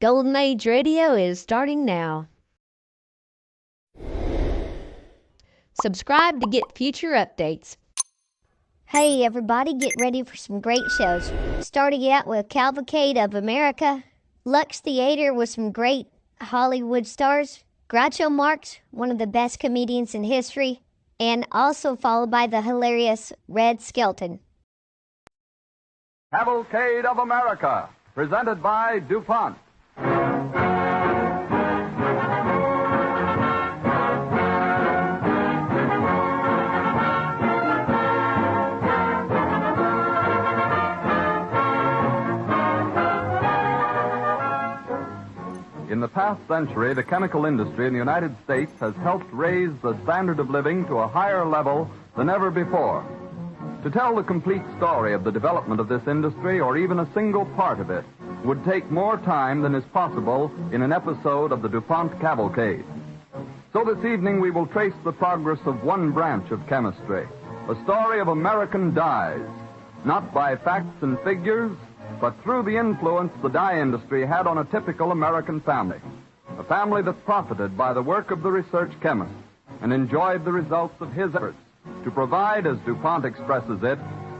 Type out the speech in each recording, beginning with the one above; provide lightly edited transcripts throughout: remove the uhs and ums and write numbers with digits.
Golden Age Radio is starting now. Subscribe to get future updates. Hey everybody, get ready for some great shows. Starting out with Cavalcade of America, Lux Theater with some great Hollywood stars, Groucho Marx, one of the best comedians in history, and also followed by the hilarious Red Skelton. Cavalcade of America, presented by DuPont. In the past century, the chemical industry in the United States has helped raise the standard of living to a higher level than ever before. To tell the complete story of the development of this industry, or even a single part of it, would take more time than is possible in an episode of the DuPont Cavalcade. So this evening we will trace the progress of one branch of chemistry, a story of American dyes, not by facts and figures, but through the influence the dye industry had on a typical American family, a family that profited by the work of the research chemist and enjoyed the results of his efforts to provide, as DuPont expresses it,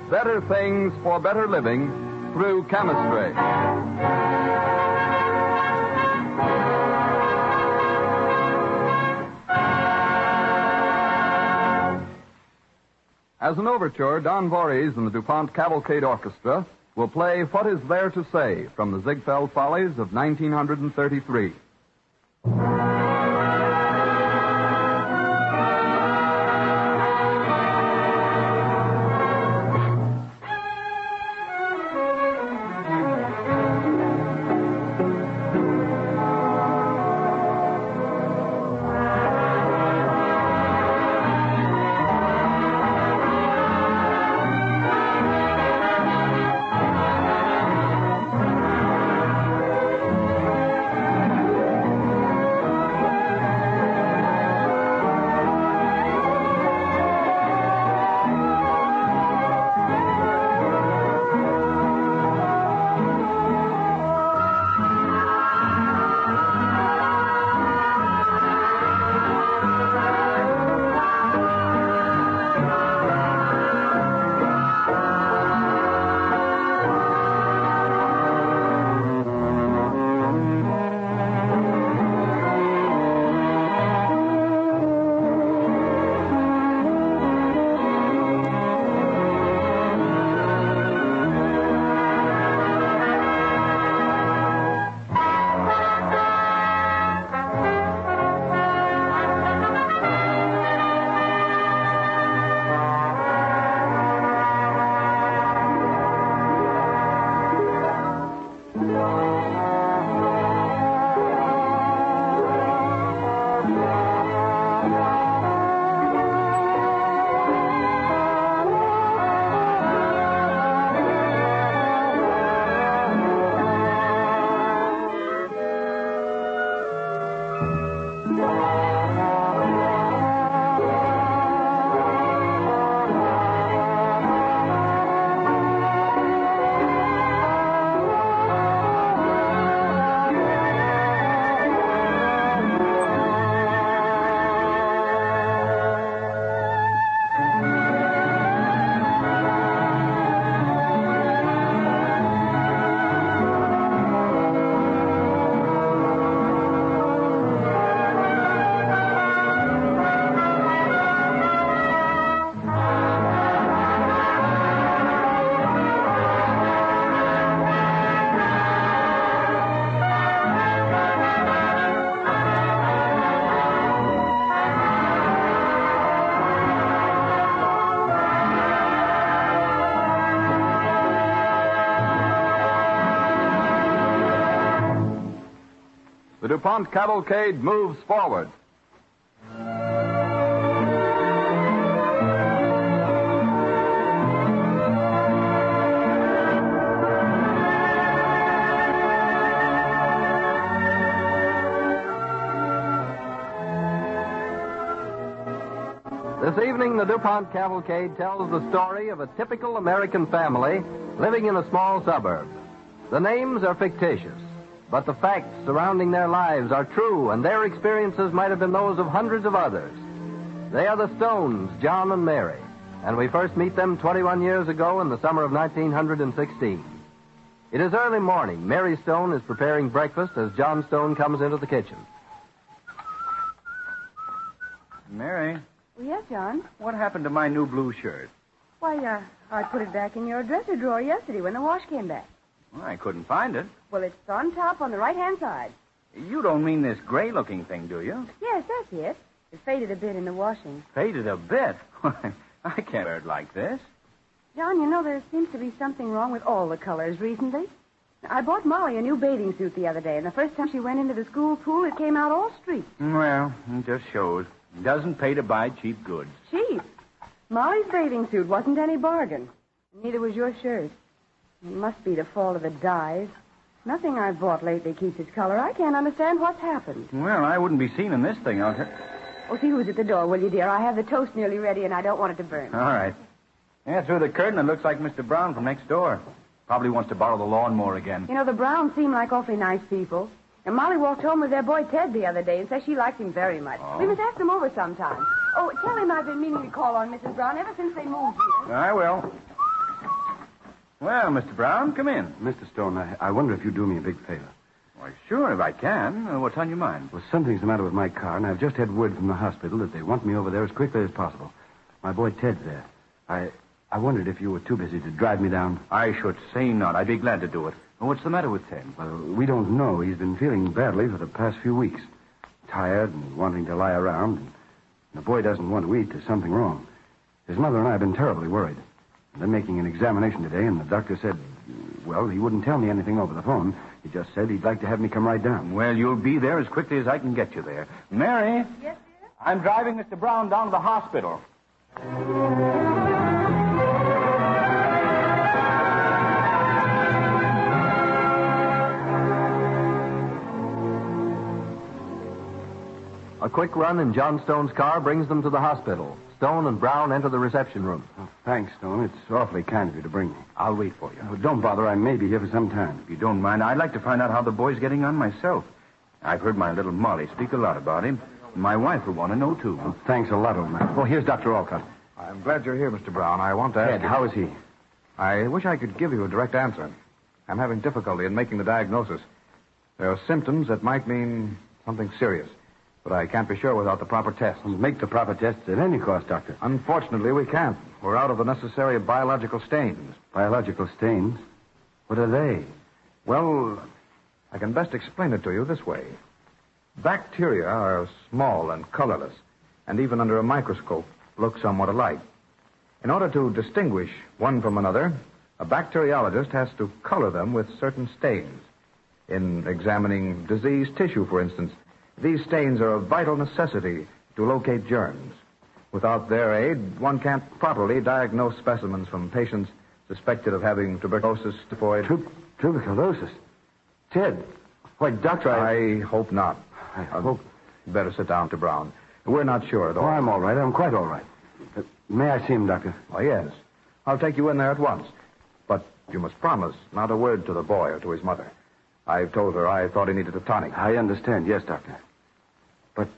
better things for better living through chemistry. As an overture, Don Voorhees and the DuPont Cavalcade Orchestra will play What Is There to Say from the Ziegfeld Follies of 1933. The DuPont Cavalcade moves forward. This evening, the DuPont Cavalcade tells the story of a typical American family living in a small suburb. The names are fictitious. but the facts surrounding their lives are true, and their experiences might have been those of hundreds of others. They are the Stones, John and Mary, and we first meet them 21 years ago in the summer of 1916. It is early morning. Mary Stone is preparing breakfast as John Stone comes into the kitchen. Mary, Yes, John. what happened to my new blue shirt? Why, I put it back in your dresser drawer yesterday when the wash came back. Well, I couldn't find it. Well, it's on top on the right-hand side. You don't mean this gray-looking thing, do you? Yes, that's it. It faded a bit in the washing. Faded a bit. I can't wear it like this. John, you know, there seems to be something wrong with all the colors recently. I bought Molly a new bathing suit the other day, and the first time she went into the school pool, it came out all streaked. Well, it just shows. It doesn't pay to buy cheap goods. Cheap. Molly's bathing suit wasn't any bargain. Neither was your shirt. It must be the fault of the dyes. Nothing I've bought lately keeps its color. I can't understand what's happened. Well, I wouldn't be seen in this thing out here. Oh, see who's at the door, will you, dear? I have the toast nearly ready, and I don't want it to burn. All right. Yeah, through the curtain, it looks like Mr. Brown from next door. Probably wants to borrow the lawnmower again. You know, the Browns seem like awfully nice people. And Molly walked home with their boy Ted the other day and says she likes him very much. Oh. We must ask them over sometime. Oh, tell him I've been meaning to call on Mrs. Brown ever since they moved here. I will. Well, Mr. Brown, come in. Mr. Stone, I wonder if you'd do me a big favor. Why, sure, if I can. What's on your mind? Well, something's the matter with my car, and I've just had word from the hospital that they want me over there as quickly as possible. My boy Ted's there. I wondered if you were too busy to drive me down. I should say not. I'd be glad to do it. What's the matter with Ted? Well, we don't know. He's been feeling badly for the past few weeks. Tired and wanting to lie around. And the boy doesn't want to eat. There's something wrong. His mother and I have been terribly worried. They're making an examination today, and the doctor said, well, he wouldn't tell me anything over the phone. He just said he'd like to have me come right down. Well, you'll be there as quickly as I can get you there. Mary? Yes, dear? I'm driving Mr. Brown down to the hospital. A quick run in John Stone's car brings them to the hospital. Stone and Brown enter the reception room. Oh, thanks, Stone. It's awfully kind of you to bring me. I'll wait for you. Oh, don't bother. I may be here for some time. If you don't mind, I'd like to find out how the boy's getting on myself. I've heard my little Molly speak a lot about him. My wife would want to know, too. Well, thanks a lot, old man. Oh, here's Dr. Alcott. I'm glad you're here, Mr. Brown. I want to ask Ted, you... how is he? I wish I could give you a direct answer. I'm having difficulty in making the diagnosis. There are symptoms that might mean something serious, but I can't be sure without the proper tests. Make the proper tests at any cost, Doctor. Unfortunately, we can't. We're out of the necessary biological stains. Biological stains? What are they? Well, I can best explain it to you this way. Bacteria are small and colorless, and even under a microscope look somewhat alike. In order to distinguish one from another, a bacteriologist has to color them with certain stains. In examining diseased tissue, for instance, these stains are a vital necessity to locate germs. Without their aid, one can't properly diagnose specimens from patients suspected of having tuberculosis, typhoid... Tuberculosis? Ted, why, Doctor, I hope not. I hope... You better sit down, Mr. Brown. We're not sure, though. Oh, I'm all right. I'm quite all right. May I see him, Doctor? Oh, yes. I'll take you in there at once. But you must promise not a word to the boy or to his mother. I've told her I thought he needed a tonic. I understand, yes, Doctor. But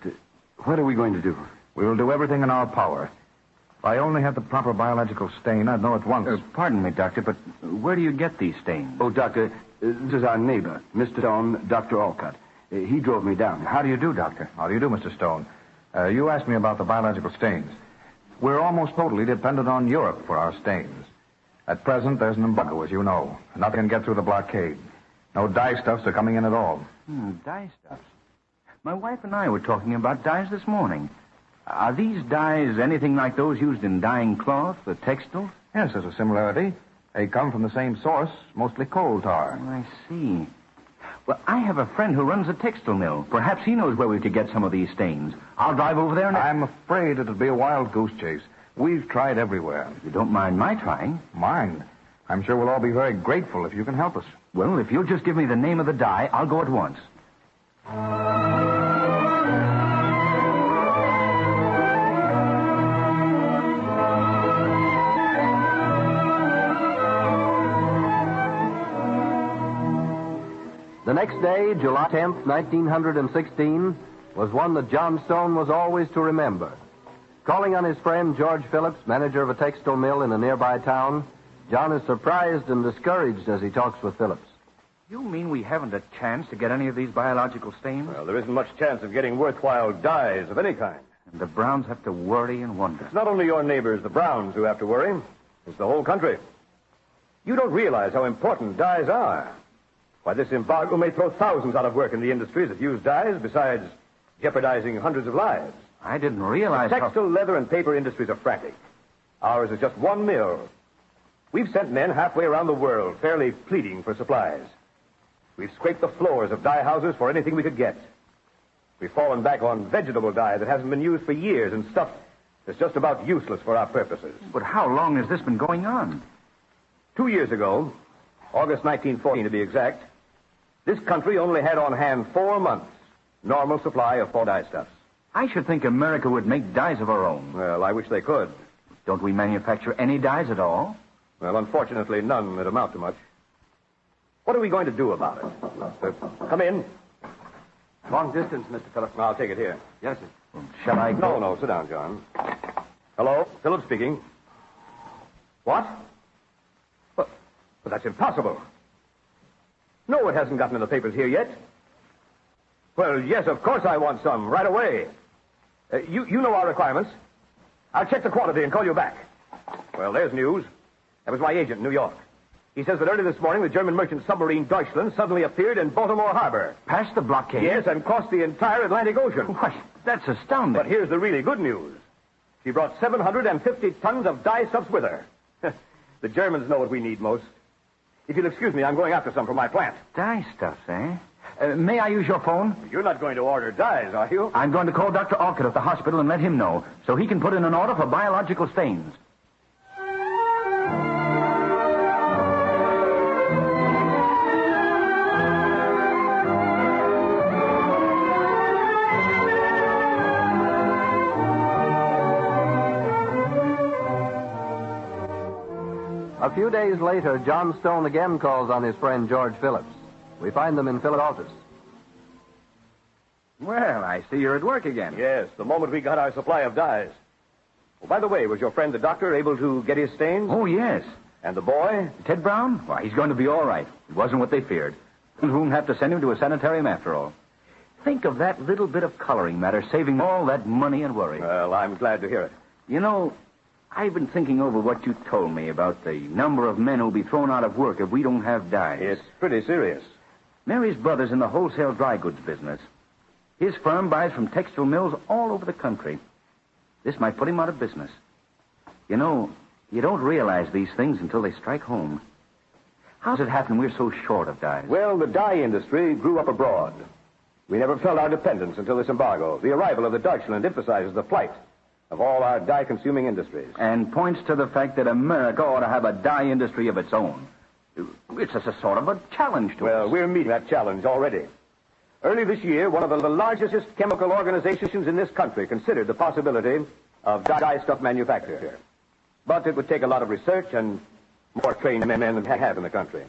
what are we going to do? We will do everything in our power. If I only had the proper biological stain, I'd know at once. Pardon me, Doctor, but where do you get these stains? Oh, Doctor, this is our neighbor, Mr. Stone, Dr. Alcott. He drove me down. How do you do, Doctor? How do you do, Mr. Stone? You asked me about the biological stains. We're almost totally dependent on Europe for our stains. At present, there's an embargo, as you know. Nothing can get through the blockade. No dyestuffs are coming in at all. Dyestuffs. My wife and I were talking about dyes this morning. Are these dyes anything like those used in dyeing cloth or textiles? Yes, there's a similarity. They come from the same source, mostly coal tar. Oh, I see. Well, I have a friend who runs a textile mill. Perhaps he knows where we could get some of these stains. I'll drive over there and... I'm afraid it'll be a wild goose chase. We've tried everywhere. You don't mind my trying? Mind? I'm sure we'll all be very grateful if you can help us. Well, if you'll just give me the name of the dye, I'll go at once. The next day, July 10th, 1916, was one that John Stone was always to remember. Calling on his friend George Phillips, manager of a textile mill in a nearby town, John is surprised and discouraged as he talks with Phillips. You mean we haven't a chance to get any of these biological stains? Well, there isn't much chance of getting worthwhile dyes of any kind. And the Browns have to worry and wonder. It's not only your neighbors, the Browns, who have to worry. It's the whole country. You don't realize how important dyes are. Why, this embargo may throw thousands out of work in the industries that use dyes, besides jeopardizing hundreds of lives. I didn't realize The textile, leather, and paper industries are frantic. Ours is just one mill. We've sent men halfway around the world, fairly pleading for supplies. We've scraped the floors of dye houses for anything we could get. We've fallen back on vegetable dye that hasn't been used for years and stuff that's just about useless for our purposes. But how long has this been going on? 2 years ago, August 1914 to be exact, this country only had on hand 4 months' normal supply of fall dye stuffs. I should think America would make dyes of our own. Well, I wish they could. Don't we manufacture any dyes at all? Well, unfortunately, none that amount to much. What are we going to do about it? Come in. Long distance, Mr. Phillips. I'll take it here. Yes, sir. Shall I go? No, sit down, John. Hello, Phillips speaking. What? But that's impossible. No, it hasn't gotten in the papers here yet. Well, yes, of course I want some, right away. You know our requirements. I'll check the quantity and call you back. Well, there's news. That was my agent in New York. He says that early this morning, the German merchant submarine Deutschland suddenly appeared in Baltimore Harbor. Past the blockade? Yes, and crossed the entire Atlantic Ocean. Why, that's astounding. But here's the really good news. She brought 750 tons of dye stuffs with her. The Germans know what we need most. If you'll excuse me, I'm going after some for my plant. Dye stuffs, eh? May I use your phone? You're not going to order dyes, are you? I'm going to call Dr. Alcott at the hospital and let him know, so he can put in an order for biological stains. A few days later, John Stone again calls on his friend George Phillips. We find them in Phillips' office. Well, I see you're at work again. Yes, the moment we got our supply of dyes. Oh, by the way, was your friend the doctor able to get his stains? Oh, yes. And the boy? Ted Brown? Why, he's going to be all right. It wasn't what they feared. We won't have to send him to a sanitarium after all. Think of that little bit of coloring matter saving all that money and worry. Well, I'm glad to hear it. You know, I've been thinking over what you told me about the number of men who'll be thrown out of work if we don't have dyes. It's pretty serious. Mary's brother's in the wholesale dry goods business. His firm buys from textile mills all over the country. This might put him out of business. You know, you don't realize these things until they strike home. How's it happen we're so short of dyes? Well, the dye industry grew up abroad. We never felt our dependence until this embargo. The arrival of the Deutschland emphasizes the plight of all our dye-consuming industries. And points to the fact that America ought to have a dye industry of its own. It's just a sort of a challenge to us. Well, we're meeting that challenge already. Early this year, one of the largest chemical organizations in this country considered the possibility of dye stuff manufacture. But it would take a lot of research and more trained men than we have in the country.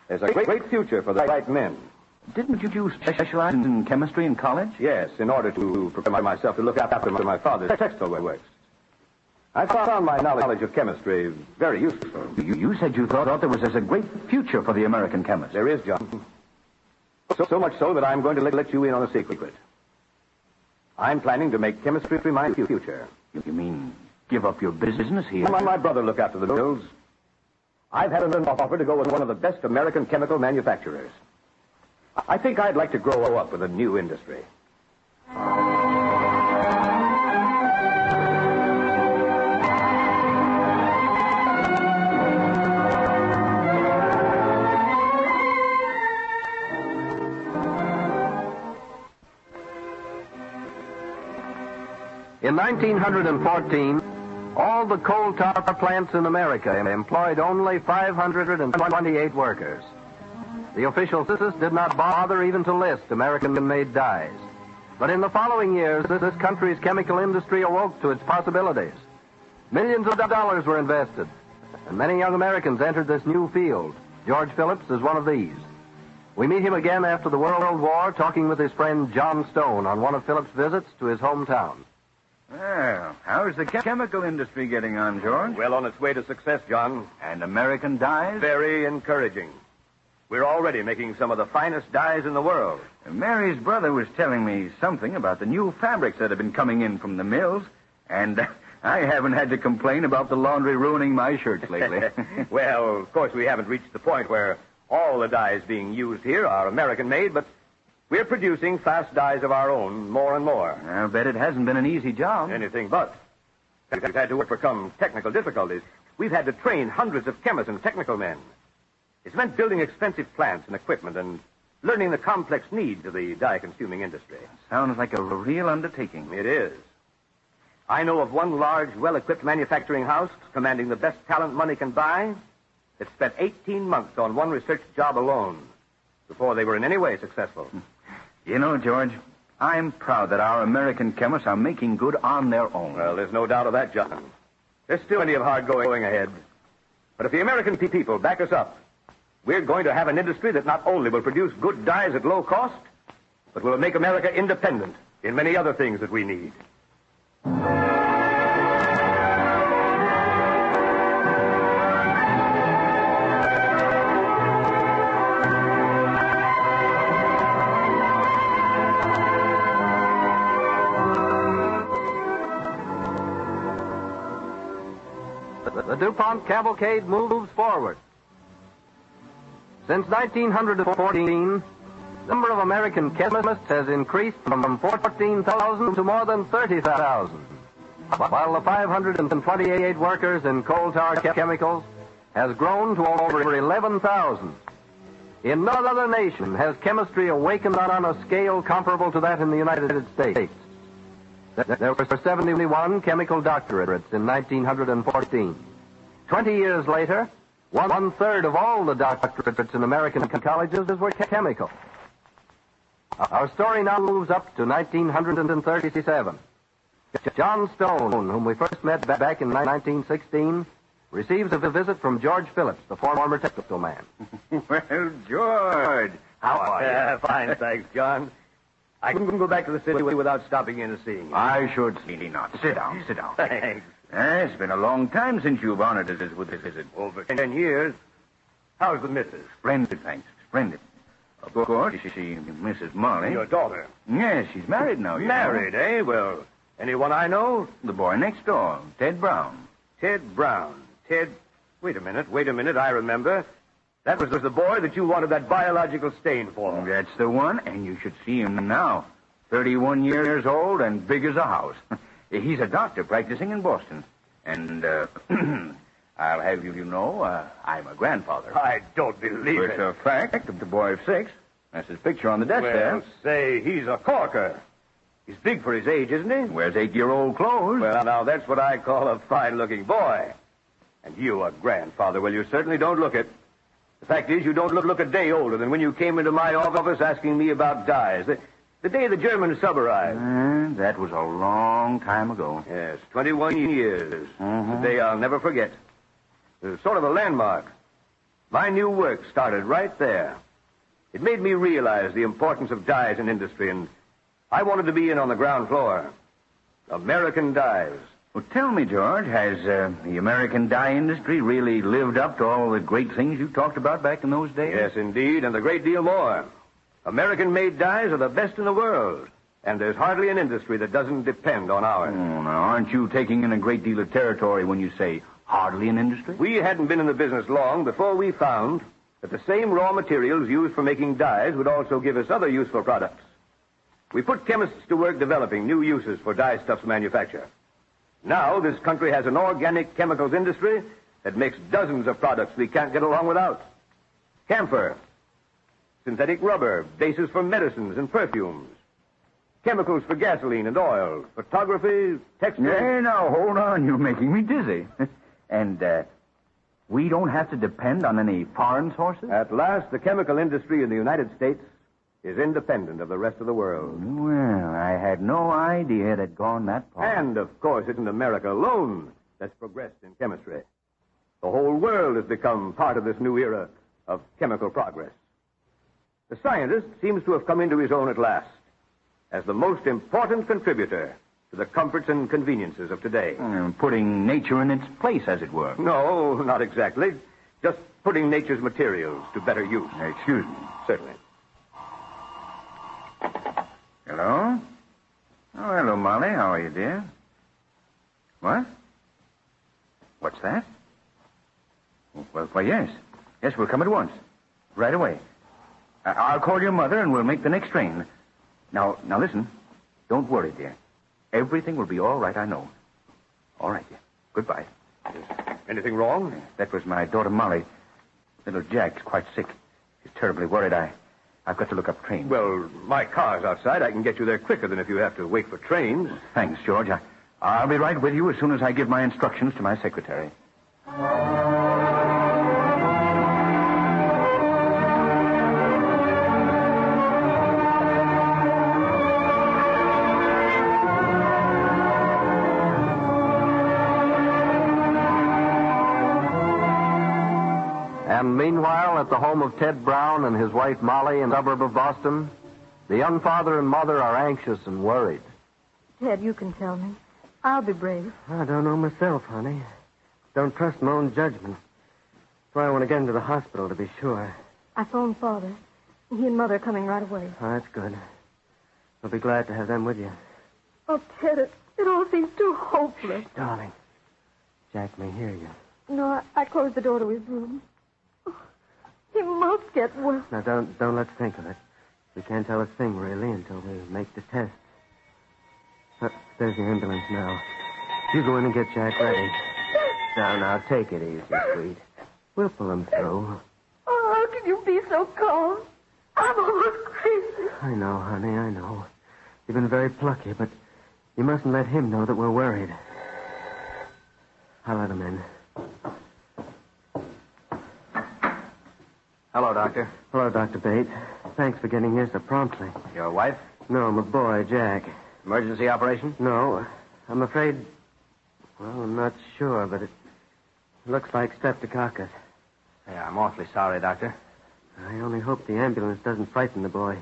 There's a great future for the right men. Didn't you specialize in chemistry in college? Yes, in order to prepare myself to look after my father's textile works. I found my knowledge of chemistry very useful. You said you thought there was a great future for the American chemist. There is, John. So much so that I'm going to let you in on a secret. I'm planning to make chemistry my future. You mean give up your business here? My brother look after the mills. I've had an offer to go with one of the best American chemical manufacturers. I think I'd like to grow up with a new industry. In 1914, all the coal tar plants in America employed only 528 workers. The official census did not bother even to list American-made dyes. But in the following years, this country's chemical industry awoke to its possibilities. Millions of dollars were invested, and many young Americans entered this new field. George Phillips is one of these. We meet him again after the World War, talking with his friend John Stone on one of Philip's visits to his hometown. Well, how's the chemical industry getting on, George? Well, on its way to success, John. And American dyes? Very encouraging. We're already making some of the finest dyes in the world. Mary's brother was telling me something about the new fabrics that have been coming in from the mills, and I haven't had to complain about the laundry ruining my shirts lately. Well, of course, we haven't reached the point where all the dyes being used here are American-made, but we're producing fast dyes of our own more and more. I bet it hasn't been an easy job. Anything but. We've had to overcome technical difficulties. We've had to train hundreds of chemists and technical men. It's meant building expensive plants and equipment and learning the complex needs of the dye-consuming industry. Sounds like a real undertaking. It is. I know of one large, well-equipped manufacturing house commanding the best talent money can buy that spent 18 months on one research job alone before they were in any way successful. You know, George, I'm proud that our American chemists are making good on their own. Well, there's no doubt of that, John. There's still plenty of hard going ahead. But if the American people back us up, we're going to have an industry that not only will produce good dyes at low cost, but will make America independent in many other things that we need. The DuPont cavalcade moves forward. Since 1914, the number of American chemists has increased from 14,000 to more than 30,000, while the 528 workers in coal tar chemicals has grown to over 11,000. In no other nation has chemistry awakened on a scale comparable to that in the United States. There were 71 chemical doctorates in 1914. 20 years later, one-third of all the doctorates in American colleges were chemical. Our story now moves up to 1937. John Stone, whom we first met back in 1916, receives a visit from George Phillips, the former technical man. Well, George, how are you? Fine, thanks, John. I couldn't go back to the city without stopping in and seeing you. I should see not. Sit down, sit down. Thanks. It's been a long time since you've honored us with this visit. Over 10 years. How's the missus? Splendid, thanks. Splendid. Of course, she Mrs. Molly. Your daughter? Yes, she's married now. Married, eh? Well, anyone I know? The boy next door, Ted Brown. Ted Brown. Ted... Wait a minute. I remember. That was the boy that you wanted that biological stain for. That's the one, and you should see him now. 31 years old and big as a house. He's a doctor practicing in Boston. And, I'll have you know, I'm a grandfather. I don't believe it. It's a fact. The boy of 6. That's his picture on the desk there. Well, say, he's a corker. He's big for his age, isn't he? Wears 8-year-old clothes. Well, now, that's what I call a fine-looking boy. And you a grandfather. Well, you certainly don't look it. The fact is, you don't look a day older than when you came into my office asking me about dyes. The day the German sub arrived. That was a long time ago. Yes, 21 years. A day I'll never forget. It was sort of a landmark. My new work started right there. It made me realize the importance of dyes in industry, and I wanted to be in on the ground floor. American dyes. Well, tell me, George, has the American dye industry really lived up to all the great things you talked about back in those days? Yes, indeed, and a great deal more. American-made dyes are the best in the world, and there's hardly an industry that doesn't depend on ours. Oh, now, aren't you taking in a great deal of territory when you say hardly an industry? We hadn't been in the business long before we found that the same raw materials used for making dyes would also give us other useful products. We put chemists to work developing new uses for dyestuffs manufacture. Now, this country has an organic chemicals industry that makes dozens of products we can't get along without. Camphor, synthetic rubber, bases for medicines and perfumes, chemicals for gasoline and oil, photography, textiles. Hey, now, hold on. You're making me dizzy. And, we don't have to depend on any foreign sources? At last, the chemical industry in the United States is independent of the rest of the world. Well, I had no idea it had gone that far. And, of course, it isn't America alone that's progressed in chemistry. The whole world has become part of this new era of chemical progress. The scientist seems to have come into his own at last as the most important contributor to the comforts and conveniences of today. Putting nature in its place, as it were. No, not exactly. Just putting nature's materials to better use. Excuse me. Certainly. Hello? Oh, hello, Molly. How are you, dear? What? What's that? Well, why, yes. Yes, we'll come at once. Right away. I'll call your mother and we'll make the next train. Now, listen. Don't worry, dear. Everything will be all right, I know. All right, dear. Goodbye. Anything wrong? That was my daughter, Molly. Little Jack's quite sick. She's terribly worried. I've got to look up trains. Well, my car's outside. I can get you there quicker than if you have to wait for trains. Thanks, George. I'll be right with you as soon as I give my instructions to my secretary. And meanwhile, at the home of Ted Brown and his wife Molly in the suburb of Boston, the young father and mother are anxious and worried. Ted, you can tell me. I'll be brave. I don't know myself, honey. Don't trust my own judgment. That's why I want to get into the hospital to be sure. I phoned Father. He and Mother are coming right away. Oh, that's good. I'll be glad to have them with you. Oh, Ted, it all seems too hopeless. Darling, Jack may hear you. No, I closed the door to his room. Oh, he must get well. Now, don't let's think of it. We can't tell a thing, really, until we make the test. There's the ambulance now. You go in and get Jack ready. Now, take it easy, sweet. We'll pull him through. Oh, how can you be so calm? I'm almost crazy. I know, honey, I know. You've been very plucky, but you mustn't let him know that we're worried. I'll let him in. Hello, Doctor. Hello, Dr. Bates. Thanks for getting here so promptly. Your wife? No, my boy, Jack. Emergency operation? No, I'm afraid... Well, I'm not sure, but it looks like streptococcus. Yeah, I'm awfully sorry, Doctor. I only hope the ambulance doesn't frighten the boy.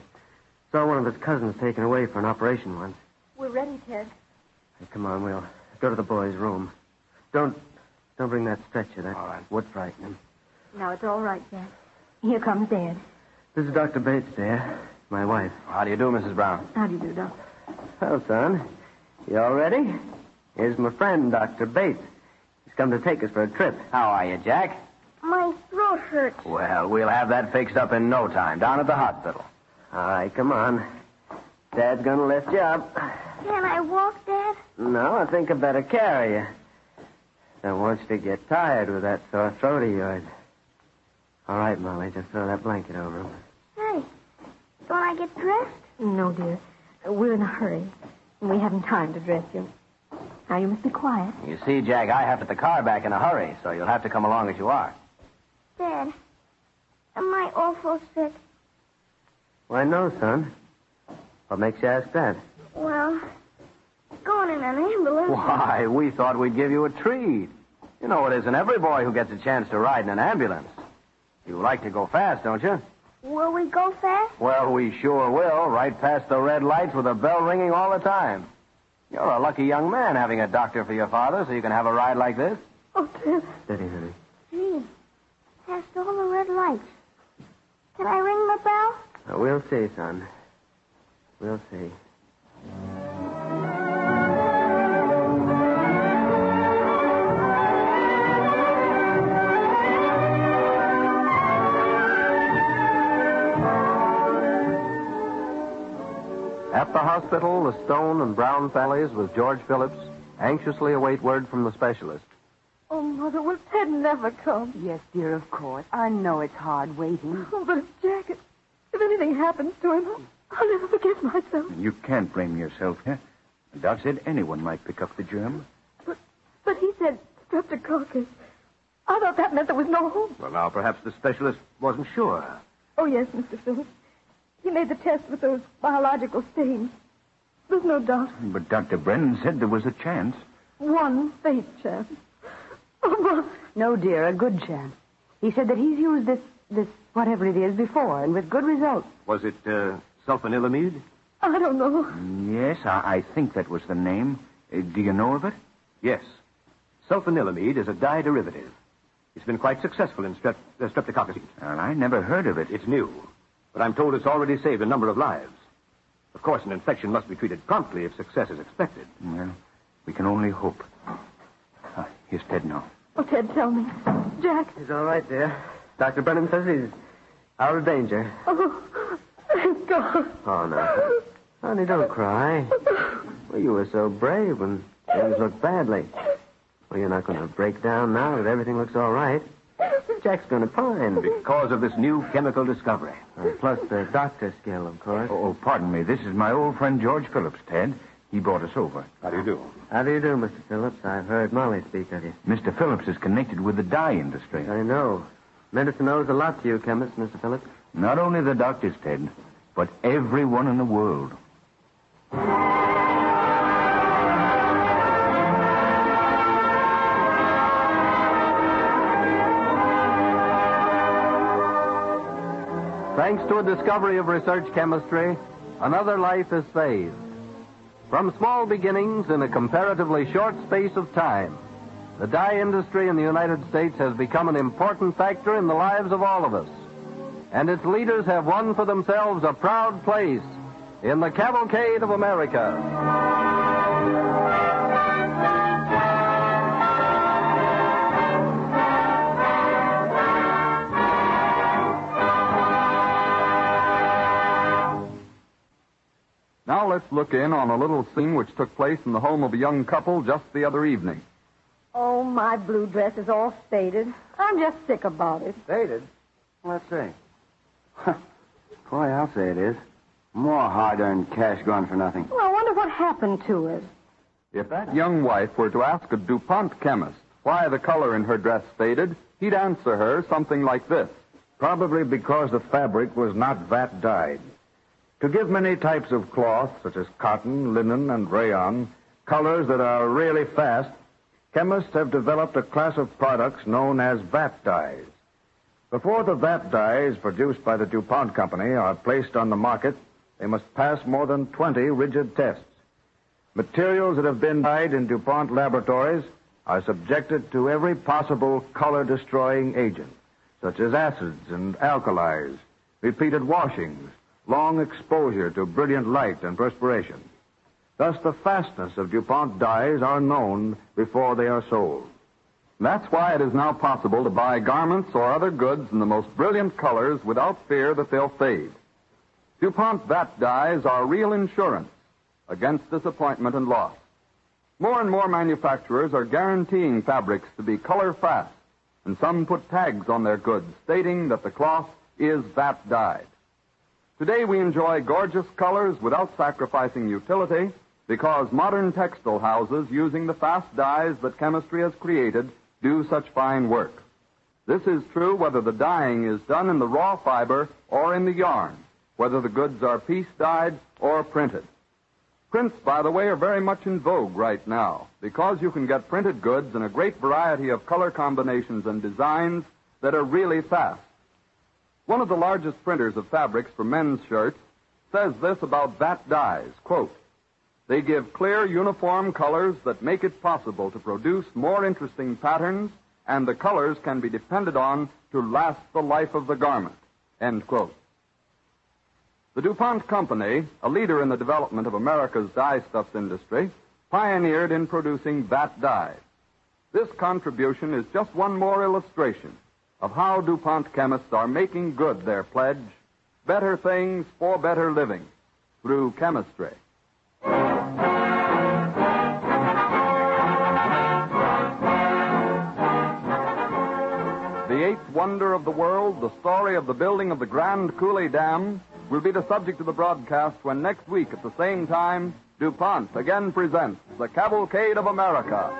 Saw one of his cousins taken away for an operation once. We're ready, Ted. Hey, come on, we'll go to the boy's room. Don't bring that stretcher. That All right. would frighten him. Now, it's all right, Jack. Here comes Dad. This is Dr. Bates, dear. My wife. How do you do, Mrs. Brown? How do you do, Doc? Well, son, you all ready? Here's my friend, Dr. Bates. He's come to take us for a trip. How are you, Jack? My throat hurts. Well, we'll have that fixed up in no time, down at the hospital. All right, come on. Dad's gonna lift you up. Can I walk, Dad? No, I think I better carry you. Don't want you to get tired with that sore throat of yours. All right, Molly, just throw that blanket over him. Hey, don't I get dressed? No, dear. We're in a hurry. And we haven't time to dress you. Now, you must be quiet. You see, Jack, I have to the car back in a hurry, so you'll have to come along as you are. Dad, am I awful sick? Why, no, son. What makes you ask that? Well, going in an ambulance. Why, we thought we'd give you a treat. You know, it isn't every boy who gets a chance to ride in an ambulance. You like to go fast, don't you? Will we go fast? Well, we sure will, right past the red lights with a bell ringing all the time. You're a lucky young man having a doctor for your father so you can have a ride like this. Oh, Ted. Steady, honey. Gee, past all the red lights. Can I ring the bell? We'll see, son. We'll see. At the hospital, the Stone and Brown families with George Phillips anxiously await word from the specialist. Oh, Mother, will Ted never come? Yes, dear, of course. I know it's hard waiting. Oh, but Jack, if anything happens to him, I'll never forgive myself. You can't blame yourself, huh? The doc said anyone might pick up the germ. But he said streptococcus. I thought that meant there was no hope. Well, now, perhaps the specialist wasn't sure. Oh, yes, Mr. Phillips. He made the test with those biological stains. There's no doubt. But Dr. Brennan said there was a chance. One faint chance. Oh, Mother. No, dear, a good chance. He said that he's used this whatever it is before, and with good results. Was it sulfanilamide? I don't know. Yes, I think that was the name. Do you know of it? Yes. Sulfanilamide is a dye derivative. It's been quite successful in streptococcus. Well, I never heard of it. It's new, but I'm told it's already saved a number of lives. Of course, an infection must be treated promptly if success is expected. Well, we can only hope. Here's Ted now. Oh, Ted, tell me. Jack. He's all right, dear. Dr. Brennan says he's out of danger. Oh, thank God. Oh, no. Honey, don't cry. Well, you were so brave when things looked badly. Well, you're not going to break down now that everything looks all right. Jack's going to pine. Because of this new chemical discovery. Plus the doctor's skill, of course. Oh, pardon me. This is my old friend George Phillips, Ted. He brought us over. How do you do? How do you do, Mr. Phillips? I've heard Molly speak of you. Mr. Phillips is connected with the dye industry. I know. Medicine owes a lot to you, chemist, Mr. Phillips. Not only the doctors, Ted, but everyone in the world. Thanks to a discovery of research chemistry, another life is saved. From small beginnings in a comparatively short space of time, the dye industry in the United States has become an important factor in the lives of all of us. And its leaders have won for themselves a proud place in the cavalcade of America. Now let's look in on a little scene which took place in the home of a young couple just the other evening. Oh, my blue dress is all faded. I'm just sick about it. Faded? Let's see. Boy, I'll say it is. More hard-earned cash gone for nothing. Well, I wonder what happened to it. If that young wife were to ask a DuPont chemist why the color in her dress faded, he'd answer her something like this. Probably because the fabric was not vat dyed. To give many types of cloth, such as cotton, linen, and rayon, colors that are really fast, chemists have developed a class of products known as vat dyes. Before the vat dyes produced by the DuPont Company are placed on the market, they must pass more than 20 rigid tests. Materials that have been dyed in DuPont laboratories are subjected to every possible color-destroying agent, such as acids and alkalis, repeated washings, long exposure to brilliant light and perspiration. Thus, the fastness of DuPont dyes are known before they are sold. That's why it is now possible to buy garments or other goods in the most brilliant colors without fear that they'll fade. DuPont vat dyes are real insurance against disappointment and loss. More and more manufacturers are guaranteeing fabrics to be color fast, and some put tags on their goods stating that the cloth is vat dyed. Today we enjoy gorgeous colors without sacrificing utility because modern textile houses using the fast dyes that chemistry has created do such fine work. This is true whether the dyeing is done in the raw fiber or in the yarn, whether the goods are piece dyed or printed. Prints, by the way, are very much in vogue right now because you can get printed goods in a great variety of color combinations and designs that are really fast. One of the largest printers of fabrics for men's shirts says this about vat dyes, quote, "They give clear, uniform colors that make it possible to produce more interesting patterns, and the colors can be depended on to last the life of the garment," end quote. The DuPont Company, a leader in the development of America's dyestuffs industry, pioneered in producing vat dyes. This contribution is just one more illustration of how DuPont chemists are making good their pledge, better things for better living, through chemistry. The eighth wonder of the world, the story of the building of the Grand Coulee Dam, will be the subject of the broadcast when next week at the same time, DuPont again presents the Cavalcade of America.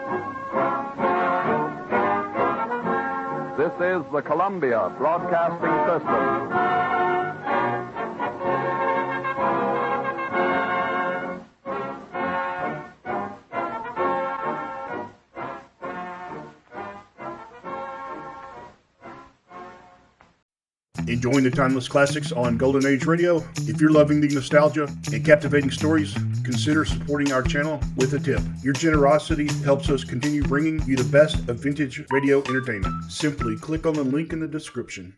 This is the Columbia Broadcasting System. Enjoying the timeless classics on Golden Age Radio? If you're loving the nostalgia and captivating stories, consider supporting our channel with a tip. Your generosity helps us continue bringing you the best of vintage radio entertainment. Simply click on the link in the description.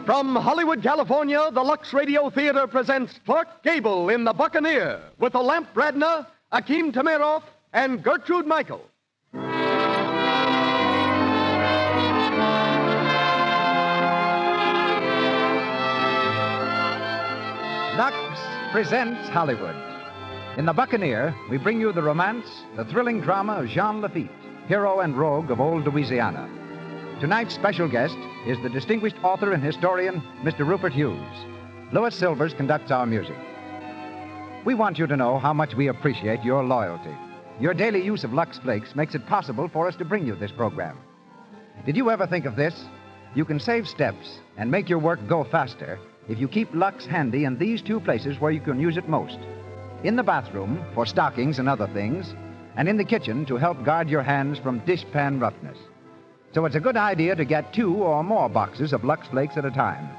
From Hollywood, California, the Lux Radio Theater presents Clark Gable in The Buccaneer with Olamp Bradna, Akim Tamirov, and Gertrude Michael. Lux presents Hollywood. In The Buccaneer, we bring you the romance, the thrilling drama of Jean Lafitte, hero and rogue of old Louisiana. Tonight's special guest is the distinguished author and historian, Mr. Rupert Hughes. Louis Silvers conducts our music. We want you to know how much we appreciate your loyalty. Your daily use of Lux Flakes makes it possible for us to bring you this program. Did you ever think of this? You can save steps and make your work go faster if you keep Lux handy in these two places where you can use it most. In the bathroom for stockings and other things, and in the kitchen to help guard your hands from dishpan roughness. So it's a good idea to get 2 or more boxes of Lux Flakes at a time.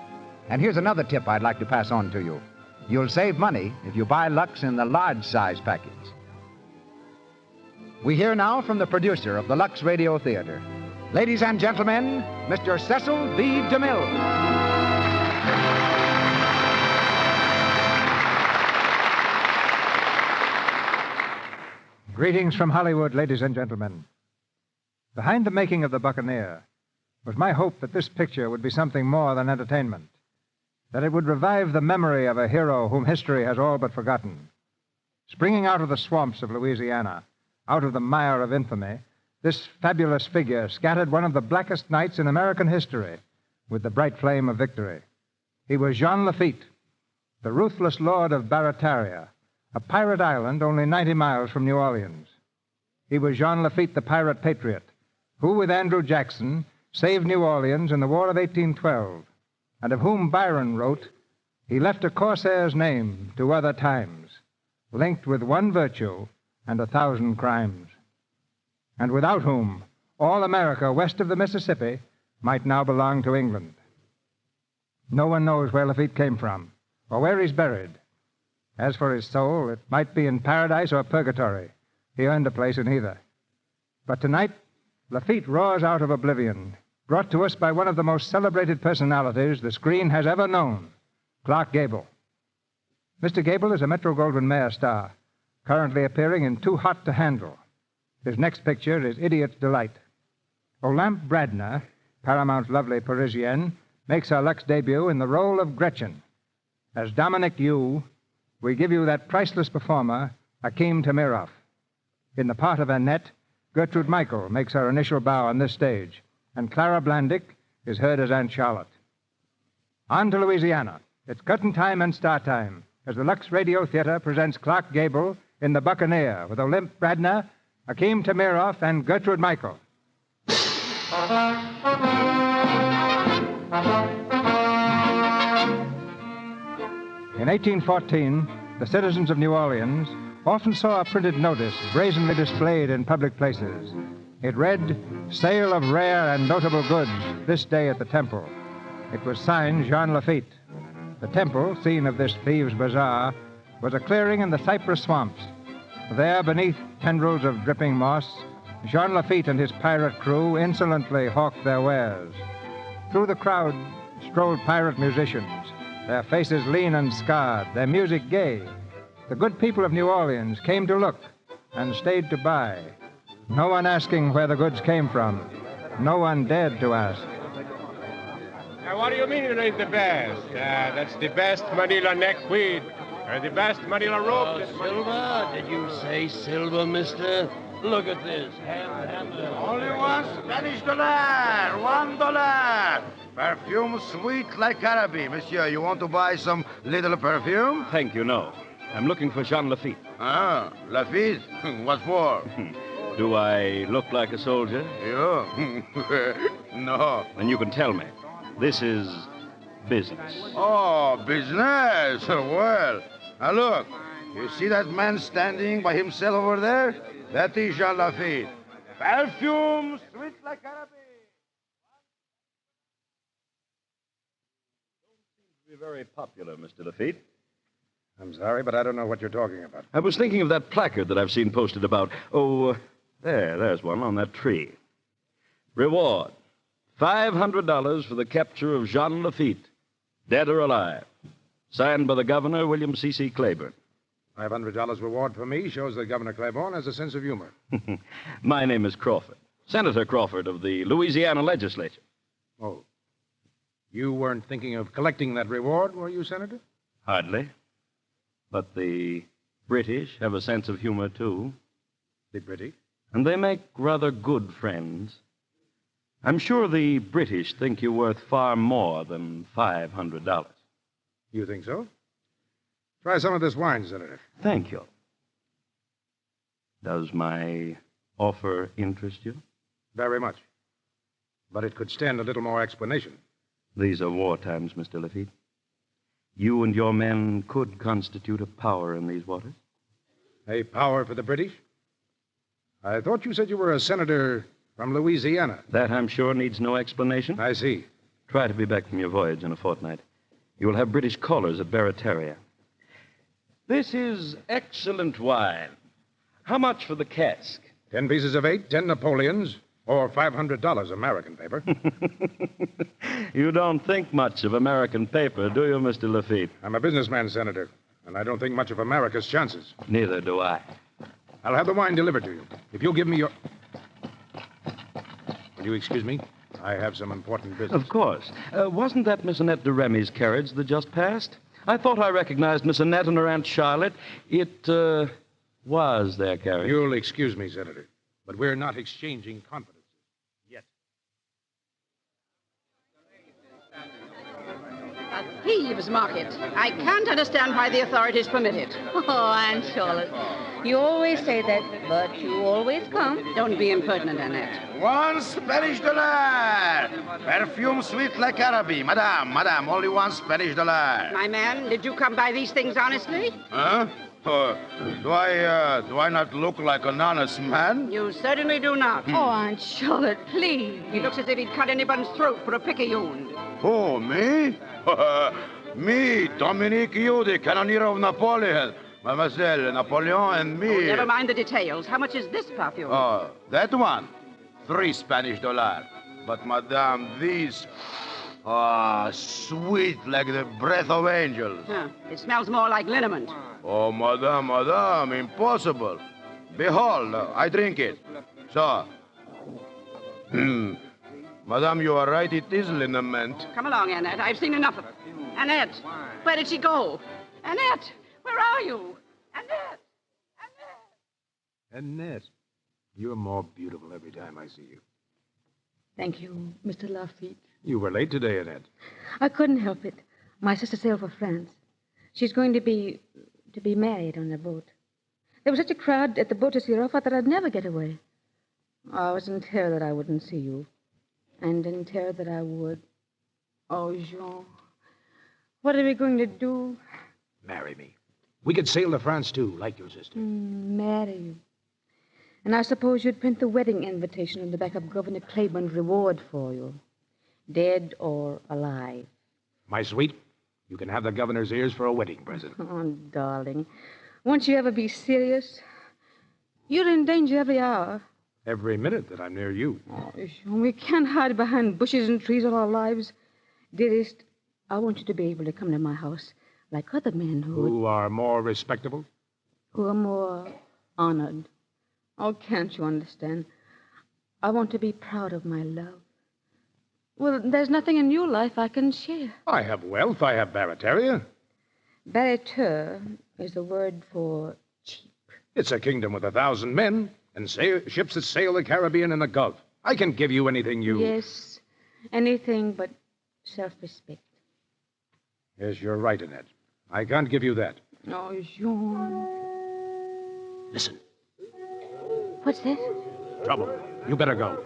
And here's another tip I'd like to pass on to you. You'll save money if you buy Lux in the large size package. We hear now from the producer of the Lux Radio Theater. Ladies and gentlemen, Mr. Cecil B. DeMille. Greetings from Hollywood, ladies and gentlemen. Behind the making of The Buccaneer was my hope that this picture would be something more than entertainment, that it would revive the memory of a hero whom history has all but forgotten. Springing out of the swamps of Louisiana, out of the mire of infamy, this fabulous figure scattered one of the blackest nights in American history with the bright flame of victory. He was Jean Lafitte, the ruthless lord of Barataria, a pirate island only 90 miles from New Orleans. He was Jean Lafitte, the pirate patriot, who, with Andrew Jackson, saved New Orleans in the War of 1812, and of whom Byron wrote, "He left a corsair's name to other times, linked with one virtue and 1,000 crimes, and without whom all America west of the Mississippi might now belong to England." No one knows where Lafitte came from, or where he's buried. As for his soul, it might be in paradise or purgatory. He earned a place in either. But tonight, Lafitte roars out of oblivion, brought to us by one of the most celebrated personalities the screen has ever known, Clark Gable. Mr. Gable is a Metro-Goldwyn-Mayer star, currently appearing in Too Hot to Handle. His next picture is Idiot's Delight. Olamp Bradna, Paramount's lovely Parisienne, makes her Lux debut in the role of Gretchen. As Dominic Yu, we give you that priceless performer, Akim Tamirov. In the part of Annette, Gertrude Michael makes her initial bow on this stage, and Clara Blandick is heard as Aunt Charlotte. On to Louisiana. It's curtain time and start time as the Lux Radio Theater presents Clark Gable in The Buccaneer with Olamp Bradna, Akim Tamirov, and Gertrude Michael. In 1814, the citizens of New Orleans often saw a printed notice brazenly displayed in public places. It read, "Sale of rare and notable goods this day at the Temple." It was signed Jean Lafitte. The Temple, scene of this thieves' bazaar, was a clearing in the cypress swamps. There, beneath tendrils of dripping moss, Jean Lafitte and his pirate crew insolently hawked their wares. Through the crowd strolled pirate musicians, their faces lean and scarred, their music gay. The good people of New Orleans came to look and stayed to buy. No one asking where the goods came from. No one dared to ask. Now, what do you mean it ain't the best? That's the best Manila neckweed. Or the best Manila rope. Silver? Did you say silver, mister? Look at this. Only one Spanish dollar. $1. Perfume sweet like Carabi. Monsieur, you want to buy some little perfume? Thank you, no. I'm looking for Jean Lafitte. Ah, Lafitte? What for? Do I look like a soldier? You? No. Then you can tell me. This is business. Oh, business? Well, now look. You see that man standing by himself over there? That is Jean Lafitte. Perfume sweet like Araby. Be very popular, Mr. Lafitte. I'm sorry, but I don't know what you're talking about. I was thinking of that placard that I've seen posted about. There's one on that tree. Reward $500 for the capture of Jean Lafitte, dead or alive. Signed by the governor, William C.C. Claiborne. $500 reward for me shows that Governor Claiborne has a sense of humor. My name is Crawford, Senator Crawford of the Louisiana legislature. Oh. You weren't thinking of collecting that reward, were you, Senator? Hardly. But the British have a sense of humor, too. The British? And they make rather good friends. I'm sure the British think you're worth far more than $500. You think so? Try some of this wine, Senator. Thank you. Does my offer interest you? Very much. But it could stand a little more explanation. These are war times, Mr. Lafitte. You and your men could constitute a power in these waters. A power for the British? I thought you said you were a senator from Louisiana. That, I'm sure, needs no explanation. I see. Try to be back from your voyage in a fortnight. You will have British callers at Barataria. This is excellent wine. How much for the cask? 10 pieces of 8, 10 Napoleons, or $500 American paper. You don't think much of American paper, do you, Mr. Lafitte? I'm a businessman, Senator, and I don't think much of America's chances. Neither do I. I'll have the wine delivered to you. If you'll give me your... Will you excuse me? I have some important business. Of course. Wasn't that Miss Annette de Remy's carriage that just passed? I thought I recognized Miss Annette and her Aunt Charlotte. It was their carriage. You'll excuse me, Senator, but we're not exchanging confidences yet. A thieves' market. I can't understand why the authorities permit it. Oh, Aunt Charlotte, you always say that, but you always come. Don't be impertinent, Annette. One Spanish dollar. Perfume sweet like Araby. Madame, only one Spanish dollar. My man, did you come by these things honestly? Huh? Do I not look like an honest man? You certainly do not. Oh, Aunt Charlotte, please. He looks as if he'd cut anybody's throat for a picayune. Oh, me? Me, Dominique you, the cannoneer of Napoleon. Mademoiselle, Napoleon and me. Oh, never mind the details. How much is this perfume? That one. 3 Spanish dollars. But, madame, these... sweet like the breath of angels. Huh. It smells more like liniment. Oh, madame, impossible. Behold, I drink it. So. Madame, you are right, it is liniment. Come along, Annette. I've seen enough of it. Annette, where did she go? Annette, where are you? Annette! Annette, you're more beautiful every time I see you. Thank you, Mr. Lafitte. You were late today, Annette. I couldn't help it. My sister sailed for France. She's going to be married on the boat. There was such a crowd at the boat to see her off, I thought I'd never get away. I was in terror that I wouldn't see you. And in terror that I would. Oh, Jean. What are we going to do? Marry me. We could sail to France, too, like your sister. Marry you. And I suppose you'd print the wedding invitation on the back of Governor Claiborne's reward for you. Dead or alive. My sweet, you can have the governor's ears for a wedding present. Oh, darling. Won't you ever be serious? You're in danger every hour. Every minute that I'm near you. Oh, Jean, we can't hide behind bushes and trees all our lives. Dearest, I want you to be able to come to my house like other men who are more respectable? Who are more honored. Oh, can't you understand? I want to be proud of my love. Well, there's nothing in your life I can share. I have wealth. I have Barataria. Barateur is a word for cheap. It's a kingdom with 1,000 men and ships that sail the Caribbean and the Gulf. I can give you anything you... Yes, anything but self-respect. Yes, you're right, Annette. I can't give you that. Oh, Jean. Listen. What's that? Trouble. You better go.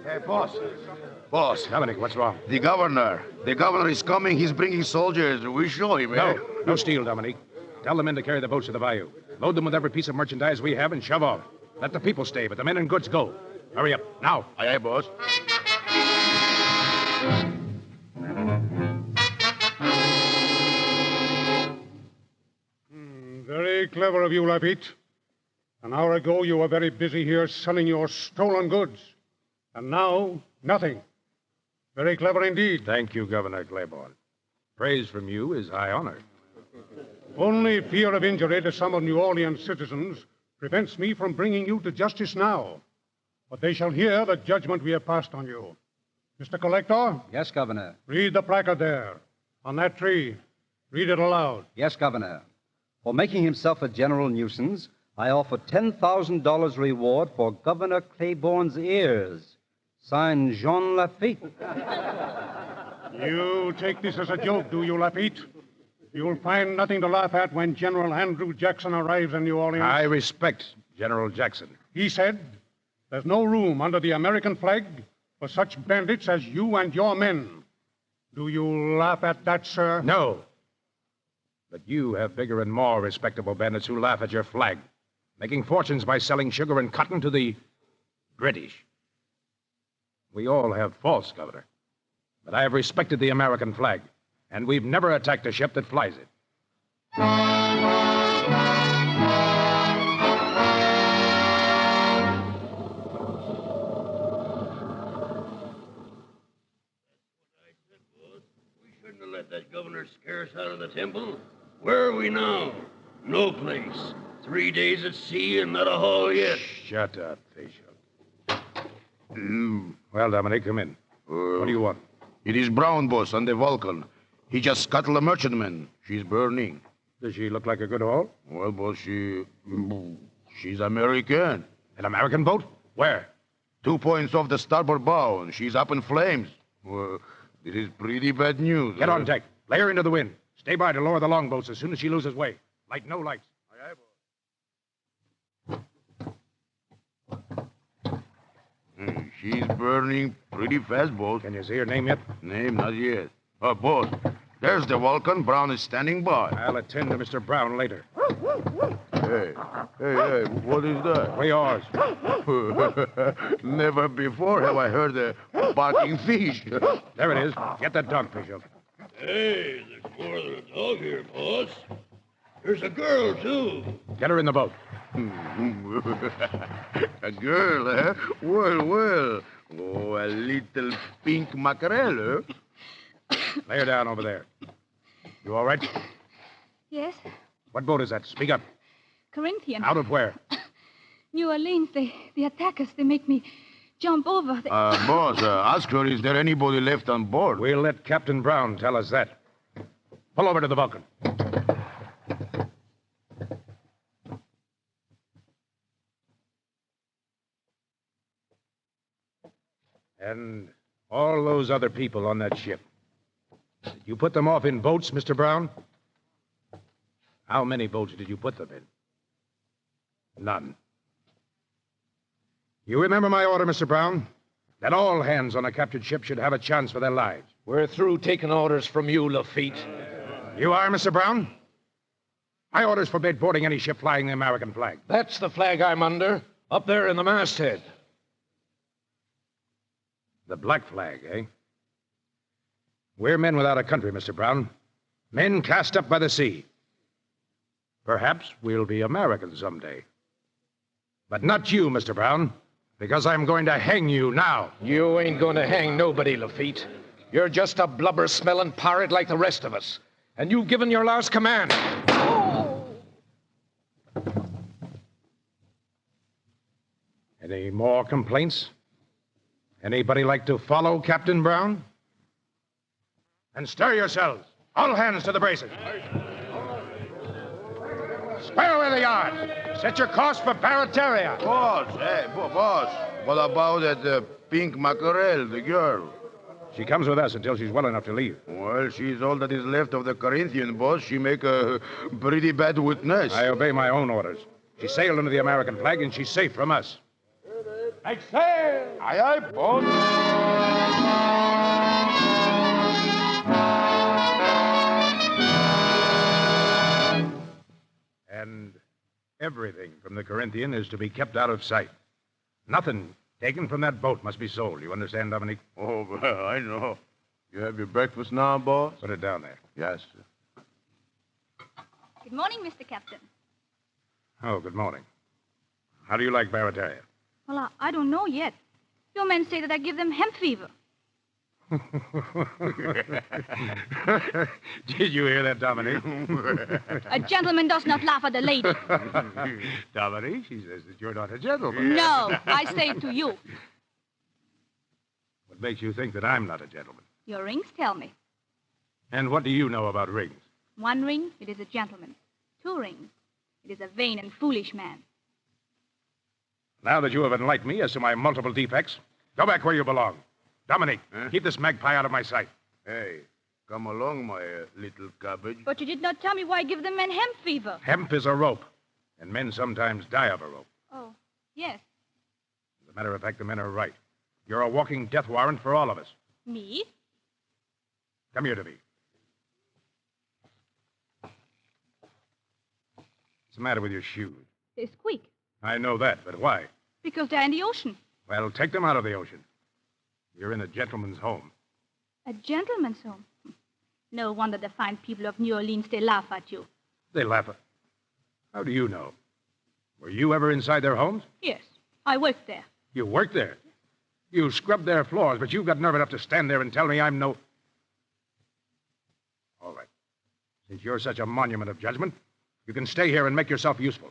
Hey, boss. Boss. Dominic, what's wrong? The governor. The governor is coming. He's bringing soldiers. We show him, eh? No steal, Dominic. Tell the men to carry the boats to the bayou. Load them with every piece of merchandise we have and shove off. Let the people stay, but the men and goods go. Hurry up, now. Aye, aye, boss. Very clever of you, Lafitte. An hour ago, you were very busy here selling your stolen goods. And now, nothing. Very clever indeed. Thank you, Governor Claiborne. Praise from you is high honor. Only fear of injury to some of New Orleans citizens prevents me from bringing you to justice now. But they shall hear the judgment we have passed on you. Mr. Collector? Yes, Governor. Read the placard there, on that tree. Read it aloud. Yes, Governor. For making himself a general nuisance, I offer $10,000 reward for Governor Claiborne's ears. Signed, Jean Lafitte. You take this as a joke, do you, Lafitte? You'll find nothing to laugh at when General Andrew Jackson arrives in New Orleans. I respect General Jackson. He said there's no room under the American flag for such bandits as you and your men. Do you laugh at that, sir? No. But you have bigger and more respectable bandits who laugh at your flag, making fortunes by selling sugar and cotton to the British. We all have faults, Governor. But I have respected the American flag, and we've never attacked a ship that flies it. Shouldn't have let that governor scare us out of the temple. Where are we now? No place. 3 days at sea and not a haul yet. Shut up, Bishop. Well, Dominic, come in. What do you want? It is Brown, boss, on the Vulcan. He just scuttled a merchantman. She's burning. Does she look like a good haul? Well, boss, she's American. An American boat? Where? 2 points off the starboard bow, and she's up in flames. Well, it is pretty bad news. Get on deck. Lay her into the wind. Stay by to lower the longboats as soon as she loses way. Light no lights. She's burning pretty fast, boss. Can you see her name yet? Name, not yet. Boss, there's the Vulcan. Brown is standing by. I'll attend to Mr. Brown later. Hey, what is that? 3 oars. Never before have I heard a barking fish. There it is. Get that dog, Bishop. Hey, there's more than a dog here, boss. There's a girl, too. Get her in the boat. A girl, eh? Well. Oh, a little pink mackerel, eh? Lay her down over there. You all right? Yes? What boat is that? Speak up. Corinthian. Out of where? New Orleans. They attack us. They make me jump over. Boss, ask her, is there anybody left on board? We'll let Captain Brown tell us that. Pull over to the Vulcan. And all those other people on that ship. Did you put them off in boats, Mr. Brown? How many boats did you put them in? None. You remember my order, Mr. Brown? That all hands on a captured ship should have a chance for their lives. We're through taking orders from you, Lafitte. You are, Mr. Brown? My orders forbid boarding any ship flying the American flag. That's the flag I'm under, up there in the masthead. The black flag, eh? We're men without a country, Mr. Brown. Men cast up by the sea. Perhaps we'll be Americans someday. But not you, Mr. Brown, because I'm going to hang you now. You ain't going to hang nobody, Lafitte. You're just a blubber-smelling pirate like the rest of us. And you've given your last command. Any more complaints? Anybody like to follow Captain Brown? And stir yourselves. All hands to the braces. Square away the yard. Set your course for Barataria. Boss, what about that pink mackerel, the girl? She comes with us until she's well enough to leave. Well, she's all that is left of the Corinthian, boss. She make a pretty bad witness. I obey my own orders. She sailed under the American flag, and she's safe from us. Make sail! Aye, boss. And Everything from the Corinthian is to be kept out of sight. Nothing taken from that boat must be sold. You understand, Dominique? Oh, well, I know. You have your breakfast now, boss? Put it down there. Yes, sir. Good morning, Mr. Captain. Oh, good morning. How do you like Barataria? Well, I don't know yet. Your men say that I give them hemp fever. Did you hear that, Dominique? A gentleman does not laugh at a lady. Dominique, she says that you're not a gentleman. No, I say it to you. What makes you think that I'm not a gentleman? Your rings tell me. And what do you know about rings? 1 ring, it is a gentleman. 2 rings, it is a vain and foolish man. Now that you have enlightened me as to my multiple defects, go back where you belong. Dominique, keep this magpie out of my sight. Hey, come along, my little cabbage. But you did not tell me why I give the men hemp fever. Hemp is a rope, and men sometimes die of a rope. Oh, yes. As a matter of fact, the men are right. You're a walking death warrant for all of us. Me? Come here to me. What's the matter with your shoes? They squeak. I know that, but why? Because they're in the ocean. Well, take them out of the ocean. You're in a gentleman's home. A gentleman's home. No wonder the fine people of New Orleans, they laugh at you. They laugh at... How do you know? Were you ever inside their homes? Yes, I worked there. You worked there? You scrubbed their floors, but you've got nerve enough to stand there and tell me I'm no... All right. Since you're such a monument of judgment, you can stay here and make yourself useful.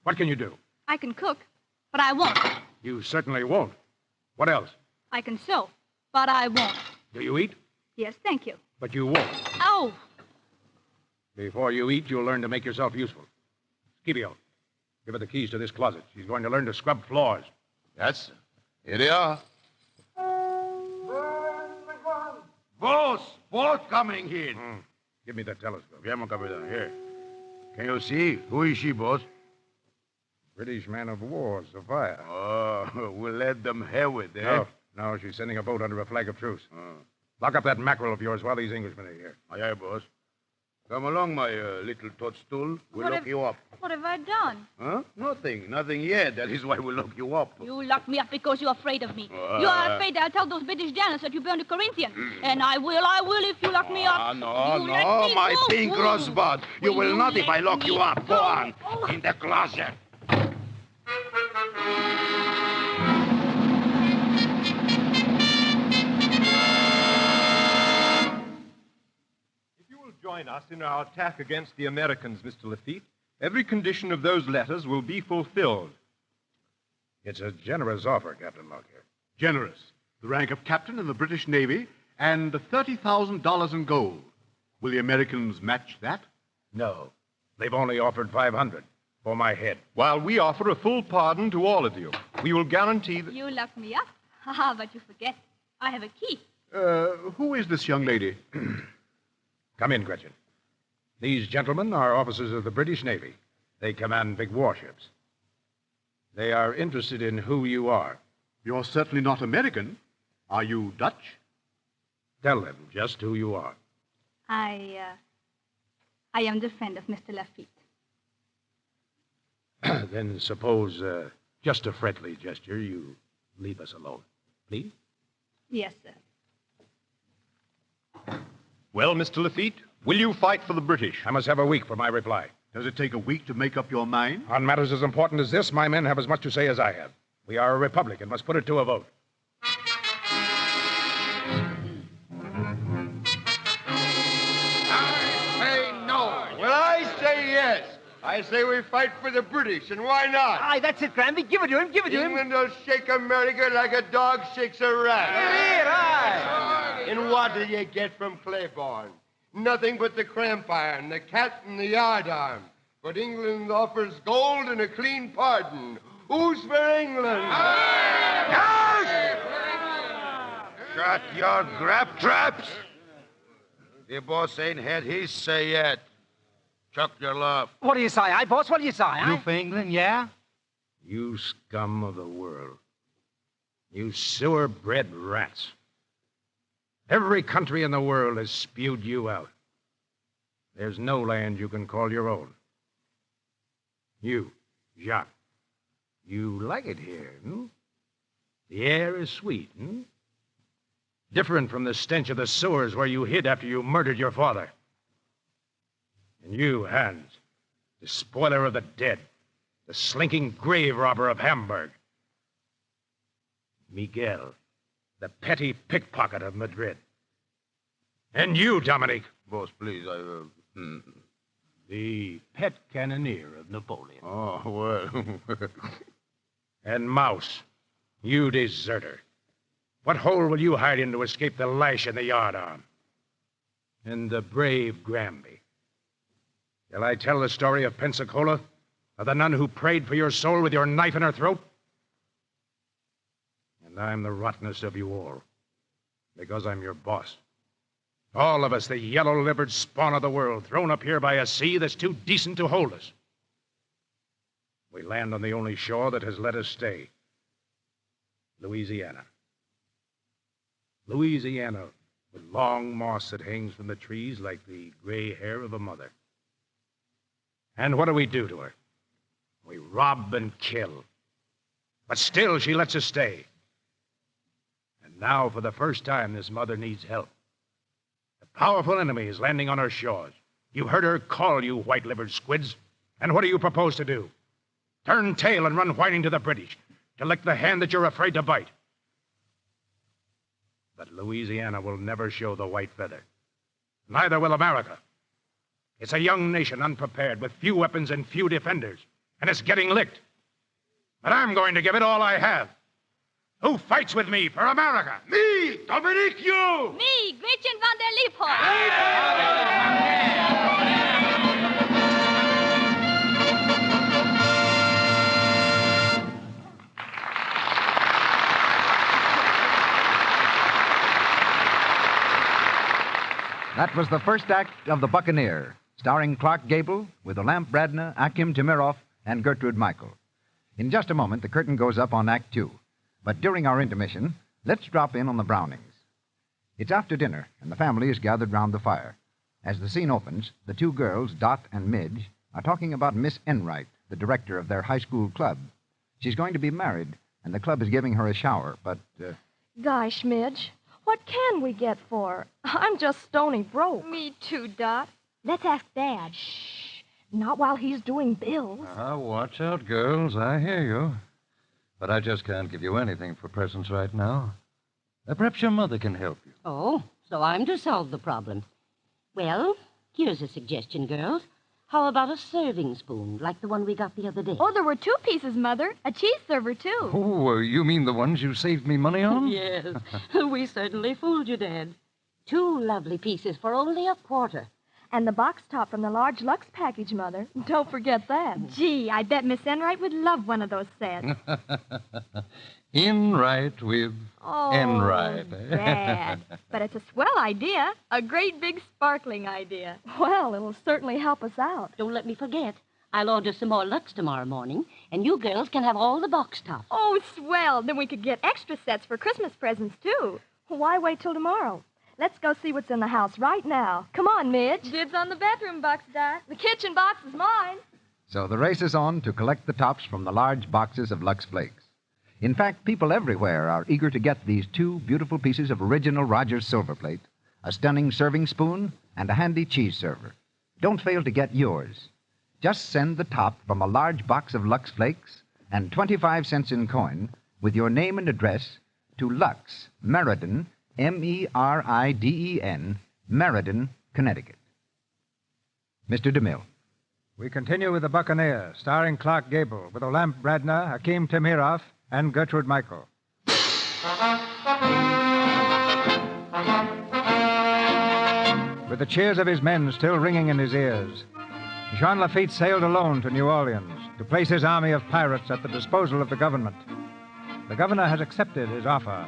What can you do? I can cook, but I won't. You certainly won't. What else? I can sew, but I won't. Do you eat? Yes, thank you. But you won't. Ow! Before you eat, you'll learn to make yourself useful. Scipio, give her the keys to this closet. She's going to learn to scrub floors. Yes, sir. Here they are. Boss, boat coming in. Give me that telescope. Yeah, Captain, here. Can you see? Who is she, boss? British man of war, Sophia. Oh, we'll let them have it, eh? No, she's sending a boat under a flag of truce. Lock up that mackerel of yours while these Englishmen are here. Aye, aye, boss. Come along, my little toadstool. We'll lock you up. What have I done? Huh? Nothing yet. That is why we'll lock you up. You locked me up because you're afraid of me. You are afraid that I'll tell those British generals that you burned the Corinthian. And I will if you lock me up. No, my pink rosebud. You will not if I lock you up. Go on. In the closet. Join us in our attack against the Americans, Mr. Lafitte. Every condition of those letters will be fulfilled. It's a generous offer, Captain Lockyer. Generous. The rank of captain in the British Navy and $30,000 in gold. Will the Americans match that? No. They've only offered $500 for my head. While we offer a full pardon to all of you. We will guarantee that... You locked me up. Haha, but you forget. I have a key. Who is this young lady? Come in, Gretchen. These gentlemen are officers of the British Navy. They command big warships. They are interested in who you are. You're certainly not American. Are you Dutch? Tell them just who you are. I am the friend of Mr. Lafitte. Then suppose, just a friendly gesture, you leave us alone. Please? Yes, sir. Well, Mr. Lafitte, will you fight for the British? I must have a week for my reply. Does it take a week to make up your mind? On matters as important as this, my men have as much to say as I have. We are a republic and must put it to a vote. I say no. Well, I say yes. I say we fight for the British, and why not? Aye, that's it, Granby. Give it to him, England will shake America like a dog shakes a rat. Here, aye. And what do you get from Claiborne? Nothing but the cramp iron, the cat, and the yardarm. But England offers gold and a clean pardon. Who's for England? Shut your grab traps. The boss ain't had his say yet. Chuck your love. What do you say, aye, boss? What do you say, aye? You for England, yeah? You scum of the world. You sewer-bred rats. Every country in the world has spewed you out. There's no land you can call your own. You, Jacques, you like it here, hmm? The air is sweet, hmm? Different from the stench of the sewers where you hid after you murdered your father. And you, Hans, the spoiler of the dead, the slinking grave robber of Hamburg. Miguel, the petty pickpocket of Madrid. And you, Dominic. Boss, please, The pet cannoneer of Napoleon. Oh, well. And Mouse, you deserter. What hole will you hide in to escape the lash and the yardarm? And the brave Granby. Shall I tell the story of Pensacola? Of the nun who prayed for your soul with your knife in her throat? And I'm the rottenest of you all. Because I'm your boss. All of us, the yellow-livered spawn of the world, thrown up here by a sea that's too decent to hold us. We land on the only shore that has let us stay. Louisiana. Louisiana, with long moss that hangs from the trees like the gray hair of a mother. And what do we do to her? We rob and kill. But still, she lets us stay. And now, for the first time, this mother needs help. A powerful enemy is landing on her shores. You heard her call, you white-livered squids. And what do you propose to do? Turn tail and run whining to the British, to lick the hand that you're afraid to bite. But Louisiana will never show the white feather. Neither will America. It's a young nation unprepared, with few weapons and few defenders. And it's getting licked. But I'm going to give it all I have. Who fights with me for America? Me, Dominic, you! Me, Gretchen van der Liefhoff. That was the first act of The Buccaneer, starring Clark Gable with Olamp Bradna, Akim Temiroff, and Gertrude Michael. In just a moment, the curtain goes up on Act Two. But during our intermission, let's drop in on the Brownings. It's after dinner, and the family is gathered round the fire. As the scene opens, the two girls, Dot and Midge, are talking about Miss Enright, the director of their high school club. She's going to be married, and the club is giving her a shower, but... Gosh, Midge, what can we get for her? I'm just stony broke. Me too, Dot. Let's ask Dad. Shh. Not while he's doing bills. Watch out, girls. I hear you. But I just can't give you anything for presents right now. Perhaps your mother can help you. Oh, so I'm to solve the problem. Well, here's a suggestion, girls. How about a serving spoon, like the one we got the other day? Oh, there were 2 pieces, Mother. A cheese server, too. Oh, you mean the ones you saved me money on? Yes. We certainly fooled you, Dad. 2 lovely pieces for only a quarter. And the box top from the large Lux package, Mother. Don't forget that. Gee, I bet Miss Enright would love one of those sets. Enright with Enright. Dad. But it's a swell idea. A great big sparkling idea. Well, it'll certainly help us out. Don't let me forget. I'll order some more Lux tomorrow morning, and you girls can have all the box tops. Oh, swell. Then we could get extra sets for Christmas presents, too. Why wait till tomorrow? Let's go see what's in the house right now. Come on, Midge. Dibs on the bedroom box, Dot. The kitchen box is mine. So the race is on to collect the tops from the large boxes of Lux Flakes. In fact, people everywhere are eager to get these 2 beautiful pieces of original Rogers silver plate, a stunning serving spoon, and a handy cheese server. Don't fail to get yours. Just send the top from a large box of Lux Flakes and 25 cents in coin with your name and address to Lux, Meriden, Meriden, Meriden, Connecticut. Mr. DeMille. We continue with The Buccaneer, starring Clark Gable, with Olamp Bradna, Hakeem Temiroff, and Gertrude Michael. With the cheers of his men still ringing in his ears, Jean Lafitte sailed alone to New Orleans to place his army of pirates at the disposal of the government. The governor has accepted his offer,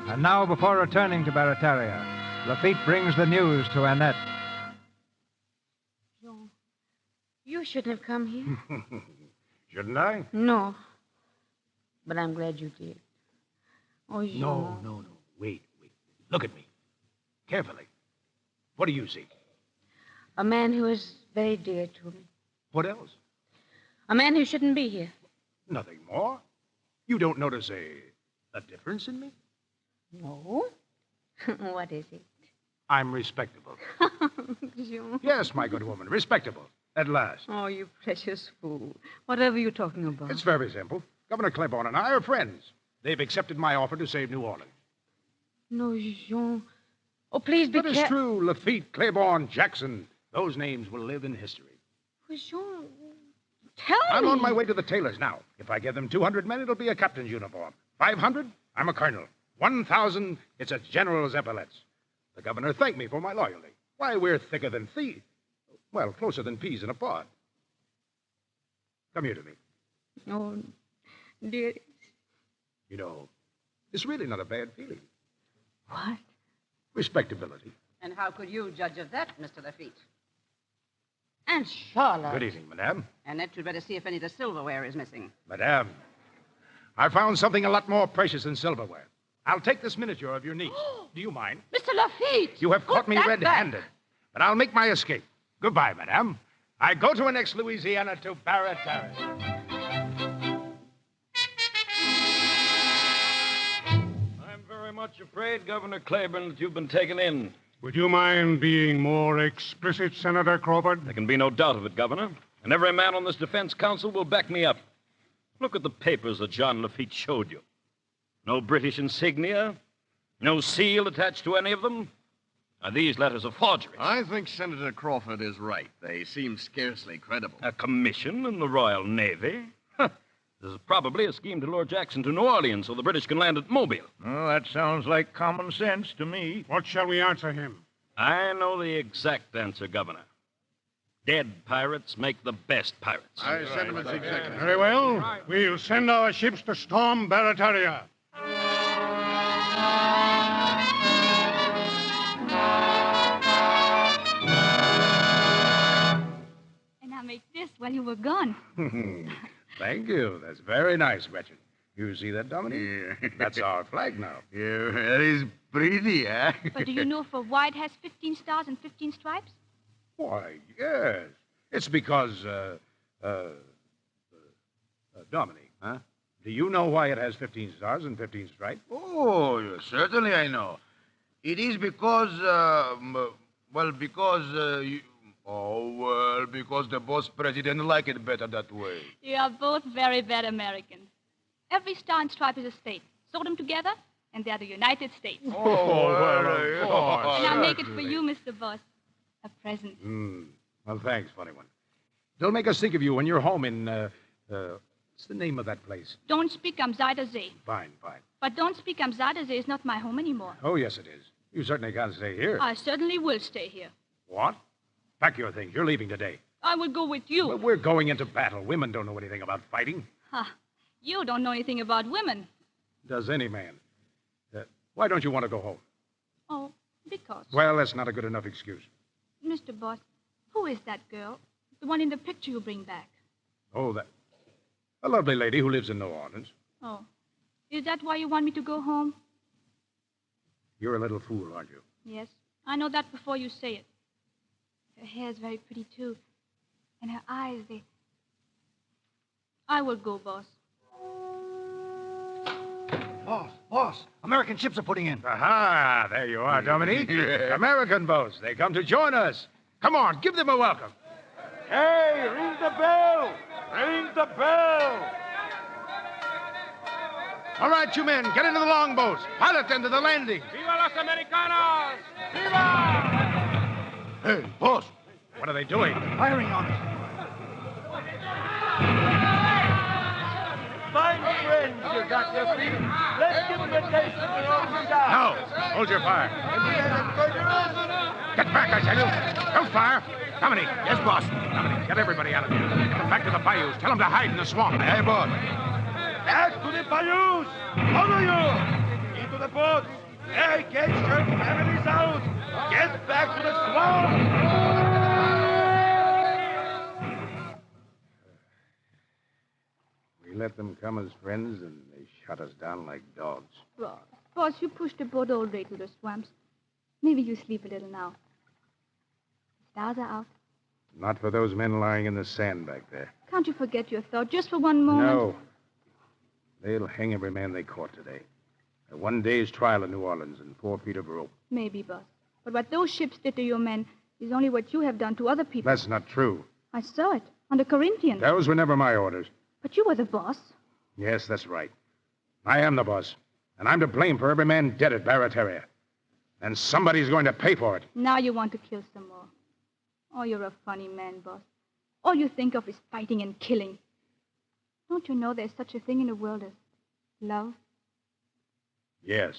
and now, before returning to Barataria, Lafitte brings the news to Annette. Jean, you shouldn't have come here. Shouldn't I? No. But I'm glad you did. Oh, Jean. No. Wait. Look at me. Carefully. What do you see? A man who is very dear to me. What else? A man who shouldn't be here. Nothing more. You don't notice a difference in me? No. What is it? I'm respectable. Jean. Yes, my good woman, respectable. At last. Oh, you precious fool. Whatever you talking about? It's very simple. Governor Claiborne and I are friends. They've accepted my offer to save New Orleans. No, Jean. Oh, please be But it's true. Lafitte, Claiborne, Jackson. Those names will live in history. Oh, Jean, tell I'm me. on my way to the tailors now. If I give them 200 men, it'll be a captain's uniform. 500, I'm a colonel. 1,000, it's a general's epaulets. The governor thanked me for my loyalty. Why, we're thicker than thieves. Well, closer than peas in a pod. Come here to me. Oh, dear. You know, it's really not a bad feeling. What? Respectability. And how could you judge of that, Mr. Lafitte? And Charlotte. Good evening, madame. Annette, you'd better see if any of the silverware is missing. Madame, I found something a lot more precious than silverware. I'll take this miniature of your niece. Do you mind? Mr. Lafitte! You have caught me that red-handed, but I'll make my escape. Goodbye, madame. I go to annex Louisiana to Barataria. I'm very much afraid, Governor Claiborne, that you've been taken in. Would you mind being more explicit, Senator Crawford? There can be no doubt of it, Governor. And every man on this defense council will back me up. Look at the papers that John Lafitte showed you. No British insignia, no seal attached to any of them. Now, these letters are forgeries. I think Senator Crawford is right. They seem scarcely credible. A commission in the Royal Navy? This is probably a scheme to lure Jackson to New Orleans so the British can land at Mobile. Oh, that sounds like common sense to me. What shall we answer him? I know the exact answer, Governor. Dead pirates make the best pirates. Our sentiments exactly. Very well. We'll send our ships to storm Barataria. And I made this while you were gone. Thank you. That's very nice, Gretchen. You see that, Dominic? Yeah. That's our flag now. Yeah, that is pretty, eh? But do you know for why it has 15 stars and 15 stripes? Why, yes. It's because, Dominic, huh? Do you know why it has 15 stars and 15 stripes? Oh, certainly I know. It is because, because the boss president like it better that way. You are both very bad Americans. Every star and stripe is a state. Sew them together, and they're the United States. Oh, well, of course. And I'll make it for you, Mr. Boss. A present. Well, thanks, funny one. It'll make us think of you when you're home in, what's the name of that place? Don't speak Amzadazee. Fine. But Don't Speak Amzadazee is not my home anymore. Oh, yes, it is. You certainly can't stay here. I certainly will stay here. What? Pack your things. You're leaving today. I will go with you. Well, we're going into battle. Women don't know anything about fighting. You don't know anything about women. Does any man? Why don't you want to go home? Oh, because. Well, that's not a good enough excuse. Mr. Boss, who is that girl? The one in the picture you bring back. Oh, that. A lovely lady who lives in New Orleans. Oh. Is that why you want me to go home? You're a little fool, aren't you? Yes. I know that before you say it. Her hair is very pretty, too. And her eyes, they... I will go, boss. Boss, American ships are putting in. Aha, there you are, Dominique. American boats. They come to join us. Come on, give them a welcome. Hey, ring the bell! Ring the bell! All right, you men, get into the longboats. Pilot them to the landing. Viva los Americanos! Viva! Hey, boss. What are they doing? Firing on us. Fine friends you got, Lafitte. Let's give them a taste of their own style. No, hold your fire. Get back, I tell you. Don't fire. Dominique. Yes, boss. Dominique, get everybody out of here. Get them back to the bayous. Tell them to hide in the swamp. Aye, boss. Back to the bayous! All of you! Into the boats! Hey, get your families out! Get back to the swamp! We let them come as friends, and they shut us down like dogs. Boss, you pushed the boat all the way to the swamps. Maybe you sleep a little now. The stars are out. Not for those men lying in the sand back there. Can't you forget your thought just for one moment? No. They'll hang every man they caught today. A 1 day's trial in New Orleans and 4 feet of rope. Maybe, boss. But what those ships did to your men is only what you have done to other people. That's not true. I saw it on the Corinthians. Those were never my orders. But you were the boss. Yes, that's right. I am the boss. And I'm to blame for every man dead at Barataria. And somebody's going to pay for it. Now you want to kill some more. Oh, you're a funny man, boss. All you think of is fighting and killing. Don't you know there's such a thing in the world as love? Yes.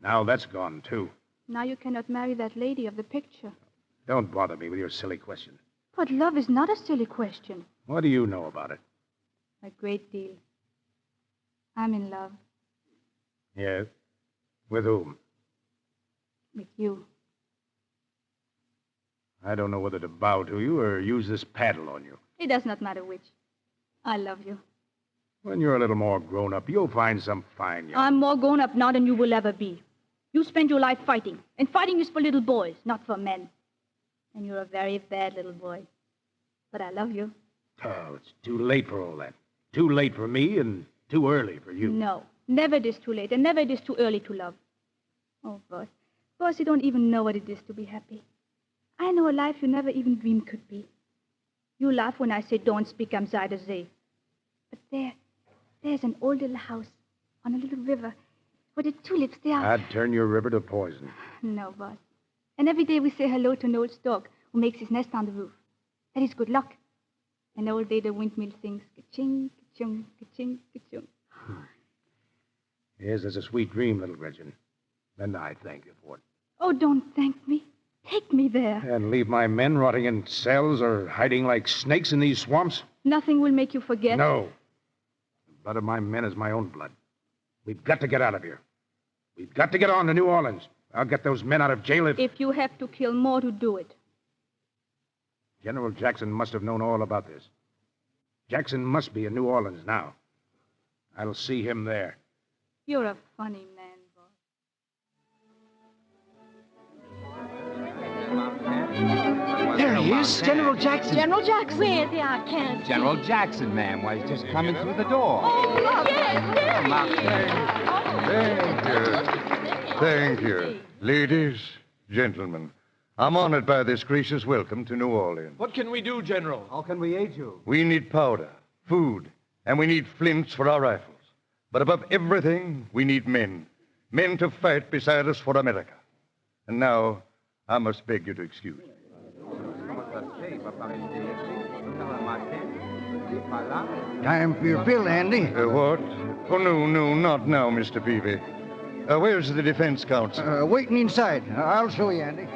Now that's gone, too. Now you cannot marry that lady of the picture. Don't bother me with your silly question. But love is not a silly question. What do you know about it? A great deal. I'm in love Yes? With whom? with you. I don't know whether to bow to you or use this paddle on you. It does not matter which. I love you. When you're a little more grown up, you'll find some fine young... I'm more grown up now than you will ever be. You spend your life fighting, and fighting is for little boys, not for men. And you're a very bad little boy. But I love you. Oh, it's too late for all that. Too late for me and too early for you. No, never it is too late, and never it is too early to love. Oh, boss. Boss, you don't even know what it is to be happy. I know a life you never even dreamed could be. You laugh when I say don't speak am Seide See. But there's an old little house on a little river where the tulips, they are... I'd turn your river to poison. No, boss. And every day we say hello to an old stork who makes his nest on the roof. That is good luck. And all day the windmill sings ka-ching, ka-chung, ka-ching, ka-chung. Yes, that's a sweet dream, little Gretchen. And I thank you for it. Oh, don't thank me. Take me there. And leave my men rotting in cells or hiding like snakes in these swamps? Nothing will make you forget. No. The blood of my men is my own blood. We've got to get out of here. We've got to get on to New Orleans. I'll get those men out of jail if... If you have to kill more to do it. General Jackson must have known all about this. Jackson must be in New Orleans now. I'll see him there. You're a funny man, There he is, General Jackson. General Jackson. Where they are, can't General Jackson, ma'am, was just coming through the door. Oh, yes, Thank you. Ladies, gentlemen, I'm honored by this gracious welcome to New Orleans. What can we do, General? How can we aid you? We need powder, food, and we need flints for our rifles. But above everything, we need men. Men to fight beside us for America. And now, I must beg you to excuse me. Time for your fill, Andy. What? Oh, no, not now, Mr. Peavy. Where's the defense counsel? Waiting inside. I'll show you, Andy.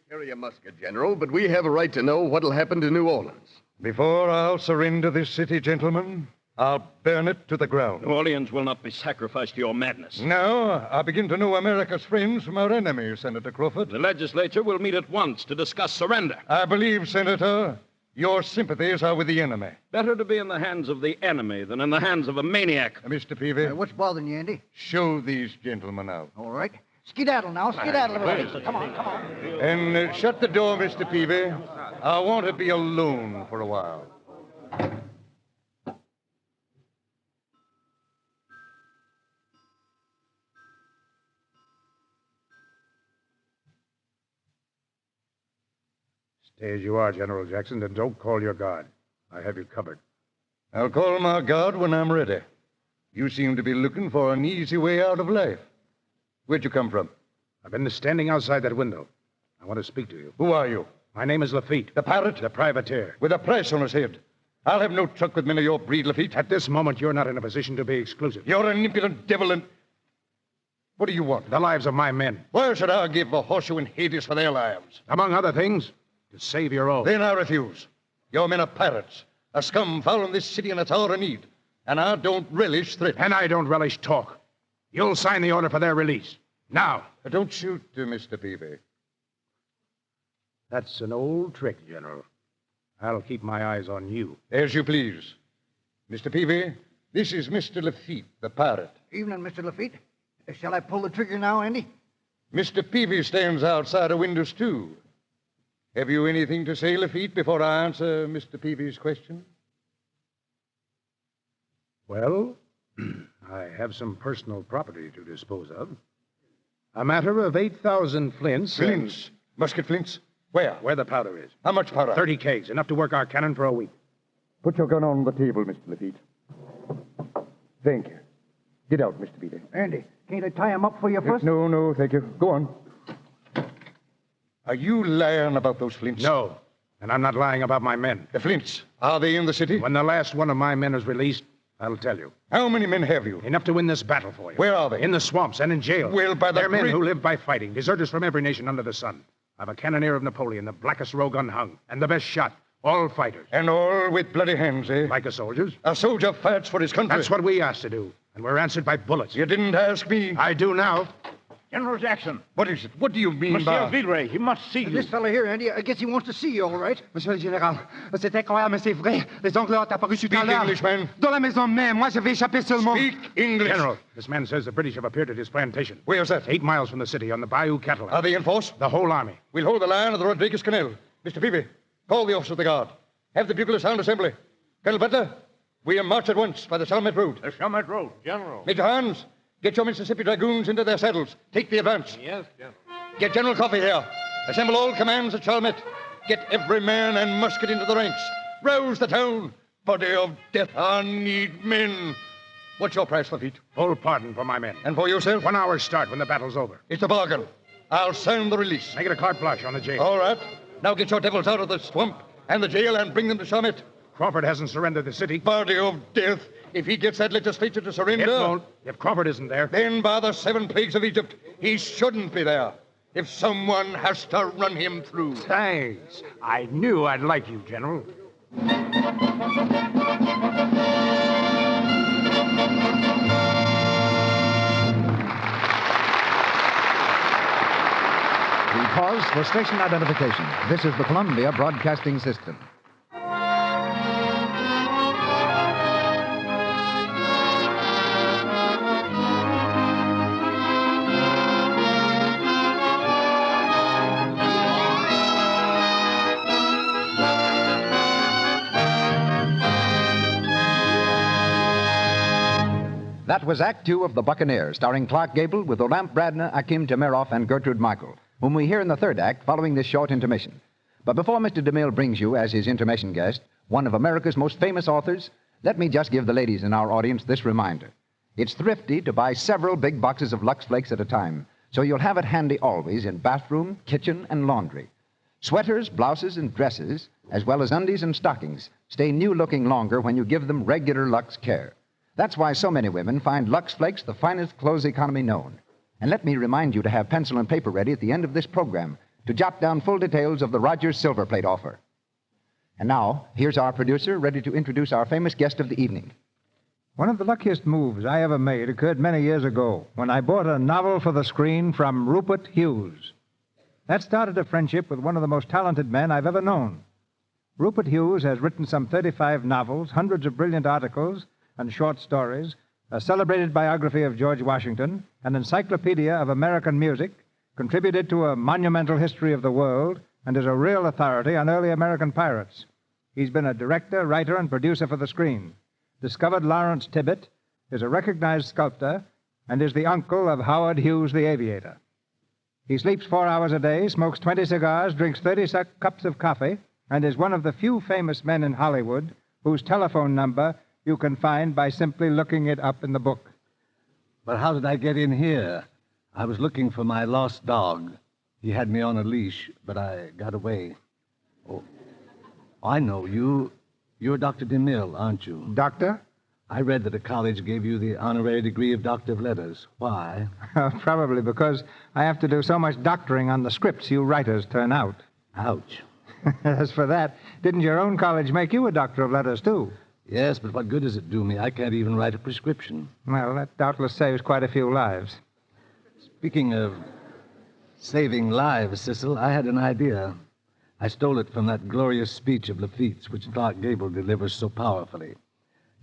Carry a musket, General, but we have a right to know what'll happen to New Orleans. Before I'll surrender this city, gentlemen, I'll burn it to the ground. New Orleans will not be sacrificed to your madness. Now, I begin to know America's friends from our enemies, Senator Crawford. The legislature will meet at once to discuss surrender. I believe, Senator, your sympathies are with the enemy. Better to be in the hands of the enemy than in the hands of a maniac. Mr. Peavy. What's bothering you, Andy? Show these gentlemen out. All right. Skedaddle now. Skedaddle, everybody. Come on. And shut the door, Mr. Peavy. I want to be alone for a while. Stay as you are, General Jackson, and don't call your guard. I have you covered. I'll call my guard when I'm ready. You seem to be looking for an easy way out of life. Where'd you come from? I've been standing outside that window. I want to speak to you. Who are you? My name is Lafitte. The pirate? The privateer. With a price on his head. I'll have no truck with men of your breed, Lafitte. At this moment, you're not in a position to be exclusive. You're an impudent devil, and... What do you want? The lives of my men. Why should I give a horseshoe in Hades for their lives? Among other things, to save your own. Then I refuse. Your men are pirates. A scum fouling this city in its hour of need. And I don't relish threats. And I don't relish talk. You'll sign the order for their release. Now. Don't shoot, Mr. Peavy. That's an old trick, General. I'll keep my eyes on you. As you please. Mr. Peavy, this is Mr. Lafitte, the pirate. Evening, Mr. Lafitte. Shall I pull the trigger now, Andy? Mr. Peavy stands outside the windows, too. Have you anything to say, Lafitte, before I answer Mr. Peavy's question? Well, I have some personal property to dispose of. A matter of 8,000 flints. Flints? Musket flints? Where? Where the powder is. How much powder? 30 kegs, enough to work our cannon for a week. Put your gun on the table, Mr. Lafitte. Thank you. Get out, Mr. Peavy. Andy, can't I tie him up for you first? No, thank you. Go on. Are you lying about those flints? No, and I'm not lying about my men. The flints, are they in the city? When the last one of my men is released, I'll tell you. How many men have you? Enough to win this battle for you. Where are they? In the swamps and in jail. Well, by the They're men great- who live by fighting, deserters from every nation under the sun. I've a cannoneer of Napoleon, the blackest rogue unhung, and the best shot. All fighters. And all with bloody hands, eh? Like a soldier's. A soldier fights for his country. That's what we asked to do, and we're answered by bullets. You didn't ask me. I do now. General Jackson. What is it? What do you mean Monsieur by... Villeray, he must see you. This fella here, Andy, I guess he wants to see you, all right. Monsieur le Général, c'est incroyable, mais c'est vrai. Les Anglais ont apparu tout à Speak l'heure. English, man. Dans la maison même. Moi, je vais échapper seulement. Speak English. General, this man says the British have appeared at his plantation. Where's that? 8 miles from the city, on the Bayou Catalan. Are they in force? The whole army. We'll hold the line of the Rodriguez Canal. Mr. Peavy, call the officer of the guard. Have the buglers sound assembly. Colonel Butler, we march at once by the Chalmette Road. The Chalmette Road, General. Major Hans, get your Mississippi Dragoons into their saddles. Take the advance. Yes, General. Get General Coffee here. Assemble all commands at Chalmette. Get every man and musket into the ranks. Rouse the town. Body of death, I need men. What's your price, Lafitte? Full pardon for my men. And for yourself? 1 hour's start when the battle's over. It's a bargain. I'll sign the release. Make it a carte blanche on the jail. All right. Now get your devils out of the swamp and the jail and bring them to Chalmette. Crawford hasn't surrendered the city. Body of death. If he gets that legislature to surrender... It won't. If Crawford isn't there... Then by the 7 plagues of Egypt, he shouldn't be there. If someone has to run him through. Thanks. I knew I'd like you, General. We pause for station identification. This is the Columbia Broadcasting System. That was Act Two of The Buccaneer, starring Clark Gable with Olamp Bradner, Akim Temiroff, and Gertrude Michael, whom we hear in the third act following this short intermission. But before Mr. DeMille brings you, as his intermission guest, one of America's most famous authors, let me just give the ladies in our audience this reminder. It's thrifty to buy several big boxes of Lux Flakes at a time, so you'll have it handy always in bathroom, kitchen, and laundry. Sweaters, blouses, and dresses, as well as undies and stockings, stay new-looking longer when you give them regular Lux care. That's why so many women find Lux Flakes the finest clothes economy known. And let me remind you to have pencil and paper ready at the end of this program to jot down full details of the Rogers Silver Plate offer. And now, here's our producer ready to introduce our famous guest of the evening. One of the luckiest moves I ever made occurred many years ago when I bought a novel for the screen from Rupert Hughes. That started a friendship with one of the most talented men I've ever known. Rupert Hughes has written some 35 novels, hundreds of brilliant articles and short stories, a celebrated biography of George Washington, an encyclopedia of American music, contributed to a monumental history of the world, and is a real authority on early American pirates. He's been a director, writer, and producer for the screen, discovered Lawrence Tibbett, is a recognized sculptor, and is the uncle of Howard Hughes the aviator. He sleeps 4 hours a day, smokes 20 cigars, drinks 30 cups of coffee, and is one of the few famous men in Hollywood whose telephone number you can find by simply looking it up in the book. But how did I get in here? I was looking for my lost dog. He had me on a leash, but I got away. Oh, I know you. You're Dr. DeMille, aren't you? Doctor? I read that a college gave you the honorary degree of Doctor of Letters. Why? Probably because I have to do so much doctoring on the scripts you writers turn out. Ouch. As for that, didn't your own college make you a Doctor of Letters, too? Yes, but what good does it do me? I can't even write a prescription. Well, that doubtless saves quite a few lives. Speaking of saving lives, Cecil, I had an idea. I stole it from that glorious speech of Lafitte's, which Clark Gable delivers so powerfully.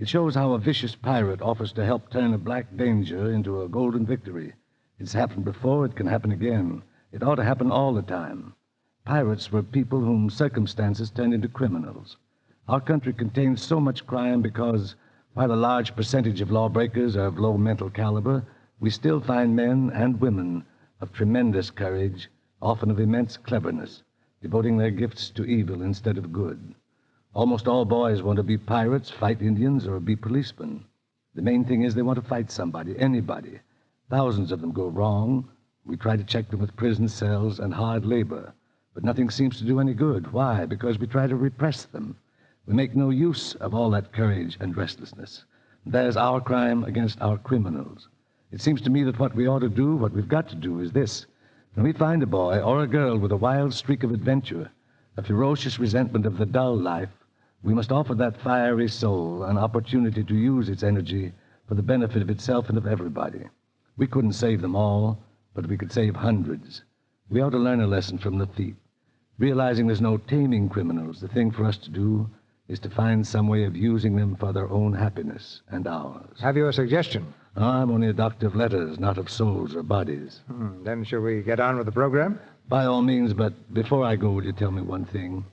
It shows how a vicious pirate offers to help turn a black danger into a golden victory. It's happened before, it can happen again. It ought to happen all the time. Pirates were people whom circumstances turned into criminals. Our country contains so much crime because, while a large percentage of lawbreakers are of low mental caliber, we still find men and women of tremendous courage, often of immense cleverness, devoting their gifts to evil instead of good. Almost all boys want to be pirates, fight Indians, or be policemen. The main thing is they want to fight somebody, anybody. Thousands of them go wrong. We try to check them with prison cells and hard labor, but nothing seems to do any good. Why? Because we try to repress them. We make no use of all that courage and restlessness. There's our crime against our criminals. It seems to me that what we ought to do, what we've got to do, is this. When we find a boy or a girl with a wild streak of adventure, a ferocious resentment of the dull life, we must offer that fiery soul an opportunity to use its energy for the benefit of itself and of everybody. We couldn't save them all, but we could save hundreds. We ought to learn a lesson from Lafitte. Realizing there's no taming criminals, the thing for us to do is to find some way of using them for their own happiness and ours. Have you a suggestion? I'm only a doctor of letters, not of souls or bodies. Then shall we get on with the program? By all means, but before I go, will you tell me one thing?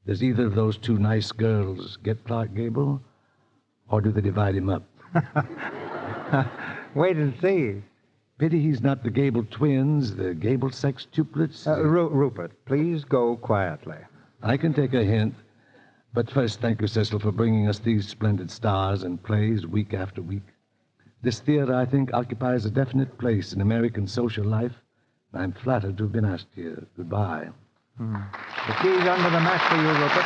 Does either of those two nice girls get Clark Gable, or do they divide him up? Wait and see. Pity he's not the Gable twins, the Gable sextuplets. Rupert, please go quietly. I can take a hint. But first, thank you, Cecil, for bringing us these splendid stars and plays week after week. This theater, I think, occupies a definite place in American social life, and I'm flattered to have been asked here. Goodbye. The key's under the mat for you, Rupert.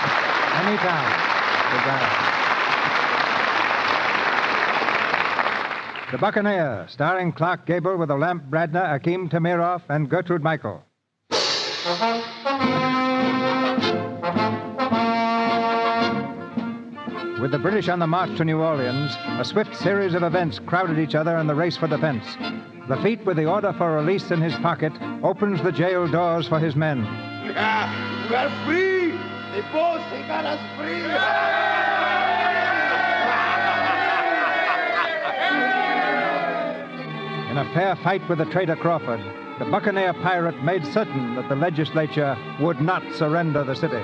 Anytime. Goodbye. The Buccaneer, starring Clark Gable with Olamp Bradner, Akeem Tamiroff, and Gertrude Michael. With the British on the march to New Orleans, a swift series of events crowded each other in the race for the fence. Lafitte, with the order for release in his pocket, opens the jail doors for his men. We are free! The boss, they got us free! In a fair fight with the traitor Crawford, the Buccaneer pirate made certain that the legislature would not surrender the city.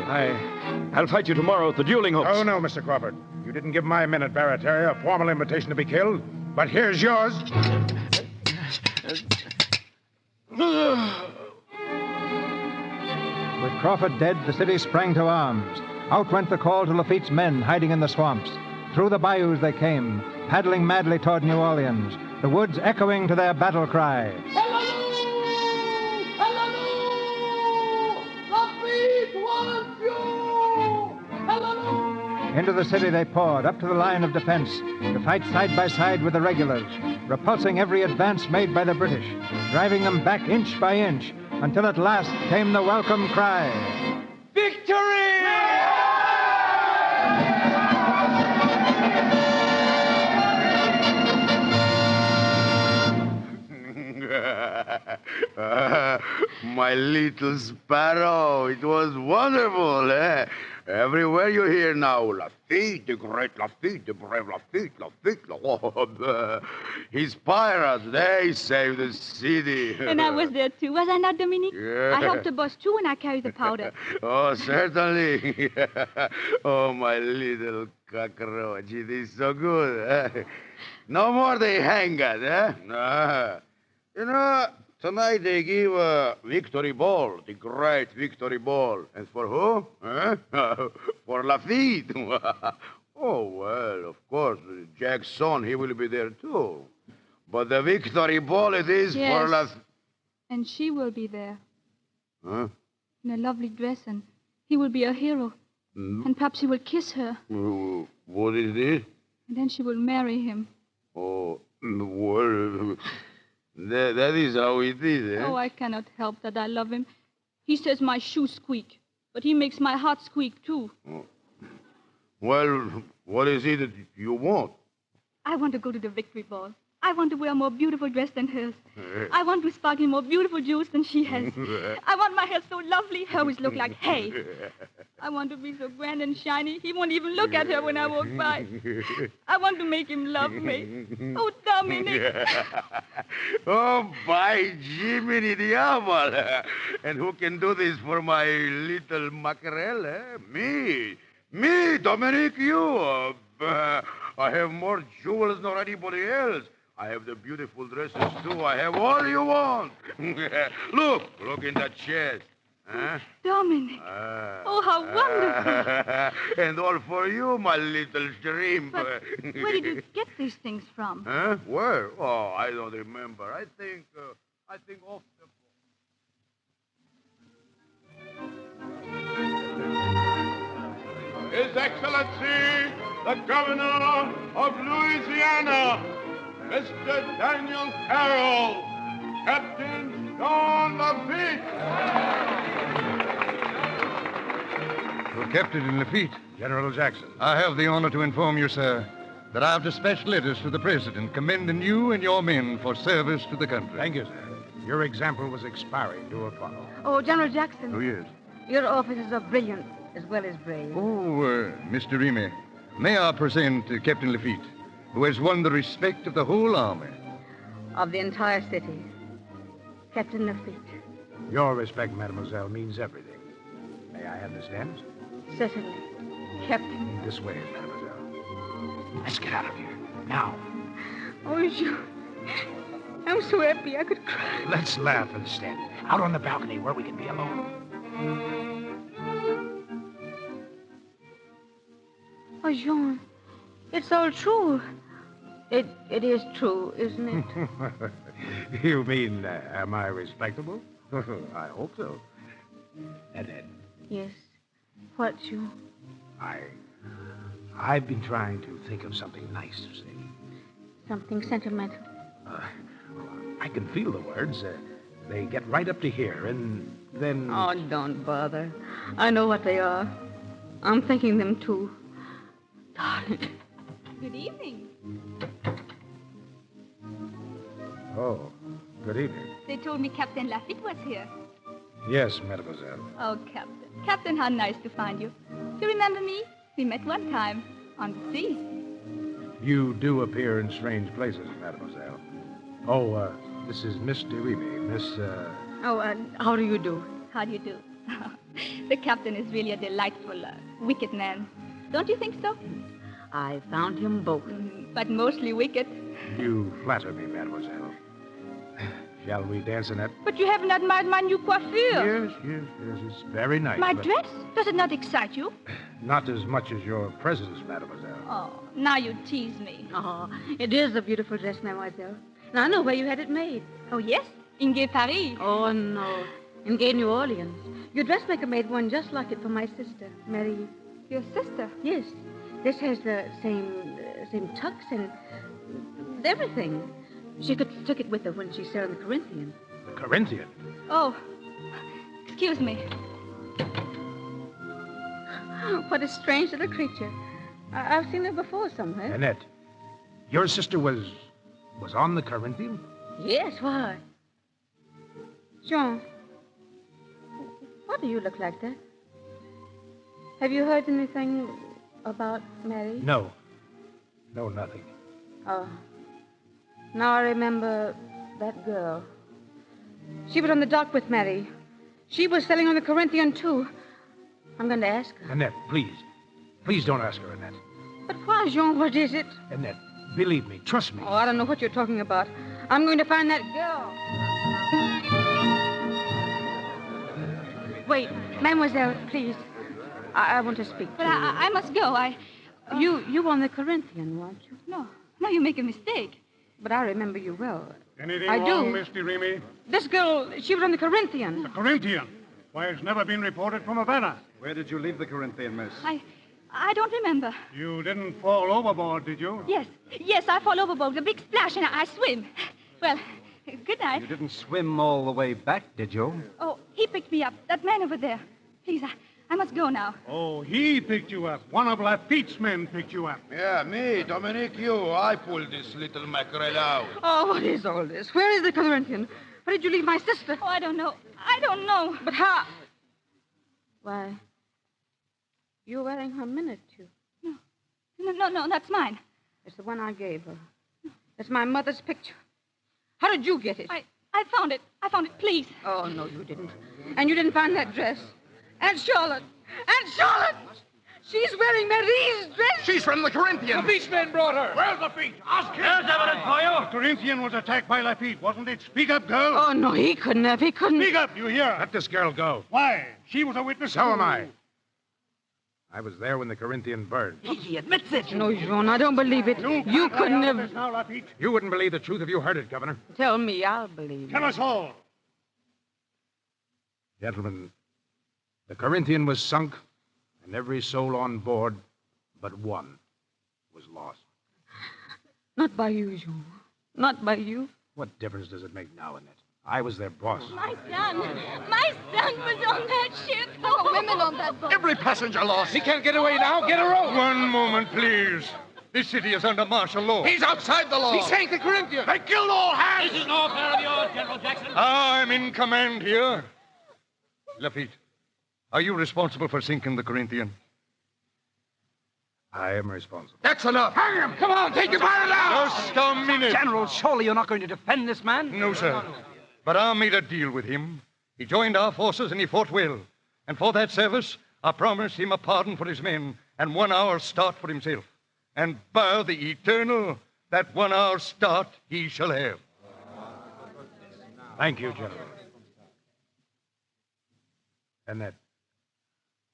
I'll fight you tomorrow at the dueling hooks. Oh, no, Mr. Crawford. You didn't give my men at Barataria a formal invitation to be killed, but here's yours. With Crawford dead, the city sprang to arms. Out went the call to Lafitte's men hiding in the swamps. Through the bayous they came, paddling madly toward New Orleans, the woods echoing to their battle cry. Into the city they poured, up to the line of defense, to fight side by side with the regulars, repulsing every advance made by the British, driving them back inch by inch, until at last came the welcome cry. Victory! My little sparrow, it was wonderful, eh? Everywhere you hear now, Lafitte, the great Lafitte, the brave Lafitte, Lafitte. Oh, his pirates, they saved the city. And I was there too, was I not, Dominique? Yeah. I helped the boss too when I carried the powder. Oh, certainly. Oh, my little cockroach, it is so good. Eh? No more they hang us, eh? You know, tonight they give a victory ball, the great victory ball. And for who? For Lafitte. Oh, well, of course, Jack's son, he will be there too. But the victory ball, it is for Lafitte. And she will be there. Huh? In a lovely dress, and he will be a hero. And perhaps he will kiss her. What is this? And then she will marry him. Oh, well, that is how it is, eh? Oh, I cannot help that I love him. He says my shoes squeak, but he makes my heart squeak, too. Oh. Well, what is it that you want? I want to go to the victory ball. I want to wear a more beautiful dress than hers. I want to sparkle in more beautiful jewels than she has. I want my hair so lovely, hers look like hay. I want to be so grand and shiny, he won't even look at her when I walk by. I want to make him love me. Oh, Dominic. Oh, by Jiminy Diablo. And who can do this for my little mackerel, eh? Me, Dominic, you. I have more jewels than anybody else. I have the beautiful dresses, too. I have all you want. Look in that chest. Huh? Dominic. Oh, how wonderful. And all for you, my little shrimp. But where did you get these things from? Huh? Where? Oh, I don't remember. I think off the... His Excellency, the Governor of Louisiana, Mr. Daniel Carroll, Captain John Lafitte. To Captain Lafitte. General Jackson. I have the honor to inform you, sir, that I have dispatched letters to the President commending you and your men for service to the country. Thank you, sir. Your example was expiring to a follow. Oh, General Jackson. Oh, yes. Your officers are brilliant as well as brave. Oh, Mr. Remy, may I present Captain Lafitte, who has won the respect of the whole army. Of the entire city. Captain Lafitte. Your respect, mademoiselle, means everything. May I have the stamps? Certainly. Captain. This way, mademoiselle. Let's get out of here. Now. Oh, I'm so happy I could cry. Let's laugh instead. Out on the balcony where we can be alone. Oh, Jean, it's all true. It is true, isn't it? You mean, am I respectable? I hope so. Annette. Yes. What, Jean? I've been trying to think of something nice to say. Something sentimental. I can feel the words. They get right up to here, and then... Oh, don't bother. I know what they are. I'm thinking them, too. Darling. Good evening. Oh, good evening. They told me Captain Lafitte was here. Yes, mademoiselle. Oh, Captain. Captain, how nice to find you. You remember me? We met one time on the sea. You do appear in strange places, mademoiselle. Oh, this is Miss Deremy. How do you do? How do you do? The captain is really a delightful, wicked man. Don't you think so? I found him both. But mostly wicked. You flatter me, mademoiselle. Shall we dance, Annette? But you haven't admired my new coiffure. Yes. It's very nice. My but dress? Does it not excite you? Not as much as your presence, mademoiselle. Oh, now you tease me. Oh, it is a beautiful dress, mademoiselle. Now I know where you had it made. Oh, yes? In Gay Paris. Oh, no. In Gay New Orleans. Your dressmaker made one just like it for my sister, Mary. Your sister? Yes. This has the same tucks and everything. She took it with her when she sailed on the Corinthian. The Corinthian? Oh, excuse me. What a strange little creature. I've seen her before somewhere. Annette, your sister was on the Corinthian? Yes, why? Jean, why do you look like that? Have you heard anything about Mary? No, nothing. Oh. Now I remember that girl. She was on the dock with Mary. She was sailing on the Corinthian, too. I'm going to ask her. Annette, please. Please don't ask her, Annette. But why, Jean? What is it? Annette, believe me. Trust me. Oh, I don't know what you're talking about. I'm going to find that girl. Wait, mademoiselle, please. I want to speak to But you. I must go. You were on the Corinthian, weren't you? No, you make a mistake. But I remember you well. Anything I wrong, do. Miss Deremy? This girl, she was on the Corinthian. The Corinthian? Why, it's never been reported from Havana. Where did you leave the Corinthian, miss? I don't remember. You didn't fall overboard, did you? Yes, I fall overboard. A big splash, and I swim. Well, good night. You didn't swim all the way back, did you? Oh, he picked me up. That man over there. Please, I must go now. Oh, he picked you up. One of Lafitte's men picked you up. Yeah, me, Dominique, you. I pulled this little mackerel out. Oh, what is all this? Where is the Corinthian? Where did you leave my sister? Oh, I don't know. I don't know. But how? Why, you're wearing her miniature. No, that's mine. It's the one I gave her. It's my mother's picture. How did you get it? I found it. I found it, please. Oh, no, you didn't. And you didn't find that dress. Aunt Charlotte! She's wearing Marie's dress! She's from the Corinthian! Lafitte's men brought her! Where's Lafitte? Ask him! There's evidence for you! The Corinthian was attacked by Lafitte, wasn't it? Speak up, girl! Oh, no, he couldn't have. He couldn't. Speak up, you hear? Let this girl go. Why? She was a witness. So am I. I was there when the Corinthian burned. He admits it. No, Jean, I don't believe it. You couldn't have. Now, Lafitte. You wouldn't believe the truth if you heard it, Governor. Tell me, I'll believe. Tell us all. Gentlemen, the Corinthian was sunk, and every soul on board but one was lost. Not by you, Jean. Not by you. What difference does it make now, Annette? I was their boss. My son was on that ship. There were women on that boat. Every passenger lost. He can't get away now. Get her out. One moment, please. This city is under martial law. He's outside the law. He sank the Corinthian. They killed all hands. This is no affair of yours, General Jackson. I'm in command here. Lafitte, are you responsible for sinking the Corinthian? I am responsible. That's enough. Hang him! Come on, take your pilot out! Just a minute. General, surely you're not going to defend this man? No, sir. But I made a deal with him. He joined our forces and he fought well. And for that service, I promised him a pardon for his men and 1 hour's start for himself. And by the eternal, that 1 hour's start he shall have. Thank you, General. Annette,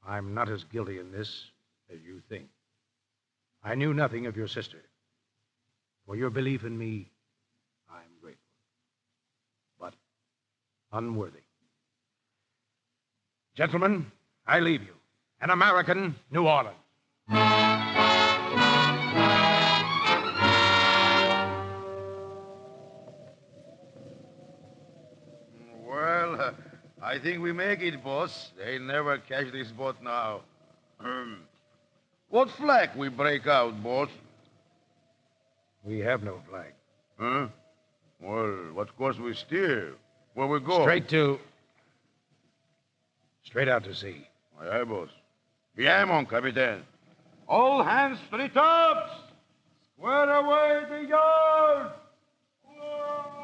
I'm not as guilty in this as you think. I knew nothing of your sister. For your belief in me, I am grateful. But unworthy. Gentlemen, I leave you. An American, New Orleans. Well, I think we make it, boss. They never catch this boat now. What flag we break out, boss? We have no flag. Huh? Well, what course we steer? Where we go? Straight out to sea. Aye, boss. Bien, mon capitaine. All hands to the tops. Square away the yards.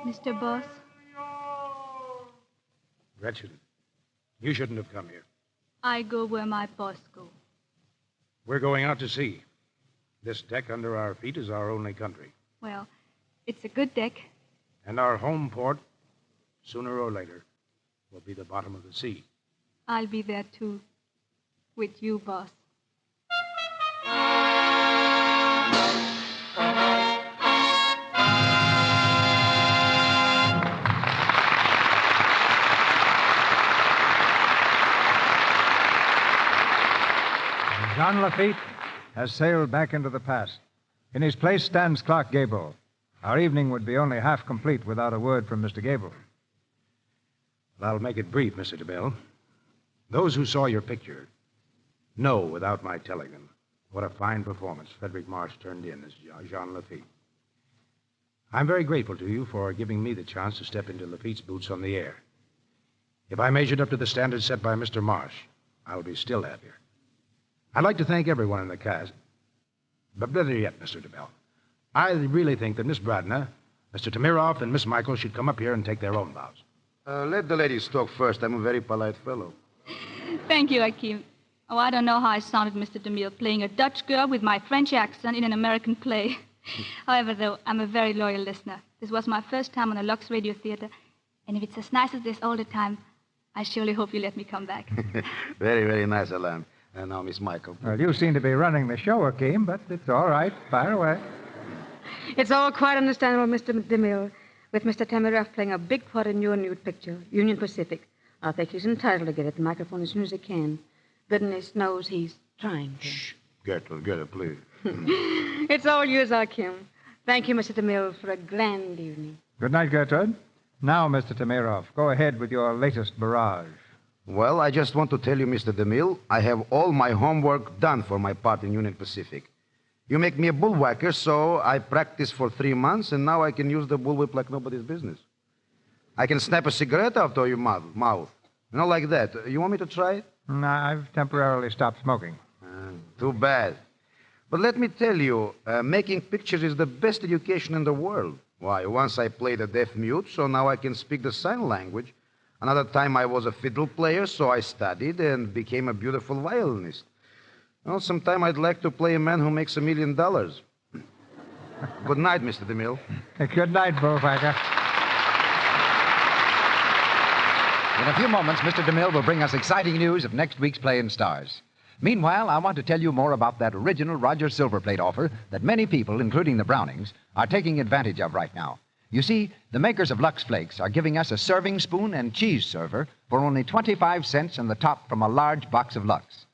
Mr. Boss, Gretchen, you shouldn't have come here. I go where my boss goes. We're going out to sea. This deck under our feet is our only country. Well, it's a good deck. And our home port, sooner or later, will be the bottom of the sea. I'll be there, too. With you, boss. Jean Lafitte has sailed back into the past. In his place stands Clark Gable. Our evening would be only half complete without a word from Mr. Gable. I'll make it brief, Mr. DeBelle. Those who saw your picture know, without my telling them, what a fine performance Frederick Marsh turned in as Jean Lafitte. I'm very grateful to you for giving me the chance to step into Lafitte's boots on the air. If I measured up to the standards set by Mr. Marsh, I would be still happier. I'd like to thank everyone in the cast. But better yet, Mr. DeBelle, I really think that Miss Dragnet, Mr. Tamiroff, and Miss Michael should come up here and take their own vows. Let the ladies talk first. I'm a very polite fellow. Thank you, Akeem. Oh, I don't know how I sounded, Mr. DeMille, playing a Dutch girl with my French accent in an American play. However, though, I'm a very loyal listener. This was my first time on a Lux Radio Theater, and if it's as nice as this all the time, I surely hope you let me come back. Very, very nice, Alan. And now, Miss Michael. Well, you seem to be running the show, Akeem, but it's all right. Fire away. It's all quite understandable, Mr. DeMille, with Mr. Tamiroff playing a big part in your nude picture, Union Pacific. I think he's entitled to get at the microphone as soon as he can. Goodness knows he's trying to. Shh. Gertrude, please. It's all yours, Akeem. Thank you, Mr. DeMille, for a grand evening. Good night, Gertrude. Now, Mr. Tamiroff, go ahead with your latest barrage. Well, I just want to tell you, Mr. DeMille, I have all my homework done for my part in Union Pacific. You make me a bullwhacker, so I practiced for 3 months, and now I can use the bullwhip like nobody's business. I can snap a cigarette out of your mouth. You know, like that. You want me to try it? No, I've temporarily stopped smoking. Too bad. But let me tell you, making pictures is the best education in the world. Why, once I played a deaf mute, so now I can speak the sign language. Another time I was a fiddle player, so I studied and became a beautiful violinist. Well, sometime I'd like to play a man who makes $1 million. Good night, Mr. DeMille. Good night, bullwhacker. In a few moments, Mr. DeMille will bring us exciting news of next week's play in stars. Meanwhile, I want to tell you more about that original Roger Silverplate offer that many people, including the Brownings, are taking advantage of right now. You see, the makers of Lux Flakes are giving us a serving spoon and cheese server for only 25 cents on the top from a large box of Lux.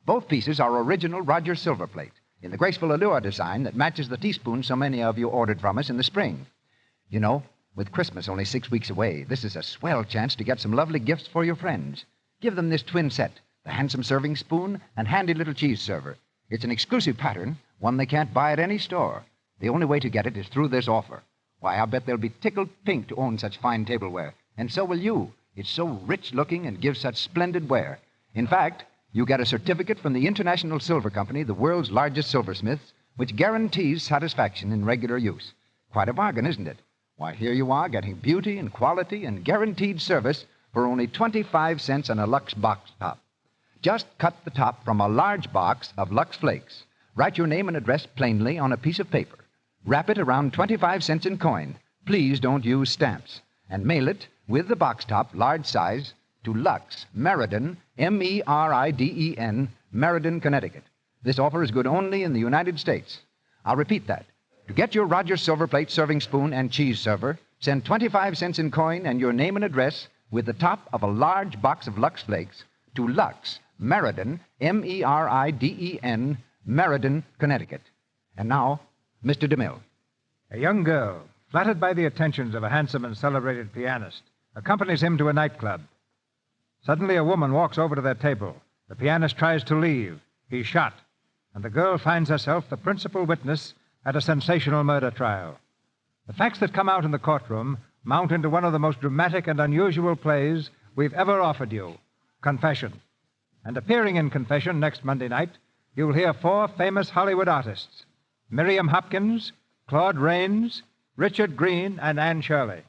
Both pieces are original Roger Silverplate in the graceful allure design that matches the teaspoon so many of you ordered from us in the spring. You know, with Christmas only 6 weeks away, this is a swell chance to get some lovely gifts for your friends. Give them this twin set, the handsome serving spoon and handy little cheese server. It's an exclusive pattern, one they can't buy at any store. The only way to get it is through this offer. Why, I'll bet they'll be tickled pink to own such fine tableware. And so will you. It's so rich-looking and gives such splendid wear. In fact, you get a certificate from the International Silver Company, the world's largest silversmiths, which guarantees satisfaction in regular use. Quite a bargain, isn't it? Why, here you are getting beauty and quality and guaranteed service for only 25 cents on a Lux box top. Just cut the top from a large box of Lux Flakes. Write your name and address plainly on a piece of paper. Wrap it around 25 cents in coin. Please don't use stamps. And mail it with the box top, large size, to Lux, Meriden, M-E-R-I-D-E-N, Meriden, Connecticut. This offer is good only in the United States. I'll repeat that. To get your Roger Silverplate serving spoon and cheese server, send 25 cents in coin and your name and address with the top of a large box of Lux Flakes to Lux, Meriden, M-E-R-I-D-E-N, Meriden, Connecticut. And now, Mr. DeMille. A young girl, flattered by the attentions of a handsome and celebrated pianist, accompanies him to a nightclub. Suddenly, a woman walks over to their table. The pianist tries to leave. He's shot, and the girl finds herself the principal witness at a sensational murder trial. The facts that come out in the courtroom mount into one of the most dramatic and unusual plays we've ever offered you, Confession. And appearing in Confession next Monday night, you'll hear 4 famous Hollywood artists: Miriam Hopkins, Claude Rains, Richard Green, and Anne Shirley.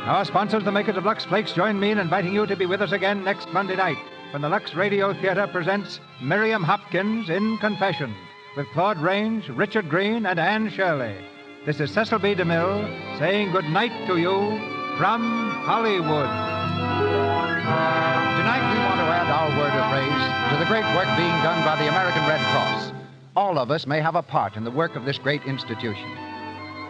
Our sponsors, the makers of Lux Flakes, join me in inviting you to be with us again next Monday night when the Lux Radio Theater presents Miriam Hopkins in Confession with Claude Rains, Richard Green, and Anne Shirley. This is Cecil B. DeMille saying good night to you from Hollywood. Tonight, we want to add our word of praise to the great work being done by the American Red Cross. All of us may have a part in the work of this great institution.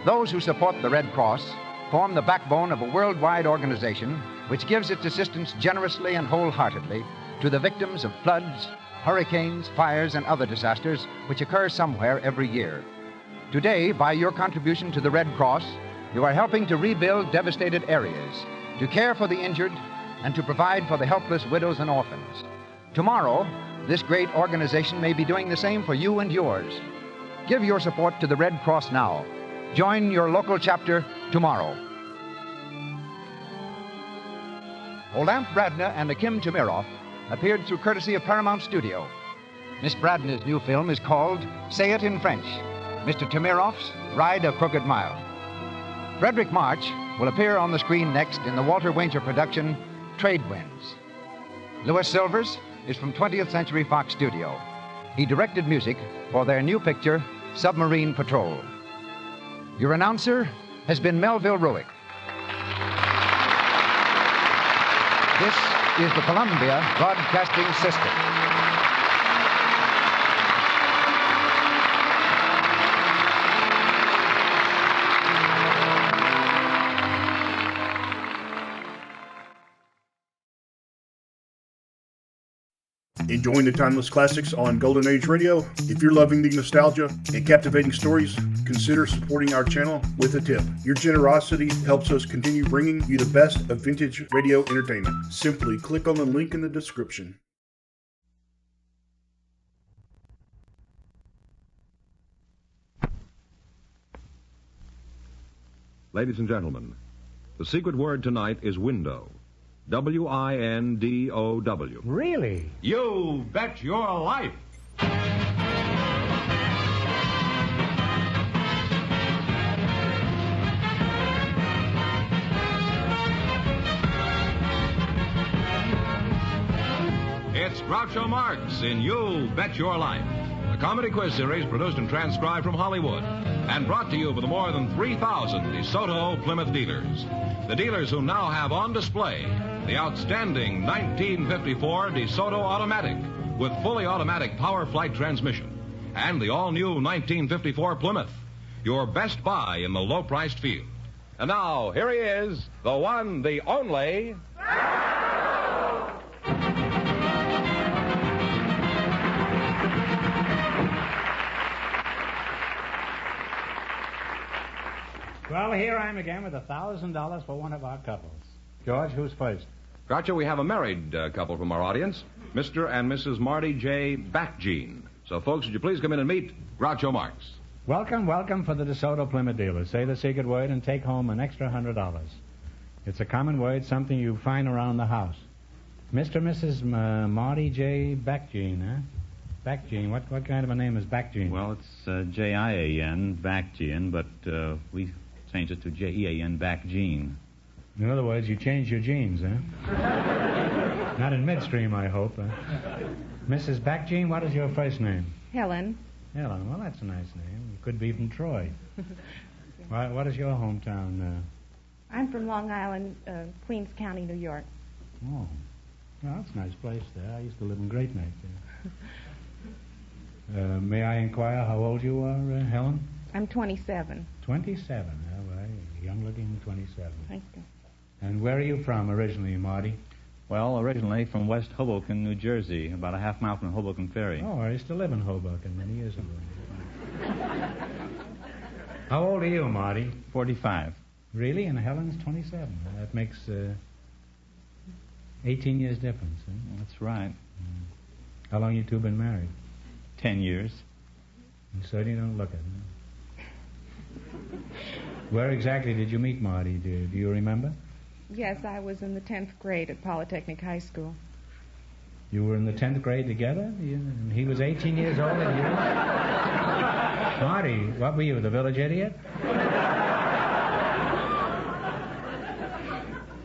Those who support the Red Cross form the backbone of a worldwide organization which gives its assistance generously and wholeheartedly to the victims of floods, hurricanes, fires, and other disasters which occur somewhere every year. Today, by your contribution to the Red Cross, you are helping to rebuild devastated areas, to care for the injured, and to provide for the helpless widows and orphans. Tomorrow, this great organization may be doing the same for you and yours. Give your support to the Red Cross now. Join your local chapter tomorrow. Olamp Bradner and Akim Tamiroff appeared through courtesy of Paramount Studio. Miss Bradner's new film is called Say It in French. Mr. Tamiroff's Ride a Crooked Mile. Frederick March will appear on the screen next in the Walter Wanger production, Trade Winds. Louis Silvers is from 20th Century Fox Studio. He directed music for their new picture, Submarine Patrol. Your announcer has been Melville Ruick. This is the Columbia Broadcasting System. enjoying the timeless classics on Golden Age Radio. If you're loving the nostalgia and captivating stories, consider supporting our channel with a tip. Your generosity helps us continue bringing you the best of vintage radio entertainment. Simply click on the link in the description. Ladies and gentlemen, the secret word tonight is window. W-I-N-D-O-W. Really? You bet your life. It's Groucho Marx in You Bet Your Life, a comedy quiz series produced and transcribed from Hollywood and brought to you by the more than 3,000 DeSoto Plymouth dealers. The dealers who now have on display the outstanding 1954 DeSoto Automatic with fully automatic power flight transmission and the all-new 1954 Plymouth, your best buy in the low-priced field. And now, here he is, the one, the only... Well, here I am again with $1,000 for one of our couples. George, who's first? Groucho, we have a married couple from our audience, Mr. and Mrs. Marty J. Backjean. So, folks, would you please come in and meet Groucho Marx? Welcome, welcome for the DeSoto Plymouth dealers. Say the secret word and take home an extra $100. It's a common word, something you find around the house. Mr. and Mrs. Marty J. Backjean, huh? Backjean, what kind of a name is Backjean? Well, it's J-I-A-N, Backjean, but we changed it to J-E-A-N, Backjean. In other words, you changed your genes, huh? Not in midstream, I hope. Mrs. Backjean, what is your first name? Helen. Helen, well, that's a nice name. You could be from Troy. What is your hometown? I'm from Long Island, Queens County, New York. Oh, well, that's a nice place there. I used to live in Great Neck there. May I inquire how old you are, Helen? I'm 27. 27, all right. Young-looking 27. Thank you. And where are you from originally, Marty? Well, originally from West Hoboken, New Jersey, about a half mile from Hoboken Ferry. Oh, I used to live in Hoboken many years ago. How old are you, Marty? 45. Really? And Helen's 27. Well, that makes 18 years difference, huh? That's right. How long you two been married? 10 years. You certainly don't look it, huh? Where exactly did you meet Marty? Do you remember? Yes, I was in the 10th grade at Polytechnic High School. You were in the 10th grade together? And he was 18 years older than you? Marty, what were you, the village idiot?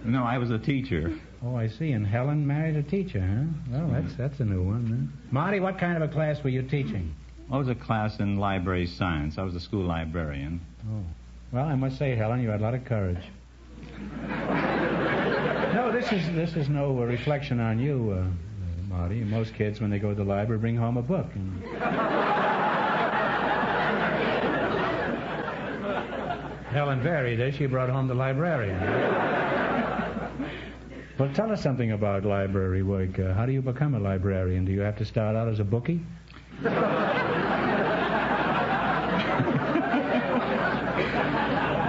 No, I was a teacher. Oh, I see. And Helen married a teacher, huh? Well, that's a new one, huh? Marty, what kind of a class were you teaching? I was a class in library science. I was a school librarian. Oh. Well, I must say, Helen, you had a lot of courage. No, this is no reflection on you, Marty. Most kids, when they go to the library, bring home a book. And... Helen varied it. She brought home the librarian. Well, tell us something about library work. How do you become a librarian? Do you have to start out as a bookie?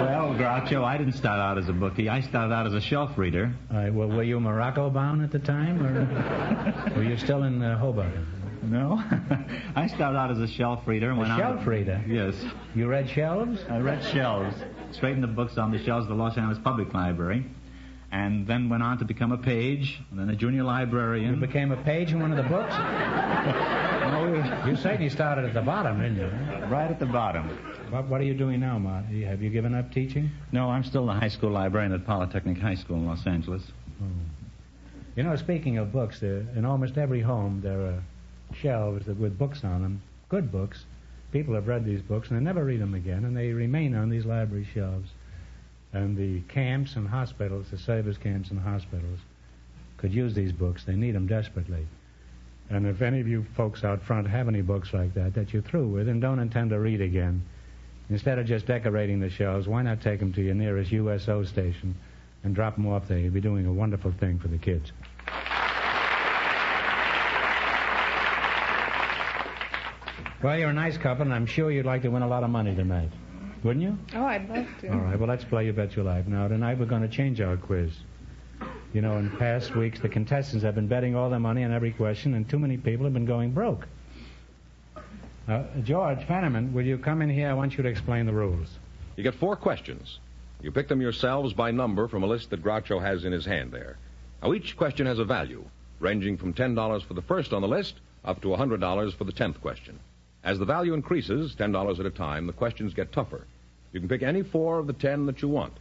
Well, Groucho, I didn't start out as a bookie. I started out as a shelf reader. Well, were you Morocco-bound at the time, or were you still in Hoboken? No. I started out as a shelf reader. And went shelf reader? Yes. You read shelves? I read shelves. Straightened the books on the shelves of the Los Angeles Public Library. And then went on to become a page, and then a junior librarian. You became a page in one of the books? You certainly started at the bottom, didn't you? Right at the bottom. What are you doing now, Marty? Have you given up teaching? No, I'm still the high school librarian at Polytechnic High School in Los Angeles. Oh. You know, speaking of books, in almost every home there are shelves with books on them, good books. People have read these books, and they never read them again, and they remain on these library shelves. And the camps and hospitals, the service camps and hospitals, could use these books. They need them desperately. And if any of you folks out front have any books like that you're through with and don't intend to read again, instead of just decorating the shelves, why not take them to your nearest USO station and drop them off there? You'll be doing a wonderful thing for the kids. Well, you're a nice couple, and I'm sure you'd like to win a lot of money tonight. Wouldn't you? Oh, I'd love to. All right, well, let's play You Bet Your Life. Now, tonight we're going to change our quiz. You know, in past weeks, the contestants have been betting all their money on every question, and too many people have been going broke. George Fenneman, will you come in here? I want you to explain the rules. You get 4 questions. You pick them yourselves by number from a list that Groucho has in his hand there. Now, each question has a value, ranging from $10 for the first on the list up to $100 for the 10th question. As the value increases, $10 at a time, the questions get tougher. You can pick any 4 of the 10 that you want.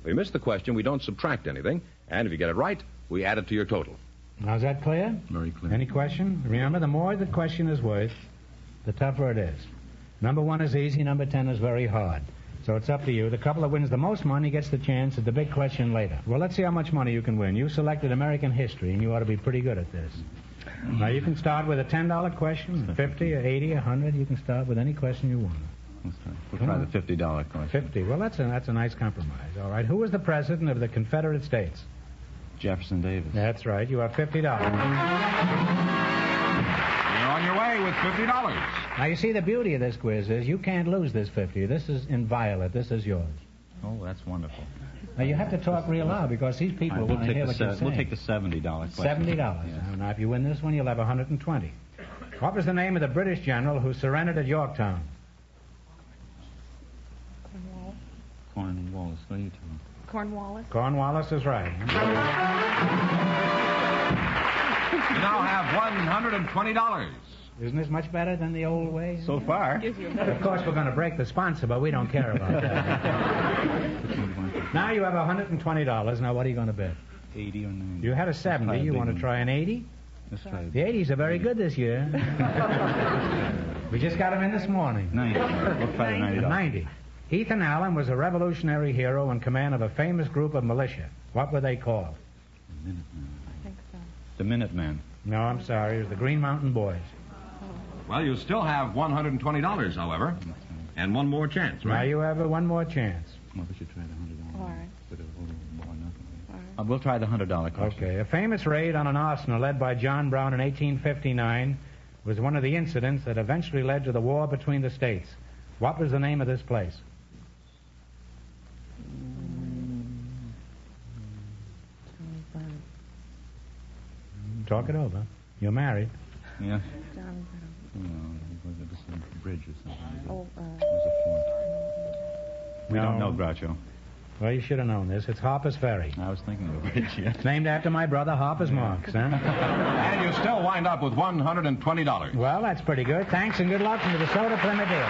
If you miss the question, we don't subtract anything, and if you get it right, we add it to your total. Now, is that clear? Very clear. Any question? Remember, the more the question is worth, the tougher it is. Number 1 is easy, number 10 is very hard. So it's up to you. The couple that wins the most money gets the chance at the big question later. Well, let's see how much money you can win. You selected American history, and you ought to be pretty good at this. Now, you can start with a $10 question, 50 or 80 or 100. You can start with any question you want. We'll try the $50 question. 50. Well, that's a nice compromise. All right. Who was the president of the Confederate States? Jefferson Davis. That's right. You have $50. You're on your way with $50. Now, you see, the beauty of this quiz is you can't lose this 50. This is inviolate. This is yours. Oh, that's wonderful. Now, you have to talk real loud because these people want to hear what you're saying. We'll take the $70 question. $70. Yes. Now, if you win this one, you'll have 120. What was the name of the British general who surrendered at Yorktown? Cornwallis. What are you talking Cornwallis. Cornwallis is right. You now have $120. Isn't this much better than the old way? So far. Of course, we're going to break the sponsor, but we don't care about that. Now you have $120. Now, what are you going to bet? 80 or 90. You had a 70. You want to try an 80? Let's try it. The 80s are very good this year. We just got them in this morning. 90. We'll try the $90. 90. Ethan Allen was a revolutionary hero in command of a famous group of militia. What were they called? The Minutemen. The Minutemen. No, I'm sorry. It was the Green Mountain Boys. Well, you still have $120, however, and one more chance, right? Now you have one more chance. Well, we should try the $100. All right. We'll try the $100 question. Okay. A famous raid on an arsenal led by John Brown in 1859 was one of the incidents that eventually led to the war between the states. What was the name of this place? Talk it over. You're married. Yeah. John It was a bridge or something. Oh, It was a fort. We don't know, Groucho. Well, you should have known this. It's Harper's Ferry. I was thinking of a bridge, yeah. It's named after my brother, Harper's Marx, huh? And you still wind up with $120. Well, that's pretty good. Thanks and good luck from the DeSoto Plymouth Deal.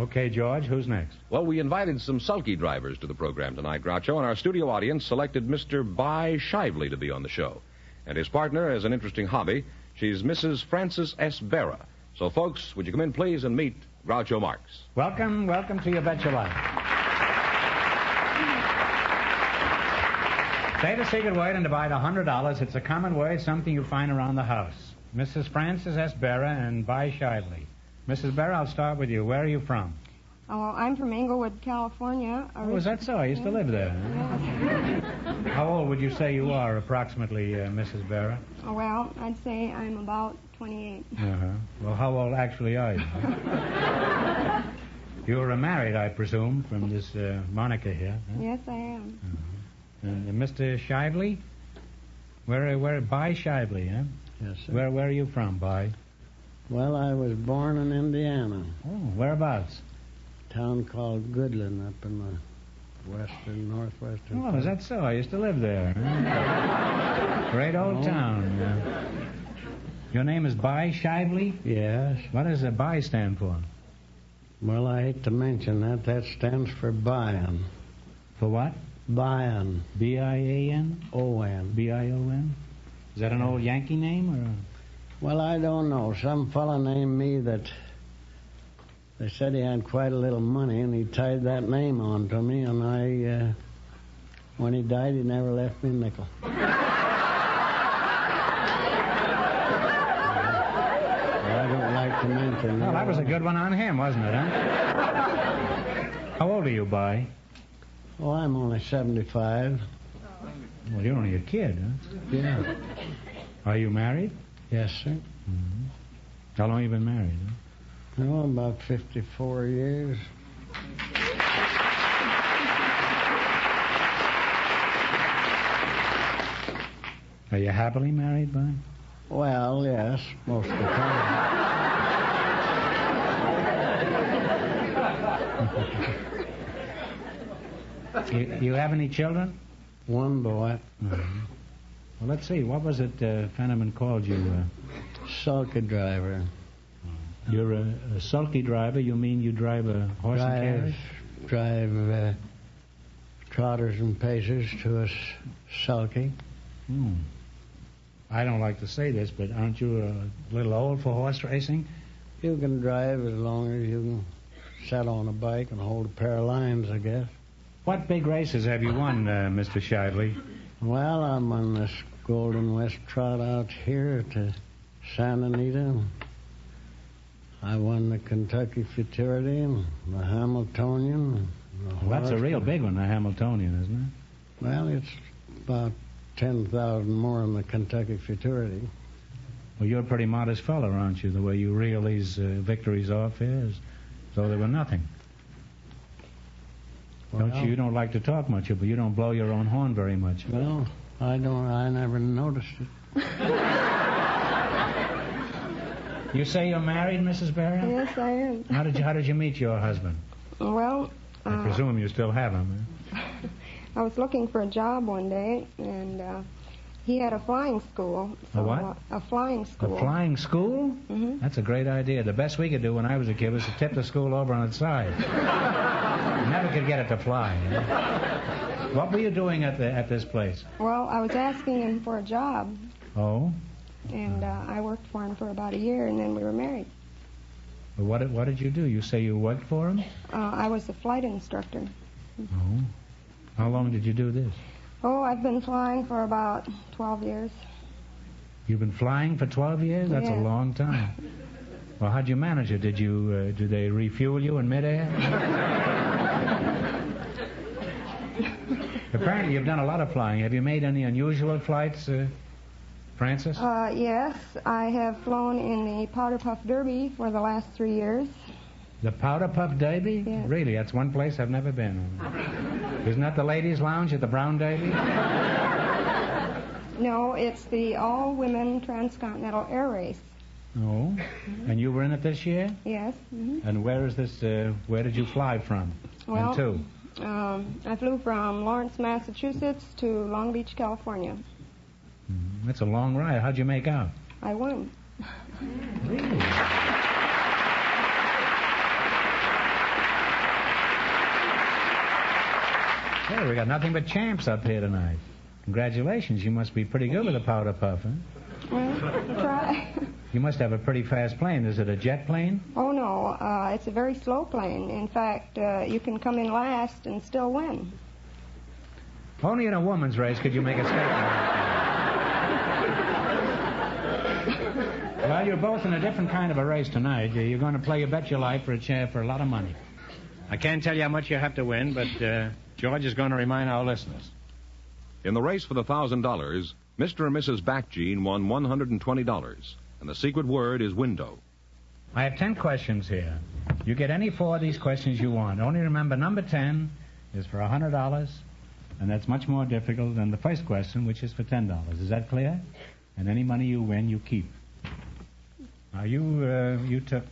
Okay, George, who's next? Well, we invited some sulky drivers to the program tonight, Groucho, and our studio audience selected Mr. Bai Shively to be on the show. And his partner has an interesting hobby. She's Mrs. Frances S. Berra. So, folks, would you come in, please, and meet Groucho Marx. Welcome to You Bet Your Life. Say the secret word and divide $100. It's a common word, something you find around the house. Mrs. Frances S. Berra and Bai Shively. Mrs. Berra, I'll start with you. Where are you from? Oh, I'm from Inglewood, California. Oh, is that so? I used to live there. Yeah. How old would you say you are, approximately, Mrs. Berra? Oh, well, I'd say I'm about 28. Uh-huh. Well, how old actually are you? You were married, I presume, from this moniker here. Huh? Yes, I am. Uh-huh. And Mr. Shively? Where, Bai Shively, huh? Yes, sir. Where are you from, Bai? Well, I was born in Indiana. Oh, whereabouts? A town called Goodland up in the northwestern. Oh, is that so? I used to live there. Huh? Great old town. Your name is Bai Shively? Yes. What does a Bai stand for? Well, I hate to mention that. That stands for Bion. For what? Bion. B-I-A-N? O-N. B-I-O-N? Is that an old Yankee name, or...? Well, I don't know. Some fella named me that... They said he had quite a little money, and he tied that name on to me, and I... when he died, he never left me a nickel. I don't like to mention that. Well, that was a good one on him, wasn't it, huh? How old are you, Bai? Oh, I'm only 75. Well, you're only a kid, huh? Yeah. Are you married? Yes, sir. Mm-hmm. How long have you been married, huh? Oh, about 54 years. Are you happily married, Bud? Well, yes, most of the time. You have any children? One boy. Mm-hmm. Well, let's see. What was it Fenneman called you? Sulky driver. You're a sulky driver? You mean you drive a horse and carriage? Drive trotters and pacers to a sulky. Hmm. I don't like to say this, but aren't you a little old for horse racing? You can drive as long as you can sit on a bike and hold a pair of lines, I guess. What big races have you won, Mr. Shively? Well, I'm on this Golden West trot out here to Santa Anita. I won the Kentucky Futurity and the Hamiltonian. Well, that's a real big one, the Hamiltonian, isn't it? Well, it's about 10,000 more than the Kentucky Futurity. Well, you're a pretty modest fellow, aren't you? The way you reel these victories off here is so they were nothing. Well, You don't like to talk much, but you don't blow your own horn very much. Well, I never noticed it. You say you're married, Mrs. Barry? Yes, I am. How did you meet your husband? Well, I presume you still have him, eh? I was looking for a job one day, and he had a flying school. A what? A flying school. A flying school? Mm-hmm. That's a great idea. The best we could do when I was a kid was to tip the school over on its side. Never could get it to fly. Eh? What were you doing at this place? Well, I was asking him for a job, Oh? and I worked for him for about a year, and then we were married. Well, what did you do? You say you worked for him? I was a flight instructor. Oh. How long did you do this? Oh, I've been flying for about 12 years. You've been flying for 12 years? That's a Yeah. long time. Well, how'd you manage it? Did they refuel you in midair? Apparently you've done a lot of flying. Have you made any unusual flights, Francis? Yes, I have flown in the Powder Puff Derby for the last 3 years. The Powder Puff Derby? Yes. Really? That's one place I've never been. Isn't that the ladies' lounge at the Brown Derby? No, it's the all-women transcontinental air race. Oh. And you were in it this year? Yes. Mm-hmm. And where is this, where did you fly from? Well, and to? I flew from Lawrence, Massachusetts to Long Beach, California. That's a long ride. How'd you make out? I won. Really? Hey, we got nothing but champs up here tonight. Congratulations. You must be pretty good with a powder puff, huh? Well, try. You must have a pretty fast plane. Is it a jet plane? Oh, no. It's a very slow plane. In fact, you can come in last and still win. Only in a woman's race could you make a statement like that. Well, you're both in a different kind of a race tonight. You're going to play You Bet Your Life for a lot of money. I can't tell you how much you have to win, but George is going to remind our listeners. In the race for the $1,000, Mr. and Mrs. Backgene won $120, and the secret word is window. I have 10 questions here. You get any 4 of these questions you want. Only remember, number 10 is for $100, and that's much more difficult than the first question, which is for $10. Is that clear? And any money you win, you keep. Now, you took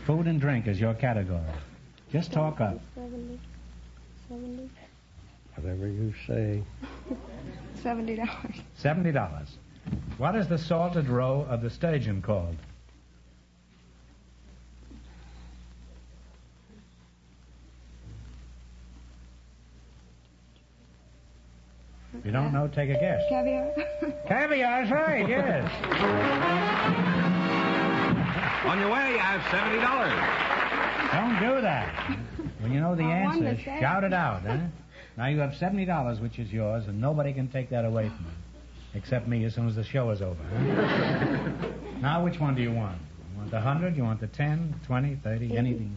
food and drink as your category. Just talk up. 70. Whatever you say. $70. $70. What is the salted roe of the sturgeon called? If you don't know, take a guess. Caviar. Caviar's right, yes. On your way, you have $70. Don't do that. When you know the I won answer, the same. shout it out, huh? Now you have $70, which is yours, and nobody can take that away from you. Except me as soon as the show is over. Huh? Now, which one do you want? You want the 100? You want the 10, 20, 30, 80. anything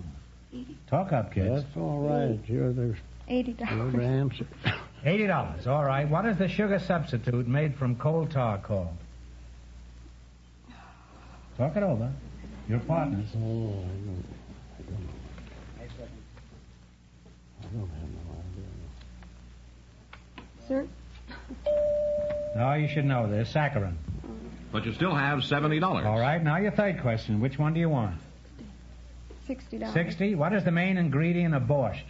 you want? Talk up, kids. That's all right. You're the $80. answer. $80. All right. What is the sugar substitute made from coal tar called? Talk it over. Your partners. Oh, I don't have no idea. Sir? No, you should know this. Saccharin. But you still have $70. All right. Now your third question. Which one do you want? $60. 60. What is the main ingredient of borscht?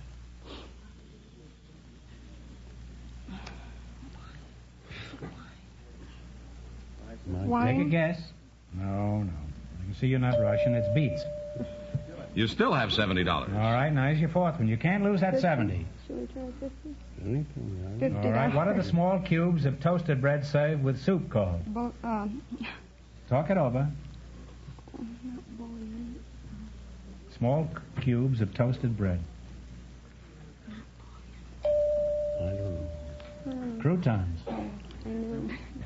Wine? Take a guess. No. I can see you're not Russian. It's beets. You still have $70. All right. Now here's your fourth one. You can't lose that 70. Should we try 50? Anything. All right. What are the small cubes of toasted bread served with soup called? Talk it over. Small cubes of toasted bread. I don't know. Croutons.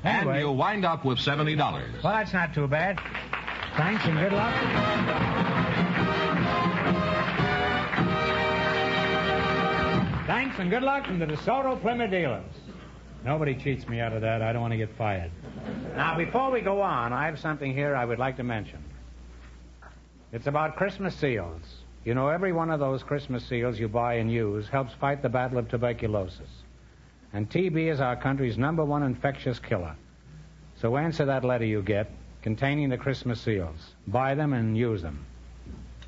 And you'll wind up with $70. Well, that's not too bad. Thanks and good luck. Thanks and good luck from the DeSoto Plymouth dealers. Nobody cheats me out of that. I don't want to get fired. Now, before we go on, I have something here I would like to mention. It's about Christmas seals. You know, every one of those Christmas seals you buy and use helps fight the battle of tuberculosis. And TB is our country's #1 infectious killer. So answer that letter you get containing the Christmas seals. Buy them and use them.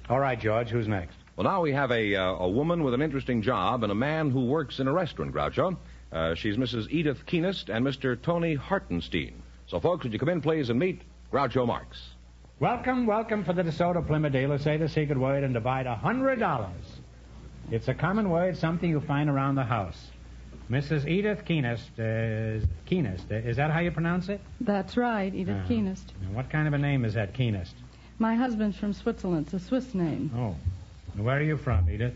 All right, George, who's next? Well, now we have a woman with an interesting job and a man who works in a restaurant, Groucho. She's Mrs. Edith Keenest and Mr. Tony Hartenstein. So, folks, would you come in, please, and meet Groucho Marx. Welcome for the DeSoto Plymouth dealer. Say the secret word and divide $100. It's a common word, something you find around the house. Mrs. Edith Keenest, is that how you pronounce it? That's right, Edith Keenest. Now, what kind of a name is that, Keenest? My husband's from Switzerland. It's a Swiss name. Oh. Where are you from, Edith?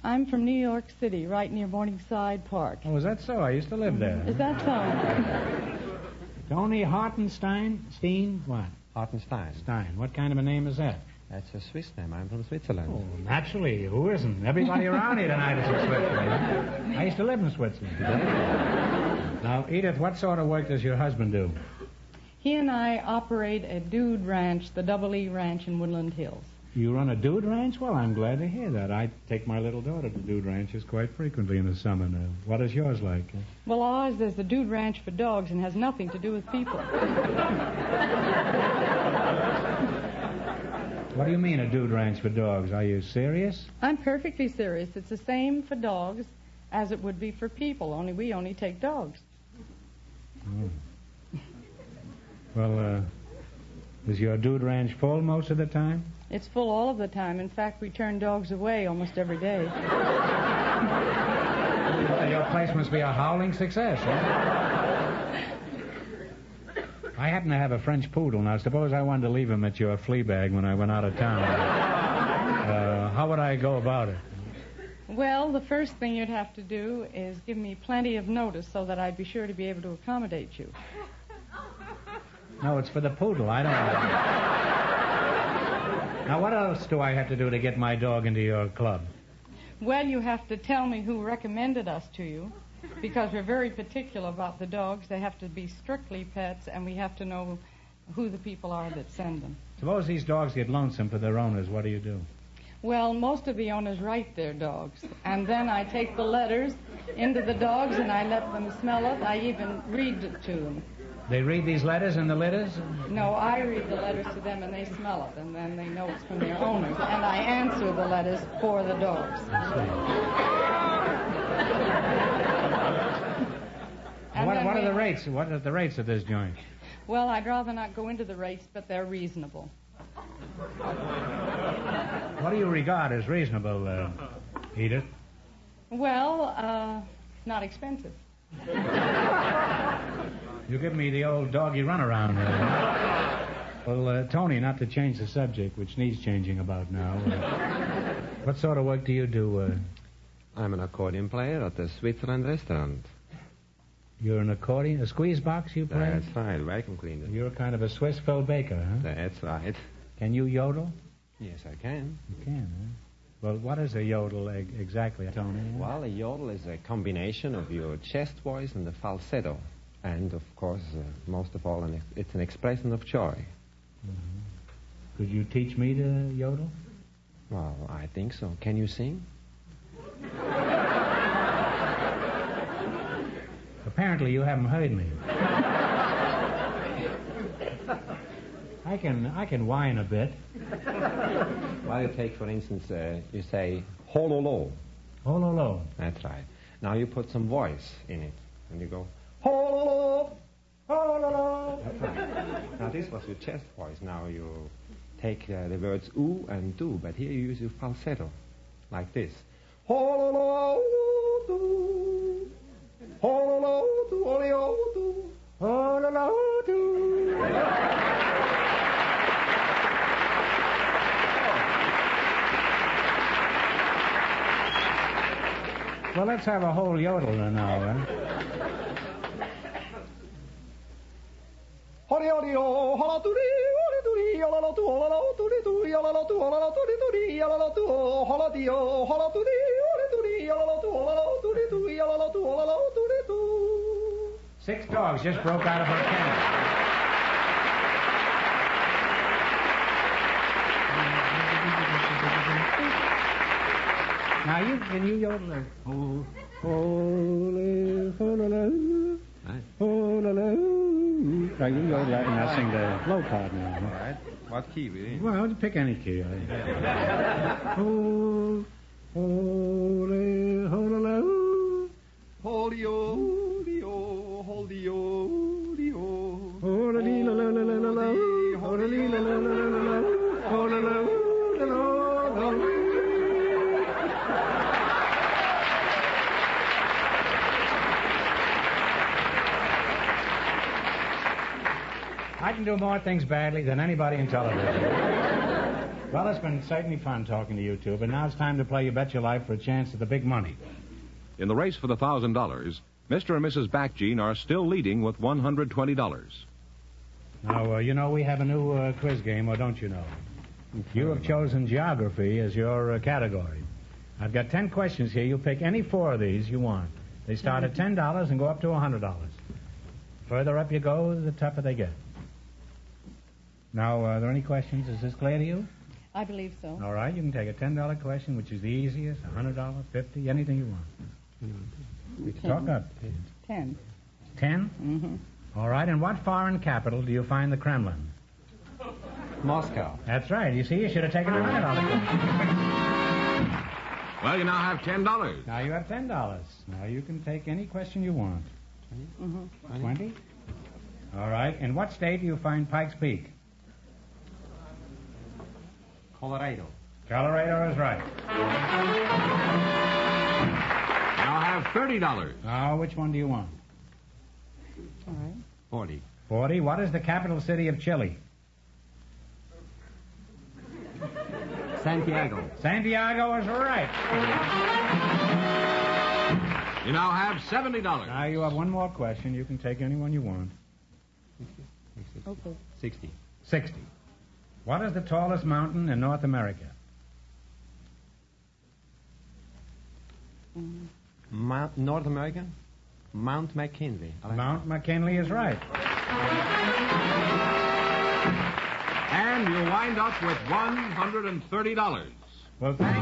I'm from New York City, right near Morningside Park. Oh, is that so? I used to live there. Is that so? Tony Hartenstein? What? Hartenstein. Stein. What kind of a name is that? That's a Swiss name. I'm from Switzerland. Oh, naturally. Who isn't? Everybody around here tonight is from Switzerland. I used to live in Switzerland. Now, Edith, what sort of work does your husband do? He and I operate a dude ranch, the Double E Ranch in Woodland Hills. You run a dude ranch? Well, I'm glad to hear that. I take my little daughter to dude ranches quite frequently in the summer now. What is yours like? Well, ours is the dude ranch for dogs and has nothing to do with people. What do you mean, a dude ranch for dogs? Are you serious? I'm perfectly serious. It's the same for dogs as it would be for people, only we only take dogs. Oh. Well, is your dude ranch full most of the time? It's full all of the time. In fact, we turn dogs away almost every day. Well, your place must be a howling success, huh? I happen to have a French poodle. Now, suppose I wanted to leave him at your flea bag when I went out of town. How would I go about it? Well, the first thing you'd have to do is give me plenty of notice so that I'd be sure to be able to accommodate you. No, it's for the poodle. I don't know. Now, what else do I have to do to get my dog into your club? Well, you have to tell me who recommended us to you, because we're very particular about the dogs. They have to be strictly pets, and we have to know who the people are that send them. Suppose these dogs get lonesome for their owners. What do you do? Well, most of the owners write their dogs, and then I take the letters into the dogs, and I let them smell it. I even read it to them. They read these letters in the litters? No, I read the letters to them, and they smell it, and then they know it's from their owners. And I answer the letters for the dogs. What are the rates? What are the rates of this joint? Well, I'd rather not go into the rates, but they're reasonable. What do you regard as reasonable, Edith? Well, not expensive. You give me the old doggy runaround there. Well, Tony, not to change the subject, which needs changing about now. What sort of work do you do? I'm an accordion player at the Switzerland restaurant. You're an accordion? A squeeze box you play? That's right, vacuum cleaner. You're kind of a Swiss Phil Baker, huh? That's right. Can you yodel? Yes, I can. You can, huh? Well, what is a yodel exactly, Tony? Well, a yodel is a combination of your chest voice and the falsetto. And, of course, most of all, it's an expression of joy. Mm-hmm. Could you teach me to yodel? Well, I think so. Can you sing? Apparently you haven't heard me. I can whine a bit. Well, you take, for instance, you say, hololo. Hololo. That's right. Now you put some voice in it, and you go, hololo, hololo. That's right. Now this was your chest voice. Now you take the words oo and do, but here you use your falsetto, like this. Hololo, do, hololo, do, hololo, do, hololo, do. Well, let's have a whole yodel now, then. Six dogs just broke out of her kennel. Now, can you yodel or... Oh, holy, holy, holy. Now, you yodel that and I'll sing the low part now. All right. What key we in? Well, pick any key. Oh, holy, holy, holy, holy, holy, I can do more things badly than anybody in television. Well, it's been certainly fun talking to you two, but now it's time to play You Bet Your Life for a chance at the big money. In the race for the $1,000, Mr. and Mrs. Backgene are still leading with $120. Now, you know we have a new quiz game, or don't you know? You have chosen geography as your category. I've got 10 questions here. You pick any 4 of these you want. They start at $10 and go up to $100. Further up you go, the tougher they get. Now, are there any questions? Is this clear to you? I believe so. All right, you can take a $10 question, which is the easiest, $100, $50, anything you want. Talk up. 10. 10? Mm-hmm. All right, in what foreign capital do you find the Kremlin? Moscow. That's right. You see, you should have taken the $100 question. Well, you now have $10. Now you have $10. Now you can take any question you want. 20? 20? All right. In what state do you find Pikes Peak? Colorado. Colorado is right. Now have $30. Now, which one do you want? All right. 40. 40. What is the capital city of Chile? Santiago. Santiago is right. You now have $70. Now you have one more question. You can take any one you want. Okay. 60. 60. What is the tallest mountain in North America? North America? Mount McKinley. Mount McKinley is right. And you wind up with $130. Well, thanks.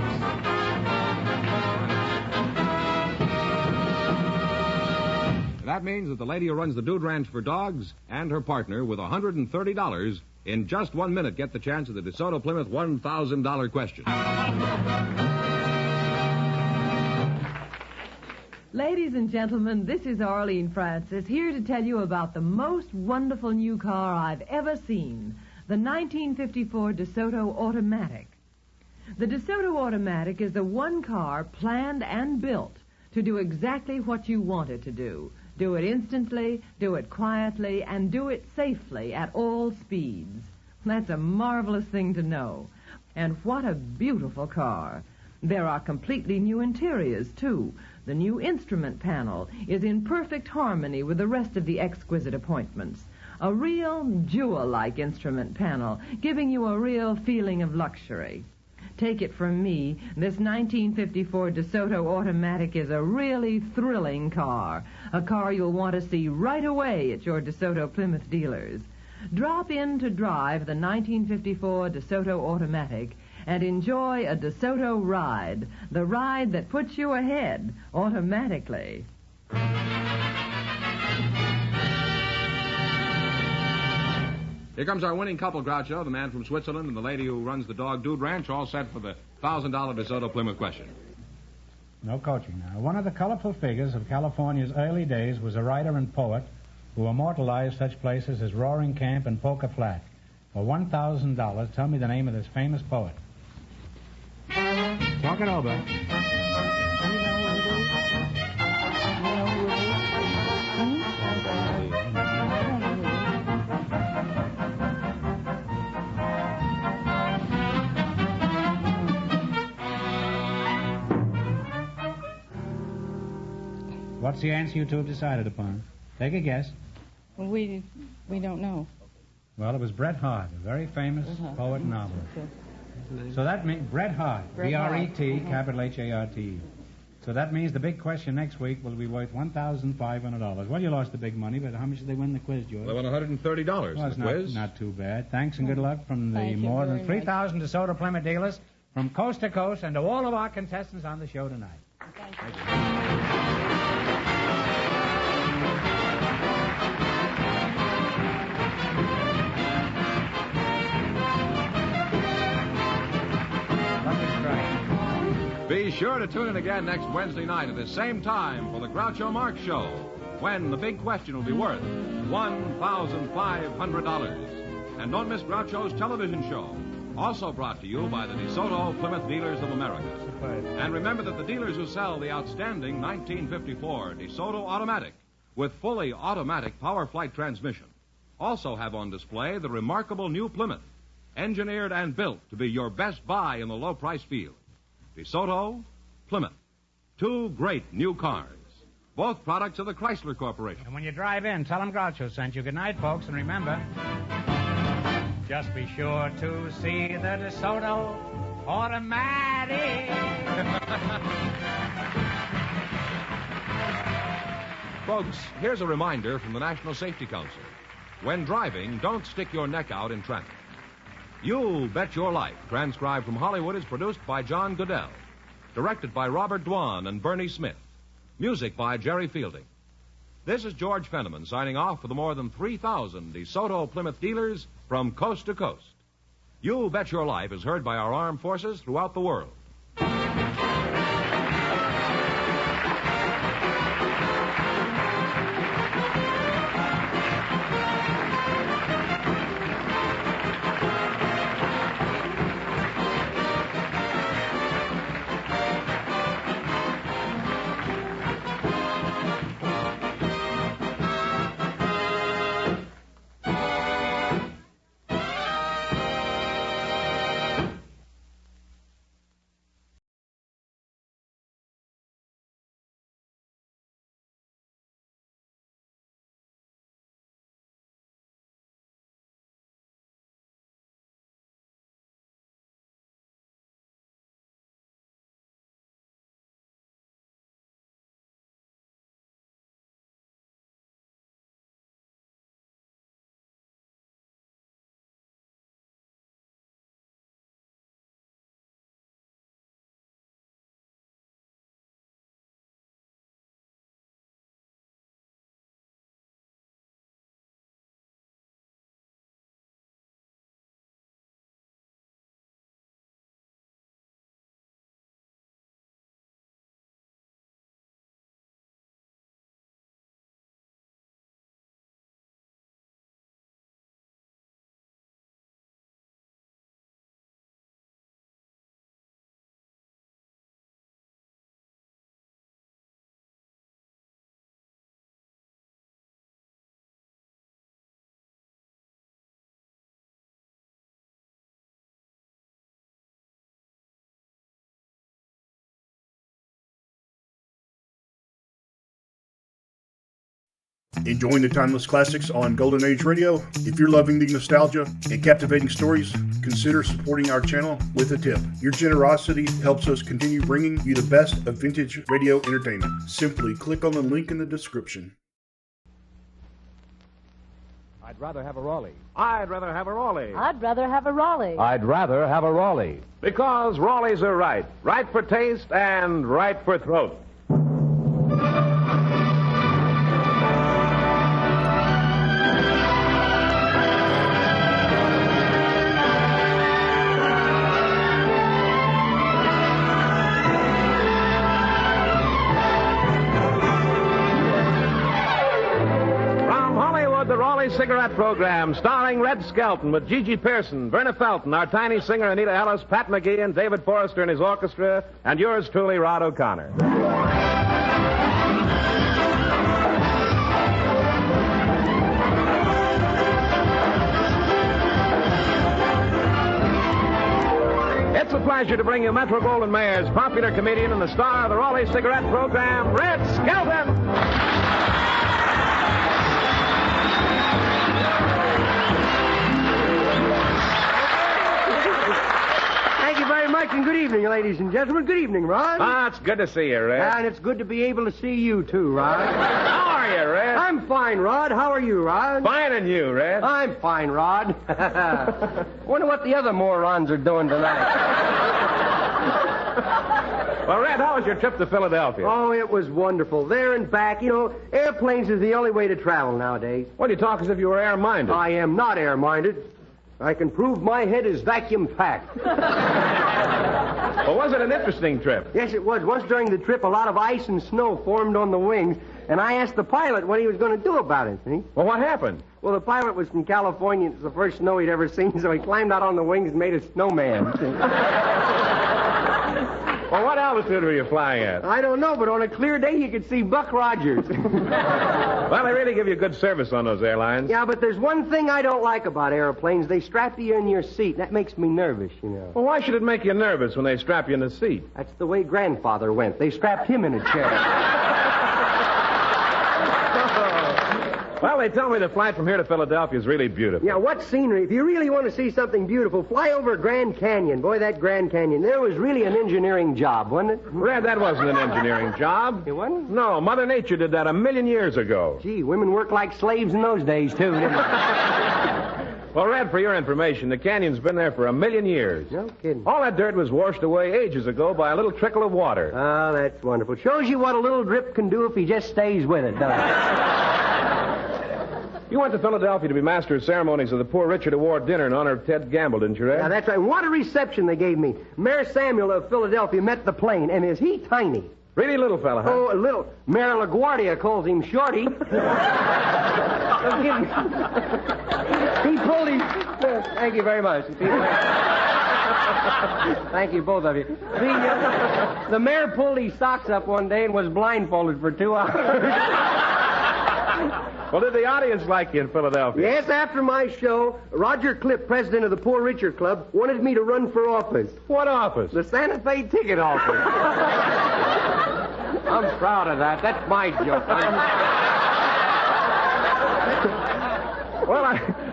That means that the lady who runs the Dude Ranch for Dogs and her partner with $130 in just 1 minute get the chance of the DeSoto Plymouth $1,000 question. Ladies and gentlemen, this is Arlene Francis here to tell you about the most wonderful new car I've ever seen, the 1954 DeSoto Automatic. The DeSoto Automatic is the one car planned and built to do exactly what you want it to do. Do it instantly, do it quietly, and do it safely at all speeds. That's a marvelous thing to know. And what a beautiful car. There are completely new interiors, too. The new instrument panel is in perfect harmony with the rest of the exquisite appointments. A real jewel-like instrument panel, giving you a real feeling of luxury. Take it from me, this 1954 DeSoto Automatic is a really thrilling car. A car you'll want to see right away at your DeSoto Plymouth dealers. Drop in to drive the 1954 DeSoto Automatic and enjoy a DeSoto ride, the ride that puts you ahead automatically. Here comes our winning couple, Groucho, the man from Switzerland and the lady who runs the Dog Dude Ranch, all set for the $1,000 DeSoto Plymouth question. No coaching now. One of the colorful figures of California's early days was a writer and poet who immortalized such places as Roaring Camp and Poker Flat. For $1,000, tell me the name of this famous poet. Talk it over. What's the answer you two have decided upon? Take a guess. Well, we don't know. Well, it was Bret Harte, a very famous poet and novelist. So that means Bret Harte, B-R-E-T, capital H-A-R-T. So that means the big question next week will be worth $1,500. Well, you lost the big money, but how much did they win the quiz, George? They won $130 well, in the quiz. Not too bad. Thanks and good luck from the more than 3,000 DeSoto Plymouth dealers from coast to coast and to all of our contestants on the show tonight. Thank you. Be sure to tune in again next Wednesday night at the same time for the Groucho Marx Show, when the big question will be worth $1,500. And don't miss Groucho's television show, also brought to you by the DeSoto Plymouth Dealers of America. And remember that the dealers who sell the outstanding 1954 DeSoto Automatic with fully automatic power flight transmission also have on display the remarkable new Plymouth, engineered and built to be your best buy in the low-price field. DeSoto, Plymouth. Two great new cars. Both products of the Chrysler Corporation. And when you drive in, tell them Groucho sent you. Good night, folks, and remember, just be sure to see the DeSoto Automatic. Folks, here's a reminder from the National Safety Council. When driving, don't stick your neck out in traffic. You'll Bet Your Life, transcribed from Hollywood, is produced by John Goodell. Directed by Robert Dwan and Bernie Smith. Music by Jerry Fielding. This is George Fenneman signing off for the more than 3,000 DeSoto Plymouth dealers from coast to coast. You'll Bet Your Life is heard by our armed forces throughout the world. Enjoying the timeless classics on Golden Age Radio? If you're loving the nostalgia and captivating stories, consider supporting our channel with a tip. Your generosity helps us continue bringing you the best of vintage radio entertainment. Simply click on the link in the description. I'd rather have a Raleigh. I'd rather have a Raleigh. I'd rather have a Raleigh. I'd rather have a Raleigh. Because Raleighs are right. Right for taste and right for throat. The Raleigh Cigarette Program, starring Red Skelton with Gigi Pearson, Verna Felton, our tiny singer Anita Ellis, Pat McGee, and David Forrester and his orchestra, and yours truly, Rod O'Connor. It's a pleasure to bring you Metro-Goldwyn-Mayer's popular comedian and the star of the Raleigh Cigarette Program, Red Skelton. Thank you very much, and good evening, ladies and gentlemen. Good evening, Rod. Ah, it's good to see you, Red. And it's good to be able to see you, too, Rod. How are you, Red? I'm fine, Rod. How are you, Rod? Fine, and you, Red? I'm fine, Rod. Wonder what the other morons are doing tonight. Well, Red, how was your trip to Philadelphia? Oh, it was wonderful. There and back. You know, airplanes is the only way to travel nowadays. Well, you talk as if you were air-minded. I am not air-minded. I can prove my head is vacuum-packed. Well, was it an interesting trip? Yes, it was. Once during the trip, a lot of ice and snow formed on the wings, and I asked the pilot what he was going to do about it. See? Well, what happened? Well, the pilot was from California. It was the first snow he'd ever seen, so he climbed out on the wings and made a snowman. Well, what altitude were you flying at? I don't know, but on a clear day, you could see Buck Rogers. Well, they really give you good service on those airlines. Yeah, but there's one thing I don't like about airplanes. They strap you in your seat. That makes me nervous, you know. Well, why should it make you nervous when they strap you in the seat? That's the way Grandfather went. They strapped him in a chair. Well, they tell me the flight from here to Philadelphia is really beautiful. Yeah, what scenery. If you really want to see something beautiful, fly over Grand Canyon. Boy, that Grand Canyon. There was really an engineering job, wasn't it? Red, that wasn't an engineering job. It wasn't? No, Mother Nature did that 1,000,000 years ago. Gee, women worked like slaves in those days, too, didn't they? Well, Red, for your information, the canyon's been there for 1,000,000 years. No kidding. All that dirt was washed away ages ago by a little trickle of water. Oh, that's wonderful. Shows you what a little drip can do if he just stays with it, doesn't it? You went to Philadelphia to be master of ceremonies of the Poor Richard Award dinner in honor of Ted Gamble, didn't you, Red? Yeah, that's right. What a reception they gave me. Mayor Samuel of Philadelphia met the plane, and is he tiny? Really little fella, huh? Oh, a little. Mayor LaGuardia calls him Shorty. He pulled his... Thank you very much. Thank you, both of you. The mayor pulled his socks up one day and was blindfolded for 2 hours. Well, did the audience like you in Philadelphia? Yes, after my show, Roger Clipp, president of the Poor Richard Club, wanted me to run for office. What office? The Santa Fe ticket office. I'm proud of that. That's my joke. Well,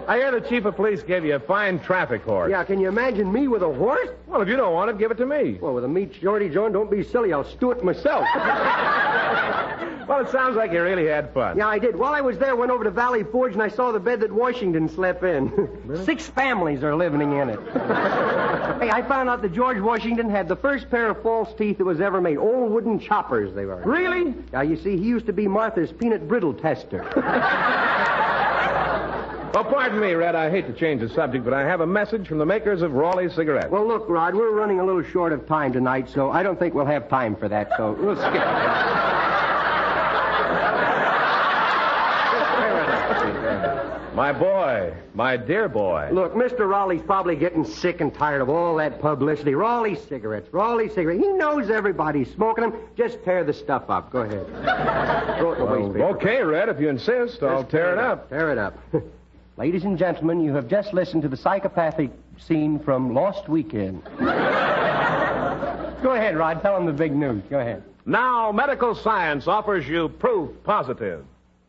I hear the chief of police gave you a fine traffic horse. Yeah, can you imagine me with a horse? Well, if you don't want it, give it to me. Well, with a meat shorty, John, don't be silly. I'll stew it myself. Well, it sounds like you really had fun. Yeah, I did. While I was there, I went over to Valley Forge, and I saw the bed that Washington slept in. Really? 6 families are living in it. Hey, I found out that George Washington had the first pair of false teeth that was ever made. Old wooden choppers they were. Really? Yeah, you see, he used to be Martha's peanut brittle tester. Well, pardon me, Red. I hate to change the subject, but I have a message from the makers of Raleigh cigarettes. Well, look, Rod, we're running a little short of time tonight, so I don't think we'll have time for that, so we'll skip it. My boy, my dear boy. Look, Mr. Raleigh's probably getting sick and tired of all that publicity. Raleigh cigarettes, Raleigh cigarettes. He knows everybody's smoking them. Just tear the stuff up. Go ahead. Throw it in the waste paper. Okay, Red, if you insist, I'll tear it up. Tear it up. Ladies and gentlemen, you have just listened to the psychopathic scene from Lost Weekend. Go ahead, Rod. Tell them the big news. Go ahead. Now, medical science offers you proof positive.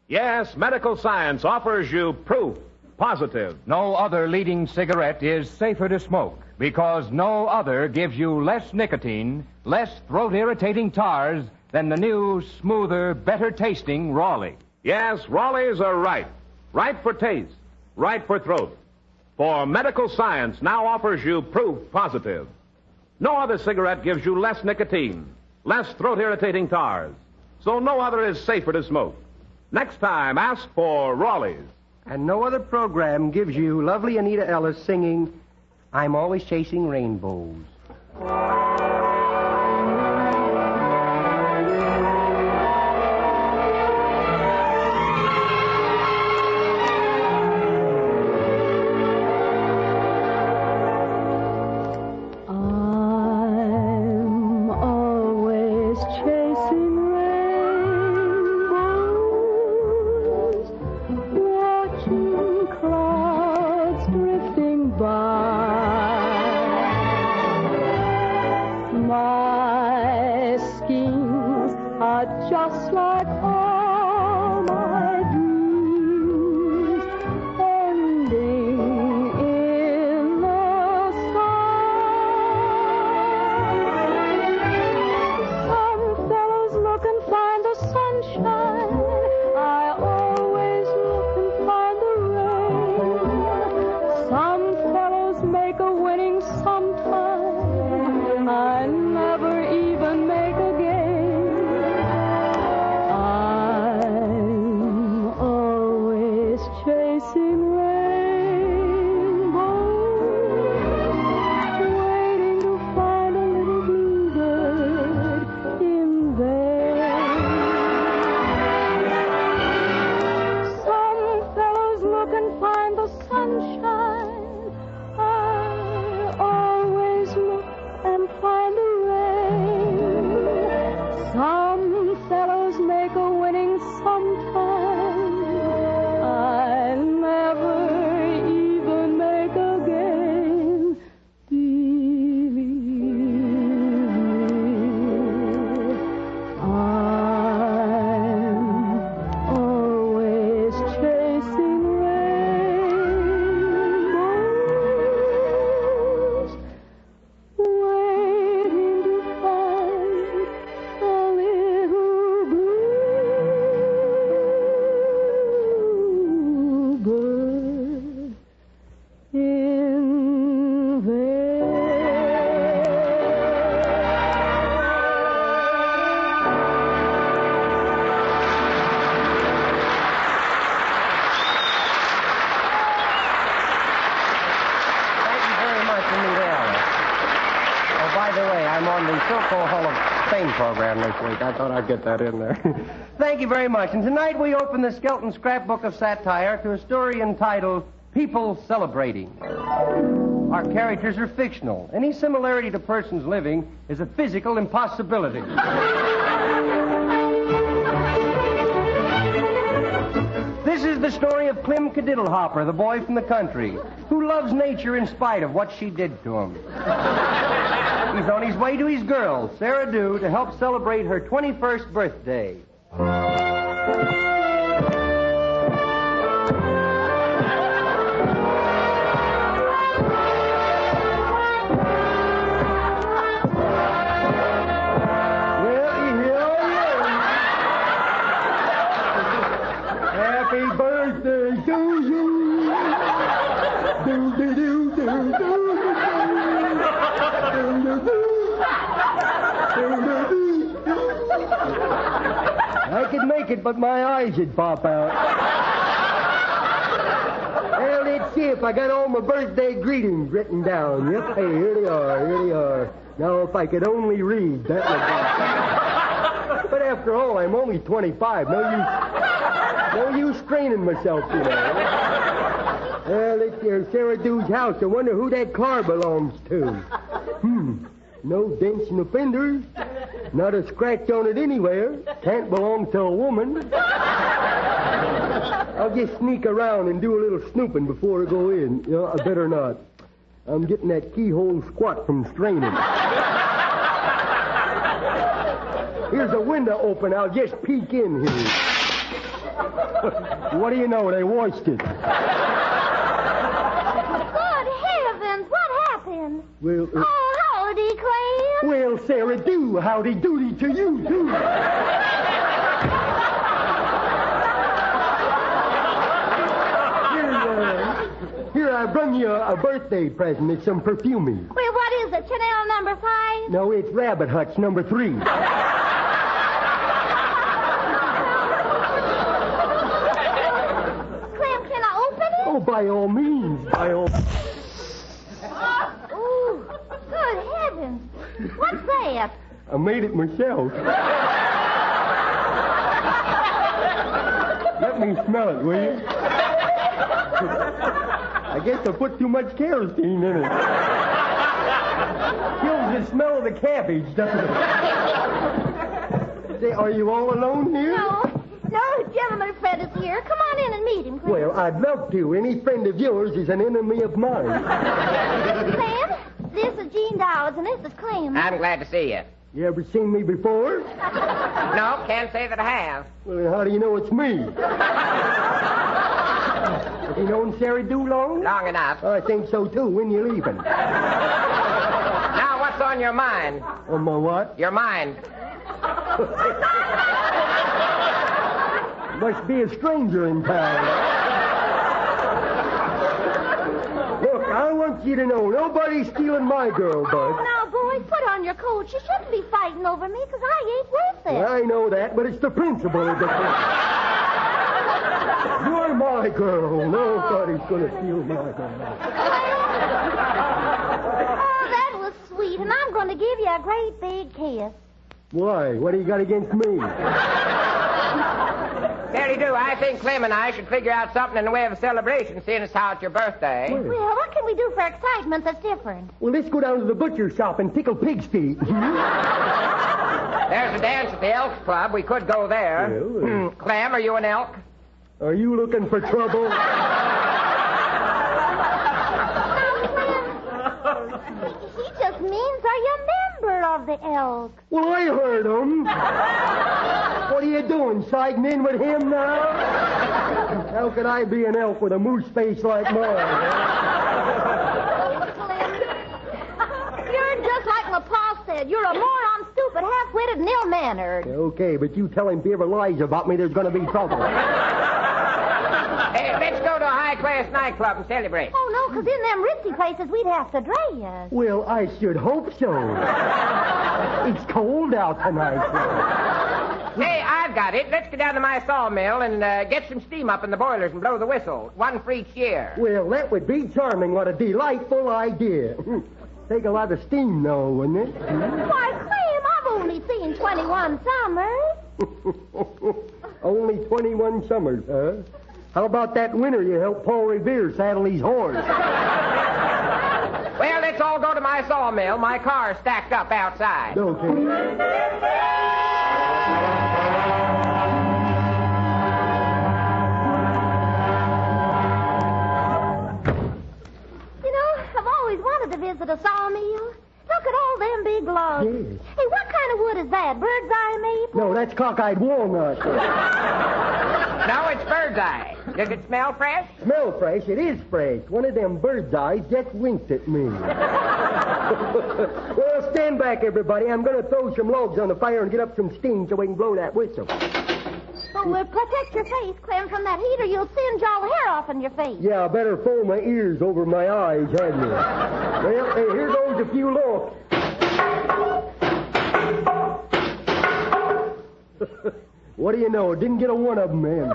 Yes, medical science offers you proof. Positive. No other leading cigarette is safer to smoke because no other gives you less nicotine, less throat-irritating tars than the new, smoother, better-tasting Raleigh. Yes, Raleighs are right. Right for taste. Right for throat. For medical science now offers you proof positive. No other cigarette gives you less nicotine, less throat-irritating tars. So no other is safer to smoke. Next time, ask for Raleighs. And no other program gives you lovely Anita Ellis singing, I'm Always Chasing Rainbows. I'm always chasing rainbows, watching clouds drifting by. My schemes are just like all my dreams, ending in the Some fellows look and find the sunshine. I always look and find the rain. Some fellows make a winning sometime. I never even make a game. I'm always chasing rainbows, waiting to find a little bluebird in there. Some fellows look and find the sunshine. I always look and find the rain. Some fellows make a winning sometime. I never even make a game. Believe me, I'm always chasing rainbows, waiting to find a little bluebird in there. Thank you very much, Anita Ellis. Oh, by the way, I'm on the Silco Hall of Fame program this week. I thought I'd get that in there. Thank you very much. And tonight we open the Skelton Scrapbook of Satire to a story entitled People Celebrating. Our characters are fictional. Any similarity to persons living is a physical impossibility. This is the story of Clem Cadiddlehopper, the boy from the country, who loves nature in spite of what she did to him. He's on his way to his girl, Sarah Dew, to help celebrate her 21st birthday. Happy birthday to you. Do, do, do, do, do, do, I could make it, but my eyes would pop out. Well, let's see if I got all my birthday greetings written down. Yep, hey, here they are, here they are. Now, if I could only read, that would be... But after all, I'm only 25. No use straining myself, you know. Well, let's see, Sarah Dew's house. I wonder who that car belongs to. No dents in the fenders. Not a scratch on it anywhere. Can't belong to a woman. I'll just sneak around and do a little snooping before I go in. You know, I better not. I'm getting that keyhole squat from straining. Here's a window open. I'll just peek in here. What do you know? They washed it. Good heavens, what happened? Well, Oh, howdy, Clem. well, Sarah, do howdy doody to you, too. Here, I bring you a birthday present. It's some perfumey. Well, what is it, Chanel number 5? No, it's Rabbit Hutch number 3. Clem, can I open it? Oh, by all means, by all... Ooh, good heavens. What's that? I made it myself. Let me smell it, will you? I guess I put too much kerosene in it. Kills the smell of the cabbage, doesn't it? Say, are you all alone here? No, a gentleman friend is here. Come on in and meet him, Clem. Well, I'd love to. Any friend of yours is an enemy of mine. Clem, this is Jean Dowds, and this is Clem. I'm glad to see you. You ever seen me before? No, can't say that I have. Well, then how do you know it's me? Have you known Sarah Dew long? Long enough. I think so, too. When you leaving? Now, what's on your mind? On my what? Your mind. Must be a stranger in town. Look, I want you to know nobody's stealing my girl, bud. Oh, now, boys, put on your coat. You shouldn't be fighting over me, because I ain't worth it. Well, I know that, but it's the principle of the thing. You're my girl. Nobody's going to steal my girl. Oh, that was sweet, and I'm going to give you a great big kiss. Why? What do you got against me? Very do. I think Clem and I should figure out something in the way of a celebration, seeing as how it's your birthday. Well, what can we do for excitement that's different? Well, let's go down to the butcher shop and tickle pig's feet. There's a dance at the Elks Club. We could go there. Well, Clem, are you an elk? Are you looking for trouble? He just means, are you a member of the elk? Well, I heard him. What are you doing, siding in with him now? How could I be an elk with a moose face like mine? You're just like my pa said. You're a moron, stupid, half-witted, and ill-mannered. Okay, but you tell him if he ever lies about me, there's going to be trouble. Hey, let's go to a high-class nightclub and celebrate. Oh, no, because in them ritzy places, we'd have to dress. Well, I should hope so. It's cold out tonight. Hey, I've got it. Let's get down to my sawmill and get some steam up in the boilers and blow the whistle. One for each year. Well, that would be charming. What a delightful idea. Take a lot of steam, though, wouldn't it? Why, Clem, I've only seen 21 summers. Only 21 summers, huh? How about that winter you helped Paul Revere saddle his horse? Well, let's all go to my sawmill. My car's stacked up outside. Okay. I've always wanted to visit a sawmill. Look at all them big logs. Yes. Hey, what kind of wood is that? Bird's eye maple? No, that's cockeyed walnut. No, it's bird's eye. Does it smell fresh? Smell fresh? It is fresh. One of them bird's eyes just winked at me. Well, stand back, everybody. I'm going to throw some logs on the fire and get up some steam so we can blow that whistle. Oh, protect your face, Clem, from that heat, or you'll singe all the hair off on your face. Yeah, I better fold my ears over my eyes, hadn't you? Well, hey, here goes a few logs. What do you know? Didn't get a one of them in.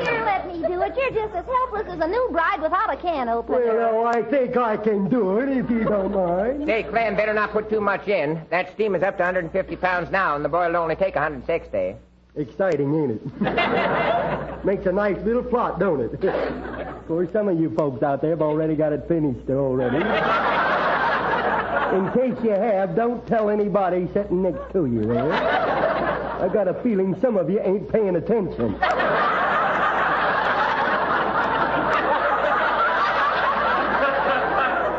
Here, let me do it. You're just as helpless as a new bride without a can opener. Well, I think I can do it, if you don't mind. Say, Clem, better not put too much in. That steam is up to 150 pounds now, and the boil will only take 160. Exciting, ain't it? Makes a nice little plot, don't it? Of course, some of you folks out there have already got it finished already. In case you have, don't tell anybody sitting next to you, eh? I got a feeling some of you ain't paying attention.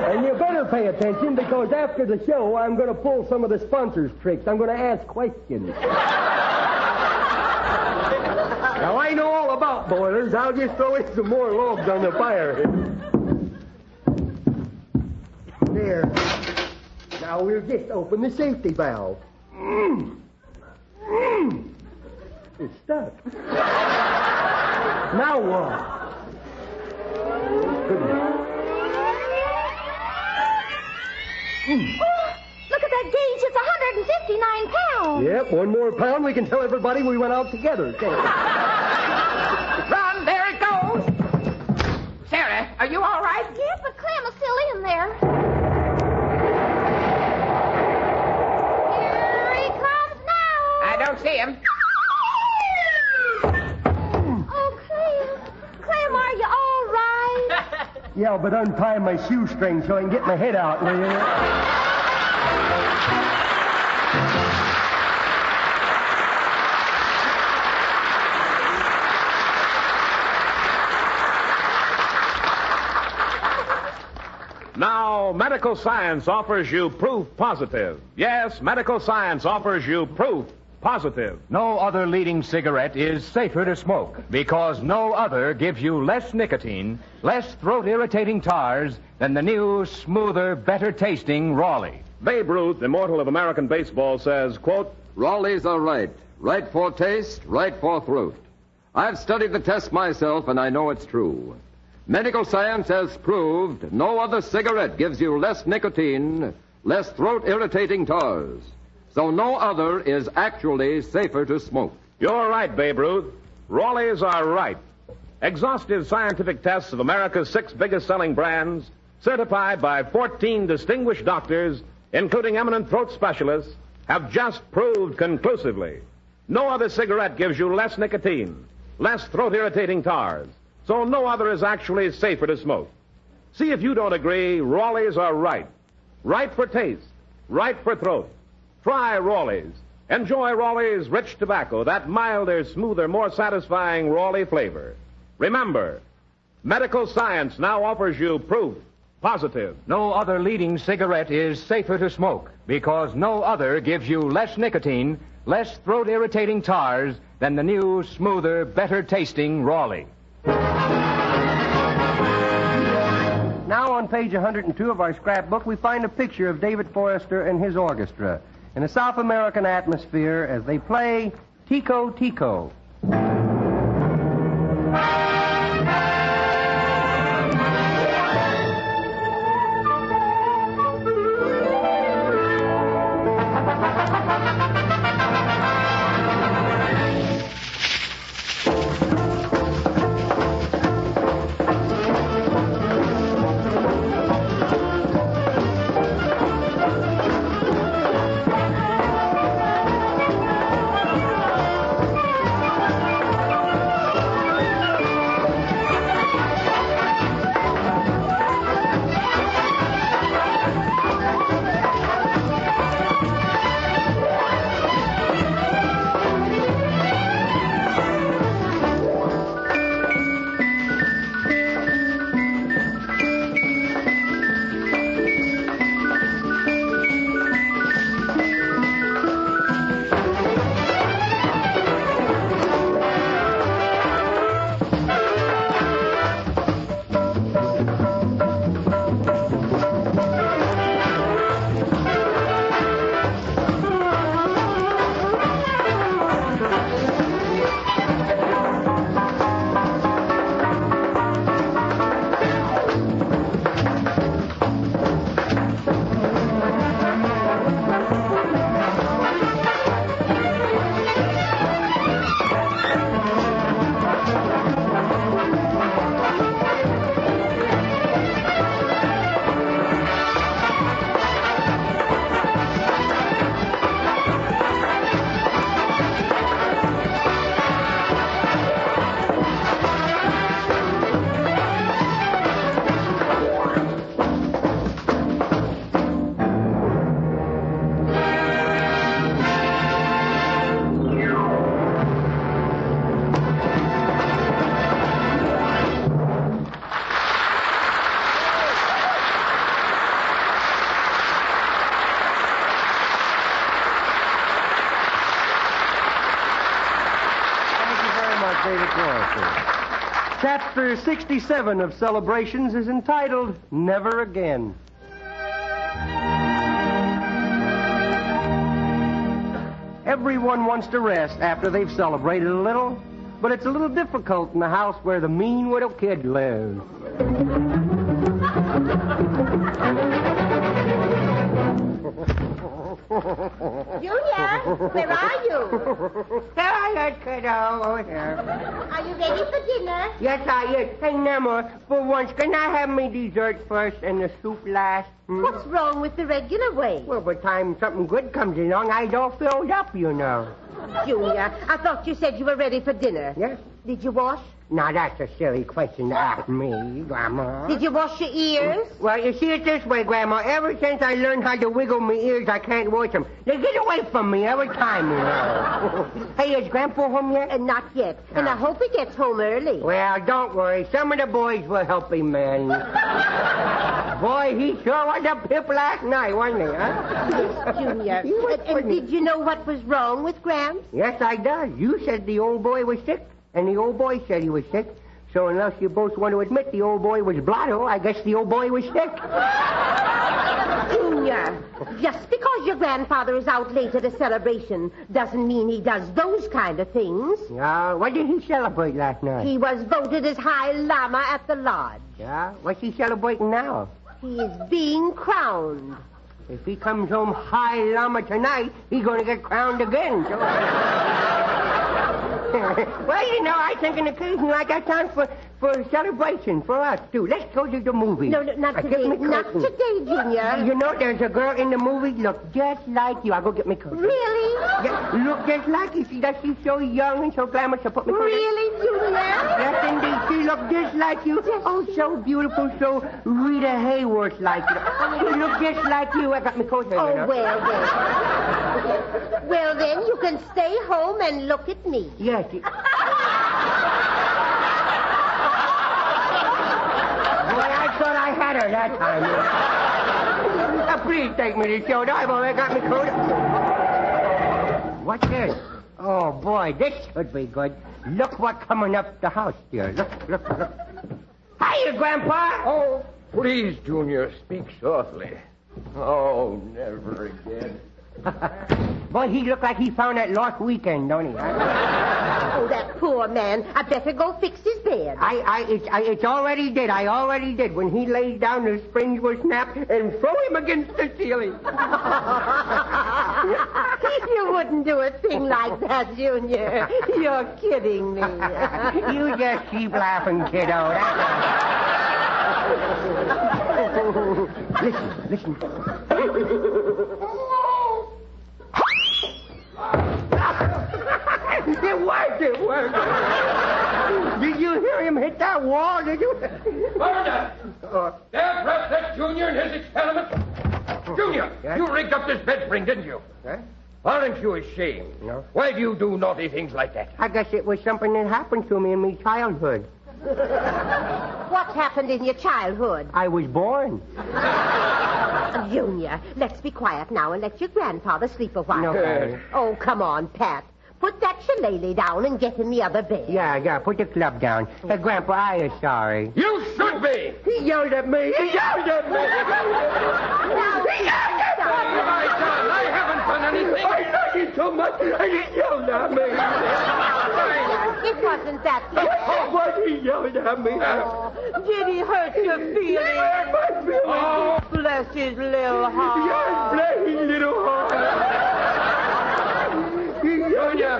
And you better pay attention, because after the show, I'm going to pull some of the sponsors' tricks. I'm going to ask questions. burns, I'll just throw in some more logs on the fire. There. Now we'll just open the safety valve. It's stuck. Now what? Look at that gauge. It's 159 pounds. Yep, one more pound, we can tell everybody we went out together. Run, there it goes. Sarah, are you all right? Yes, but Clem is still in there. Here he comes now. I don't see him. Oh, Clem. Clem, are you all right? Yeah, but untie my shoestring so I can get my head out, will you? Now, medical science offers you proof positive. Yes, medical science offers you proof positive. No other leading cigarette is safer to smoke because no other gives you less nicotine, less throat-irritating tars than the new, smoother, better-tasting Raleigh. Babe Ruth, immortal of American baseball, says, quote, Raleighs are right. Right for taste, right for throat. I've studied the test myself, and I know it's true. Medical science has proved no other cigarette gives you less nicotine, less throat-irritating tars. So no other is actually safer to smoke. You're right, Babe Ruth. Raleighs are right. Exhaustive scientific tests of America's 6 biggest-selling brands, certified by 14 distinguished doctors, including eminent throat specialists, have just proved conclusively no other cigarette gives you less nicotine, less throat-irritating tars. So no other is actually safer to smoke. See if you don't agree, Raleighs are right. Right for taste, right for throat. Try Raleighs. Enjoy Raleigh's rich tobacco, that milder, smoother, more satisfying Raleigh flavor. Remember, medical science now offers you proof positive. No other leading cigarette is safer to smoke because no other gives you less nicotine, less throat-irritating tars than the new, smoother, better-tasting Raleigh. Now on page 102 of our scrapbook, we find a picture of David Forrester and his orchestra in a South American atmosphere as they play Tico Tico. David Forrester. Chapter 67 of Celebrations is entitled Never Again. Everyone wants to rest after they've celebrated a little, but it's a little difficult in the house where the mean little kid lives. Junior, where are you? Tired, kiddo. Are you ready for dinner? Yes, I is. Hey, Nemo, for once, can I have me dessert first and the soup last? What's wrong with the regular way? Well, by the time something good comes along, I'd all filled up, you know. Junior, I thought you said you were ready for dinner. Yes? Did you wash? Now, that's a silly question to ask me, Grandma. Did you wash your ears? Well, you see it this way, Grandma. Ever since I learned how to wiggle my ears, I can't wash them. They get away from me every time, you know. Hey, is Grandpa home yet? Not yet. And I hope he gets home early. Well, don't worry. Some of the boys will help him, man. Boy, he sure was a pip last night, wasn't he, huh? Yes, Junior. And did you know what was wrong with Gramps? Yes, I does. You said the old boy was sick, and the old boy said he was sick. So unless you both want to admit the old boy was blotto, I guess the old boy was sick. Junior, just because your grandfather is out late at a celebration doesn't mean he does those kind of things. What did he celebrate last night? He was voted as High Lama at the lodge. Yeah? What's he celebrating now? He is being crowned. If he comes home High Lama tonight, he's going to get crowned again. So... Well, you know, I think an occasion like that time for celebration for us, too. Let's go to the movies. No, not today. Not today, Junior. You know, there's a girl in the movie look just like you. I'll go get my coat. Really? Yeah, look just like you. See that she's so young and so glamorous. So put me coat. Really, Junior? Yes, indeed. She looked just like you. Oh, so beautiful, so Rita Hayworth like you. She looked just like you. I got my coat. Oh, well, then. Well, then, you can stay home and look at me. Yes. Boy, I thought I had her that time. Now, please take me to show. I've already got me coat. What's this? Oh, boy, this should be good. Look what's coming up the house here. Look. Hiya, Grandpa. Oh, please, Junior, speak softly. Oh, never again. Boy, he looked like he found that lost weekend, don't he? Oh, that poor man. I better go fix his bed. It's already did. I already did. When he laid down, the springs were snapped and throw him against the ceiling. You wouldn't do a thing like that, Junior. You're kidding me. You just keep laughing, kiddo. Listen. It worked. Did you hear him hit that wall? Did you? Murder! There, Prescott Junior and his experiment. Junior, you rigged up this bed spring, didn't you? Huh? Aren't you ashamed? No. Why do you do naughty things like that? I guess it was something that happened to me in my childhood. What happened in your childhood? I was born. Junior, let's be quiet now and let your grandfather sleep a while. No. Oh, come on, Pat. Put that shillelagh down and get in the other bed. Yeah, put the club down. Grandpa, I am sorry. You should be! He yelled at me! What have I done? I haven't done anything! I love you so much, and he yelled at me! It wasn't that. Oh, what he yelled at me? Oh, did he hurt your feelings? He hurt my feelings! Oh, bless his little heart. Yes, bless his little heart! Junior!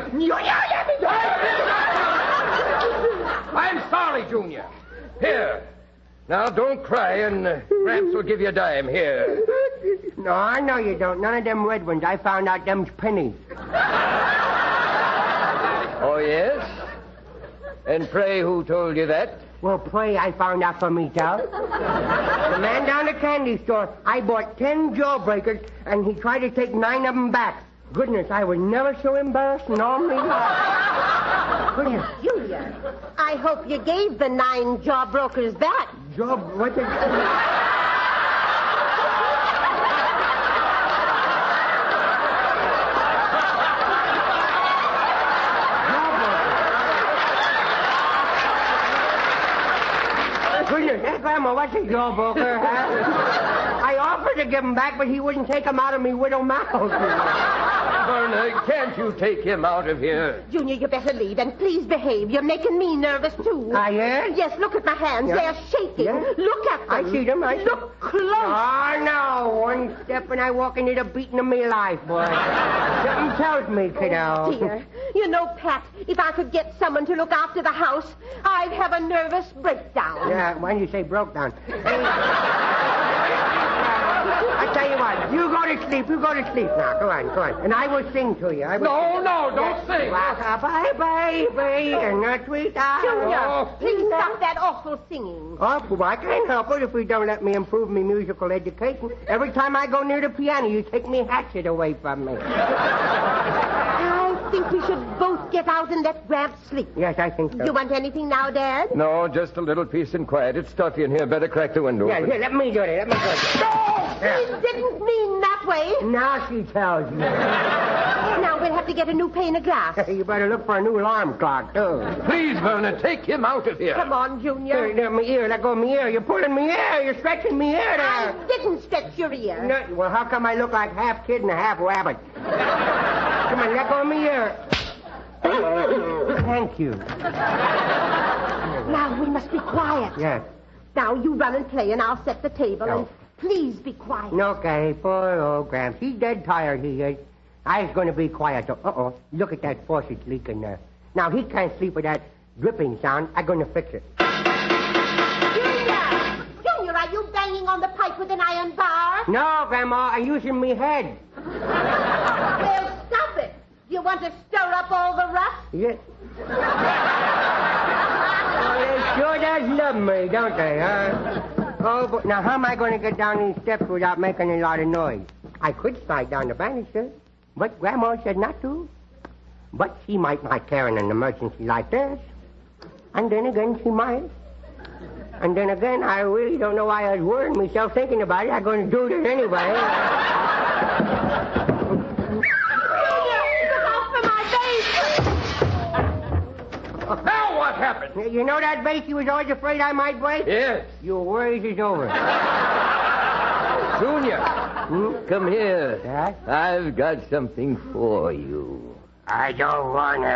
I'm sorry, Junior. Here. Now, don't cry, and Gramps will give you a dime. Here. No, I know you don't. None of them red ones. I found out them's pennies. Oh, yes? And pray, who told you that? Well, pray, I found out for myself. The man down the candy store, I bought 10 jawbreakers, and he tried to take 9 of them back. Goodness, I was never so embarrassed in all my life. Julia, I hope you gave the 9 jawbrokers back. What the... Hey, Grandma, what's a jawbreaker, huh? I offered to give him back, but he wouldn't take him out of me widow mouth. Verna, can't you take him out of here? Junior, you better leave, and please behave. You're making me nervous, too. Ah, yes? Yes, look at my hands. Yeah. They're shaking. Yeah. Look at them. I see them. Look close. Oh, no. One step and I walk into the beating of me life, boy. Something tells me, kiddo. Oh, dear. You know, Pat, if I could get someone to look after the house, I'd have a nervous breakdown. Yeah, why do you say broke down? I tell you what, you go to sleep. You go to sleep now. Go on. And I will sing to you. No, don't sing. Bye, baby, and a sweet hour. Junior, please stop that awful singing. Oh, well, I can't help it if you don't let me improve my musical education. Every time I go near the piano, you take me hatchet away from me. I think we should both get out and let Gramps sleep. Yes, I think so. You want anything now, Dad? No, just a little peace and quiet. It's stuffy in here. Better crack the window. Yeah, here, let me do it. He didn't mean that way. Now she tells me. Now we'll have to get a new pane of glass. You better look for a new alarm clock, too. Please, Verna, take him out of here. Come on, Junior. Let my ear. Let go of my ear. You're pulling me ear. You're stretching me ear there. I didn't stretch your ear. No, well, how come I look like half kid and a half rabbit? Come on, let go of my ear. Thank you. Now we must be quiet. Yes. Now you run and play, and I'll set the table. No. And please be quiet. Okay, poor old Gramps. He's dead tired, he is. I was going to be quiet, though. Uh-oh. Look at that faucet leaking there. Now, he can't sleep with that dripping sound. I'm going to fix it. Junior, are you banging on the pipe with an iron bar? No, Grandma, I'm using me head. Well, stop it. Do you want to stir up all the rust? Yes. Oh, they sure does love me, don't they, huh? Oh, but now how am I going to get down these steps without making a lot of noise? I could slide down the banister, but Grandma said not to. But she might not care in an emergency like this. And then again, she might. And then again, I really don't know why I was worrying myself thinking about it. I'm going to do it anyway. Now what happened? You know that vase you was always afraid I might break? Yes. Your worries is over. Junior, come here. Yes? I've got something for you. I don't wanna.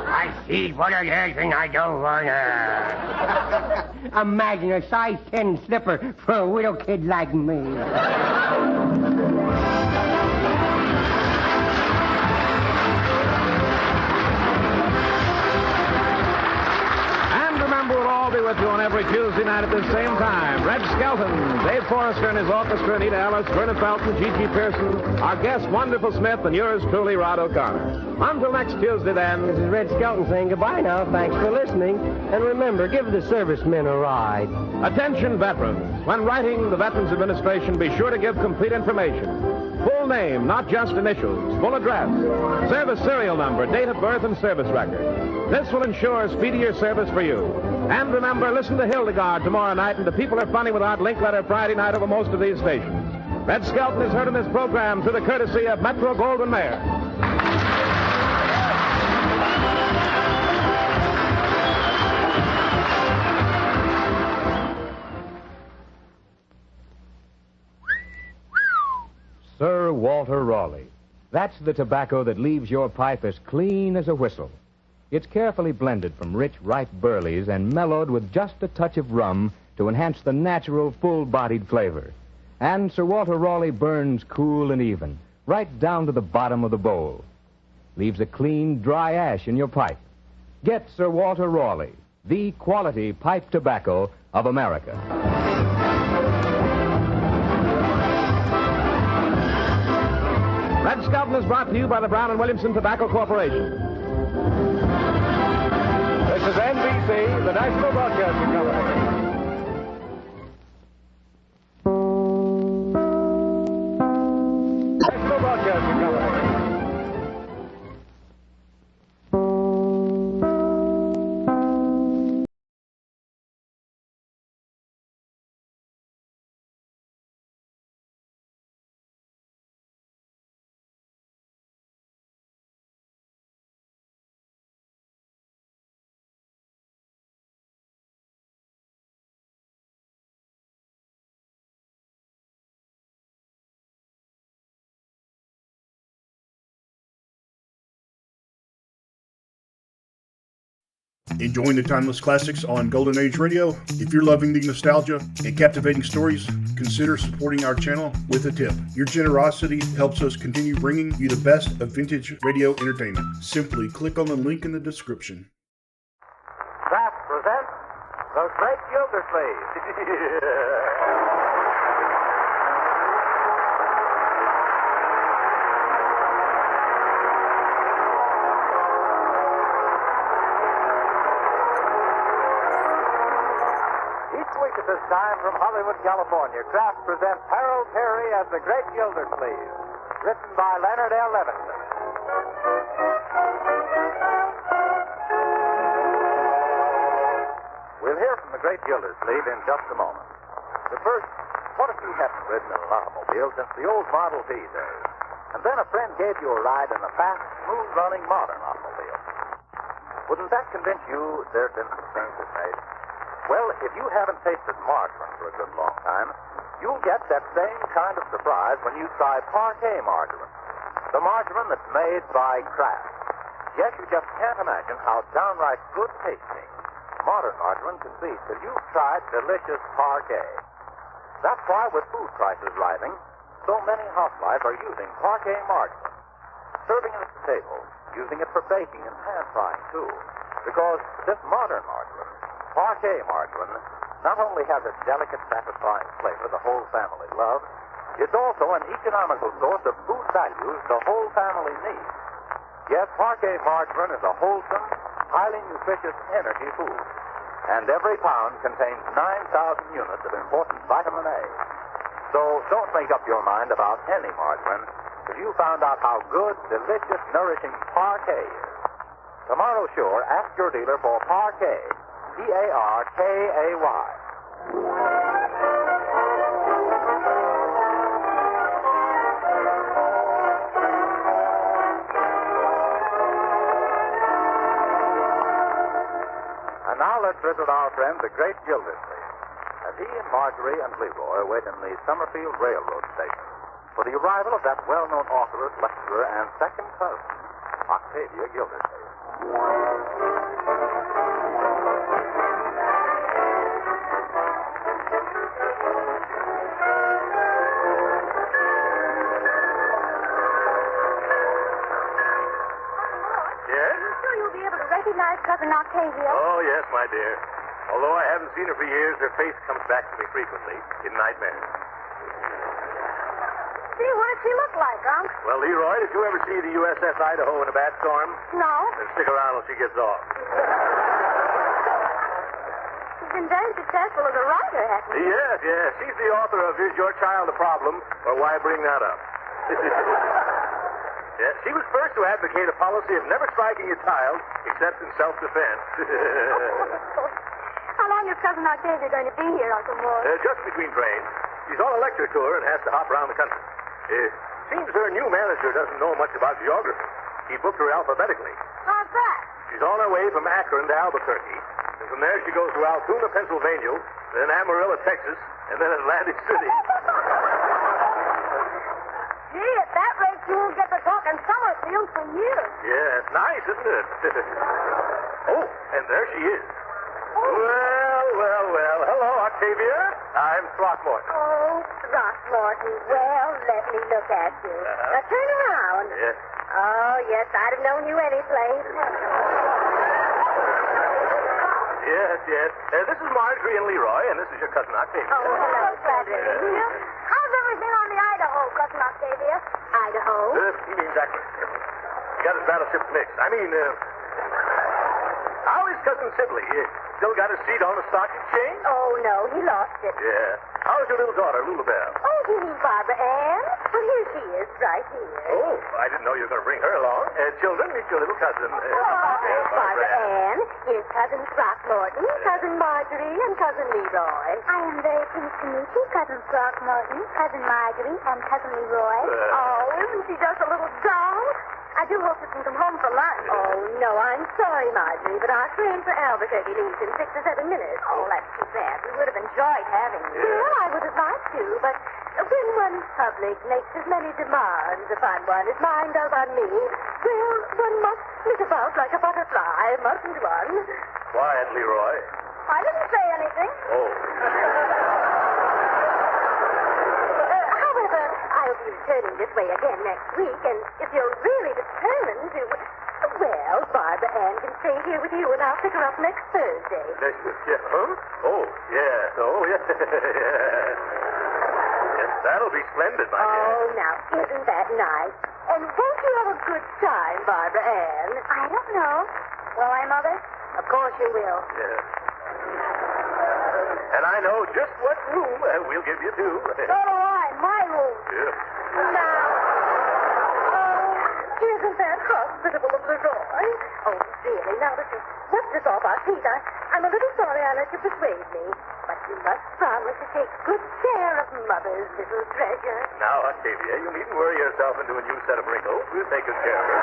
I see what it is and I don't wanna. Imagine a size 10 slipper for a widow kid like me. We'll all be with you on every Tuesday night at the same time. Red Skelton, Dave Forrester and his orchestra, Anita Ellis, Verna Felton, Gigi Pearson, our guest, Wonderful Smith, and yours truly, Rod O'Connor. Until next Tuesday, then. This is Red Skelton saying goodbye now. Thanks for listening. And remember, give the servicemen a ride. Attention, veterans. When writing the Veterans Administration, be sure to give complete information. Full name, not just initials. Full address. Service serial number, date of birth, and service record. This will ensure speedier service for you. And remember, listen to Hildegard tomorrow night, and the People Are Funny without Linkletter Friday night over most of these stations. Red Skelton is heard in this program through the courtesy of Metro Goldwyn Mayer. Sir Walter Raleigh. That's the tobacco that leaves your pipe as clean as a whistle. It's carefully blended from rich, ripe burleys and mellowed with just a touch of rum to enhance the natural, full-bodied flavor. And Sir Walter Raleigh burns cool and even, right down to the bottom of the bowl. Leaves a clean, dry ash in your pipe. Get Sir Walter Raleigh, the quality pipe tobacco of America. Red Skelton is brought to you by the Brown and Williamson Tobacco Corporation. This is NBC, the National Broadcasting Company. National Broadcasting Company. Enjoying the timeless classics on Golden Age Radio? If you're loving the nostalgia and captivating stories, consider supporting our channel with a tip. Your generosity helps us continue bringing you the best of vintage radio entertainment. Simply click on the link in the description. Kraft presents The Great Gildersleeve. At this time from Hollywood, California, Kraft presents Harold Peary as the Great Gildersleeve, written by Leonard L. Levinson. We'll hear from the Great Gildersleeve in just a moment. But first, what if you hadn't ridden in an automobile since the old Model T days? And then a friend gave you a ride in a fast, smooth-running modern automobile. Wouldn't that convince you there's been some changes made? Well, if you haven't tasted margarine for a good long time, you'll get that same kind of surprise when you try Parquet margarine. The margarine that's made by Kraft. Yes, you just can't imagine how downright good tasting modern margarine can be till you've tried delicious Parquet. That's why with food prices rising, so many housewives are using Parquet margarine. Serving it at the table, using it for baking and pan frying too. Because this modern margarine, Parquet margarine, not only has a delicate, satisfying flavor the whole family loves, it's also an economical source of food values the whole family needs. Yes, Parquet margarine is a wholesome, highly nutritious energy food. And every pound contains 9,000 units of important vitamin A. So don't make up your mind about any margarine till you found out how good, delicious, nourishing Parquet is. Tomorrow, sure, ask your dealer for Parquet. Parkay. And now let's visit our friend, the Great Gildersleeve, as he and Marjorie and Leroy wait in the Summerfield Railroad Station for the arrival of that well-known authoress, lecturer, and second cousin, Octavia Gildersleeve. Cousin Octavia. Oh, yes, my dear. Although I haven't seen her for years, her face comes back to me frequently in nightmares. Gee, what does she look like, Unc? Well, Leroy, did you ever see the USS Idaho in a bad storm? No. Then stick around till she gets off. She's been very successful as a writer, hasn't she? Yes. She's the author of Is Your Child a Problem, or Why Bring That Up? Yes, she was first to advocate a policy of never striking a child except in self-defense. How long is Cousin Octavia going to be here, Uncle Mort? Just between trains. She's on a lecture tour and has to hop around the country. Seems her new manager doesn't know much about geography. He booked her alphabetically. How's that? She's on her way from Akron to Albuquerque. And from there she goes to Altoona, Pennsylvania, then Amarillo, Texas, and then Atlantic City. Gee, at that rate, you'll get to talking Summerfield for years. Yeah, it's nice, isn't it? Oh, and there she is. Well. Hello, Octavia. I'm Throckmorton. Oh, Throckmorton. Well, let me look at you. Now, turn around. Yes. Oh, yes, I'd have known you any place. Yes. This is Marjorie and Leroy, and this is your cousin Octavia. Oh, hello, glad to meet you. How's everything on the Idaho, Cousin Octavia? Idaho? He means Akron. He got his battleship mixed. How is Cousin Sibley? Still got his seat on the stock exchange? Oh, no, he lost it. Yeah. How's your little daughter, Lulabelle? Oh, you mean Barbara Ann? Well, here she is, right here. Oh, I didn't know you were going to bring her along. Children, meet your little cousin. Barbara Ann. Here's Cousin Throckmorton, Cousin Marjorie, and Cousin Leroy. I am very pleased to meet you, Cousin Throckmorton, Cousin Marjorie, and Cousin Leroy. Oh, isn't she just a little doll? I do hope you can come home for lunch. Oh, no, I'm sorry, Marjorie, but our train for Albuquerque leaves in 6 or 7 minutes. Oh, that's too bad. We would have enjoyed having you. Well, I would have liked to, but when one's public makes as many demands upon one as mine does on me, well, one must flit about like a butterfly, mustn't one? Quiet, Leroy. I didn't say anything. Oh. However, I'll be returning this way again next week, and if you're really determined to... Well, Barbara Ann can stay here with you, and I'll pick her up next Thursday. Yeah, huh? Oh, yes. Oh, yes. Yes. Yes, that'll be splendid, my dear. Oh, now, isn't that nice? And won't you have a good time, Barbara Ann? I don't know. Will I, Mother? Of course you will. Yes. And I know just what room we'll give you, too. So do I. My room. Yeah. Now, isn't that hospitable of Leroy? Oh, really, now that you've swept us off our feet, I'm a little sorry I let you persuade me. But you must promise to take good care of Mother's little treasure. Now, Octavia, you needn't worry yourself into a new set of wrinkles. We'll take good care of her.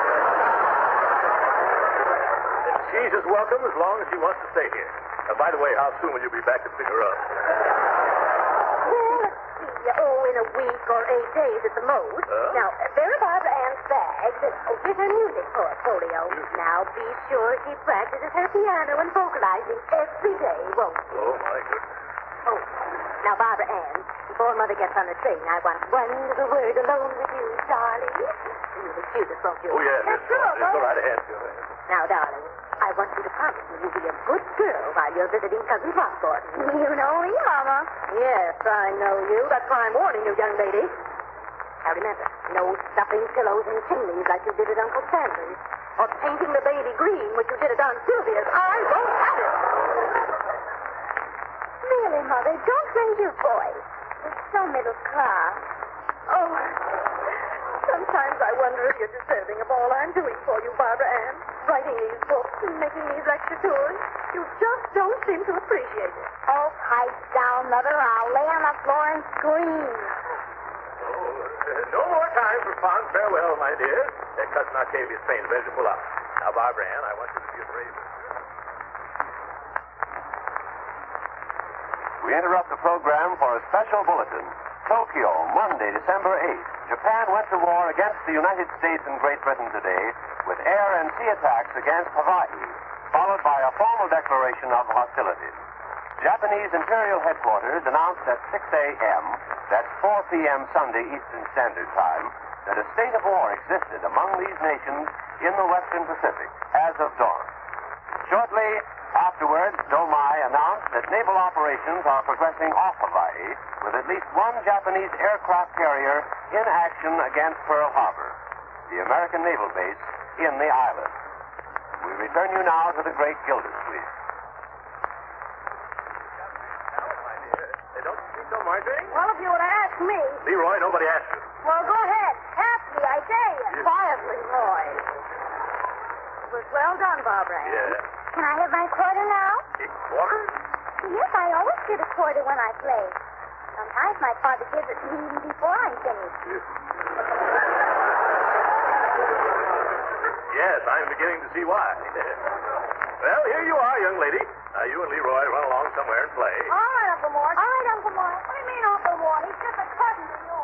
And she's as welcome as long as she wants to stay here. By the way, how soon will you be back to pick her up? Well, let's see. Oh, in a week or 8 days at the most. Now, there are Barbara Ann's bags, and here's her music portfolio. Now, be sure she practices her piano and vocalizing every day, won't she? Oh, my goodness. Oh, now, Barbara Ann, before Mother gets on the train, I want one little word alone with you, darling. You'll excuse us, won't you? Oh, yes. Yes, go right ahead. Go ahead. Now, darling, I want you to promise me you'll be a good girl while you're visiting Cousin Throckmorton. You know me, Mama. Yes, I know you. That's why I'm warning you, young lady. Now, remember, no stuffing pillows in chimneys like you did at Uncle Sandy's, or painting the baby green, which you did at Aunt Sylvia's. I won't have it. Really, Mother, don't raise your voice. It's so middle class. Oh, sometimes I wonder if you're deserving of all I'm doing for you, Barbara Ann. Writing these books and making these lecture tours. You just don't seem to appreciate it. Oh, pipe down, Mother. I'll lay on the floor and scream. No more time for fond farewell, my dear. Cousin Octavia's train's ready to pull up. Now, Barbara Ann, I want you to be brave. We interrupt the program for a special bulletin. Tokyo, Monday, December 8th. Japan went to war against the United States and Great Britain today with air and sea attacks against Hawaii, followed by a formal declaration of hostilities. Japanese Imperial Headquarters announced at 6 a.m., that's 4 p.m. Sunday Eastern Standard Time, that a state of war existed among these nations in the Western Pacific as of dawn. Shortly afterwards, Domai announced that naval operations are progressing off Hawaii with at least one Japanese aircraft carrier in action against Pearl Harbor, the American naval base in the island. We return you now to the great Gildersleeve. Don't you think so, Marjorie? Well, if you would have asked me. Leroy, nobody asked you. Well, go ahead. Ask me, I dare you. Quietly, Roy. It was well done, Barbara Ann. Yeah. Can I have my quarter now? A quarter? Yes, I always get a quarter when I play. Sometimes my father gives it to me even before I'm finished. Yes, I'm beginning to see why. Well, here you are, young lady. Now, you and Leroy run along somewhere and play. All right, Uncle Mort. All right, Uncle Mort. What do you mean, Uncle Mort? He's just a cousin to you.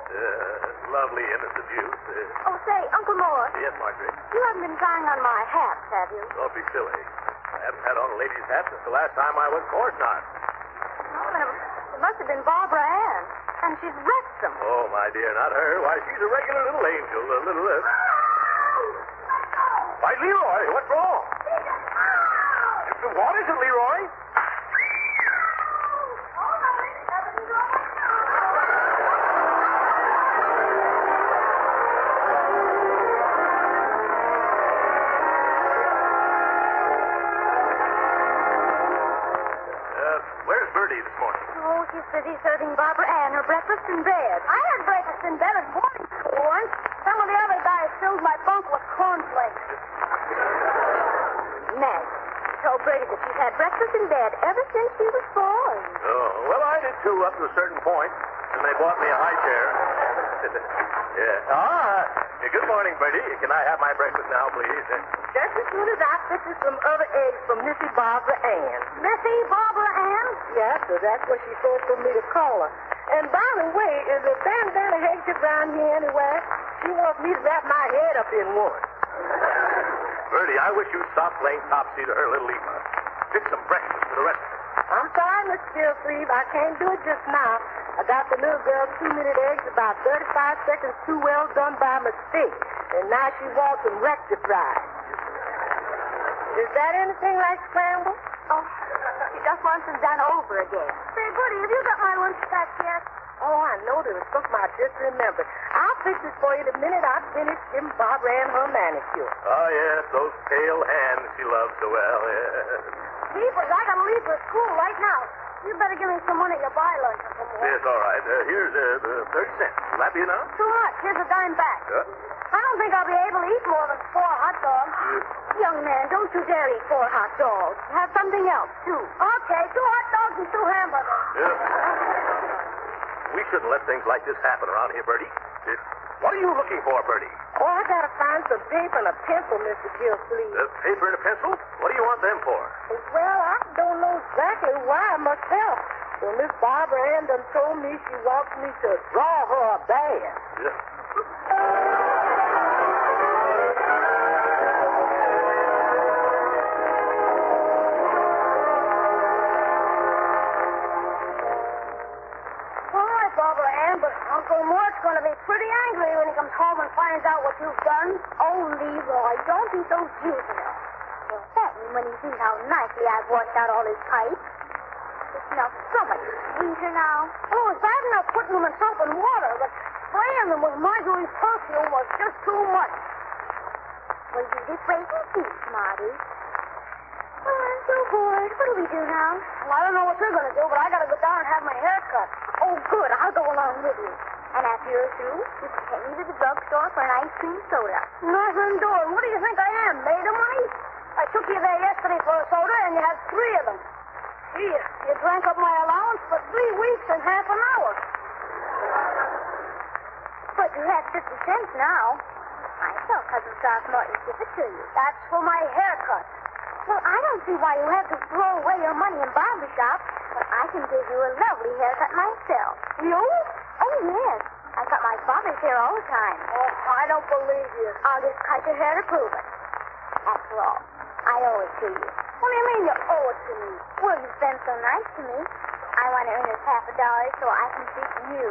Lovely innocent youth. Oh, say, Uncle Mort. Yes, Marjorie. You haven't been trying on my hats, have you? Don't be silly. I haven't had on a lady's hat since the last time I was. Of course not. Oh, then it must have been Barbara Ann. And she's wrecked them. Oh, my dear, not her. Why, she's a regular little angel. A little... Why, Leroy, what's wrong? What is it, Leroy? Where's Bertie this morning? Oh, she's busy serving Barbara Ann her breakfast in bed. I had breakfast in bed at boarding school once. Some of the other guys filled my bunk with cornflakes. Meg told Bertie that she's had breakfast in bed ever since she was born. Oh, well, I did too, up to a certain point. And they bought me a high chair. Good morning, Bertie. Can I have my breakfast now, please? Just as soon as I fix you some other eggs from Missy Barbara Ann. Missy Barbara Ann? Yes, sir. That's what she told for me to call her. And by the way, is a bandana handkerchief around here anywhere? She wants me to wrap my head up in one. Bertie, I wish you'd stop playing topsy to her little Eva. Fix some breakfast for the rest of us. I'm sorry, Miss Gilsleeve. I can't do it just now. I got the little girl's 2-minute eggs about 35 seconds too well done by mistake. And now she wants them rectified. Is that anything like scramble? Oh, she just wants them done over again. Say, Bertie, have you got my lunch back yet? Oh, I know there was something I just remembered. I'll fix it for you the minute I finish giving Barbara Ann her manicure. Oh, yes, those pale hands she loves so well, yes. Jeepers, I gotta leave for school right now. You better give me some money to buy lunch or something. Yes, all right. Here's 30 cents. Will that be enough? Too much. Here's a dime back. I don't think I'll be able to eat more than 4 hot dogs. Young man, don't you dare eat 4 hot dogs. Have something else, too. Okay, 2 hot dogs and 2 hamburgers. We shouldn't let things like this happen around here, Bertie. What are you looking for, Bertie? Oh, I gotta find some paper and a pencil, Mr. Gilsleeve. Paper and a pencil? What do you want them for? Well, I don't know exactly why myself. Well, Miss Barbara Ann done told me she wants me to draw her a band. Barbara Ann, but Uncle Mort's going to be pretty angry when he comes home and finds out what you've done. Oh, Leroy, don't be so juvenile. Well, certainly when he sees how nicely I've washed out all his pipes. It smells so much sweeter now. Oh, it's bad enough putting them in soap and water, but spraying them with Marjorie's perfume was just too much. Well, you just wait and see, Smarty. Oh, I'm so bored. What do we do now? Well, I don't know what you're going to do, but I got to go down and have my hair cut. Oh, good. I'll go along with you. And after you're through, you can take me to the drugstore for an ice cream soda. Nothing doing. What do you think I am, made of money? I took you there yesterday for a soda, and you had 3 of them. Gee, you drank up my allowance for 3 weeks and half an hour. But you have 50 cents now. I saw Cousin Throckmorton give it to you. That's for my haircut. Well, I don't see why you have to throw away your money in barber shop, but I can give you a lovely haircut myself. You? Oh, yes. I cut my father's hair all the time. Oh, I don't believe you. I'll just cut your hair to prove it. After all, I owe it to you. What do you mean you owe it to me? Well, you've been so nice to me. I want to earn this $50 so I can treat you.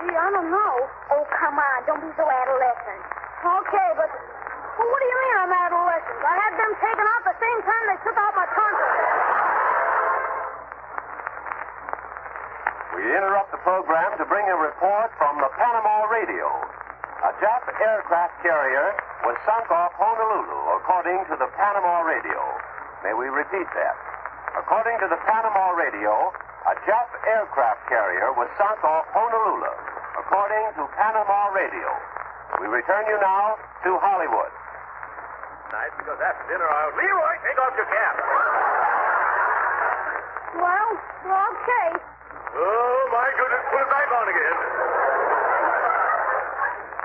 Gee, I don't know. Oh, come on. Don't be so adolescent. Okay, but... Well, what do you mean I'm adolescent? I had them taken out the same time they took out my tonsils. We interrupt the program to bring a report from the Panama Radio. A Jap aircraft carrier was sunk off Honolulu, according to the Panama Radio. May we repeat that? According to the Panama Radio, a Jap aircraft carrier was sunk off Honolulu, according to Panama Radio. We return you now to Hollywood. Nice, because after dinner I'll... Leroy, take off your cap. Well, okay. Oh, my goodness, put it back on again.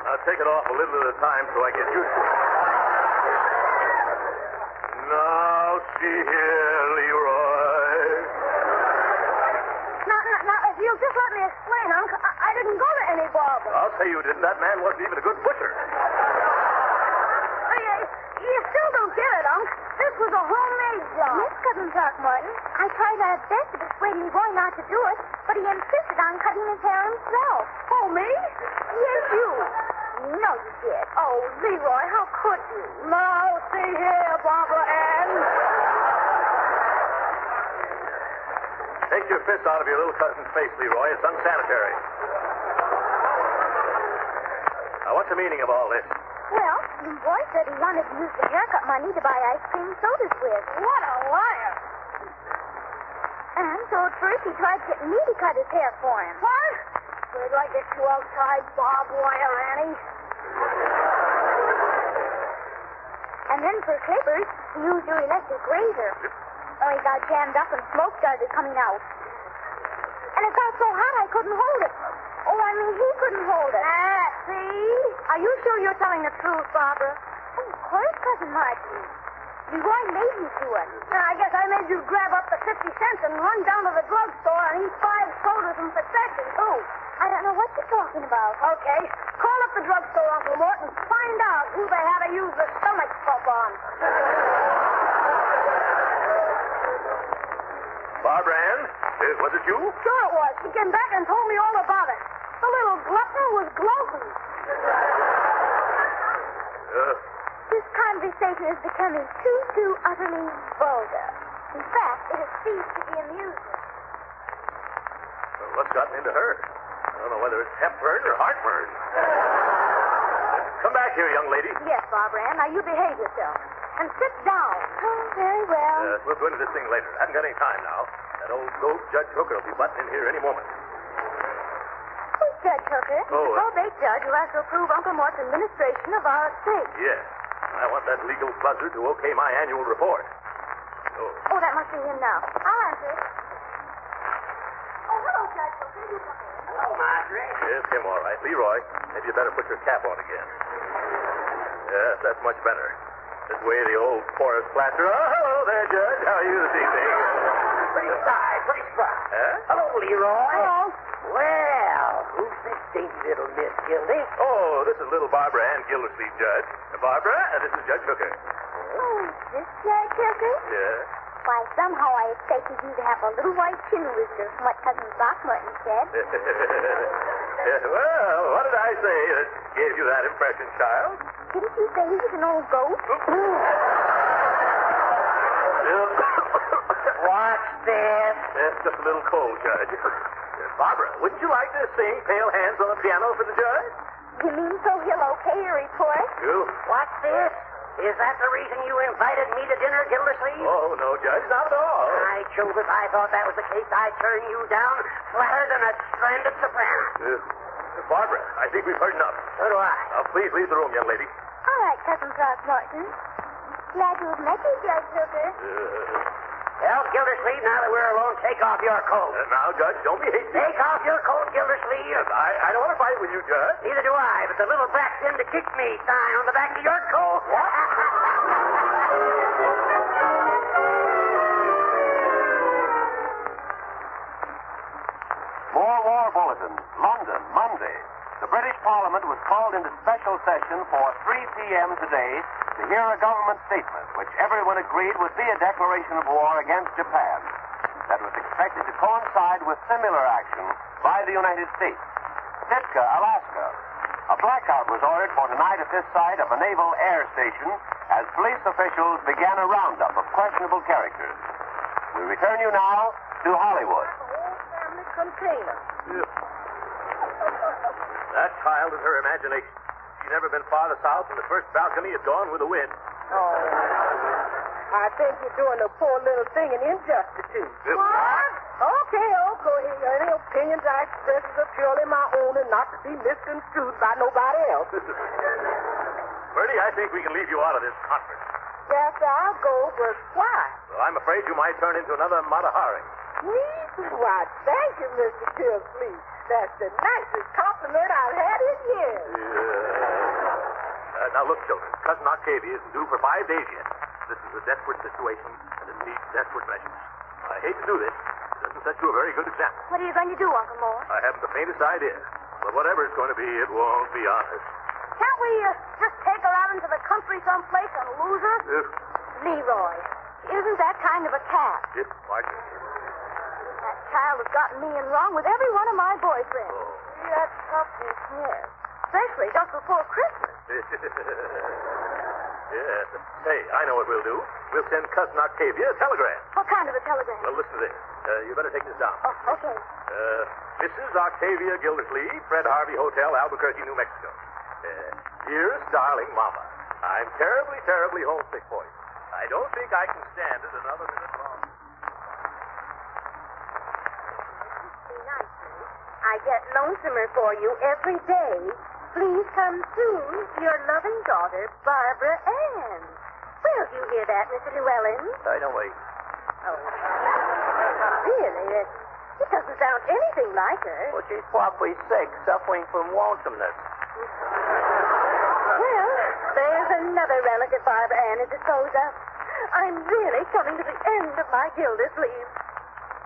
I'll take it off a little at a time so I get used to it. Now, see here, Leroy. Now, if you'll just let me explain, Unc, I didn't go to any barber. I'll say you didn't. That man wasn't even a good butcher. You still don't get it, Unc. This was a homemade job. Yes, Cousin Throckmorton. I tried my best to persuade Leroy not to do it, but he insisted on cutting his hair himself. Oh, me? Yes, you. No, you did. Oh, Leroy, how could you? Now, see here, Barbara Ann. Take your fist out of your little cousin's face, Leroy. It's unsanitary. Now, what's the meaning of all this? Well, Leroy said he wanted to use the haircut money to buy ice cream sodas with. What a liar. And so at first he tried getting me to cut his hair for him. What? Where did I get you outside, barbed wire, Annie? And then for clippers, he used your electric razor. Oh, he got jammed up and smoke started coming out. And it got so hot I couldn't hold it. Oh, I mean, he couldn't hold it. See? Are you sure you're telling the truth, Barbara? Oh, of course, Cousin Margie. Leroy made me do it. I guess I made you grab up the 50 cents and run down to the drugstore and eat 5 sodas in succession, too. I don't know what you're talking about. Okay. Call up the drugstore, Uncle Mort, and find out who they had to use the stomach pump on. Barbara Ann, was it you? Sure it was. She came back and told me all about it. The little glutton was gloating. This conversation is becoming too utterly vulgar. In fact, it has ceased to be amusing. Well, what's gotten into her? I don't know whether it's hepburn or heartburn. Come back here, young lady. Yes, Barbara Ann. Now you behave yourself. And sit down. Oh, very well. We'll go into this thing later. I haven't got any time now. That old goat, Judge Hooker, will be butting in here any moment. Who's Judge Hooker? Oh, the probate judge who has to approve Uncle Mort's administration of our estate. Yes. I want that legal buzzard to okay my annual report. Oh, that must be him now. I'll answer it. Oh, hello, Judge Hooker. You come in. Hello, Marjorie. Yes, him all right. Leroy, maybe you better put your cap on again. Yes, that's much better. This way the old forest plaster. Oh, hello there, Judge. How are you this evening? Pretty spry, pretty spry. Huh? Hello, Leroy. Hello. Well, who's this dainty little Miss Gildy? Oh, this is little Barbara Ann Gildersleeve, Judge. Barbara, this is Judge Hooker. Oh, is this Judge Hooker? Yeah. Why, somehow I expected you to have a little white chin rooster from what Cousin Throckmorton said. Well, what did I say that gave you that impression, child? Didn't you say he was an old goat? What's this? It's just a little cold, Judge. Barbara, wouldn't you like to sing Pale Hands on the Piano for the Judge? You mean so he'll okay your report? What's this? Is that the reason you invited me to dinner, Gildersleeve? Oh, no, Judge, not at all. I chose if I thought that was the case, I'd turn you down flatter than a stranded soprano. Barbara, I think we've heard enough. So do I. Now, please leave the room, young lady. All right, Cousin Throckmorton. Glad to have met you, Judge Hooker. Well, Gildersleeve, now that we're alone, take off your coat. Now, Judge, don't be hasty. Take off your coat, Gildersleeve. Yes, I don't want to fight with you, Judge. Neither do I, but the little brat's in to kick me sign on the back of your coat. More war bulletins. London, Monday. The British Parliament was called into special session for 3 p.m. today to hear a government statement, which everyone agreed would be a declaration of war against Japan. That was expected to coincide with similar action by the United States. Sitka, Alaska. A blackout was ordered for tonight at this site of a naval air station as police officials began a roundup of questionable characters. We return you now to Hollywood. Family container. That child is her imagination. She's never been farther south than the first balcony had gone with the wind. Oh, I think you're doing a poor little thing an injustice to. What? Okay. Any opinions I express are purely my own and not to be misconstrued by nobody else. Bertie, I think we can leave you out of this conference. Yes, I'll go, but why? Well, I'm afraid you might turn into another Mata Hari. Me? Why, thank you, Mr. Gildersleeve. That's the nicest compliment I've had in years. Now, look, children. Cousin Octavia isn't due for 5 days yet. This is a desperate situation, and it needs desperate measures. I hate to do this. It doesn't set you a very good example. What are you going to do, Uncle Mort? I haven't the faintest idea. But whatever it's going to be, it won't be honest. Can't we just take her out into the country someplace and lose her? Leroy, isn't that kind of a cat? It's Marjorie. That child has gotten me in wrong with every one of my boyfriends. Oh. That's something, yes. Especially just before Christmas. Yes. Hey, I know what we'll do. We'll send Cousin Octavia a telegram. What kind of a telegram? Well, listen to this. You better take this down. Oh, okay. Mrs. Octavia Gildersleeve, Fred Harvey Hotel, Albuquerque, New Mexico. Dearest darling Mama, I'm terribly, terribly homesick for you. I don't think I can stand it another minute longer. I get lonesomer for you every day. Please come soon. Your loving daughter, Barbara Ann. Where did you hear that, Mr. Llewellyn? I don't wait. Oh. Really? It doesn't sound anything like her. Well, she's probably sick, suffering from lonesomeness. Well, there's another relative Barbara Ann to dispose of. I'm really coming to the end of my Gildersleeve.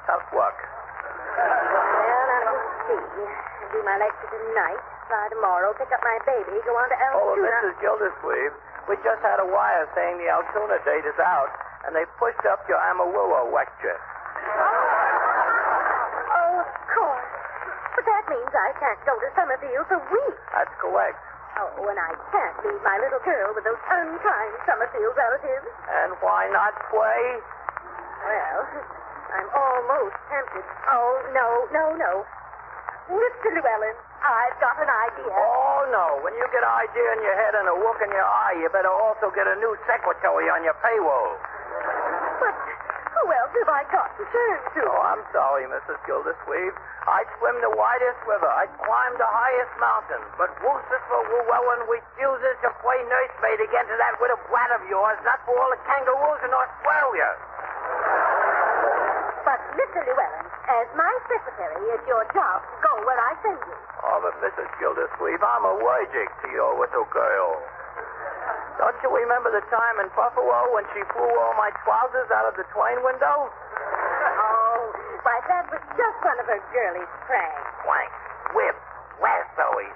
Tough luck. Well, now let's see. I do my lecture tonight. Fly tomorrow, pick up my baby, go on to Oh, Altoona. Mrs. Gildersleeve, we just had a wire saying the Altoona date is out, and they pushed up your Amarillo lecture. Oh, of course. But that means I can't go to Summerfield for weeks. That's correct. Oh, and I can't leave my little girl with those unkind Summerfield relatives. And why not play? Well, I'm almost tempted. Oh, no. Mr. Llewellyn, I've got an idea. Oh, no. When you get an idea in your head and a look in your eye, you better also get a new secretary on your payroll. But who else have I got to turn to? Oh, I'm sorry, Mrs. Gildersleeve. I'd swim the widest river. I'd climb the highest mountain. But Lucifer Llewellyn refuses to play nursemaid again to that little brat of yours, not for all the kangaroos in Australia. But, Mr. Llewellyn, as my secretary, it's your job to go where I send you. Oh, but Mrs. Gildersleeve, I'm allergic to your little girl. Don't you remember the time in Buffalo when she flew all my trousers out of the train window? Oh, why, that was just one of her girlish pranks. Planks, whips, lassos.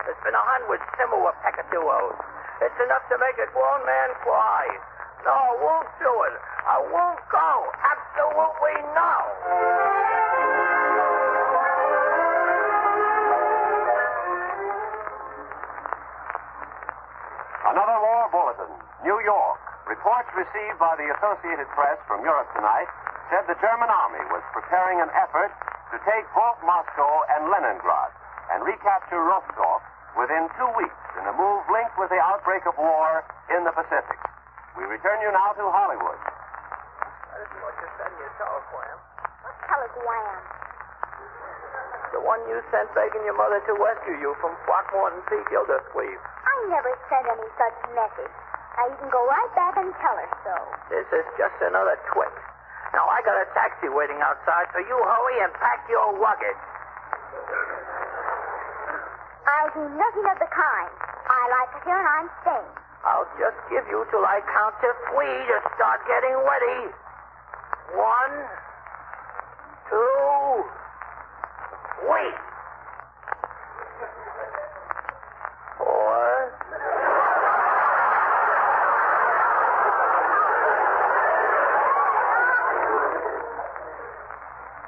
There's been 100 similar peccadillos. It's enough to make a grown man cry. No, I won't do it. I won't go. Absolutely no. Another war bulletin. New York. Reports received by the Associated Press from Europe tonight said the German army was preparing an effort to take both Moscow and Leningrad and recapture Rostov within 2 weeks in a move linked with the outbreak of war in the Pacific. We return you now to Hollywood. This is what you said in your telegram. What telegram? The one you sent begging your mother to rescue you from Throckmorton P. Gildersleeve. I never sent any such message. Now, you can go right back and tell her so. This is just another trick. Now, I got a taxi waiting outside, so you hurry and pack your luggage. I'll do nothing of the kind. I like it here and I'm staying. I'll just give you till I count to 3 to start getting ready. 1, 2, 3. 4.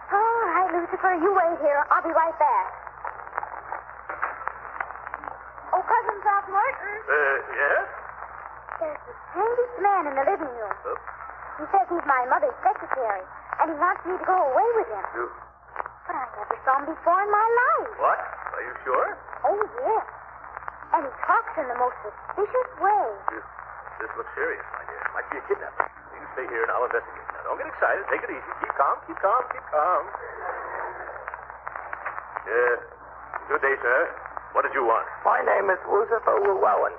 All right, Lucifer, you wait here. I'll be right back. Oh, Cousin Throckmorton. Yes? There's the strangest man in the living room. He says he's my mother's secretary, and he wants me to go away with him. You... But I never saw him before in my life. What? Are you sure? Oh, yes. And he talks in the most suspicious way. This looks serious, my dear. Might be a kidnapping. You stay here and I'll investigate. Now, don't get excited. Take it easy. Keep calm, keep calm, keep calm. Good day, sir. What did you want? My name is Lucifer Llewellyn.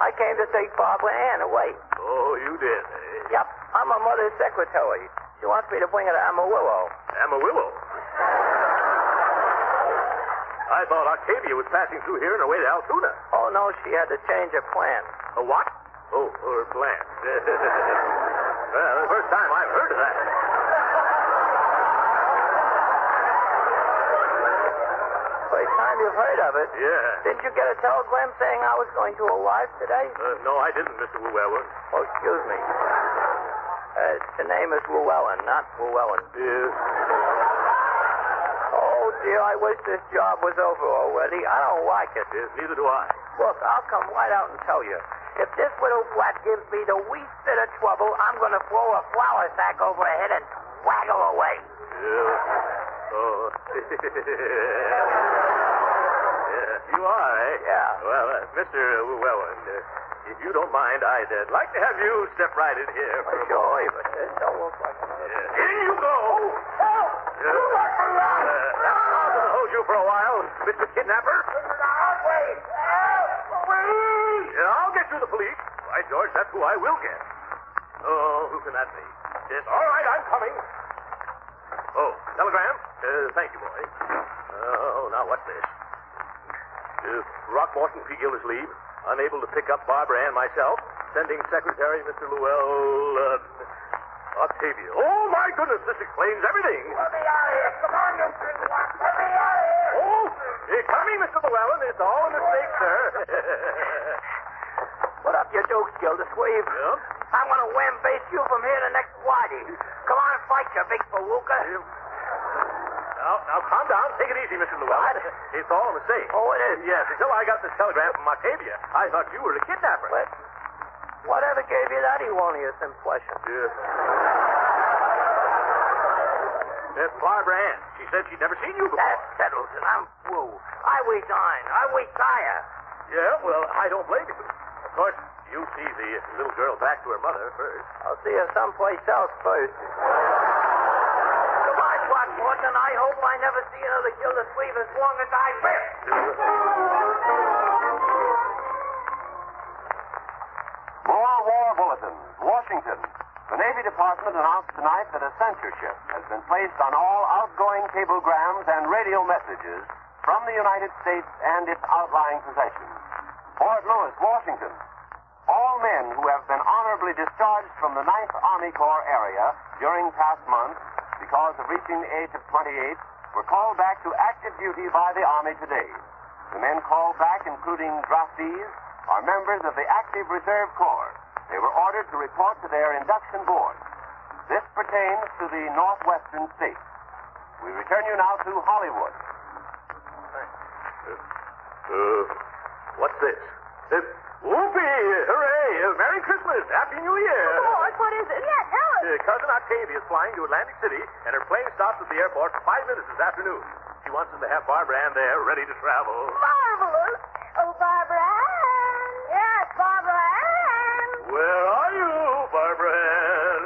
I came to take Barbara Ann away. Oh, you did, eh? Yep. I'm her mother's secretary. She wants me to bring her to Amarillo. Amarillo? I thought Octavia was passing through here on her way to Altoona. Oh, no, she had to change her plan. A what? Oh, her plan. Well, the first time I've heard of that. First time you've heard of it? Yeah. Didn't you get a telegram saying I was going to arrive today? No, I didn't, Mr. Llewellyn. Oh, excuse me. The name is Llewellyn, not Llewellyn. Yes. Oh, dear, I wish this job was over already. I don't like it. Yes, neither do I. Look, I'll come right out and tell you. If this little brat gives me the least bit of trouble, I'm going to throw a flour sack over her head and wag her away. Yeah. Oh. Yeah, you are, eh? Yeah. Well, Mr. Llewellyn, if you don't mind, I'd like to have you step right in here for a moment. But this don't look like it. In you go! Help! You let me out! I'll just hold you for a while, Mr. Kidnapper. Wait! Help! Please! Yeah, I'll get you the police. Right, George, that's who I will get. Oh, who can that be? Yes, all right, I'm coming. Oh, telegram? Thank you, boy. Oh, now what's this? Rockmorton P. Gildersleeve, unable to pick up Barbara Ann myself, sending Secretary Mr. Llewell, Octavia. Oh, my goodness, this explains everything. Let me out of here. Come on, you three. Let me out of here. Oh, coming, Mr. Llewellyn. It's all a mistake, sir. Put up your dukes, Gildersleeve. Yeah? I'm going to wham-base you from here to next Friday. Come on and fight, you big palooka. Now, calm down. Take it easy, Mr. Llewellyn. It's all a mistake. Oh, it is? Yes, until I got this telegram from Octavia, I thought you were the kidnapper. What? Whatever gave you that erroneous impression? That's Barbara Ann. She said she'd never seen you before. That settles it. I'm through. I resign. I retire. Yeah, well, I don't blame you. Of course, you see the little girl back to her mother first. I'll see her someplace else first. Goodbye, Throckmorton, and I hope I never see another Gildersleeve as long as I live. More war bulletins. Washington. The Navy Department announced tonight that a censorship has been placed on all outgoing cablegrams and radio messages from the United States and its outlying possessions. Fort Lewis, Washington. All men who have been honorably discharged from the 9th Army Corps area during past months because of reaching the age of 28 were called back to active duty by the Army today. The men called back, including draftees, are members of the Active Reserve Corps. They were ordered to report to their induction board. This pertains to the northwestern states. We return you now to Hollywood. What's this? Whoopee! Hooray! Merry Christmas! Happy New Year! Lord, what is it? Yeah, tell us. Cousin Octavia is flying to Atlantic City, and her plane stops at the airport for 5 minutes this afternoon. She wants us to have Barbara Ann there, ready to travel. Marvelous. Oh, Barbara Ann. Yes, Barbara Ann. Where are you, Barbara Ann?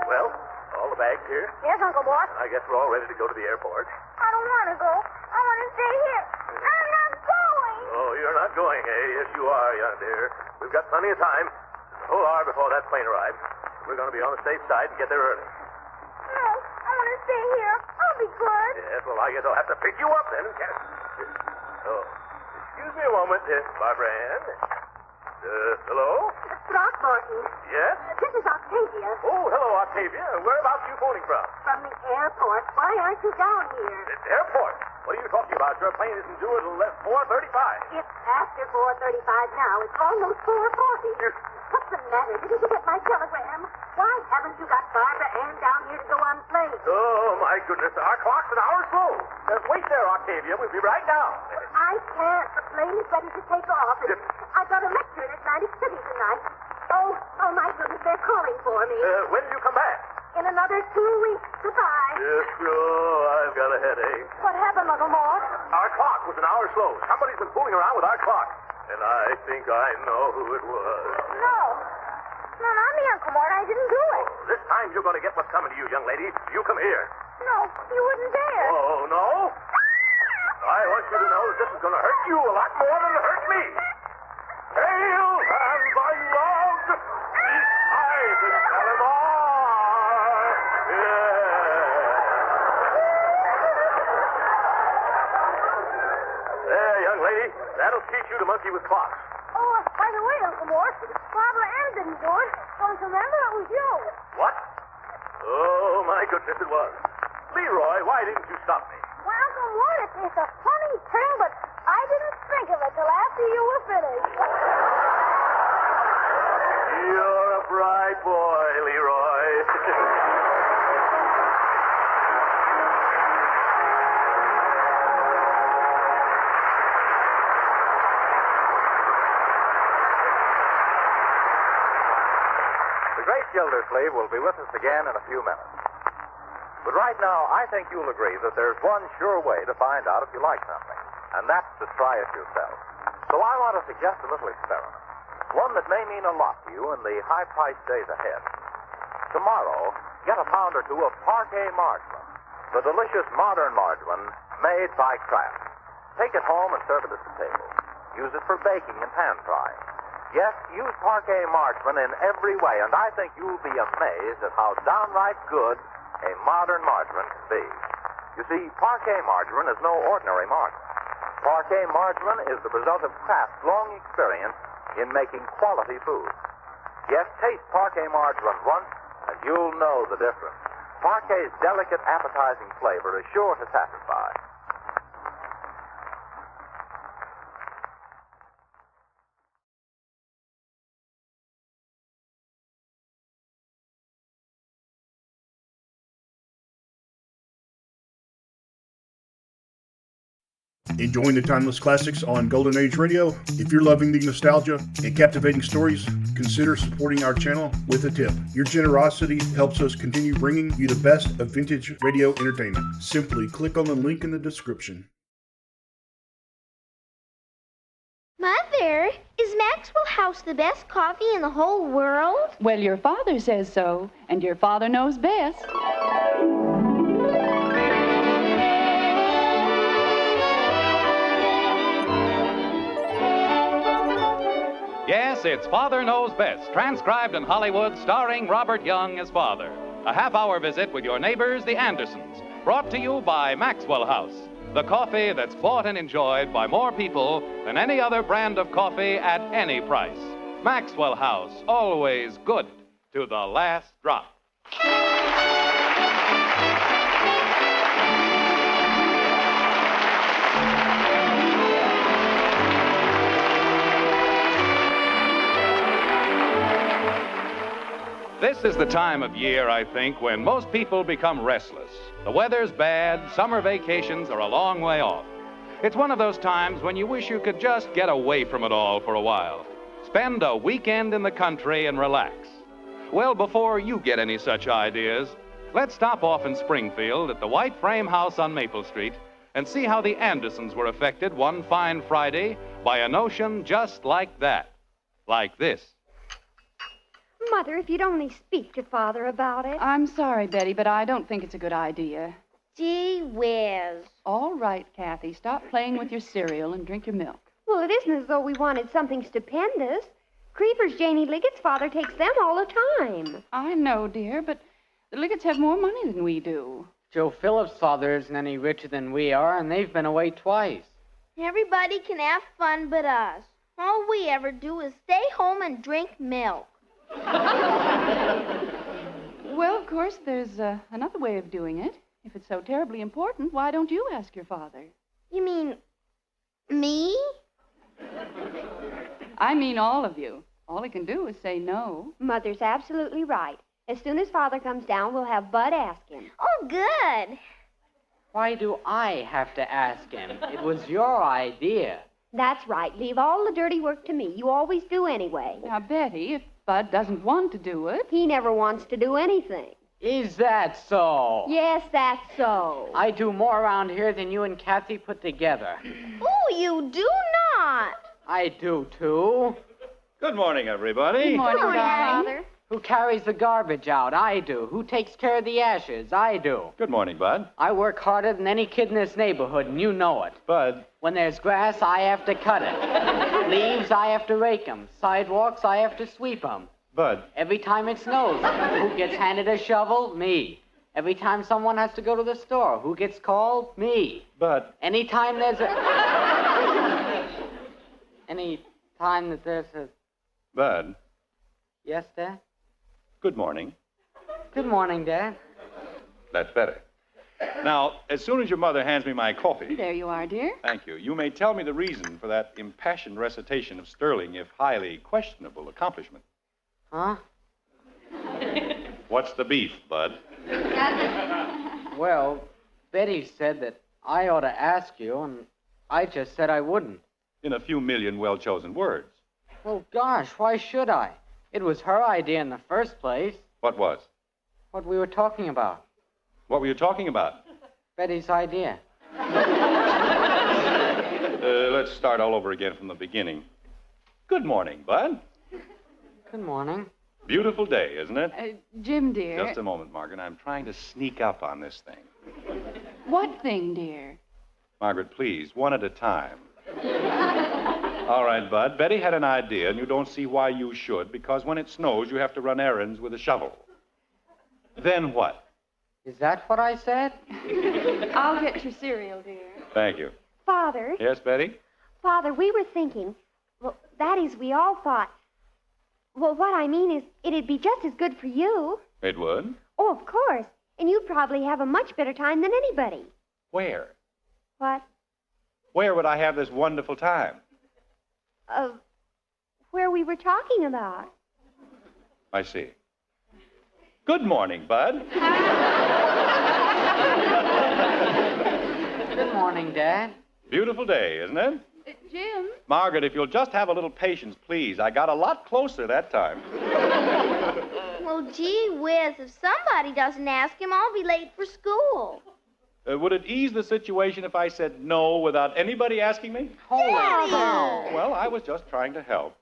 Well, all the bags here. Yes, Uncle Mort. I guess we're all ready to go to the airport. I don't want to go. I want to stay here. I'm not going. Oh, you're not going, eh? Yes, you are, young dear. We've got plenty of time. There's a whole hour before that plane arrives. We're going to be on the safe side and get there early. No, I want to stay here. I'll be good. Yes, well, I guess I'll have to pick you up then. Oh, excuse me a moment, Barbara Ann. Hello? Throckmorton. Yes? This is Octavia. Oh, hello, Octavia. Whereabouts are you phoning from? From the airport. Why aren't you down here? Airport? What are you talking about? Your plane isn't due until 4:35. It's after 4:35 now. It's almost 4:40. What's the matter? Didn't you get my telegram? Why haven't you got Barbara Ann down here to go on the plane? Oh, my goodness. Our clock's an hour slow. Wait there, Octavia. We'll be right down. I can't. The plane is ready to take off. I've got a lecture in Atlantic City tonight. Oh, my goodness. They're calling for me. When do you come back? In another 2 weeks. Goodbye. Yes, oh, I've got a headache. What happened, Uncle Mort? Our clock was an hour slow. Somebody's been fooling around with our clock. And I think I know who it was. No. No, not me, Uncle Mort. I didn't do it. This time you're going to get what's coming to you, young lady. You come here. No, you wouldn't dare. Oh, no? I want you to know that this is going to hurt you a lot more than it hurt me. Hail and thy love, these eyes in Calabar. There, young lady. That'll teach you to monkey with clocks. Oh, by the way, Uncle Mort, Barbara Ann didn't do it. Don't you remember? It was you. What? Oh, my goodness, it was. Leroy, why didn't you stop me? Well, Uncle Mort, it's a funny thing, but I didn't think of it till after you were finished. You're a bright boy, Leroy. The great Gildersleeve will be with us again in a few minutes. But right now, I think you'll agree that there's one sure way to find out if you like something, and that's to try it yourself. So I want to suggest a little experiment, one that may mean a lot to you in the high-priced days ahead. Tomorrow, get a pound or two of Parquet margarine, the delicious modern margarine made by Kraft. Take it home and serve it at the table. Use it for baking and pan frying. Yes, use parquet margarine in every way, and I think you'll be amazed at how downright good a modern margarine can be. You see, parquet margarine is no ordinary margarine. Parquet margarine is the result of Kraft's long experience in making quality food. Yes, taste parquet margarine once, and you'll know the difference. Parquet's delicate, appetizing flavor is sure to satisfy. Enjoying the timeless classics on Golden Age Radio? If you're loving the nostalgia and captivating stories, consider supporting our channel with a tip. Your generosity helps us continue bringing you the best of vintage radio entertainment. Simply click on the link in the description. Mother, is Maxwell House the best coffee in the whole world? Well, your father says so, and your father knows best. Yes, it's Father Knows Best, transcribed in Hollywood, starring Robert Young as father. A half-hour visit with your neighbors, the Andersons, brought to you by Maxwell House, the coffee that's bought and enjoyed by more people than any other brand of coffee at any price. Maxwell House, always good to the last drop. This is the time of year, I think, when most people become restless. The weather's bad, summer vacations are a long way off. It's one of those times when you wish you could just get away from it all for a while. Spend a weekend in the country and relax. Well, before you get any such ideas, let's stop off in Springfield at the White Frame House on Maple Street and see how the Andersons were affected one fine Friday by a notion just like that. Like this. Mother, if you'd only speak to Father about it. I'm sorry, Betty, but I don't think it's a good idea. Gee whiz. All right, Kathy, stop playing with your cereal and drink your milk. Well, it isn't as though we wanted something stupendous. Creeper's Janie Liggett's father takes them all the time. I know, dear, but the Liggetts have more money than we do. Joe Phillips' father isn't any richer than we are, and they've been away twice. Everybody can have fun but us. All we ever do is stay home and drink milk. Well, of course, there's another way of doing it. If it's so terribly important, why don't you ask your father? You mean me? I mean all of you. All he can do is say no. Mother's absolutely right. As soon as Father comes down, we'll have Bud ask him. Oh, good. Why do I have to ask him? It was your idea. That's right. Leave all the dirty work to me. You always do anyway. Now, Betty, if Bud doesn't want to do it. He never wants to do anything. Is that so? Yes, that's so. I do more around here than you and Kathy put together. Oh, you do not. I do, too. Good morning, everybody. Good morning, Father. Who carries the garbage out? I do. Who takes care of the ashes? I do. Good morning, Bud. I work harder than any kid in this neighborhood, and you know it. Bud. When there's grass, I have to cut it. Leaves, I have to rake them. Sidewalks, I have to sweep them. Bud. Every time it snows, who gets handed a shovel? Me. Every time someone has to go to the store, who gets called? Me. Bud. Anytime there's a... Any time that there's a... Bud. Yes, Dad? Good morning. Good morning, Dad. That's better. Now, as soon as your mother hands me my coffee... There you are, dear. Thank you. You may tell me the reason for that impassioned recitation of sterling, if highly questionable, accomplishment. Huh? What's the beef, Bud? Well, Betty said that I ought to ask you, and I just said I wouldn't. In a few million well-chosen words. Well, gosh, why should I? It was her idea in the first place. What was? What we were talking about. What were you talking about? Betty's idea. Let's start all over again from the beginning. Good morning, Bud. Good morning. Beautiful day, isn't it? Jim, dear. Just a moment, Margaret. I'm trying to sneak up on this thing. What thing, dear? Margaret, please, one at a time. All right, Bud. Betty had an idea, and you don't see why you should, because when it snows, you have to run errands with a shovel. Then what? Is that what I said? I'll get your cereal, dear. Thank you. Father. Yes, Betty? Father, we were thinking, well, that is, we all thought, well, what I mean is, it'd be just as good for you. It would? Oh, of course. And you'd probably have a much better time than anybody. Where? What? Where would I have this wonderful time? Where we were talking about. I see. Good morning, Bud. Good morning, Dad. Beautiful day, isn't it? Jim? Margaret, if you'll just have a little patience, please. I got a lot closer that time. Well, gee whiz, if somebody doesn't ask him, I'll be late for school. Would it ease the situation if I said no without anybody asking me? Holy cow. Well, I was just trying to help.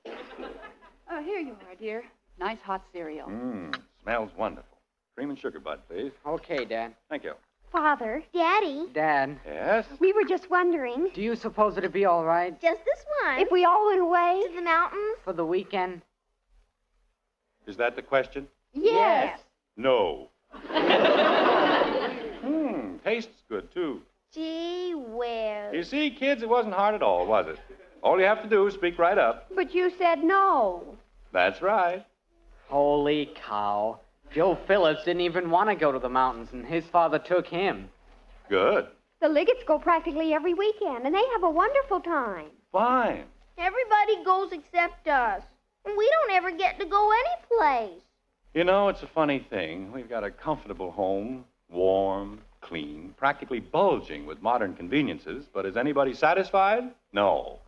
Oh, here you are, dear. Nice hot cereal. Smells wonderful. Cream and sugar, Bud, please. Okay, Dad. Thank you. Father. Daddy. Dad. Yes? We were just wondering. Do you suppose it'd be all right Just this one. If we all went away. To the mountains? for the weekend? Is that the question? Yes. No. Tastes good, too. Gee whiz. You see, kids, it wasn't hard at all, was it? All you have to do is speak right up. But you said no. That's right. Holy cow. Joe Phillips didn't even want to go to the mountains, and his father took him. Good. The Liggets go practically every weekend, and they have a wonderful time. Fine. Everybody goes except us. And we don't ever get to go anyplace. You know, it's a funny thing. We've got a comfortable home, warm, clean, practically bulging with modern conveniences, but is anybody satisfied? No.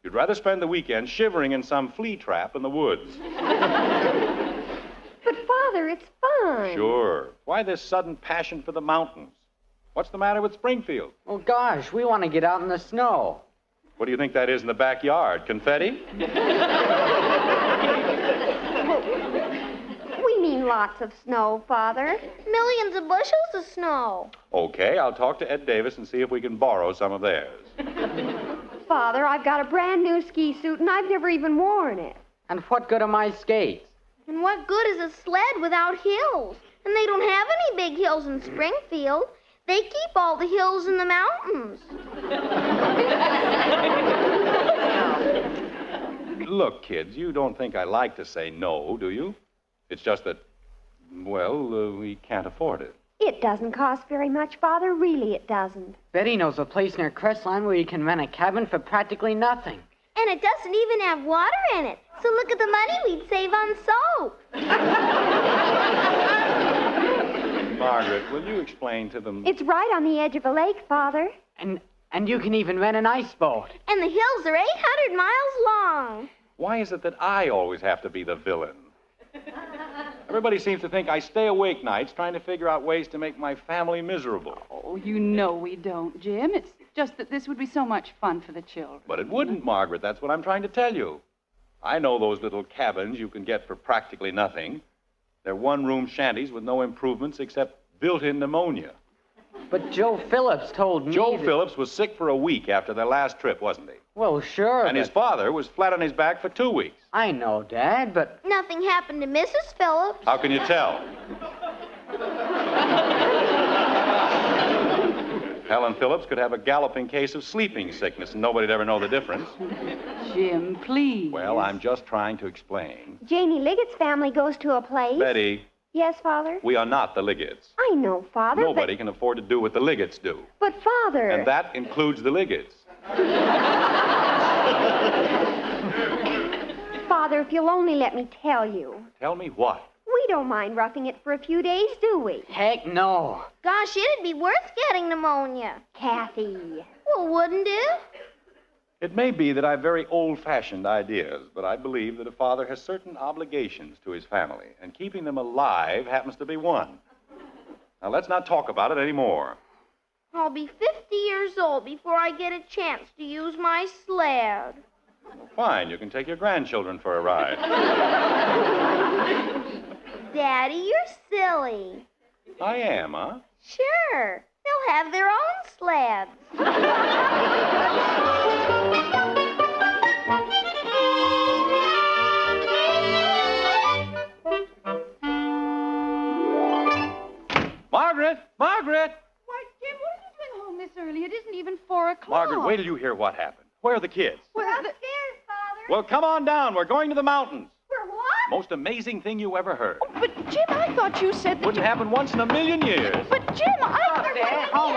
You'd rather spend the weekend shivering in some flea trap in the woods. But, Father, it's fun. Sure. Why this sudden passion for the mountains? What's the matter with Springfield? Oh, gosh, we want to get out in the snow. What do you think that is in the backyard? Confetti? We mean lots of snow, Father. Millions of bushels of snow. Okay, I'll talk to Ed Davis and see if we can borrow some of theirs. Father, I've got a brand new ski suit, and I've never even worn it. And what good are my skates? And what good is a sled without hills? And they don't have any big hills in Springfield. They keep all the hills in the mountains. Look, kids, you don't think I like to say no, do you? It's just that, well, we can't afford it. It doesn't cost very much, Father. Really, it doesn't. Betty knows a place near Crestline where you can rent a cabin for practically nothing. And it doesn't even have water in it. So look at the money we'd save on soap. Margaret, will you explain to them? It's right on the edge of a lake, Father. And you can even rent an ice boat. And the hills are 800 miles long. Why is it that I always have to be the villain? Everybody seems to think I stay awake nights trying to figure out ways to make my family miserable. Oh, you know we don't, Jim. It's just that this would be so much fun for the children. But it wouldn't, Margaret. That's what I'm trying to tell you. I know those little cabins you can get for practically nothing. They're one-room shanties with no improvements except built-in pneumonia. But Joe Phillips told me Joe Phillips was sick for a week after their last trip, wasn't he? Well, sure. And his father was flat on his back for 2 weeks. I know, Dad, but... Nothing happened to Mrs. Phillips. How can you tell? Helen Phillips could have a galloping case of sleeping sickness, and nobody'd ever know the difference. Jim, please. Well, I'm just trying to explain. Janie Liggett's family goes to a place. Betty, Yes, Father? we are not the Liggets. I know, Father. Nobody can afford to do what the Liggets do. But, Father... And that includes the Liggets. Father, if you'll only let me tell you. Tell me what? We don't mind roughing it for a few days, do we? Heck no. Gosh, it'd be worth getting pneumonia. Kathy. Well, wouldn't it? It may be that I have very old-fashioned ideas, but I believe that a father has certain obligations to his family, and keeping them alive happens to be one. Now, let's not talk about it anymore. I'll be 50 years old before I get a chance to use my sled. Fine, you can take your grandchildren for a ride. Daddy, you're silly. I am, huh? Sure. They'll have their own sleds. Margaret! Margaret! Why, Jim, what are you doing home this early? It isn't even 4 o'clock. Margaret, wait till you hear what happened. Where are the kids? We're upstairs, Father. Well, come on down. We're going to the mountains. For what? Most amazing thing you ever heard. But, Jim, I thought you said that Wouldn't happen once in a million years. But, Jim, All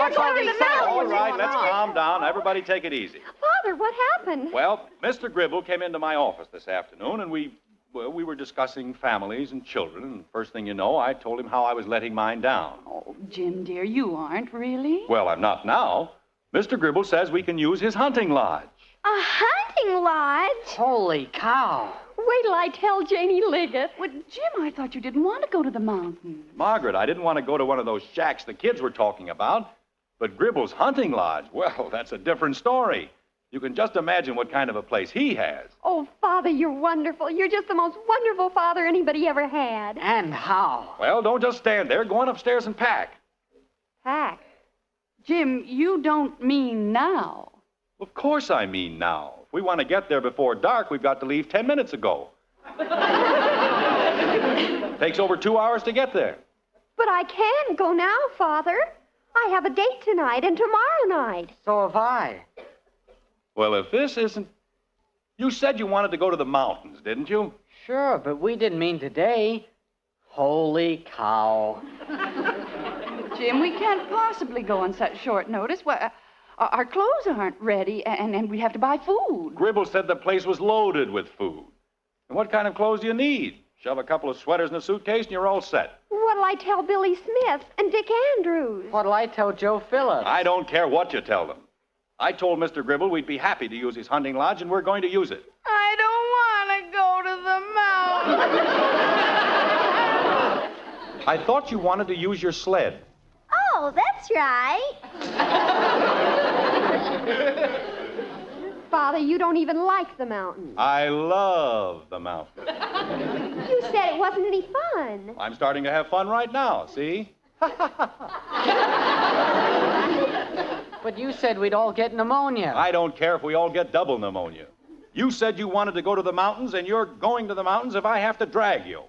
right, let's calm down. Everybody take it easy. Father, what happened? Well, Mr. Gribble came into my office this afternoon, and we were discussing families and children, and first thing you know, I told him how I was letting mine down. Oh, Jim, dear, you aren't really. Well, I'm not now. Mr. Gribble says we can use his hunting lodge. A hunting lodge? Holy cow. Wait till I tell Janie Liggett. Well, Jim, I thought you didn't want to go to the mountains. Margaret, I didn't want to go to one of those shacks the kids were talking about, but Gribble's hunting lodge, well, that's a different story. You can just imagine what kind of a place he has. Oh, Father, you're wonderful. You're just the most wonderful father anybody ever had. And how? Well, don't just stand there. Go on upstairs and pack. Pack? Jim, you don't mean now. Of course I mean now. If we want to get there before dark, we've got to leave 10 minutes ago. Takes over 2 hours to get there. But I can go now, Father. I have a date tonight and tomorrow night. So have I. Well, if this isn't... You said you wanted to go to the mountains, didn't you? Sure, but we didn't mean today. Holy cow. Jim, we can't possibly go on such short notice. Well, our clothes aren't ready, and we have to buy food. Gribble said the place was loaded with food. And what kind of clothes do you need? Shove a couple of sweaters in a suitcase and you're all set. What'll I tell Billy Smith and Dick Andrews? What'll I tell Joe Phillips? I don't care what you tell them. I told Mr. Gribble we'd be happy to use his hunting lodge, and we're going to use it. I don't want to go to the mountains. I thought you wanted to use your sled. Oh, that's right. Father, you don't even like the mountains. I love the mountains. You said it wasn't any fun. I'm starting to have fun right now, see? But you said we'd all get pneumonia. I don't care if we all get double pneumonia. You said you wanted to go to the mountains, and you're going to the mountains if I have to drag you.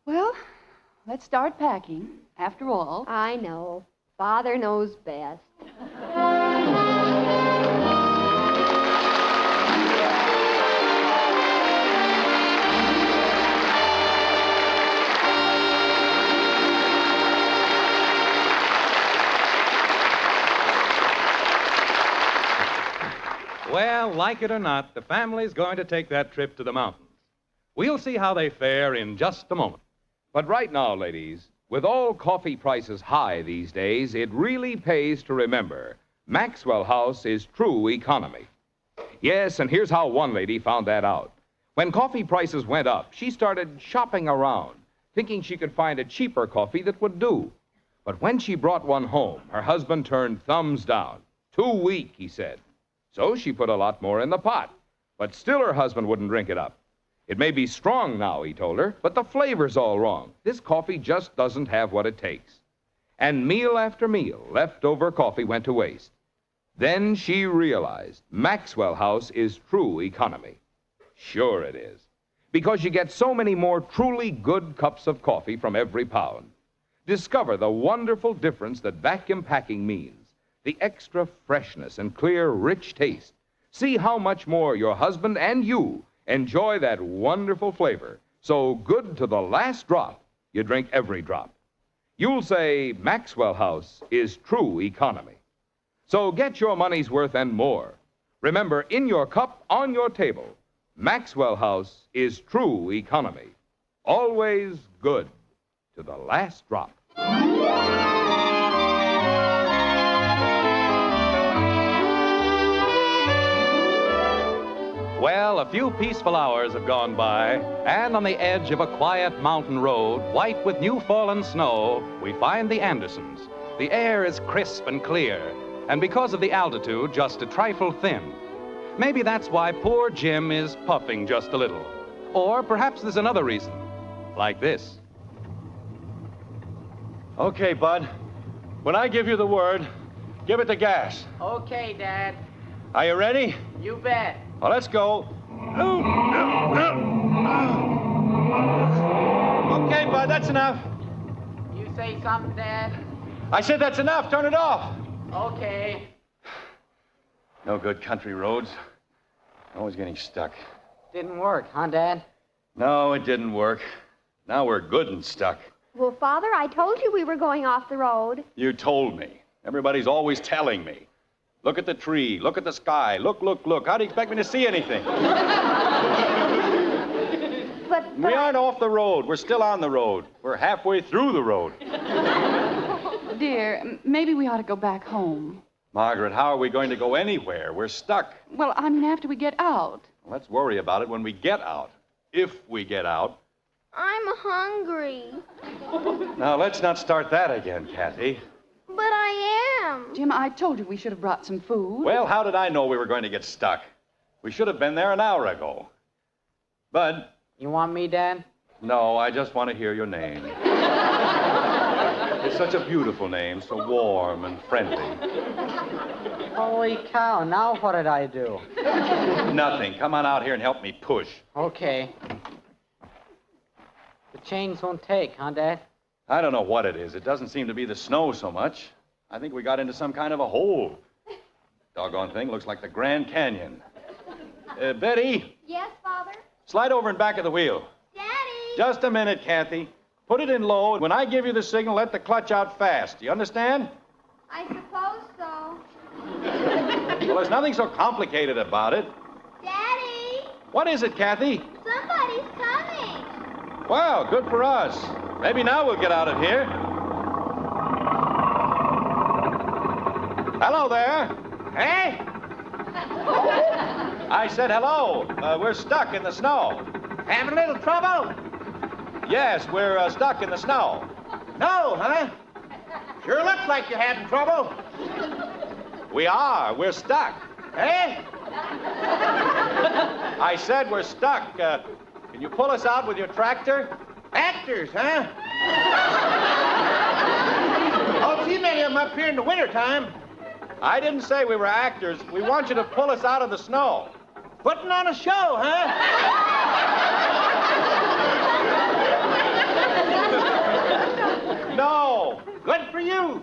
Well, let's start packing. After all. I know. Father knows best. Well, like it or not, the family's going to take that trip to the mountains. We'll see how they fare in just a moment. But right now, ladies, with all coffee prices high these days, it really pays to remember Maxwell House is true economy. Yes, and here's how one lady found that out. When coffee prices went up, she started shopping around, thinking she could find a cheaper coffee that would do. But when she brought one home, her husband turned thumbs down. Too weak, he said. So she put a lot more in the pot. But still her husband wouldn't drink it up. It may be strong now, he told her, but the flavor's all wrong. This coffee just doesn't have what it takes. And meal after meal, leftover coffee went to waste. Then she realized Maxwell House is true economy. Sure it is. Because you get so many more truly good cups of coffee from every pound. Discover the wonderful difference that vacuum packing means. The extra freshness and clear, rich taste. See how much more your husband and you enjoy that wonderful flavor. So good to the last drop, you drink every drop. You'll say Maxwell House is true economy. So get your money's worth and more. Remember, in your cup, on your table, Maxwell House is true economy. Always good to the last drop. Well, a few peaceful hours have gone by, and on the edge of a quiet mountain road, white with new fallen snow, we find the Andersons. The air is crisp and clear, and because of the altitude, just a trifle thin. Maybe that's why poor Jim is puffing just a little. Or perhaps there's another reason, like this. Okay, Bud. When I give you the word, give it the gas. Okay, Dad. Are you ready? You bet. Well, let's go. Okay, bud, that's enough. You say something, Dad? I said that's enough. Turn it off. Okay. No good country roads. Always getting stuck. Didn't work, huh, Dad? No, it didn't work. Now we're good and stuck. Well, Father, I told you we were going off the road. You told me. Everybody's always telling me. Look at the tree. Look at the sky. Look, look, look. How do you expect me to see anything? But We aren't off the road. We're still on the road. We're halfway through the road. Dear, maybe we ought to go back home. Margaret, how are we going to go anywhere? We're stuck. Well, I mean, after we get out. Let's worry about it when we get out. If we get out. I'm hungry. Now, let's not start that again, Kathy. But I am. Jim, I told you we should have brought some food. Well, how did I know we were going to get stuck? We should have been there an hour ago. Bud. You want me, Dad? No, I just want to hear your name. It's such a beautiful name, so warm and friendly. Holy cow, now what did I do? Nothing. Come on out here and help me push. Okay. The chains won't take, huh, Dad? I don't know what it is. It doesn't seem to be the snow so much. I think we got into some kind of a hole. Doggone thing looks like the Grand Canyon. Betty, Yes, Father? slide over and back of the wheel. Daddy! Just a minute, Kathy. Put it in low. When I give you the signal, let the clutch out fast. Do you understand? I suppose so. Well, there's nothing so complicated about it. Daddy! What is it, Kathy? Somebody's coming. Well, good for us. Maybe now we'll get out of here. Hello there. Hey? I said hello. We're stuck in the snow. Having a little trouble? Yes, we're stuck in the snow. No, huh? Sure looks like you're having trouble. We are. We're stuck. Eh? I said we're stuck. Can you pull us out with your tractor? Actors, huh? Don't see many of them up here in the wintertime. I didn't say we were actors. We want you to pull us out of the snow. Putting on a show, huh? No. Good for you.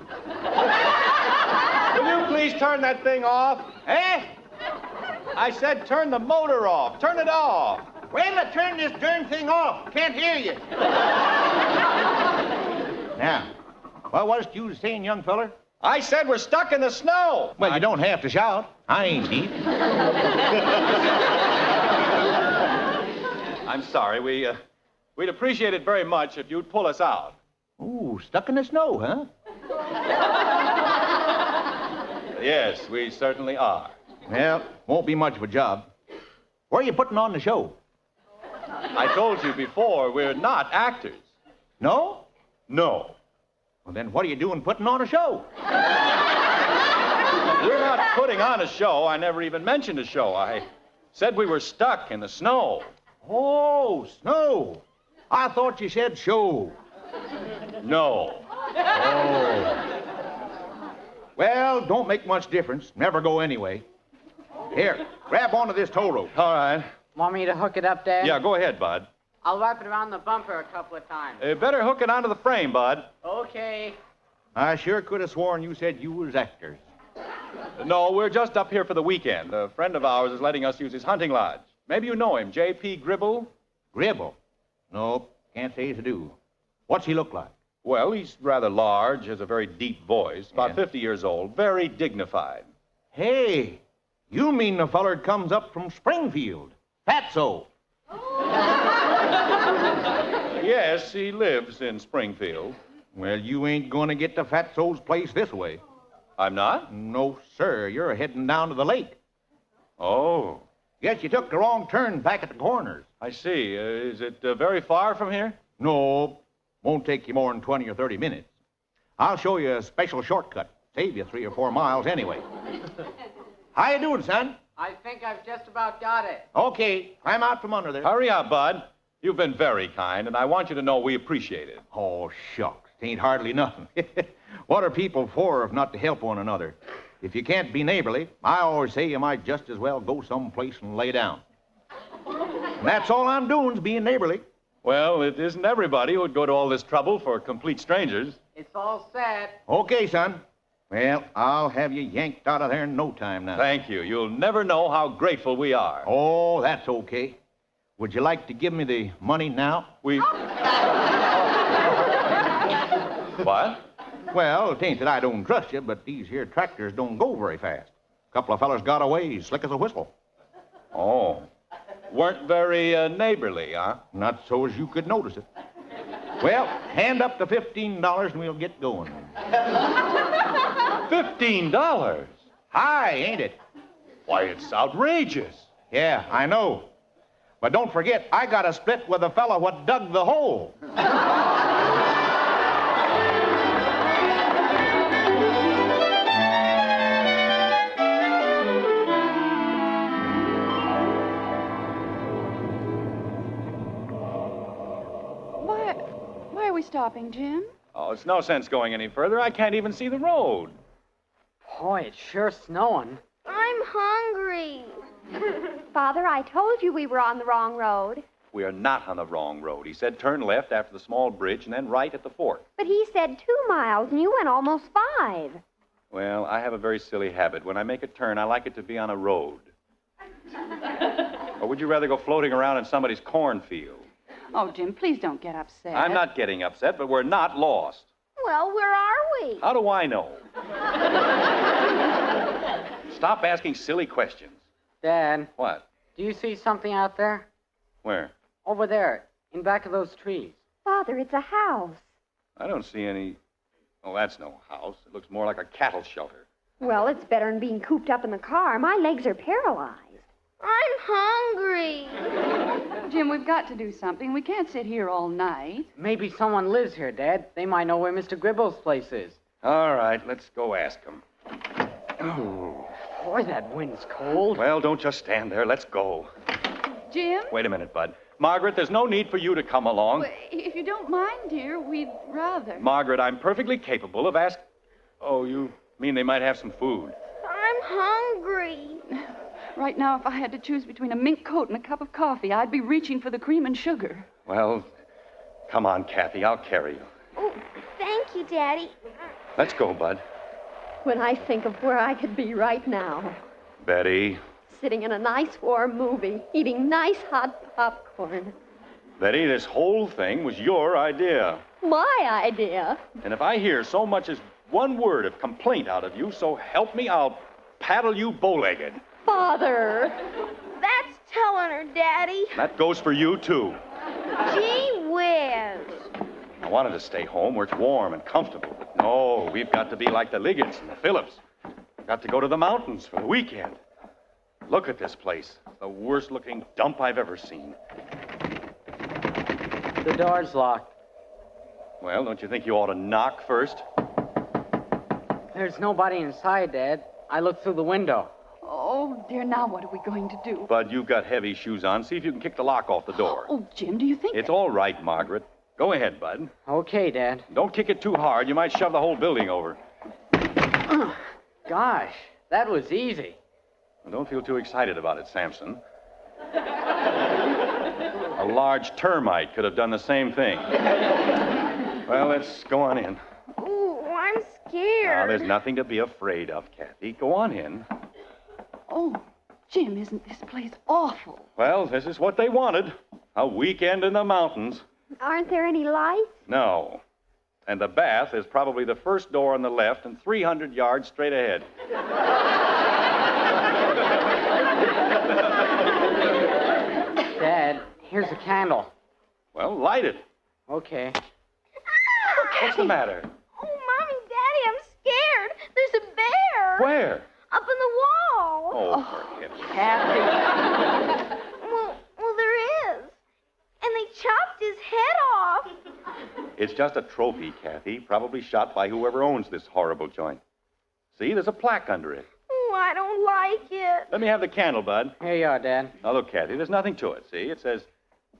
Will you please turn that thing off? Eh? I said turn the motor off. Turn it off. Well, I turned this darn thing off. Can't hear you. Now, what was it you was saying, young feller? I said we're stuck in the snow. Well, you don't have to shout. I ain't deep. I'm sorry. We'd appreciate it very much if you'd pull us out. Ooh, stuck in the snow, huh? Yes, we certainly are. Well, won't be much of a job. Where are you putting on the show? I told you before, we're not actors. No? No. Well, then what are you doing putting on a show? We're not putting on a show. I never even mentioned a show. I said we were stuck in the snow. Oh, snow. I thought you said show. No. Oh. Well, don't make much difference. Never go anyway. Here, grab onto this tow rope. All right. Want me to hook it up, Dad? Yeah, go ahead, Bud. I'll wrap it around the bumper a couple of times. Better hook it onto the frame, Bud. Okay. I sure could have sworn you said you was actors. No, we're just up here for the weekend. A friend of ours is letting us use his hunting lodge. Maybe you know him, J.P. Gribble? Gribble? No, can't say as I do. What's he look like? Well, he's rather large, has a very deep voice, about 50 years old, very dignified. Hey, you mean the feller that comes up from Springfield? Fatso. Yes, he lives in Springfield. Well, you ain't going to get to Fatso's place this way. I'm not? No, sir. You're heading down to the lake. Oh. Guess you took the wrong turn back at the corners. I see. Is it very far from here? No. Won't take you more than 20 or 30 minutes. I'll show you a special shortcut. Save you 3 or 4 miles anyway. How you doing, son? I think I've just about got it. Okay. Climb out from under there. Hurry up, Bud. You've been very kind, and I want you to know we appreciate it. Oh, shucks. Ain't hardly nothing. What are people for if not to help one another? If you can't be neighborly, I always say you might just as well go someplace and lay down. And that's all I'm doing is being neighborly. Well, it isn't everybody who would go to all this trouble for complete strangers. It's all set. Okay, son. Well, I'll have you yanked out of there in no time now. Thank you. You'll never know how grateful we are. Oh, that's okay. Would you like to give me the money now? What? Well, it ain't that I don't trust you, but these here tractors don't go very fast. A couple of fellas got away slick as a whistle. Oh. Weren't very neighborly, huh? Not so as you could notice it. Well, hand up the $15 and we'll get going. $15? High, ain't it? Why, it's outrageous. Yeah, I know. But don't forget, I got a split with the fella what dug the hole. Why are we stopping, Jim? Oh, it's no sense going any further. I can't even see the road. Boy, it's sure snowing. I'm hungry. Father, I told you we were on the wrong road. We are not on the wrong road. He said turn left after the small bridge and then right at the fork. But he said 2 miles, and you went almost 5. Well, I have a very silly habit. When I make a turn, I like it to be on a road. Or would you rather go floating around in somebody's cornfield? Oh, Jim, please don't get upset. I'm not getting upset, but we're not lost. Well, where are we? How do I know? Stop asking silly questions. Dad. What? Do you see something out there? Where? Over there, in back of those trees. Father, it's a house. I don't see any... Oh, that's no house. It looks more like a cattle shelter. Well, it's better than being cooped up in the car. My legs are paralyzed. I'm hungry. Jim, we've got to do something. We can't sit here all night. Maybe someone lives here, Dad. They might know where Mr. Gribble's place is. All right, let's go ask him. Oh, boy, that wind's cold. Well, don't just stand there. Let's go. Jim? Wait a minute, Bud. Margaret, there's no need for you to come along. Well, if you don't mind, dear, we'd rather. Margaret, I'm perfectly capable of asking... Oh, you mean they might have some food? I'm hungry. Right now, if I had to choose between a mink coat and a cup of coffee, I'd be reaching for the cream and sugar. Well, come on, Kathy. I'll carry you. Oh, thank you, Daddy. Let's go, Bud. When I think of where I could be right now, Betty. sitting in a nice warm movie, eating nice hot popcorn. Betty, this whole thing was your idea. My idea. And if I hear so much as one word of complaint out of you, so help me, I'll paddle you bow-legged. Father. That's telling her, Daddy. That goes for you, too. Gee whiz. I wanted to stay home where it's warm and comfortable, but no, we've got to be like the Liggetts and the Phillips. Got to go to the mountains for the weekend. Look at this place. It's the worst-looking dump I've ever seen. The door's locked. Well, don't you think you ought to knock first? There's nobody inside, Dad. I looked through the window. Oh, dear, now what are we going to do? Bud, you've got heavy shoes on. See if you can kick the lock off the door. Oh, Jim, do you think... It's all right, Margaret. Go ahead, Bud. Okay, Dad. Don't kick it too hard. You might shove the whole building over. Gosh, that was easy. Well, don't feel too excited about it, Samson. A large termite could have done the same thing. Well, let's go on in. Ooh, I'm scared. Now, there's nothing to be afraid of, Kathy. Go on in. Oh, Jim, isn't this place awful? Well, this is what they wanted. A weekend in the mountains. Aren't there any lights? No. And the bath is probably the first door on the left and 300 yards straight ahead. Dad, here's a candle. Well, light it. Okay. What's the matter? Oh, Mommy, Daddy, I'm scared. There's a bear. Where? Up in the wall. Oh, for heaven's Kathy. Well, there is. And they chopped his head off. It's just a trophy, Kathy, probably shot by whoever owns this horrible joint. See, there's a plaque under it. Oh, I don't like it. Let me have the candle, Bud. Here you are, Dad. Now, look, Kathy, there's nothing to it. See, it says,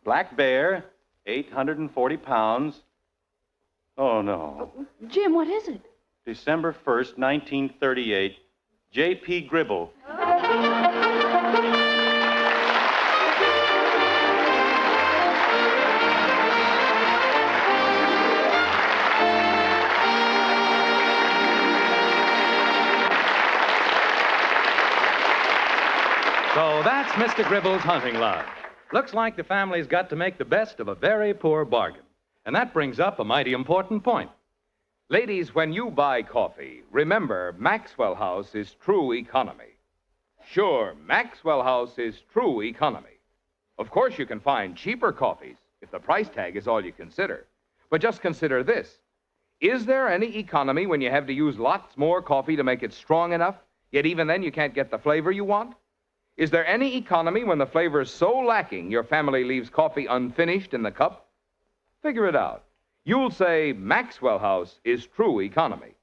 Black Bear, 840 pounds. Oh, no. Jim, what is it? December 1st, 1938. J.P. Gribble. So that's Mr. Gribble's hunting lodge. Looks like the family's got to make the best of a very poor bargain. And that brings up a mighty important point. Ladies, when you buy coffee, remember Maxwell House is true economy. Sure, Maxwell House is true economy. Of course, you can find cheaper coffees if the price tag is all you consider. But just consider this. Is there any economy when you have to use lots more coffee to make it strong enough, yet even then you can't get the flavor you want? Is there any economy when the flavor is so lacking your family leaves coffee unfinished in the cup? Figure it out. You'll say Maxwell House is true economy.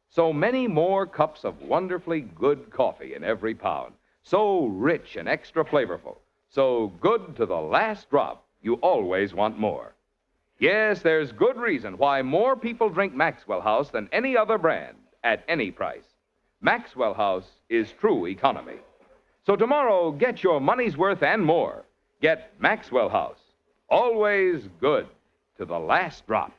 So many more cups of wonderfully good coffee in every pound. So rich and extra flavorful. So good to the last drop. You always want more. Yes, there's good reason why more people drink Maxwell House than any other brand at any price. Maxwell House is true economy. So tomorrow, get your money's worth and more. Get Maxwell House. Always good to the last drop.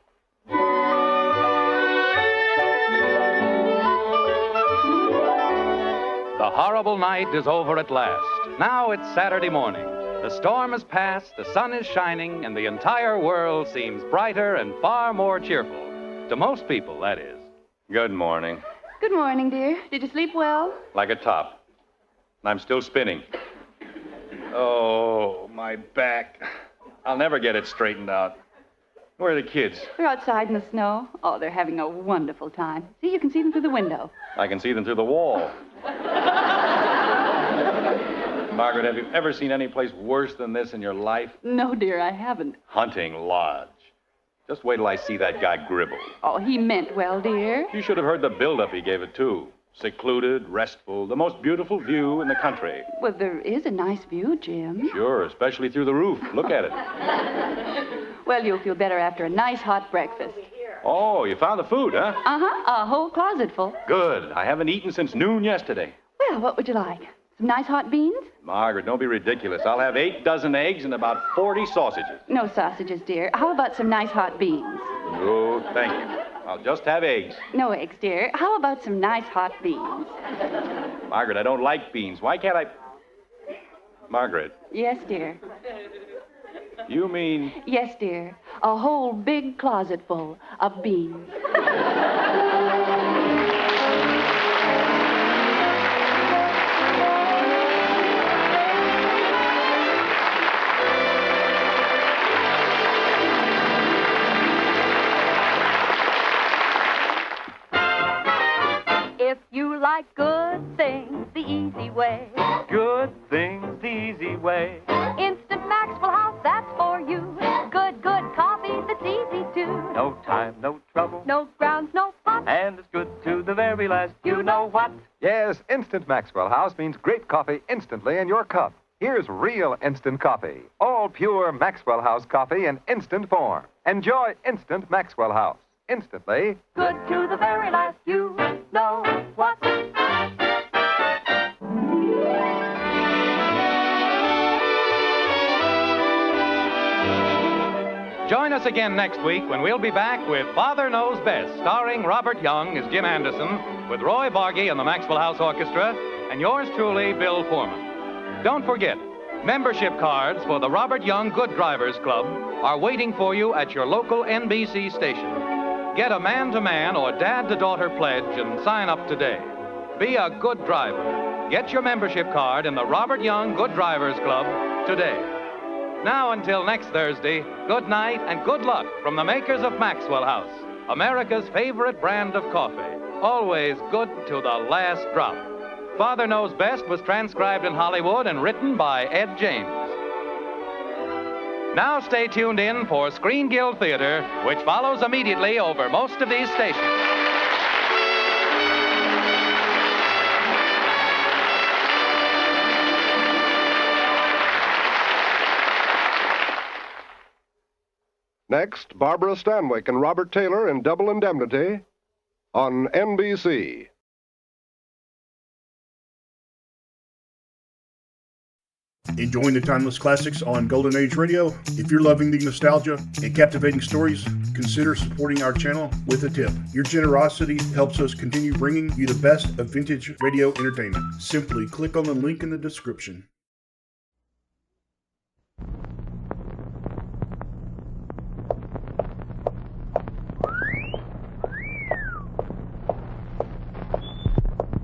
The horrible night is over at last. Now it's Saturday morning. The storm has passed, the sun is shining, and the entire world seems brighter and far more cheerful. To most people, that is. Good morning. Good morning, dear. Did you sleep well? Like a top. I'm still spinning. Oh, my back. I'll never get it straightened out. Where are the kids? They're outside in the snow. Oh, they're having a wonderful time. See, you can see them through the window. I can see them through the wall. Margaret, have you ever seen any place worse than this in your life? No, dear, I haven't. Hunting Lodge. Just wait till I see that guy Gribble. Oh, he meant well, dear. You should have heard the build-up he gave it, too. Secluded, restful, the most beautiful view in the country. Well, there is a nice view, Jim. Sure, especially through the roof. Look at it. Well, you'll feel better after a nice hot breakfast. Oh, you found the food, huh? Uh-huh, a whole closet full. Good. I haven't eaten since noon yesterday. Well, what would you like? Some nice hot beans? Margaret, don't be ridiculous. I'll have 8 dozen eggs and about 40 sausages. No sausages, dear. How about some nice hot beans? Oh, thank you. I'll just have eggs. No eggs, dear. How about some nice hot beans? Margaret, I don't like beans. Why can't I... Margaret. Yes, dear. You mean... Yes, dear. A whole big closet full of beans. If you like good things the easy way, Good things the easy way. Instant Maxwell House, that's for you. Good coffee that's easy too. No time, no trouble, No grounds, no fun. and it's good to the very last. You know what? Yes, Instant Maxwell House means great coffee instantly in your cup. Here's real instant coffee. All pure Maxwell House coffee in instant form. Enjoy Instant Maxwell House. Instantly. Good to the very last. You know what? Join us again next week when we'll be back with Father Knows Best, starring Robert Young as Jim Anderson, with Roy Bargy and the Maxwell House Orchestra, and yours truly, Bill Foreman. Don't forget, membership cards for the Robert Young Good Drivers Club are waiting for you at your local NBC station. Get a man-to-man or dad-to-daughter pledge and sign up today. Be a good driver. Get your membership card in the Robert Young Good Drivers Club today. Now, until next Thursday, good night and good luck from the makers of Maxwell House, America's favorite brand of coffee. Always good to the last drop. Father Knows Best was transcribed in Hollywood and written by Ed James. Now stay tuned in for Screen Guild Theater, which follows immediately over most of these stations. Next, Barbara Stanwyck and Robert Taylor in Double Indemnity on NBC. Enjoying the timeless classics on Golden Age Radio? If you're loving the nostalgia and captivating stories, consider supporting our channel with a tip. Your generosity helps us continue bringing you the best of vintage radio entertainment. Simply click on the link in the description.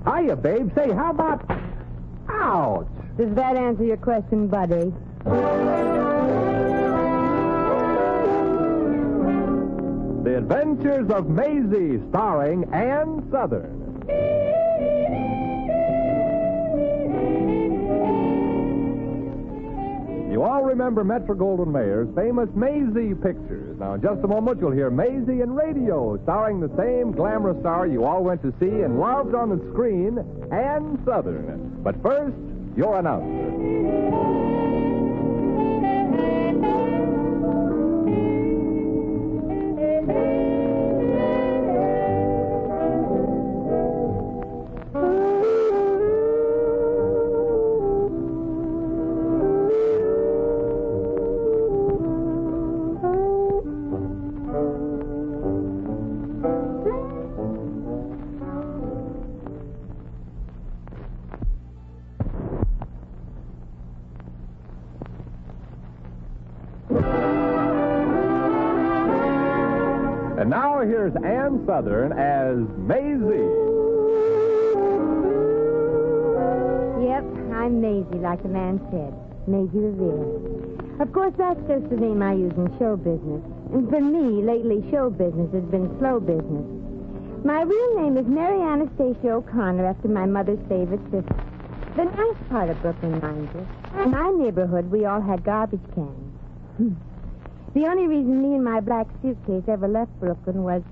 Hiya, babe. Say, how about... Ouch! Does that answer your question, buddy? The Adventures of Maisie, starring Ann Southern. You all remember Metro-Goldwyn-Mayer's famous Maisie pictures. Now, in just a moment, you'll hear Maisie in radio, starring the same glamorous star you all went to see and loved on the screen, Ann Southern. But first, your announcer. And now here's Ann Southern as Maisie. Yep, I'm Maisie, like the man said. Maisie Revere. Of course, that's just the name I use in show business. And for me, lately, show business has been slow business. My real name is Mary Anastasia O'Connor, after my mother's favorite sister. The nice part of Brooklyn, mind you. In my neighborhood, we all had garbage cans. The only reason me and my black suitcase ever left Brooklyn was,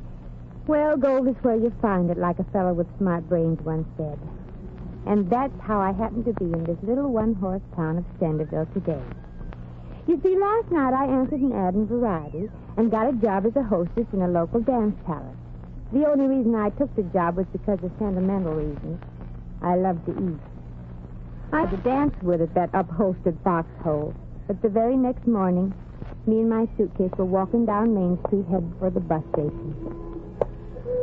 well, gold is where you find it, like a fellow with smart brains once said. And that's how I happen to be in this little one-horse town of Stenderville today. You see, last night I answered an ad in Variety and got a job as a hostess in a local dance palace. The only reason I took the job was because of sentimental reasons. I love to eat. I had to dance with at that upholstered foxhole, but the very next morning, me and my suitcase were walking down Main Street headed for the bus station.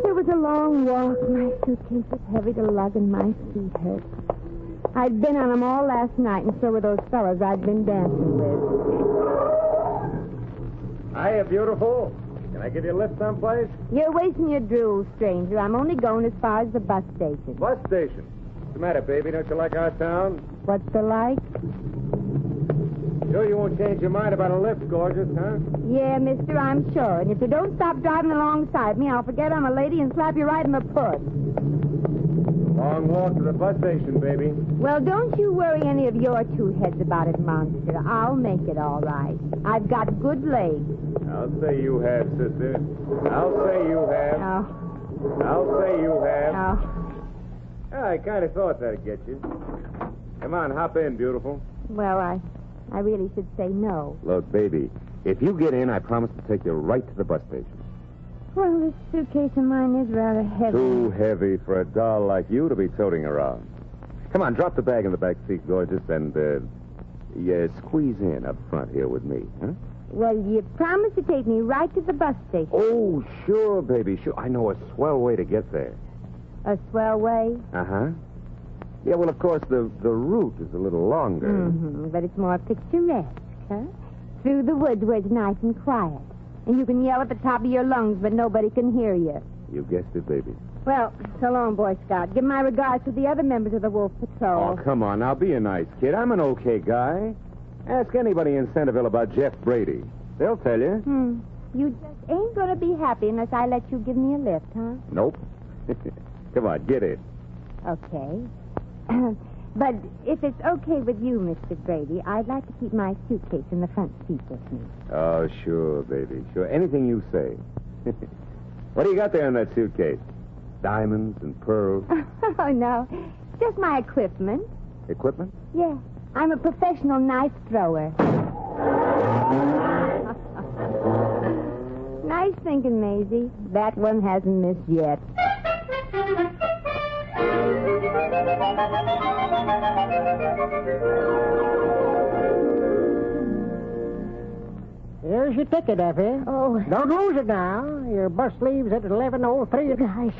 It was a long walk. My suitcase was heavy to lug and my feet hurt. I'd been on them all last night, and so were those fellas I'd been dancing with. Hiya, beautiful. Can I give you a lift someplace? You're wasting your drool, stranger. I'm only going as far as the bus station. Bus station? What's the matter, baby? Don't you like our town? What's the like? Sure you won't change your mind about a lift, gorgeous, huh? Yeah, mister, I'm sure. And if you don't stop driving alongside me, I'll forget I'm a lady and slap you right in the puss. Long walk to the bus station, baby. Well, don't you worry any of your two heads about it, monster. I'll make it all right. I've got good legs. I'll say you have, sister. I'll say you have. Oh. I'll say you have. Oh. I kind of thought that'd get you. Come on, hop in, beautiful. Well, I really should say no. Look, baby, if you get in, I promise to take you right to the bus station. Well, this suitcase of mine is rather heavy. Too heavy for a doll like you to be toting around. Come on, drop the bag in the back seat, gorgeous, and, squeeze in up front here with me, huh? Well, you promised to take me right to the bus station. Oh, sure, baby, sure. I know a swell way to get there. A swell way? Uh-huh. Yeah, well, of course, the route is a little longer. Mm-hmm, but it's more picturesque, huh? Through the woods where it's nice and quiet. And you can yell at the top of your lungs, but nobody can hear you. You guessed it, baby. Well, so long, Boy Scout. Give my regards to the other members of the Wolf Patrol. Oh, come on, now, be a nice kid. I'm an okay guy. Ask anybody in Centerville about Jeff Brady. They'll tell you. You just ain't going to be happy unless I let you give me a lift, huh? Nope. Come on, get in. Okay. But if it's okay with you, Mr. Brady, I'd like to keep my suitcase in the front seat with me. Oh, sure, baby. Sure. Anything you say. What do you got there in that suitcase? Diamonds and pearls? Oh, no. Just my equipment. Equipment? Yeah. I'm a professional knife thrower. Nice thinking, Maisie. That one hasn't missed yet. Here's your ticket, Effie. Oh. Don't lose it now. Your bus leaves at 11:03. Gosh.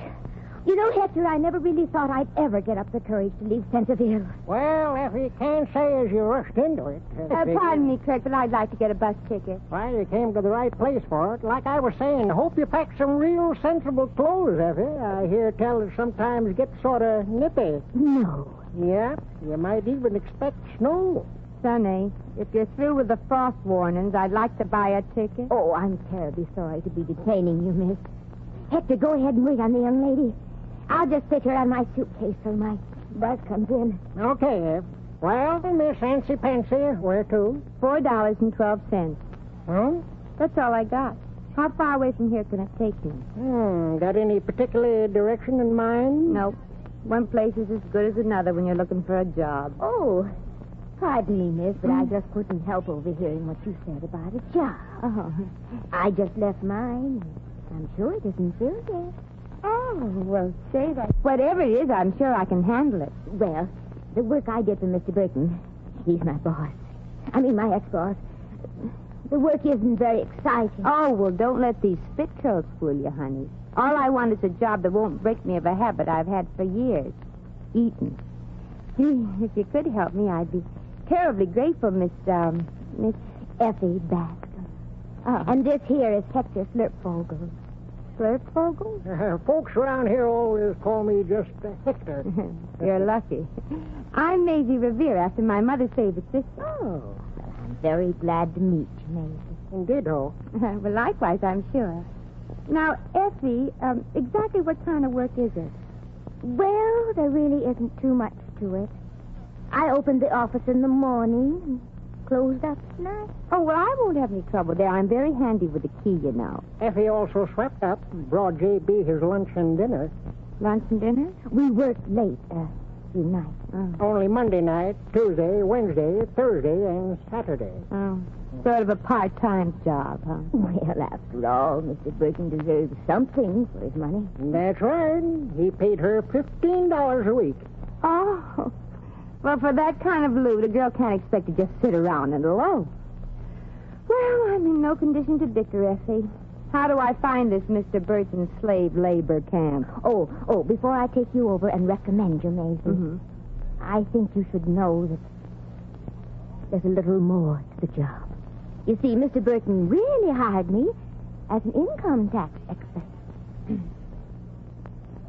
You know, Hector, I never really thought I'd ever get up the courage to leave Centerville. Well, Effie, can't say as you rushed into it. Pardon me, Craig, but I'd like to get a bus ticket. Well, you came to the right place for it. Like I was saying, hope you packed some real sensible clothes, Effie. I hear tell it sometimes gets sort of nippy. No. Yep, you might even expect snow. Sonny, if you're through with the frost warnings, I'd like to buy a ticket. Oh, I'm terribly sorry to be detaining you, miss. Hector, go ahead and wait on the young lady. I'll just sit her on my suitcase till my bus comes in. Okay, Ev. Well, Miss Fancy Pansy, where to? $4.12. Hmm? That's all I got. How far away from here can it take me? Got any particular direction in mind? Nope. One place is as good as another when you're looking for a job. Oh, pardon me, miss, but I just couldn't help overhearing what you said about a job. Oh. I just left mine. I'm sure it isn't filled yet. Oh, well, say that. Whatever it is, I'm sure I can handle it. Well, the work I did for Mr. Burton, he's my boss. I mean, my ex-boss. The work isn't very exciting. Oh, well, don't let these spit curls fool you, honey. All I want is a job that won't break me of a habit I've had for years. Eating. If you could help me, I'd be terribly grateful, Miss Effie Bascom. Oh. And this here is Hector Slurpvogel. Slurpvogel? Folks around here always call me just Hector. You're lucky. I'm Maisie Revere, after my mother's favorite sister. Oh. Well, I'm very glad to meet you, Maisie. Indeed, ho. Well, likewise, I'm sure. Now, Effie, exactly what kind of work is it? Well, there really isn't too much to it. I opened the office in the morning and closed up at night. Oh, well, I won't have any trouble there. I'm very handy with the key, you know. Effie also swept up, brought J.B. his lunch and dinner. Lunch and dinner? We worked late few nights. Oh. Only Monday night, Tuesday, Wednesday, Thursday, and Saturday. Oh. Sort of a part-time job, huh? Well, after all, Mr. Burton deserves something for his money. That's right. He paid her $15 a week. Oh. Well, for that kind of loot, a girl can't expect to just sit around and alone. Well, I'm in no condition to bicker, Effie. How do I find this Mr. Burton's slave labor camp? Oh, before I take you over and recommend you, Maisie, I think you should know that there's a little more to the job. You see, Mr. Burton really hired me as an income tax expert.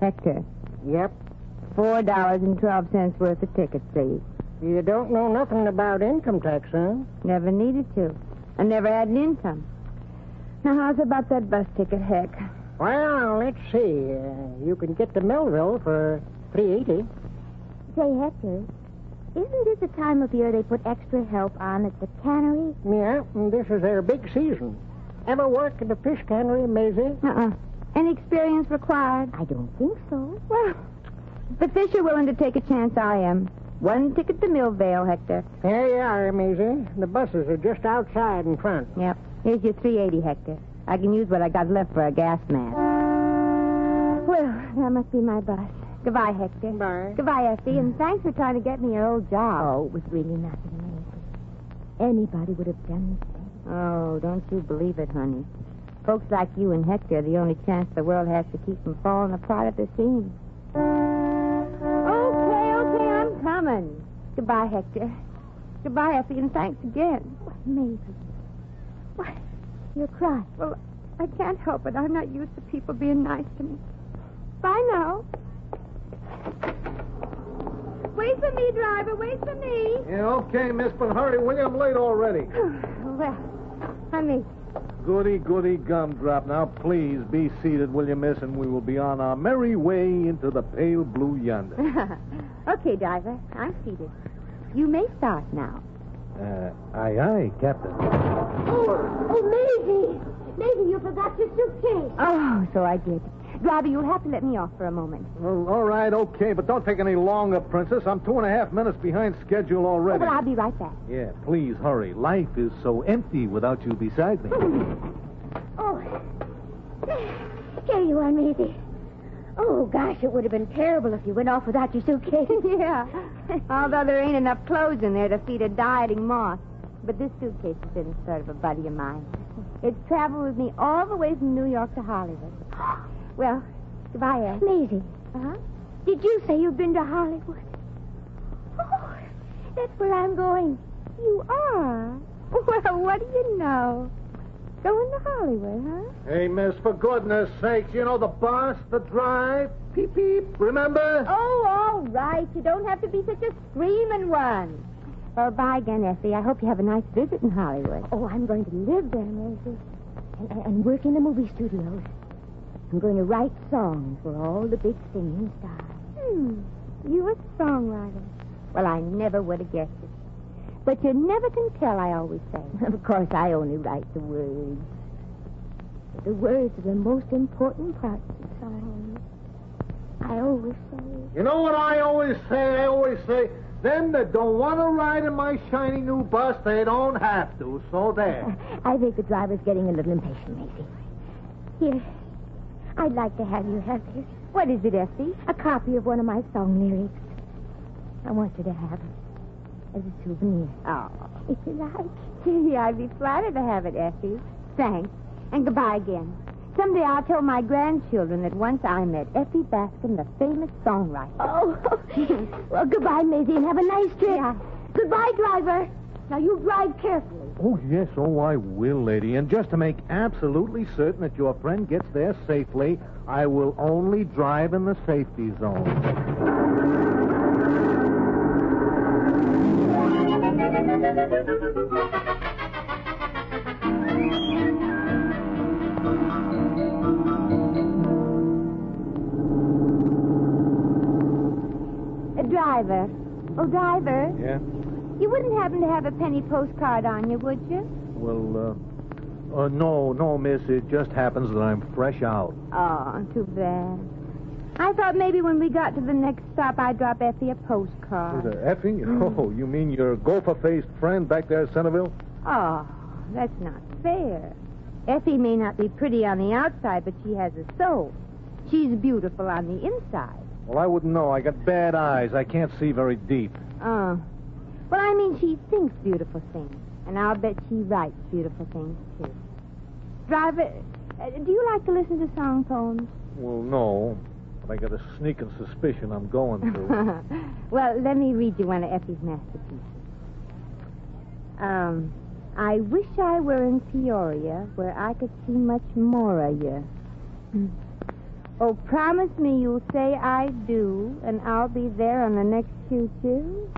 Hector. Yep. $4.12 worth of tickets, please. You don't know nothing about income tax, huh? Never needed to. I never had an income. Now, how's about that bus ticket, Heck? Well, let's see. You can get to Melville for $3.80. Say, Hector, isn't this the time of year they put extra help on at the cannery? Yeah, and this is their big season. Ever worked at a fish cannery, Maisie? Any experience required? I don't think so. Well, if the fish are willing to take a chance, I am. One ticket to Millvale, Hector. There you are, Maisie. The buses are just outside in front. Yep. Here's your $3.80, Hector. I can use what I got left for a gas mask. Well, that must be my bus. Goodbye, Hector. Bye. Goodbye, Effie, and thanks for trying to get me your old job. Oh, it was really nothing, Maisie. Anybody would have done the same. Oh, don't you believe it, honey. Folks like you and Hector are the only chance the world has to keep from falling apart at the seams. Okay, I'm coming. Goodbye, Hector. Goodbye, Effie, and thanks again. What, Maisie? What? You're crying. Well, I can't help it. I'm not used to people being nice to me. Bye now. Wait for me, driver. Wait for me. Yeah, okay, miss, but hurry, will you? I'm late already. Well, honey. Goody gumdrop. Now, please be seated, will you, miss, and we will be on our merry way into the pale blue yonder. Okay, driver. I'm seated. You may start now. Aye, Captain. Oh, Maisie! Maisie, you forgot your suitcase. Oh, so I did. Driver, you'll have to let me off for a moment. Well, all right, okay, but don't take any longer, Princess. I'm 2.5 minutes behind schedule already. Oh, but I'll be right back. Yeah, please hurry. Life is so empty without you beside me. Oh, Here you are, Maisie. Oh, gosh, it would have been terrible if you went off without your suitcase. Yeah. Although there ain't enough clothes in there to feed a dieting moth. But this suitcase has been sort of a buddy of mine. It's traveled with me all the way from New York to Hollywood. Well, goodbye, Ed. Maisie. Uh-huh. Did you say you've been to Hollywood? Oh, that's where I'm going. You are? Well, what do you know? Going to Hollywood, huh? Hey, miss, for goodness sakes, you know the bus, the drive, peep, peep, remember? Oh, all right. You don't have to be such a screaming one. Well, bye again, Effie. I hope you have a nice visit in Hollywood. Oh, I'm going to live there, Maisie. And work in the movie studios. I'm going to write songs for all the big singing stars. You a songwriter. Well, I never would have guessed it. But you never can tell, I always say. Of course, I only write the words. But the words are the most important part of the song. I always say. You know what I always say? I always say, them that don't want to ride in my shiny new bus, they don't have to, so there. I think the driver's getting a little impatient, Maisie. Here, I'd like to have you have this. What is it, Effie? A copy of one of my song lyrics. I want you to have it as a souvenir. Oh. If you like. Gee, I'd be flattered to have it, Effie. Thanks. And goodbye again. Someday I'll tell my grandchildren that once I met Effie Bascom, the famous songwriter. Oh. Well, goodbye, Maisie, and have a nice trip. Yeah. Goodbye, driver. Now, you drive carefully. Oh, yes, I will, lady. And just to make absolutely certain that your friend gets there safely, I will only drive in the safety zone. Driver. Oh, driver. Yeah? You wouldn't happen to have a penny postcard on you, would you? Well, no, miss. It just happens that I'm fresh out. Oh, too bad. I thought maybe when we got to the next stop, I'd drop Effie a postcard. Effie? Oh, you mean your gopher-faced friend back there at Centerville? Oh, that's not fair. Effie may not be pretty on the outside, but she has a soul. She's beautiful on the inside. Well, I wouldn't know. I got bad eyes. I can't see very deep. Oh. Well, I mean, she thinks beautiful things. And I'll bet she writes beautiful things, too. Driver, do you like to listen to song poems? Well, no. But I got a sneaking suspicion I'm going to. Well, let me read you one of Effie's masterpieces. I wish I were in Peoria, where I could see much more of you. Oh, promise me you'll say I do, and I'll be there on the next choo-choo.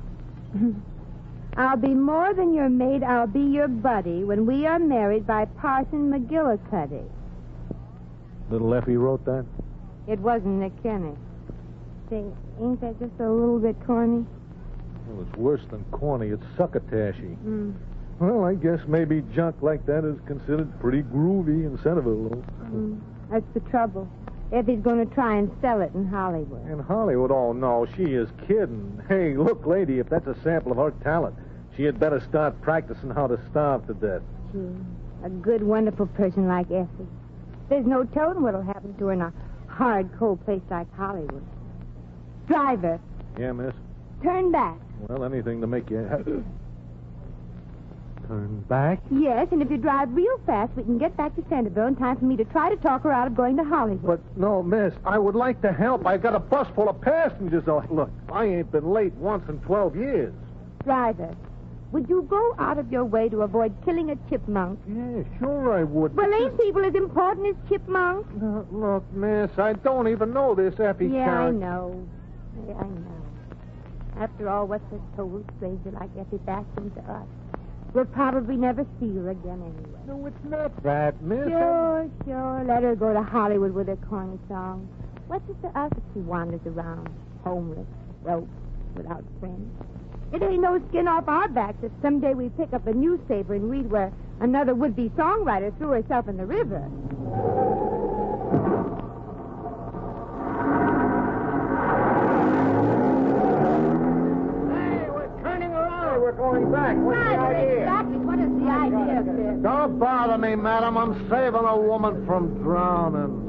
I'll be more than your maid, I'll be your buddy when we are married by Parson McGillicuddy. Little Effie wrote that? It wasn't Nick Kenny. Say, ain't that just a little bit corny? Well, it's worse than corny. It's succotashy. Well, I guess maybe junk like that is considered pretty groovy in Centerville, though. That's the trouble. Effie's going to try and sell it in Hollywood. In Hollywood? Oh, no, she is kidding. Hey, look, lady, if that's a sample of her talent, she had better start practicing how to starve to death. Gee, a good, wonderful person like Effie. There's no telling what'll happen to her in a hard, cold place like Hollywood. Driver. Yeah, miss? Turn back. Well, anything to make you happy. Turn back? Yes, and if you drive real fast, we can get back to Centerville in time for me to try to talk her out of going to Hollywood. But, no, miss, I would like to help. I got a bus full of passengers. Oh, look, I ain't been late once in 12 years. Driver, would you go out of your way to avoid killing a chipmunk? Yeah, sure I would. Well, ain't people as important as chipmunks? Look, miss, I don't even know this Effie Yeah, character. I know. Yeah, I know. After all, what's a total stranger like Effie Bascom to us? We'll probably never see her again anyway. No, it's not that, miss. Sure. Let her go to Hollywood with her corny songs. What's it to us if she wanders around, homeless, broke, without friends? It ain't no skin off our backs if someday we pick up a newspaper and read where another would-be songwriter threw herself in the river. we're going back. What's the idea? Exactly. What is the idea, Biff? Don't bother me, madam. I'm saving a woman from drowning.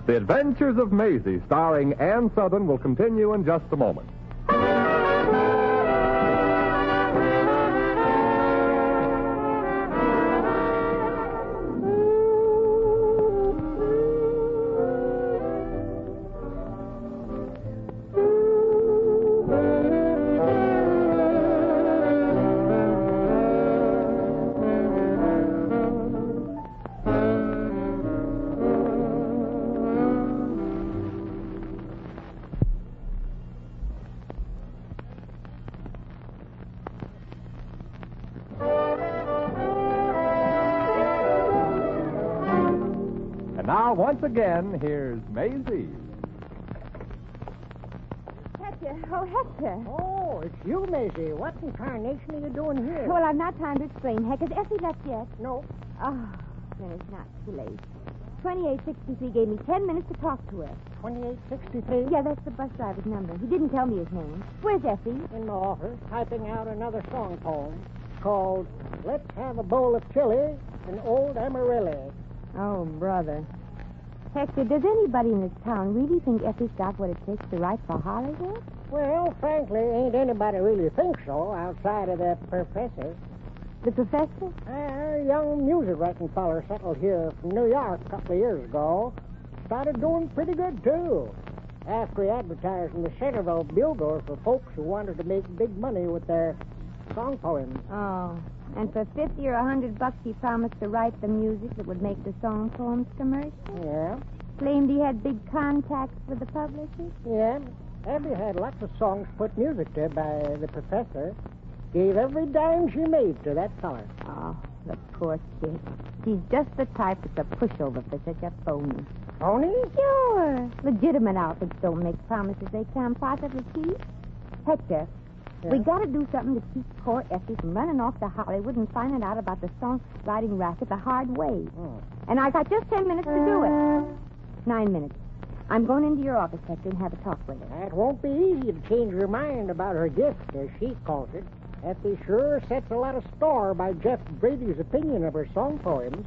The Adventures of Maisie, starring Ann Sothern, will continue in just a moment. Now, once again, here's Maisie. Hector. Oh, Hector. Oh, it's you, Maisie. What in tarnation are you doing here? Well, I've not time to explain. Heck, has Effie left yet? No. Oh, then it's not too late. 2863 gave me 10 minutes to talk to her. 2863? Yeah, that's the bus driver's number. He didn't tell me his name. Where's Effie? In my office, typing out another song poem called Let's Have a Bowl of Chili in Old Amarillo. Oh, brother. Hector, does anybody in this town really think Effie's got what it takes to write for Hollywood? Well, frankly, ain't anybody really think so outside of that professor. The professor? A young music writing feller settled here from New York a couple of years ago. Started doing pretty good, too. After he advertised in the Centerville Bugle for folks who wanted to make big money with their song poems. Oh, and for 50 or $100 he promised to write the music that would make the song poems commercial? Yeah. Claimed he had big contacts with the publishers? Yeah. Abby had lots of songs put music to by the professor. Gave every dime she made to that feller. Oh, the poor kid. She's just the type that's a pushover for such a phony. Phony? Sure. Legitimate outfits don't make promises they can't possibly keep. Hector, we got to do something to keep poor Effie from running off to Hollywood and finding out about the songwriting racket the hard way. And I got just 10 minutes to do it. 9 minutes. I'm going into your office, Hector, and have a talk with her. It won't be easy to change her mind about her gift, as she calls it. Effie sure sets a lot of store by Jeff Brady's opinion of her song poems.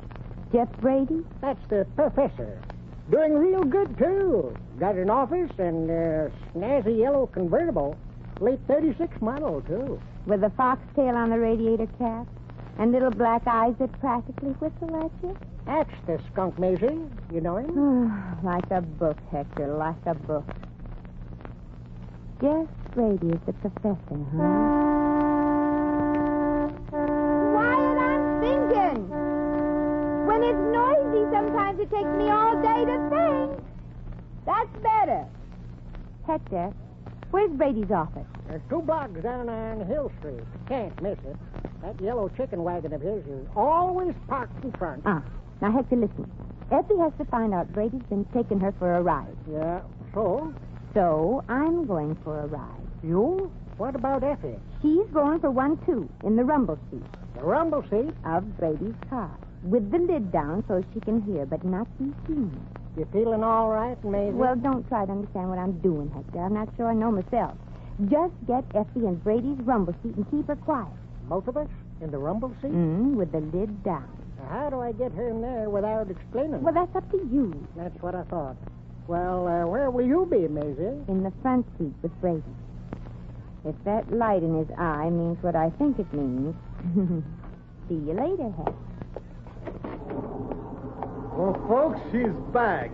Jeff Brady? That's the professor. Doing real good, too. Got an office and a snazzy yellow convertible. Late 36 model, too. With a foxtail on the radiator cap and little black eyes that practically whistle at you? That's the skunk, Maisie. You know him? Like a book, Hector, like a book. Jeff Brady is the professor, huh? Quiet, I'm thinking. When it's noisy, sometimes it takes me all day to think. That's better. Hector, where's Brady's office? There's 2 blocks down on Hill Street. You can't miss it. That yellow chicken wagon of his is always parked in front. Now, Hector, listen. Effie has to find out Brady's been taking her for a ride. Yeah, so? So, I'm going for a ride. You? What about Effie? She's going for one, too, in the rumble seat. The rumble seat? Of Brady's car. With the lid down so she can hear, but not be seen. You feeling all right, Maisie? Well, don't try to understand what I'm doing, Hector. I'm not sure I know myself. Just get Effie in Brady's rumble seat and keep her quiet. Both of us? In the rumble seat? With the lid down. Now, how do I get her in there without explaining? Well, that's up to you. That's what I thought. Well, where will you be, Maisie? In the front seat with Brady. If that light in his eye means what I think it means. See you later, Hector. Well, folks, she's back.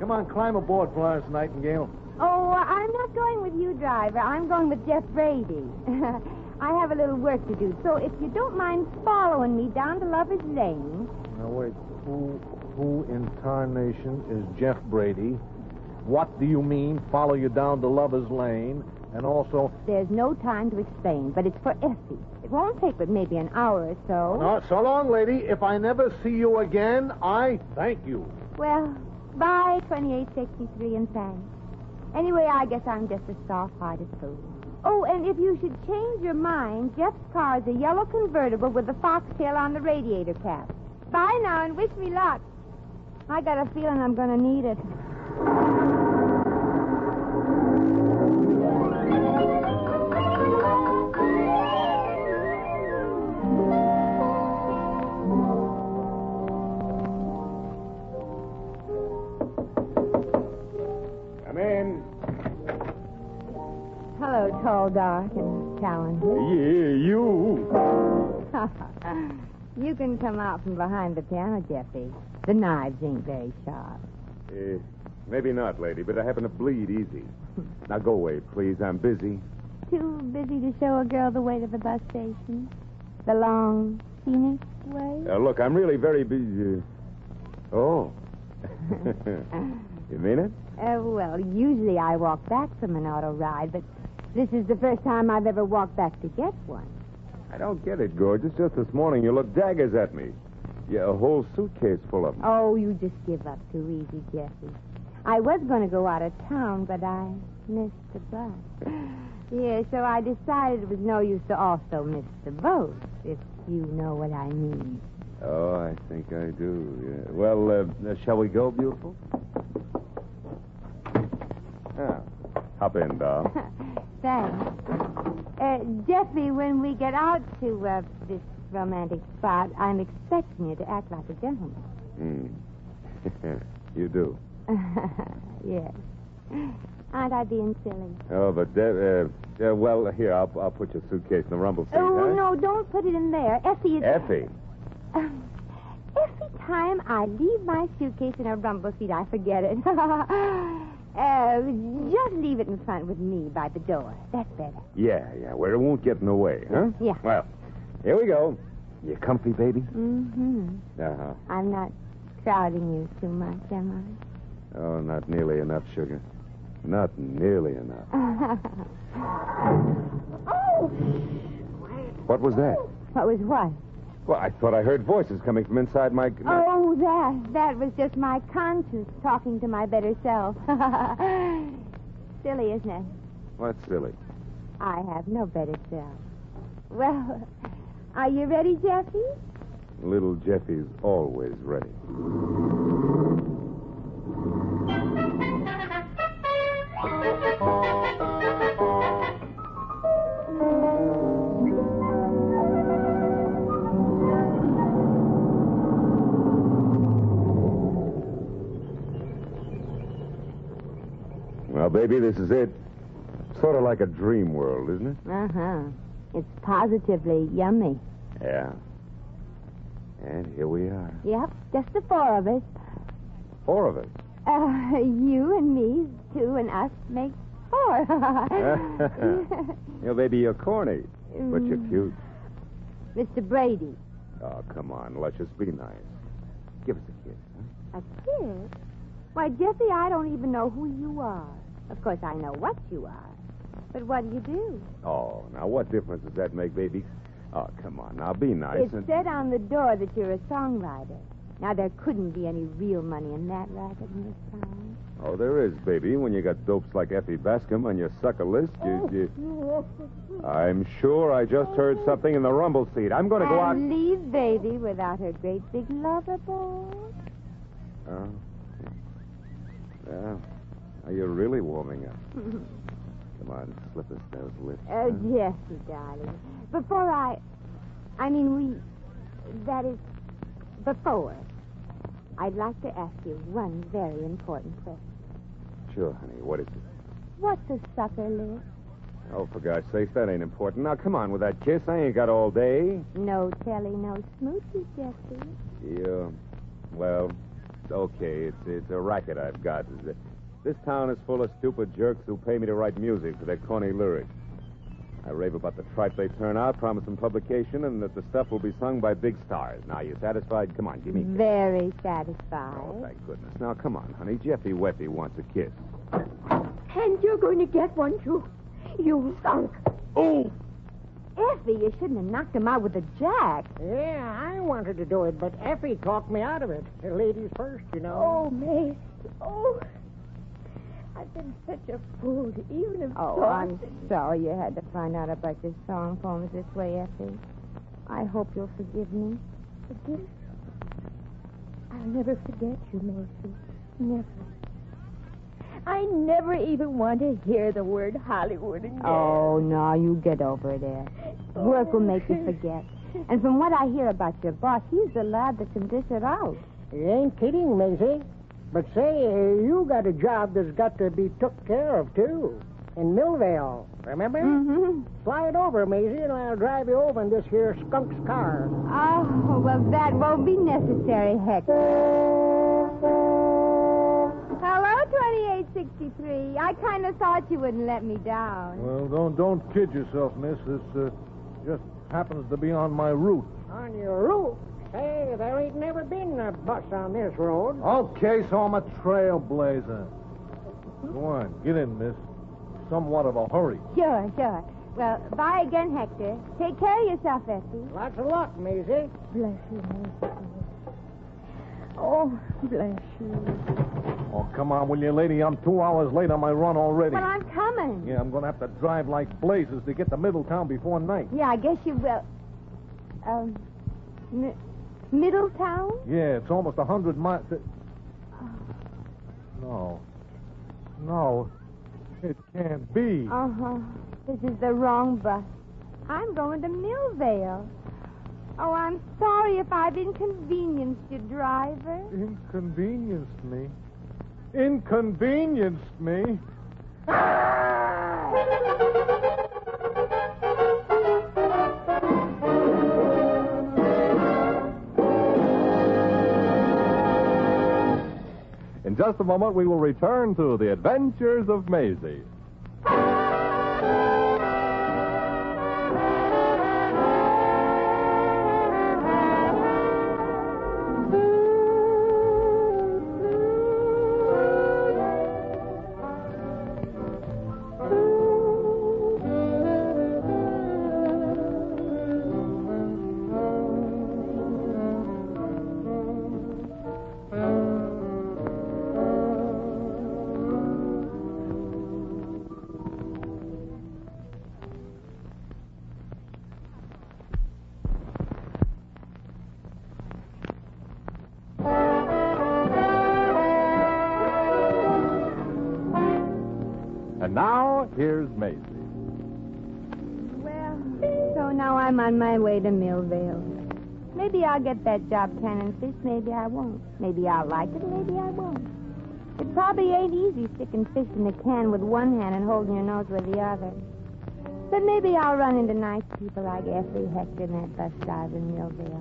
Come on, climb aboard, Florence Nightingale. Oh, I'm not going with you, driver. I'm going with Jeff Brady. I have a little work to do, so if you don't mind following me down to Lover's Lane. Now, wait. Who in tarnation is Jeff Brady? What do you mean, follow you down to Lover's Lane? And also... There's no time to explain, but it's for Effie. It won't take but maybe an hour or so. No, so long, lady. If I never see you again, I thank you. Well, bye, 2863, and thanks. Anyway, I guess I'm just a soft-hearted fool. Oh, and if you should change your mind, Jeff's car is a yellow convertible with a foxtail on the radiator cap. Bye now and wish me luck. I got a feeling I'm going to need it. Come in. Hello, tall, dark, and talented. Yeah, you. You can come out from behind the piano, Jeffy. The knives ain't very sharp. Maybe not, lady, but I happen to bleed easy. Now go away, please. I'm busy. Too busy to show a girl the way to the bus station? The long, scenic way? Look, I'm really very busy. Oh. You mean it? Well, usually I walk back from an auto ride, but this is the first time I've ever walked back to get one. I don't get it, gorgeous. Just this morning you looked daggers at me. Yeah, a whole suitcase full of them. Oh, you just give up too easy, Jeffy. I was going to go out of town, but I missed the bus. Yeah, so I decided it was no use to also miss the boat, if you know what I mean. Oh, I think I do, yeah. Well, shall we go, beautiful? Hop in, doll. Thanks. Jeffy, when we get out to this romantic spot, I'm expecting you to act like a gentleman. You do. Yes. Aren't I being silly? Oh, but, well, here, I'll put your suitcase in the rumble seat, Oh, huh? no, don't put it in there. Effie is... Effie? Every time I leave my suitcase in a rumble seat, I forget it. Just leave it in front with me by the door. That's better. Yeah, where it won't get in the way, huh? Yeah. Well, here we go. You comfy, baby? Mm-hmm. Uh-huh. I'm not crowding you too much, am Oh, not nearly enough, sugar. Not nearly enough. Oh! What was that? What was what? Well, I thought I heard voices coming from inside my... Oh, that was just my conscience talking to my better self. Silly, isn't it? What's silly? I have no better self. Well, are you ready, Jeffy? Little Jeffy's always ready. Well, baby, this is it. Sort of like a dream world, isn't it? Uh-huh. It's positively yummy. Yeah. And here we are. Yep, just the four of us. Four of us. You and me, two, and us make four. You know, baby, you're corny, but you're cute. Mr. Brady. Oh, come on. Let's just be nice. Give us a kiss, huh? A kiss? Why, Jeffy, I don't even know who you are. Of course, I know what you are. But what do you do? Oh, now what difference does that make, baby? Oh, come on. Now, be nice. It said on the door that you're a songwriter. Now, there couldn't be any real money in that racket in this town. Oh, there is, baby. When you got dopes like Effie Bascom on your sucker list, you... I'm sure I just heard something in the rumble seat. I'm going to go out... And leave baby without her great big lover boy. Oh. Yeah. Now you're really warming up. Come on, slip us those lips. Jeffy, darling. Before, I'd like to ask you one very important question. Sure, honey. What is it? What's a sucker lip? Oh, for God's sakes, that ain't important. Now, come on with that kiss. I ain't got all day. No telly, no smoochie, Jeffy. Yeah. Well, okay. It's a racket I've got. This town is full of stupid jerks who pay me to write music for their corny lyrics. I rave about the tripe they turn out, promise them publication, and that the stuff will be sung by big stars. Now, you satisfied? Come on, give me a kiss. Very satisfied. Oh, thank goodness. Now, come on, honey. Jeffy Weffy wants a kiss. And you're going to get one, too. You skunk. Oh! Effie, you shouldn't have knocked him out with a jack. Yeah, I wanted to do it, but Effie talked me out of it. Ladies first, you know. Oh, May. Oh. I've been such a fool to even have thought. I'm sorry you had to find out about your song poems this way, Effie. I hope you'll forgive me. Forgive? I'll never forget you, Macy. Never. I never even want to hear the word Hollywood again. Oh, no, you get over there. Work will make you forget. And from what I hear about your boss, he's the lad that can dish it out. You ain't kidding, Maisie. But say, you got a job that's got to be took care of, too. In Millvale, remember? Mm-hmm. Slide over, Maisie, and I'll drive you over in this here skunk's car. Oh, well, that won't be necessary, Hector. Hello, 2863. I kind of thought you wouldn't let me down. Well, don't kid yourself, miss. This just happens to be on my route. On your route? Say, there ain't never been a bus on this road. Okay, so I'm a trailblazer. Go on, get in, miss. Somewhat of a hurry. Sure. Well, bye again, Hector. Take care of yourself, Effie. Lots of luck, Maisie. Bless you, Macy. Oh, bless you. Oh, come on, will you, lady? I'm 2 hours late on my run already. Well, I'm coming. Yeah, I'm going to have to drive like blazes to get to Middletown before night. Yeah, I guess you will. Middletown? Yeah, it's almost 100 miles. No, it can't be. Uh-huh. This is the wrong bus. I'm going to Millvale. Oh, I'm sorry if I've inconvenienced you, driver. Inconvenienced me? Inconvenienced me? In just a moment, we will return to the adventures of Maisie. And now, here's Maisie. Well, so now I'm on my way to Millvale. Maybe I'll get that job canning fish, maybe I won't. Maybe I'll like it, maybe I won't. It probably ain't easy sticking fish in a can with one hand and holding your nose with the other. But maybe I'll run into nice people like Effie, Hector, and that bus driver in Millvale.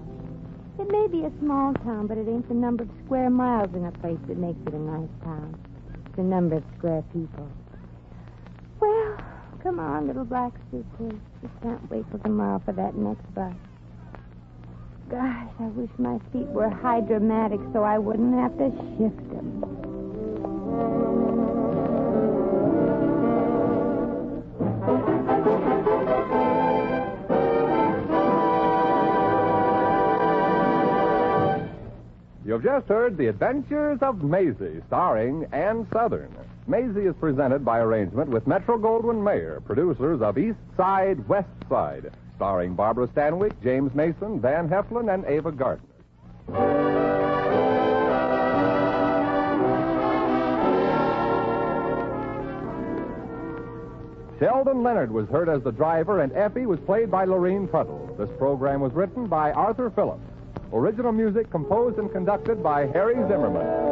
It may be a small town, but it ain't the number of square miles in a place that makes it a nice town. It's the number of square people. Well, come on, little black suitcase. Just can't wait till tomorrow for that next bus. Gosh, I wish my feet were hydromatic so I wouldn't have to shift them. You've just heard The Adventures of Maisie, starring Ann Southern. Maisie is presented by arrangement with Metro-Goldwyn-Mayer, producers of East Side, West Side, starring Barbara Stanwyck, James Mason, Van Heflin, and Ava Gardner. Sheldon Leonard was heard as the driver, and Effie was played by Lorene Tuttle. This program was written by Arthur Phillips. Original music composed and conducted by Harry Zimmerman.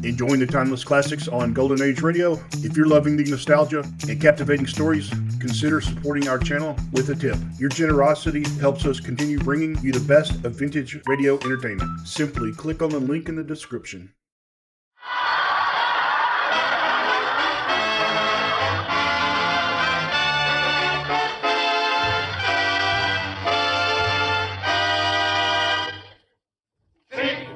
Enjoying the timeless classics on Golden Age Radio? If you're loving the nostalgia and captivating stories, consider supporting our channel with a tip. Your generosity helps us continue bringing you the best of vintage radio entertainment. Simply click on the link in the description. Sing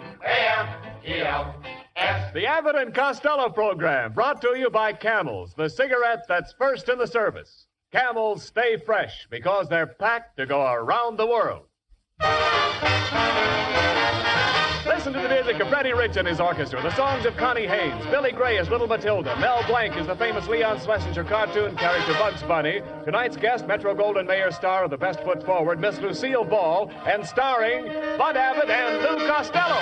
The Abbott and Costello program, brought to you by Camels, the cigarette that's first in the service. Camels stay fresh because they're packed to go around the world. Listen to the music of Freddie Rich and his orchestra, the songs of Connie Haynes, Billy Gray as Little Matilda, Mel Blanc as the famous Leon Schlesinger cartoon character Bugs Bunny, tonight's guest, Metro Goldwyn Mayer star of The Best Foot Forward, Miss Lucille Ball, and starring Bud Abbott and Lou Costello.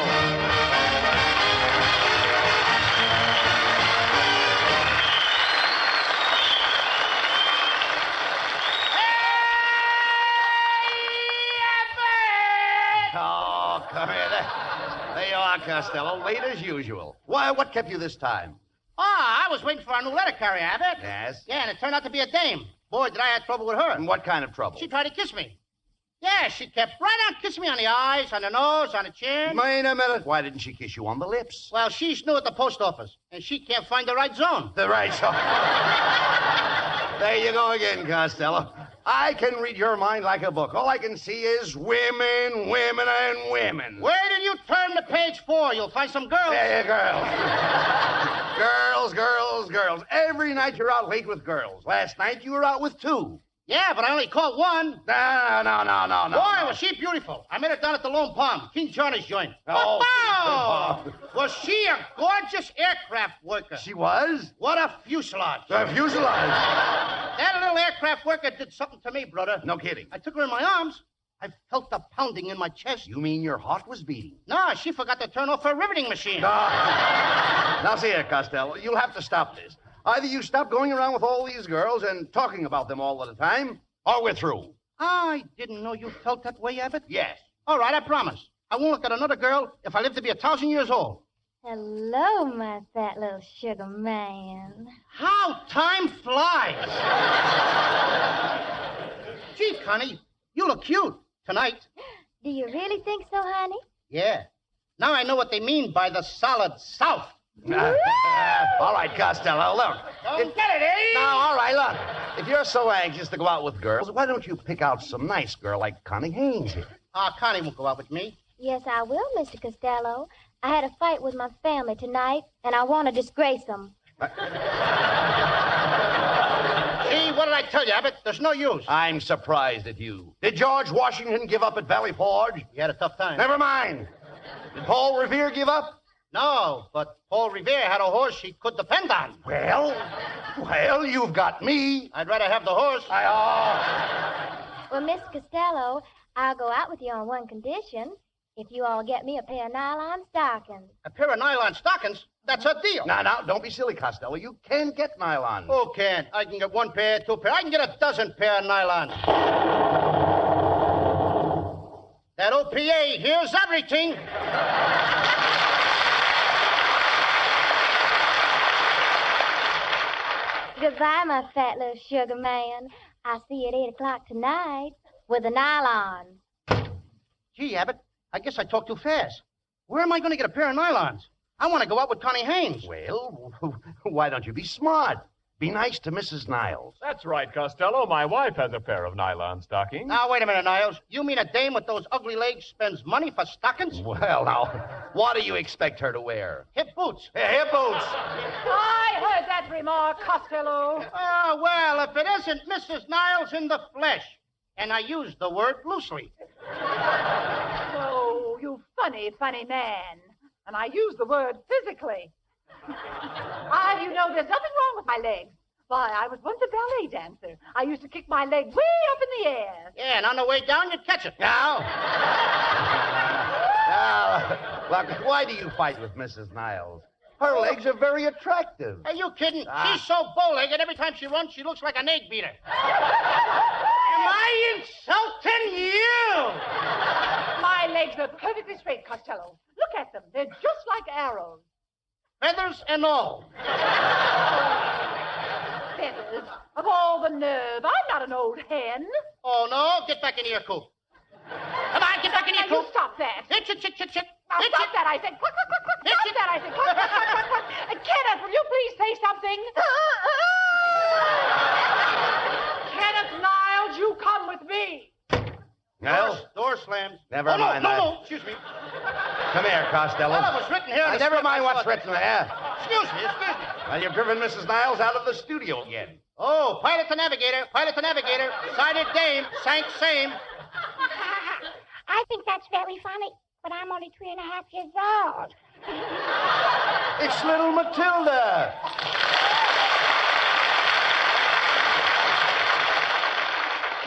Oh, come here. There you are, Costello. Late as usual. Why, what kept you this time? I was waiting for our new letter carrier, Abbott. Yes? Yeah, and it turned out to be a dame. Boy, did I have trouble with her. And what kind of trouble? She tried to kiss me. Yeah, she kept right on kissing me on the eyes, on the nose, on the chin. Wait a minute. Why didn't she kiss you on the lips? Well, she's new at the post office, and she can't find the right zone. The right zone. There you go again, Costello. I can read your mind like a book. All I can see is women, women, and women. Where did you turn to page 4? You'll find some girls. Yeah, girls. girls. Every night you're out late with girls. Last night you were out with 2. Yeah, but I only caught 1. No. Boy, was she beautiful. I met her down at the Lone Palm, King Johnny's joint. Oh. Was she a gorgeous aircraft worker? She was? What a fuselage. A fuselage? That little aircraft worker did something to me, brother. No kidding. I took her in my arms. I felt the pounding in my chest. You mean your heart was beating? No, she forgot to turn off her riveting machine. Now, see here, Costello. You'll have to stop this. Either you stop going around with all these girls and talking about them all the time, or we're through. I didn't know you felt that way, Abbott. Yes. All right, I promise. I won't look at another girl if I live to be 1,000 years old. Hello, my fat little sugar man. How time flies. Gee, Connie, you look cute tonight. Do you really think so, honey? Yeah. Now I know what they mean by the solid South. All right, Costello, look. Don't get it, eh? No, all right, look. If you're so anxious to go out with girls, why don't you pick out some nice girl like Connie Haynes here? Connie won't go out with me. Yes, I will, Mr. Costello. I had a fight with my family tonight, and I want to disgrace them. See, what did I tell you, Abbott? There's no use. I'm surprised at you. Did George Washington give up at Valley Forge? He had a tough time. Never mind. Did Paul Revere give up? No, but Paul Revere had a horse he could depend on. Well, you've got me. I'd rather have the horse. Well, Mr. Costello, I'll go out with you on one condition. If you all get me a pair of nylon stockings. A pair of nylon stockings? That's a deal. Now, don't be silly, Costello. You can get nylon. Who can? I can get 1 pair, 2 pair. I can get a dozen pair of nylon. That OPA hears everything. Goodbye, my fat little sugar man. I'll see you at 8 o'clock tonight with the nylons. Gee, Abbott, I guess I talked too fast. Where am I going to get a pair of nylons? I want to go out with Connie Haynes. Well, why don't you be smart? Be nice to Mrs. Niles. That's right, Costello. My wife has a pair of nylon stockings. Now, wait a minute, Niles. You mean a dame with those ugly legs spends money for stockings? Well, now, what do you expect her to wear? Hip boots. Hip boots. I heard that remark, Costello. Oh, well, if it isn't Mrs. Niles in the flesh. And I use the word loosely. Oh, you funny, funny man. And I use the word physically. You know, there's nothing wrong with my legs. Why, I was once a ballet dancer. I used to kick my leg way up in the air. Yeah, and on the way down, you'd catch it. Now, look, why do you fight with Mrs. Niles? Her legs are very attractive. Are you kidding? She's so bow-legged, every time she runs, she looks like an egg beater. Am I insulting you? My legs are perfectly straight, Costello. Look at them. They're just like arrows. Feathers and all. Feathers? Of all the nerve. I'm not an old hen. Oh, no? Get back in your coop. Come on, get back in your coop. You stop that. Hitch. Now, stop that, I said. Stop that, I said. Kenneth, will you please say something? Kenneth Niles, you come with me. Well, Door slams. never Oh, no, mind no, that. no, excuse me. Come here, Costello. Well, it was written here. in the Never script. mind I what's saw it. written there. Excuse me. Well, you've driven Mrs. Niles out of the studio again. Oh, pilot to navigator. Sighted dame, sank same. I think that's very funny, but I'm only 3.5 years old. It's little Matilda.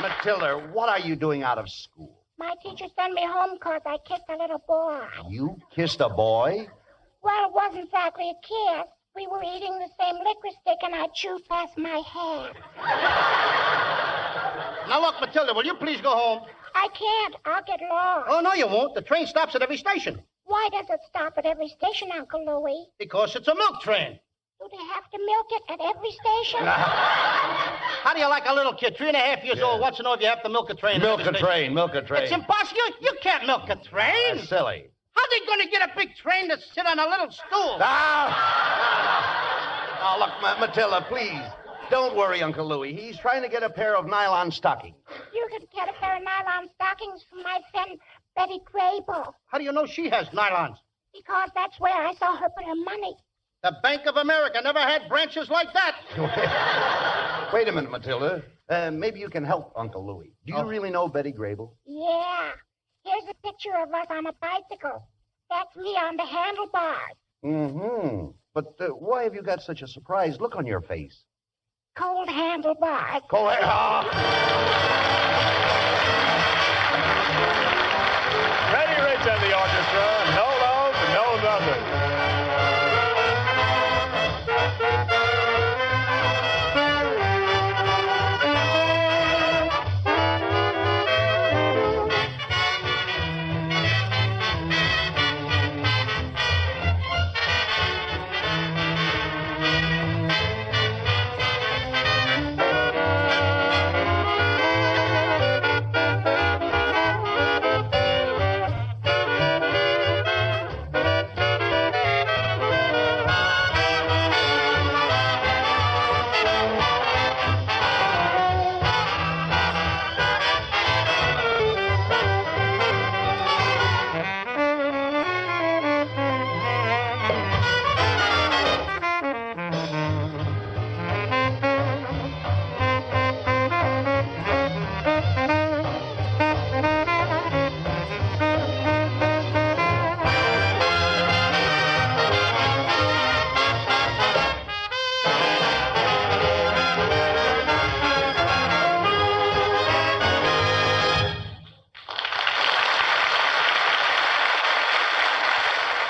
Matilda, what are you doing out of school? My teacher sent me home because I kissed a little boy. You kissed a boy? Well, it wasn't exactly a kiss. We were eating the same licorice stick, and I chewed past my hand. Now, look, Matilda, will you please go home? I can't. I'll get lost. Oh, no, you won't. The train stops at every station. Why does it stop at every station, Uncle Louie? Because it's a milk train. Do they have to milk it at every station? How do you like a little kid, 3.5 years old, wants to know if you have to milk a train? Milk a train. It's impossible. You can't milk a train. That's silly. How's he going to get a big train to sit on a little stool? Oh, look, Matilda, please. Don't worry, Uncle Louie. He's trying to get a pair of nylon stockings. You could get a pair of nylon stockings from my friend Betty Grable. How do you know she has nylons? Because that's where I saw her put her money. The Bank of America never had branches like that. Wait a minute, Matilda. Maybe you can help Uncle Louie. Do you really know Betty Grable? Yeah. Here's a picture of us on a bicycle. That's me on the handlebars. Mm-hmm. But why have you got such a surprised look on your face? Cold handlebars. Cold Freddie Rich and the orchestra. No love, no nothing.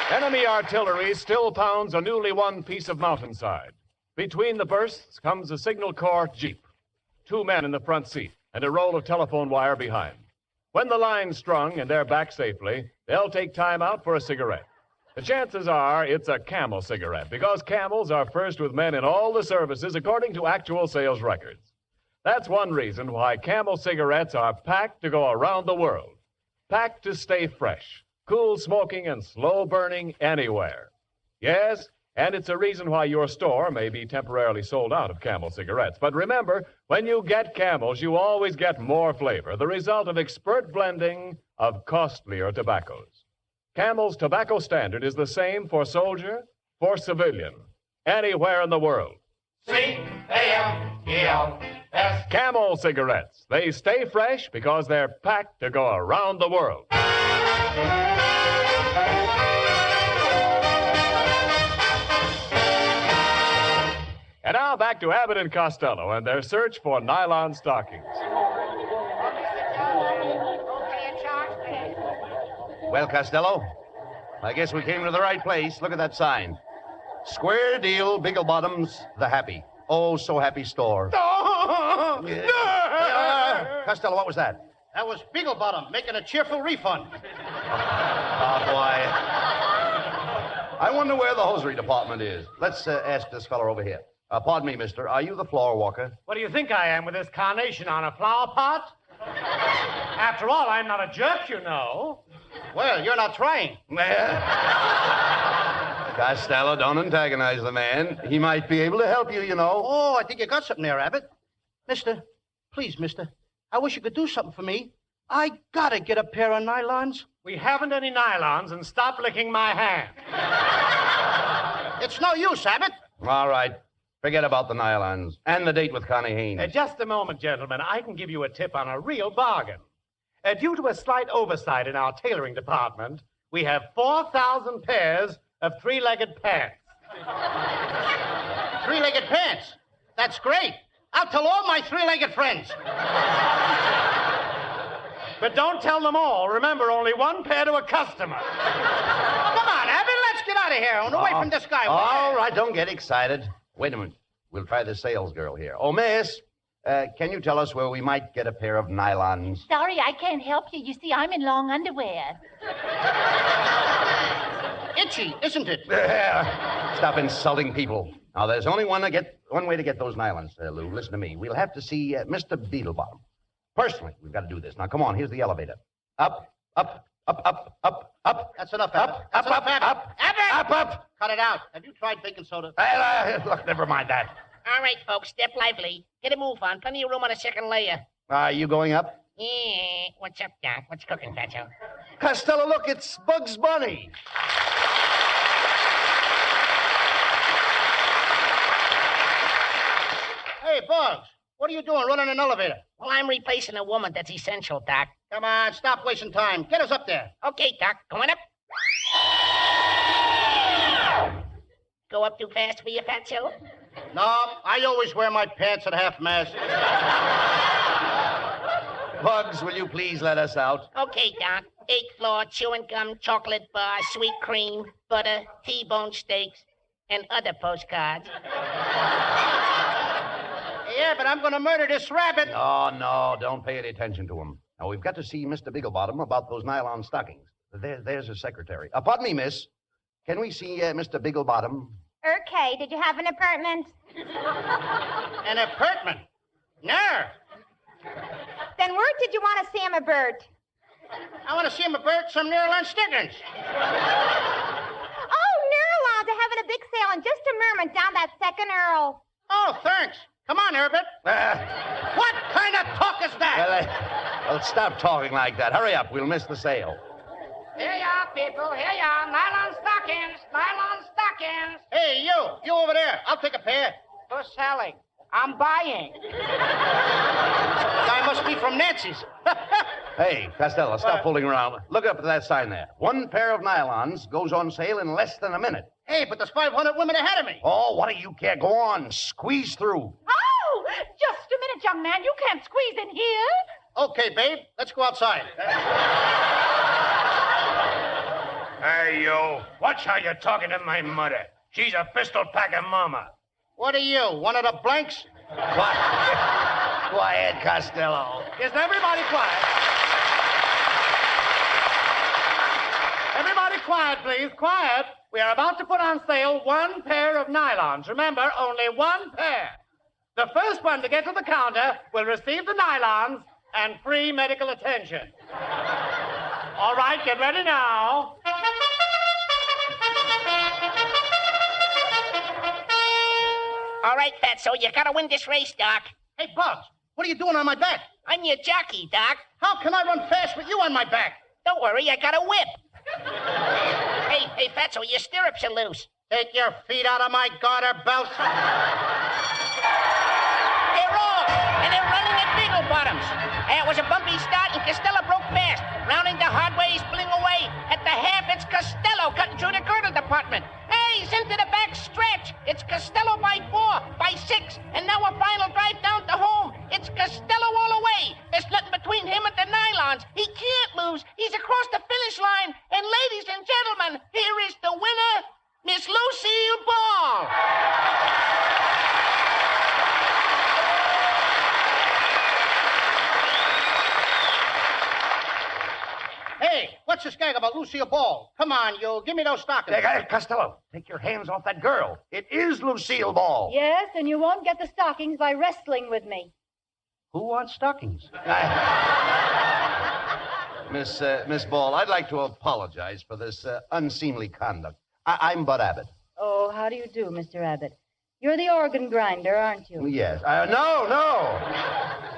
Enemy artillery still pounds a newly won piece of mountainside. Between the bursts comes a Signal Corps Jeep, 2 men in the front seat, and a roll of telephone wire behind. When the line's strung and they're back safely, they'll take time out for a cigarette. The chances are it's a Camel cigarette, because Camels are first with men in all the services according to actual sales records. That's one reason why Camel cigarettes are packed to go around the world. Packed to stay fresh, cool smoking and slow burning anywhere. Yes, and it's a reason why your store may be temporarily sold out of Camel cigarettes. But remember, when you get Camels, you always get more flavor, the result of expert blending of costlier tobaccos. Camel's tobacco standard is the same for soldier, for civilian, anywhere in the world. C-A-M-E-L-S. Camel cigarettes. They stay fresh because they're packed to go around the world. And now back to Abbott and Costello and their search for nylon stockings. Well, Costello, I guess we came to the right place. Look at that sign. Square deal, Biggle Bottoms, the happy. Oh, so happy store. Costello, what was that? That was Beaglebottom making a cheerful refund. Oh, boy. I wonder where the hosiery department is. Let's ask this fellow over here. Pardon me, mister. Are you the floor walker? What do you think I am with this carnation on a flower pot? After all, I'm not a jerk, you know. Well, you're not trying. Costello, don't antagonize the man. He might be able to help you, you know. Oh, I think you got something there, Abbott. Mister, please, mister, I wish you could do something for me. I gotta get a pair of nylons. We haven't any nylons, and stop licking my hand. It's no use, Abbott. All right. Forget about the nylons and the date with Connie Haynes. Just a moment, gentlemen. I can give you a tip on a real bargain. Due to a slight oversight in our tailoring department, we have 4,000 pairs of three-legged pants. Three-legged pants? That's great. I'll tell all my three-legged friends. But don't tell them all. Remember, only one pair to a customer. Come on, Abbott, let's get out of here and away from this guy. All right, don't get excited. Wait a minute. We'll try the sales girl here. Oh, miss, can you tell us where we might get a pair of nylons? Sorry, I can't help you. You see, I'm in long underwear. Itchy, isn't it? Stop insulting people. Now, there's only one way to get those nylons, Lou. Listen to me. We'll have to see Mr. Beetlebottom. Personally, we've got to do this. Now, come on. Here's the elevator. Up, up, up, up, up, up. That's enough, Abbott. Up, up, up, up, Abbott! up. Cut it out. Have you tried baking soda? Look, never mind that. All right, folks, step lively. Get a move on. Plenty of room on the second layer. Are you going up? Yeah. What's up, Doc? What's cooking, Fatso? Costello, look, it's Bugs Bunny. Hey, Bugs, what are you doing running an elevator? Well, I'm replacing a woman. That's essential, Doc. Come on, stop wasting time. Get us up there. Okay, Doc. Going up. Go up too fast for you, Fatso? No, I always wear my pants at half-mast. Bugs, will you please let us out? Okay, Doc. 8th floor, chewing gum, chocolate bar, sweet cream, butter, T-bone steaks, and other postcards. Yeah, but I'm going to murder this rabbit. No, don't pay any attention to him. Now, we've got to see Mr. Beaglebottom about those nylon stockings. There's his secretary. Pardon me, miss. Can we see Mr. Beaglebottom? Okay, did you have an apartment? An apartment? No. Then where did you want to see him a bird? I want to see him about some Nerlin stickers. Oh, Nerlons are having a big sale in just a moment down that second Earl. Oh, thanks. Come on, Herbert. What kind of talk is that? Well, stop talking like that. Hurry up. We'll miss the sale. Here you are, people. Here you are. Nylon stockings. Nylon stockings. Hey, you over there. I'll take a pair. Who's selling? I'm buying. Guy must be from Nancy's. Hey, Costello, stop fooling around. Look up at that sign there. One pair of nylons goes on sale in less than a minute. Hey, but there's 500 women ahead of me. Oh, what do you care? Go on. Squeeze through. Oh, just a minute, young man. You can't squeeze in here. Okay, babe. Let's go outside. Hey, you. Watch how you're talking to my mother. She's a pistol-packing mama. What are you, one of the blanks? Quiet, Costello. Is everybody quiet? Everybody quiet, please. Quiet. We are about to put on sale one pair of nylons. Remember, only one pair. The first one to get to the counter will receive the nylons and free medical attention. All right, get ready now. All right, Fatso, you gotta win this race, Doc. Hey, Bugs, what are you doing on my back? I'm your jockey, Doc. How can I run fast with you on my back? Don't worry, I got a whip. Hey, Fatso, your stirrups are loose. Take your feet out of my garter belt. They're off, and they're running at Beagle Bottoms. It was a bumpy start, and Costello broke fast. Rounding the hard way, he's pulling away. At the half, it's Costello cutting through the girdle department. Hey, he's into the back stretch. It's Costello by 4, by 6, and now a final drive down to home. It's Costello all the way. There's nothing between him and the nylons. He can't lose. He's across the finish line. And ladies and gentlemen, here is the winner, Miss Lucille Ball. Hey, what's this gag about Lucille Ball? Come on, you. Give me those stockings. Hey, Costello, take your hands off that girl. It is Lucille Ball. Yes, and you won't get the stockings by wrestling with me. Who wants stockings? Miss Ball, I'd like to apologize for this unseemly conduct. I'm Bud Abbott. Oh, how do you do, Mr. Abbott? You're the organ grinder, aren't you? Yes. No.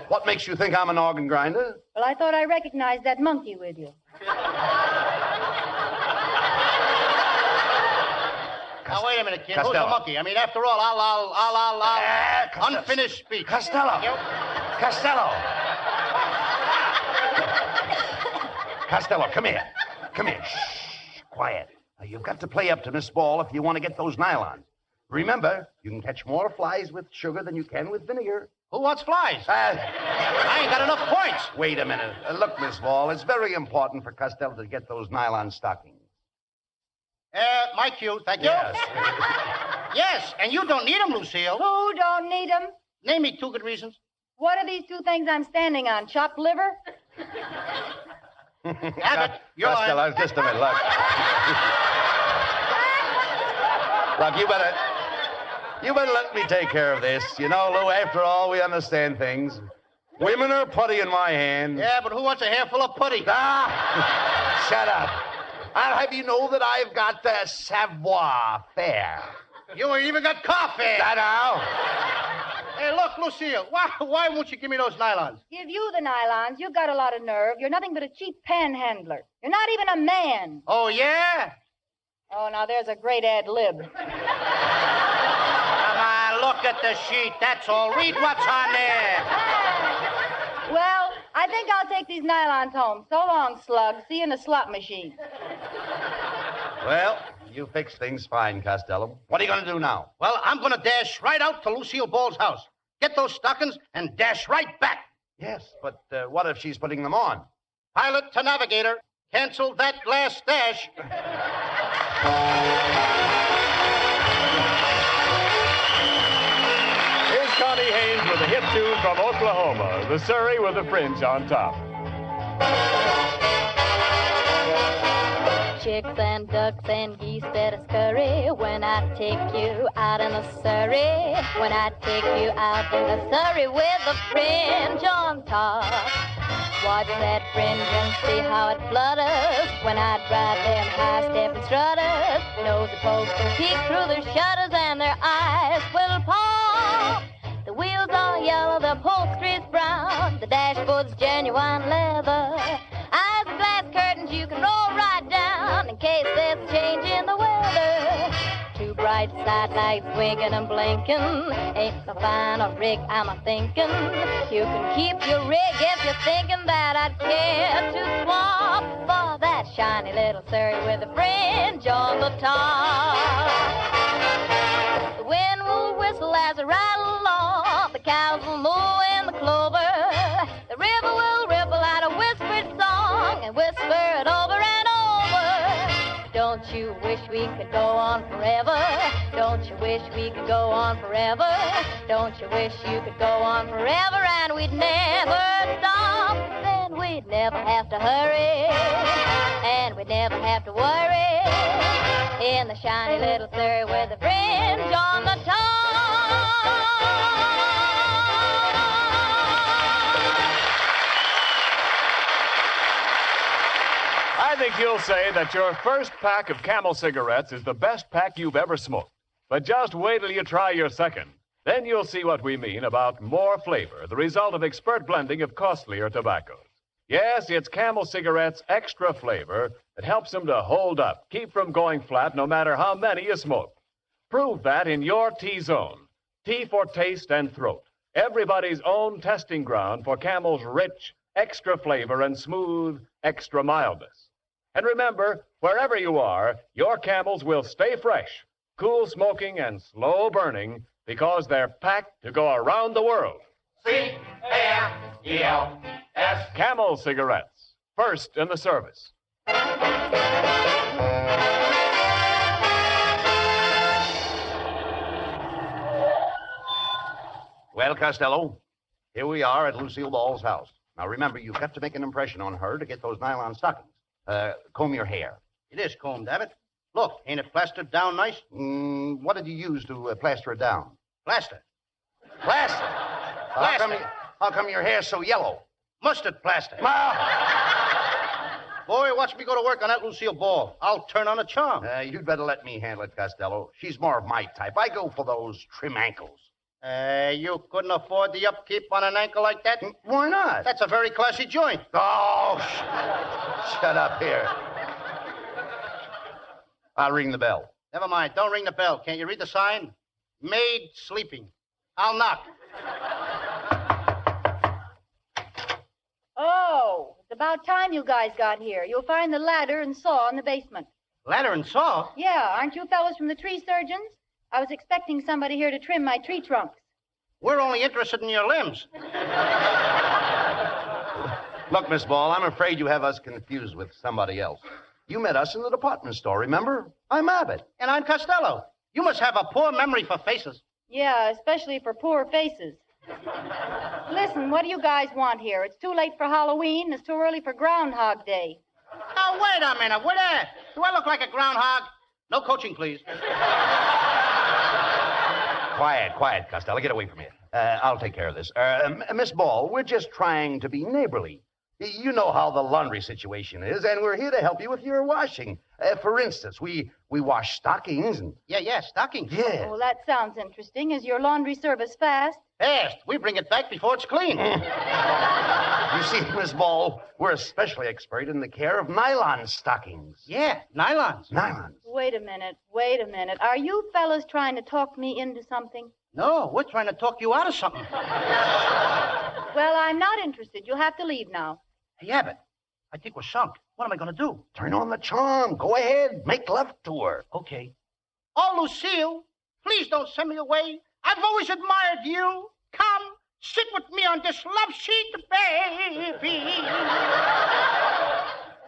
What makes you think I'm an organ grinder? Well, I thought I recognized that monkey with you. Now, wait a minute, kid. Costello. Who's the monkey? I mean, after all, I'll unfinished speech. Costello. Costello. Costello, come here. Come here. Shh. Quiet. Now, you've got to play up to Miss Ball if you want to get those nylons. Remember, you can catch more flies with sugar than you can with vinegar. Who wants flies? I ain't got enough points. Wait a minute. Look, Miss Ball, it's very important for Costello to get those nylon stockings. My cue, thank you. Yes. Yes, and you don't need them, Lucille. Who don't need them? Name me 2 good reasons. What are these 2 things I'm standing on? Chopped liver? Abbott, you're Costello, just a minute, look. Look, you better let me take care of this. You know, Lou, after all, we understand things. Women are putty in my hand. Yeah, but who wants a handful of putty? Ah! Shut up. I'll have you know that I've got the savoir faire. You ain't even got coffee. Now. Hey, look, Lucille, why won't you give me those nylons? Give you the nylons. You've got a lot of nerve. You're nothing but a cheap panhandler. You're not even a man. Oh, yeah? Oh, now there's a great ad lib. Come on, look at the sheet. That's all. Read what's on there. Well, I think I'll take these nylons home. So long, slug. See you in the slot machine. Well, you fix things fine, Costello. What are you going to do now? Well, I'm going to dash right out to Lucille Ball's house. Get those stockings and dash right back. Yes, but what if she's putting them on? Pilot to navigator. Cancel that last dash. Here's Connie Haynes with a hit tune from Oklahoma, the Surrey with a fringe on top. Chicks and ducks and geese better scurry when I take you out in the Surrey. When I take you out in the Surrey with a fringe on top. Watch that fringe and see how it flutters when I drive them high-stepping strutters. Nosy folks will peek through their shutters and their eyes will pop. The wheels are yellow, the upholstery's brown, the dashboard's genuine leather. Eyes are glass curtains you can roll right down in case there's a change in the weather. Two bright side lights winking and blinking. Ain't so fine a rig, I'm a-thinking. You can keep your rig if you're thinking that I'd care to swap for that shiny little Surrey with a fringe on the top. The wind will whistle as I ride along. The cows will moo in the clover. The river will ripple out a whispered song and whisper it over and over. Don't you wish we could go on forever? Don't you wish we could go on forever? Don't you wish you could go on forever and we'd never stop? Then we'd never have to hurry and we'd never have to worry in the shiny little Surrey with a fringe on the top. I think you'll say that your first pack of Camel cigarettes is the best pack you've ever smoked. But just wait till you try your second. Then you'll see what we mean about more flavor, the result of expert blending of costlier tobaccos. Yes, it's Camel cigarettes' extra flavor that helps them to hold up, keep from going flat no matter how many you smoke. Prove that in your T-zone. T for taste and throat. Everybody's own testing ground for Camel's rich, extra flavor and smooth, extra mildness. And remember, wherever you are, your Camels will stay fresh, cool smoking and slow burning because they're packed to go around the world. C-A-M-E-L-S. Camel cigarettes, first in the service. Well, Costello, here we are at Lucille Ball's house. Now, remember, you've got to make an impression on her to get those nylon stockings. Comb your hair. It is combed, Abbott. Look, ain't it plastered down nice? What did you use to plaster it down? Plaster. Plaster? Plaster. How come your hair's so yellow? Mustard plaster. Boy, watch me go to work on that Lucille Ball. I'll turn on a charm. You'd better let me handle it, Costello. She's more of my type. I go for those trim ankles. You couldn't afford the upkeep on an ankle like that? Why not? That's a very classy joint. Oh, shut up here. I'll ring the bell. Never mind. Don't ring the bell. Can't you read the sign? Maid sleeping. I'll knock. Oh, it's about time you guys got here. You'll find the ladder and saw in the basement. Ladder and saw? Yeah, aren't you fellows from the tree surgeons? I was expecting somebody here to trim my tree trunks. We're only interested in your limbs. Look, Miss Ball, I'm afraid you have us confused with somebody else. You met us in the department store, remember? I'm Abbott. And I'm Costello. You must have a poor memory for faces. Yeah, especially for poor faces. Listen, what do you guys want here? It's too late for Halloween, and it's too early for Groundhog Day. Now, wait a minute. Do I look like a groundhog? No coaching, please. Quiet, Costello. Get away from here. I'll take care of this. Miss Ball, we're just trying to be neighborly. You know how the laundry situation is, and we're here to help you with your washing. For instance, we wash stockings and... Yeah, stockings. Yeah. Oh, that sounds interesting. Is your laundry service fast? Fast. We bring it back before it's clean. You see, Miss Ball, we're especially expert in the care of nylon stockings. Yeah, nylons. Nylons. Wait a minute. Are you fellas trying to talk me into something? No, we're trying to talk you out of something. Well, I'm not interested. You'll have to leave now. Hey, Abbott, I think we're sunk. What am I going to do? Turn on the charm. Go ahead. Make love to her. Okay. Oh, Lucille, please don't send me away. I've always admired you. Come, sit with me on this love sheet, baby.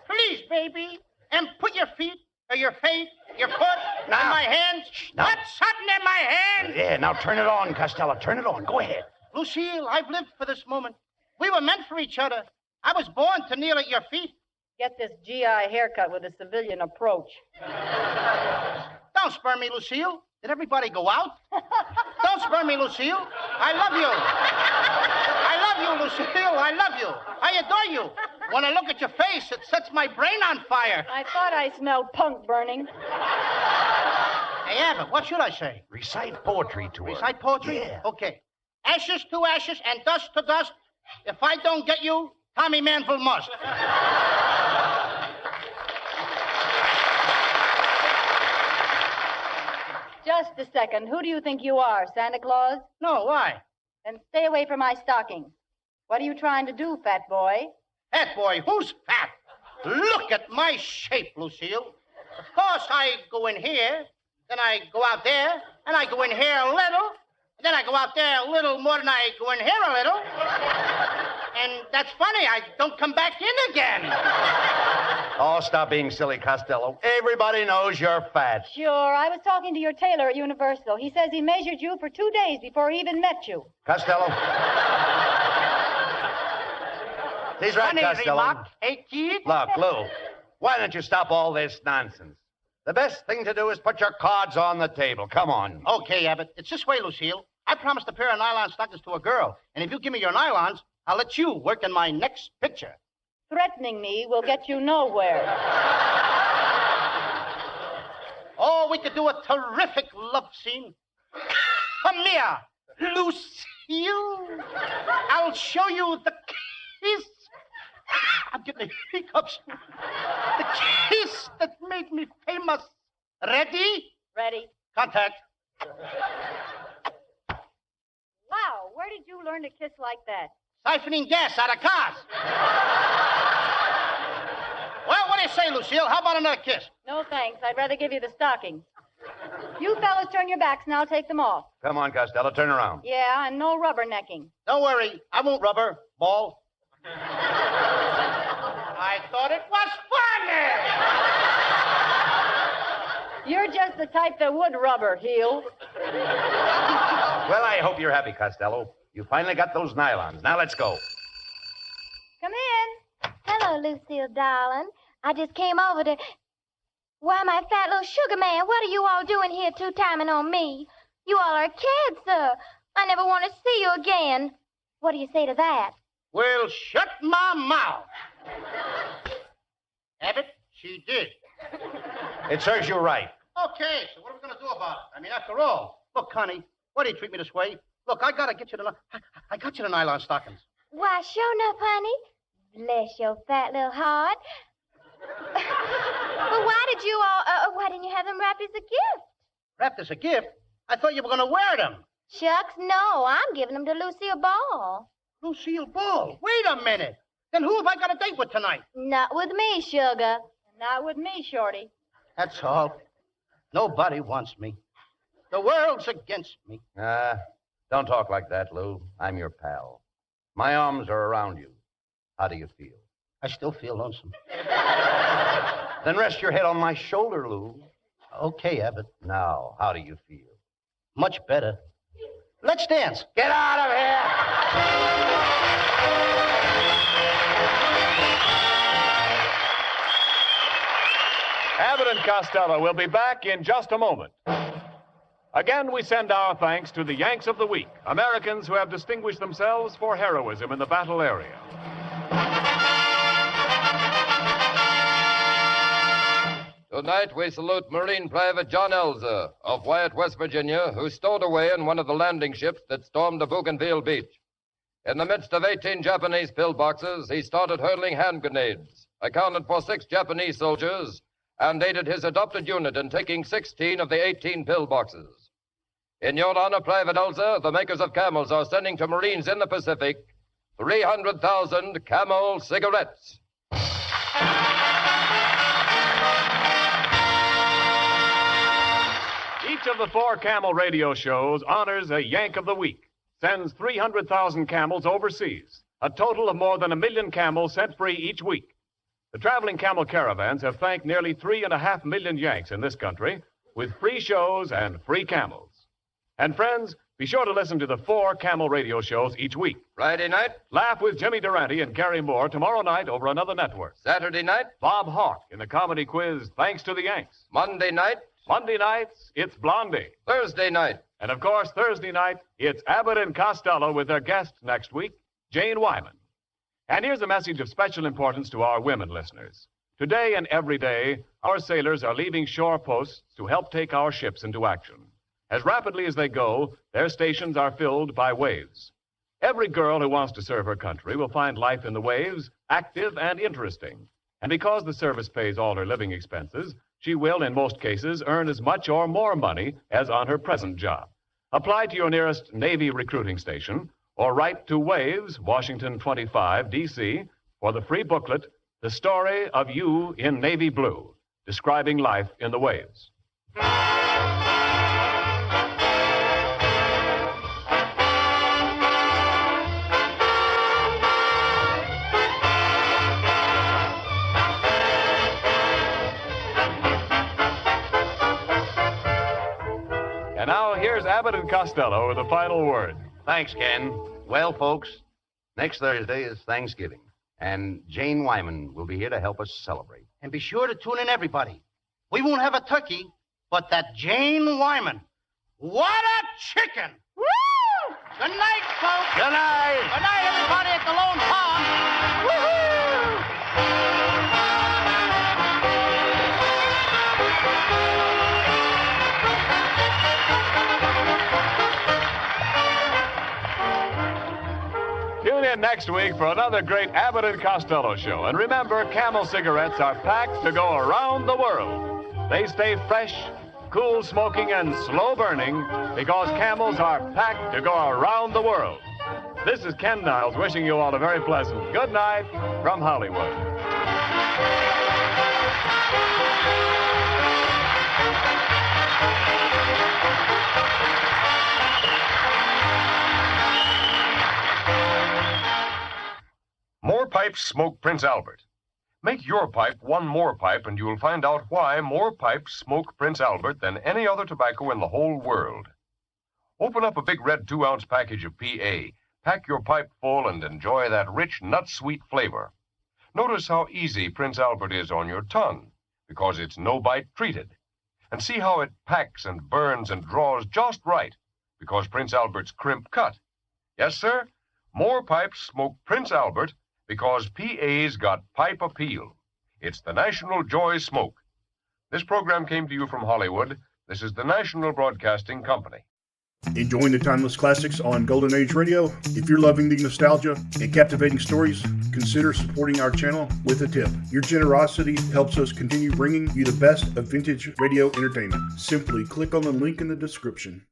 Please, baby. And put your feet, or your feet, your foot in my hands. Now. Put something in my hand. Yeah, now turn it on, Costello. Turn it on. Go ahead. Lucille, I've lived for this moment. We were meant for each other. I was born to kneel at your feet. Get this GI haircut with a civilian approach. Don't spurn me, Lucille. Did everybody go out? Don't spurn me, Lucille. I love you. I love you, Lucille. I love you. I adore you. When I look at your face, it sets my brain on fire. I thought I smelled punk burning. Hey, Abbott, what should I say? Recite poetry to her. Recite poetry? Yeah. Okay. Ashes to ashes and dust to dust. If I don't get you, Tommy Manville must. Just a second. Who do you think you are, Santa Claus? No, why? Then stay away from my stockings. What are you trying to do, fat boy? Fat boy? Who's fat? Look at my shape, Lucille. Of course, I go in here, then I go out there, and I go in here a little, and then I go out there a little more than I go in here a little. And that's funny, I don't come back in again. Oh, stop being silly, Costello. Everybody knows you're fat. Sure, I was talking to your tailor at Universal. He says he measured you for 2 days before he even met you. Costello. He's right, Funny Costello. remark, hey, kid? Look, Lou, why don't you stop all this nonsense? The best thing to do is put your cards on the table. Come on. Okay, Abbott. It's this way, Lucille. I promised a pair of nylon stockings to a girl, and if you give me your nylons, I'll let you work in my next picture. Threatening me will get you nowhere. Oh, we could do a terrific love scene. Come here, Lucille. I'll show you the kiss. I'm getting the hiccups. The kiss that made me famous. Ready? Ready. Contact. Wow, where did you learn to kiss like that? Siphoning gas out of cars. Well, what do you say, Lucille? How about another kiss? No, thanks. I'd rather give you the stockings. You fellas turn your backs and I'll take them off. Come on, Costello, turn around. Yeah, and no rubbernecking. Don't worry. I won't rubber. Ball. I thought it was funny. You're just the type that would rubber, heel. Well, I hope you're happy, Costello. You finally got those nylons. Now let's go. Come in. Hello, Lucille, darling. I just came over to... Why, my fat little sugar man, what are you all doing here two-timing on me? You all are kids, sir. I never want to see you again. What do you say to that? Well, shut my mouth. Abbott, she did. It serves you right. Okay, so what are we going to do about it? I mean, after all, look, Connie, why do you treat me this way? Look, I got you the nylon stockings. Why, sure enough, honey. Bless your fat little heart. Well, why didn't you have them wrapped as a gift? Wrapped as a gift? I thought you were going to wear them. Shucks, no. I'm giving them to Lucille Ball. Lucille Ball? Wait a minute. Then who have I got a date with tonight? Not with me, sugar. Not with me, Shorty. That's all. Nobody wants me. The world's against me. Don't talk like that, Lou. I'm your pal. My arms are around you. How do you feel? I still feel lonesome. Then rest your head on my shoulder, Lou. Okay, Abbott. Now, how do you feel? Much better. Let's dance. Get out of here! Abbott and Costello will be back in just a moment. Again, we send our thanks to the Yanks of the Week, Americans who have distinguished themselves for heroism in the battle area. Tonight, we salute Marine Private John Elza of Wyatt, West Virginia, who stowed away in one of the landing ships that stormed the Bougainville beach. In the midst of 18 Japanese pillboxes, he started hurling hand grenades, accounted for 6 Japanese soldiers, and aided his adopted unit in taking 16 of the 18 pillboxes. In your honor, Private Elza, the makers of Camels are sending to Marines in the Pacific 300,000 Camel cigarettes. Each of the 4 Camel radio shows honors a Yank of the Week, sends 300,000 camels overseas, a total of more than 1 million camels sent free each week. The traveling camel caravans have thanked nearly 3.5 million Yanks in this country with free shows and free camels. And friends, be sure to listen to the 4 Camel radio shows each week. Friday night, Laugh with Jimmy Durante and Carrie Moore tomorrow night over another network. Saturday night, Bob Hawke in the comedy quiz Thanks to the Yanks. Monday nights, it's Blondie. Thursday night. And of course, Thursday night, it's Abbott and Costello with their guest next week, Jane Wyman. And here's a message of special importance to our women listeners. Today and every day, our sailors are leaving shore posts to help take our ships into action. As rapidly as they go, their stations are filled by waves. Every girl who wants to serve her country will find life in the waves active and interesting. And because the service pays all her living expenses, she will, in most cases, earn as much or more money as on her present job. Apply to your nearest Navy recruiting station or write to Waves, Washington 25, D.C., for the free booklet, The Story of You in Navy Blue, describing life in the waves. And now here's Abbott and Costello with the final word. Thanks, Ken. Well, folks, next Thursday is Thanksgiving, and Jane Wyman will be here to help us celebrate. And be sure to tune in, everybody. We won't have a turkey, but that Jane Wyman. What a chicken! Woo! Good night, folks. Good night. Good night, everybody at the Lone Pond. Woo-hoo! Tune in next week for another great Abbott and Costello show. And remember, Camel cigarettes are packed to go around the world. They stay fresh, cool smoking, and slow burning because Camels are packed to go around the world. This is Ken Niles wishing you all a very pleasant good night from Hollywood. More pipes smoke Prince Albert. Make your pipe one more pipe, and you'll find out why more pipes smoke Prince Albert than any other tobacco in the whole world. Open up a big red 2-ounce package of PA. Pack your pipe full and enjoy that rich, nut-sweet flavor. Notice how easy Prince Albert is on your tongue, because it's no-bite treated. And see how it packs and burns and draws just right, because Prince Albert's crimp cut. Yes, sir, more pipes smoke Prince Albert because PA's got pipe appeal. It's the National Joy Smoke. This program came to you from Hollywood. This is the National Broadcasting Company. Enjoying the timeless classics on Golden Age Radio? If you're loving the nostalgia and captivating stories, consider supporting our channel with a tip. Your generosity helps us continue bringing you the best of vintage radio entertainment. Simply click on the link in the description.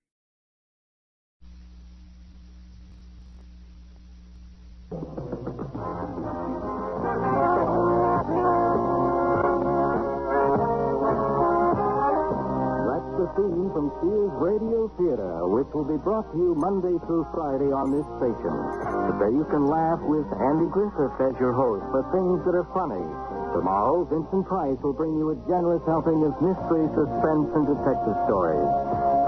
Theme from Sears Radio Theater, which will be brought to you Monday through Friday on this station. Today you can laugh with Andy Griffith as your host for things that are funny. Tomorrow, Vincent Price will bring you a generous helping of mystery, suspense, and detective stories.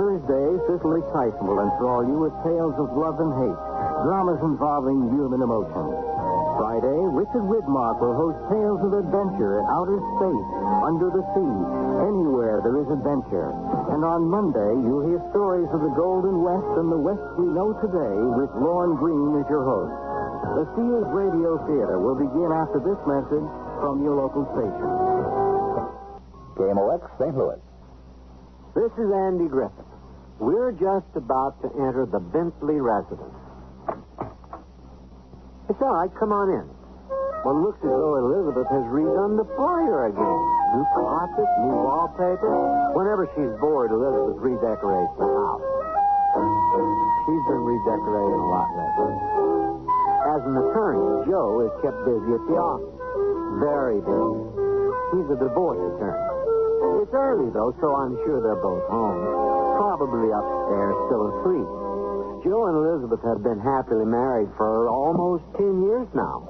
Thursday, Cicely Tyson will enthrall you with tales of love and hate, dramas involving human emotion. Friday, Richard Widmark will host tales of adventure in outer space, under the sea, anywhere there is adventure. And on Monday, you'll hear stories of the Golden West and the West we know today with Lorne Greene as your host. The Sears Radio Theater will begin after this message from your local station. KMOX, St. Louis. This is Andy Griffith. We're just about to enter the Bentley residence. It's all right. Come on in. Well, it looks as though Elizabeth has redone the parlor again. New carpet, new wallpaper. Whenever she's bored, Elizabeth redecorates the house. She's been redecorating a lot lately. As an attorney, Joe is kept busy at the office. Very busy. He's a divorce attorney. It's early, though, so I'm sure they're both home. Probably upstairs, still asleep. Joe and Elizabeth have been happily married for almost 10 years now.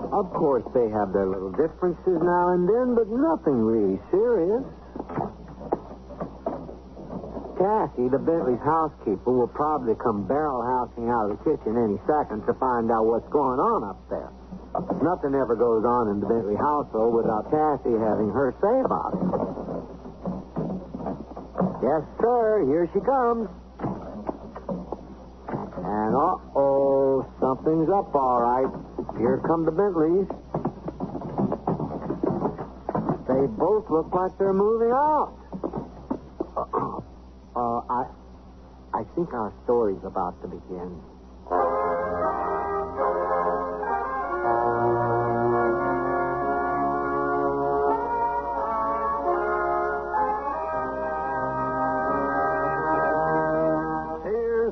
Of course, they have their little differences now and then, but nothing really serious. Cassie, the Bentley's housekeeper, will probably come barrel housing out of the kitchen any second to find out what's going on up there. Nothing ever goes on in the Bentley household without Cassie having her say about it. Yes, sir. Here she comes. And, uh-oh, something's up, all right. Here come the Bentleys. They both look like they're moving out. I think our story's about to begin.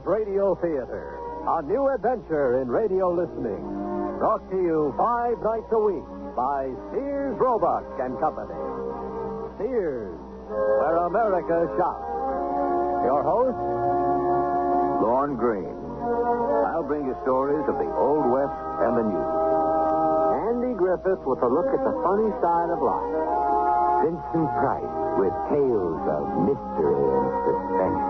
Radio Theater, a new adventure in radio listening. Brought to you 5 nights a week by Sears Roebuck and Company. Sears, where America shops. Your host, Lorne Greene. I'll bring you stories of the Old West and the New. Andy Griffith with a look at the funny side of life. Vincent Price with tales of mystery and suspense.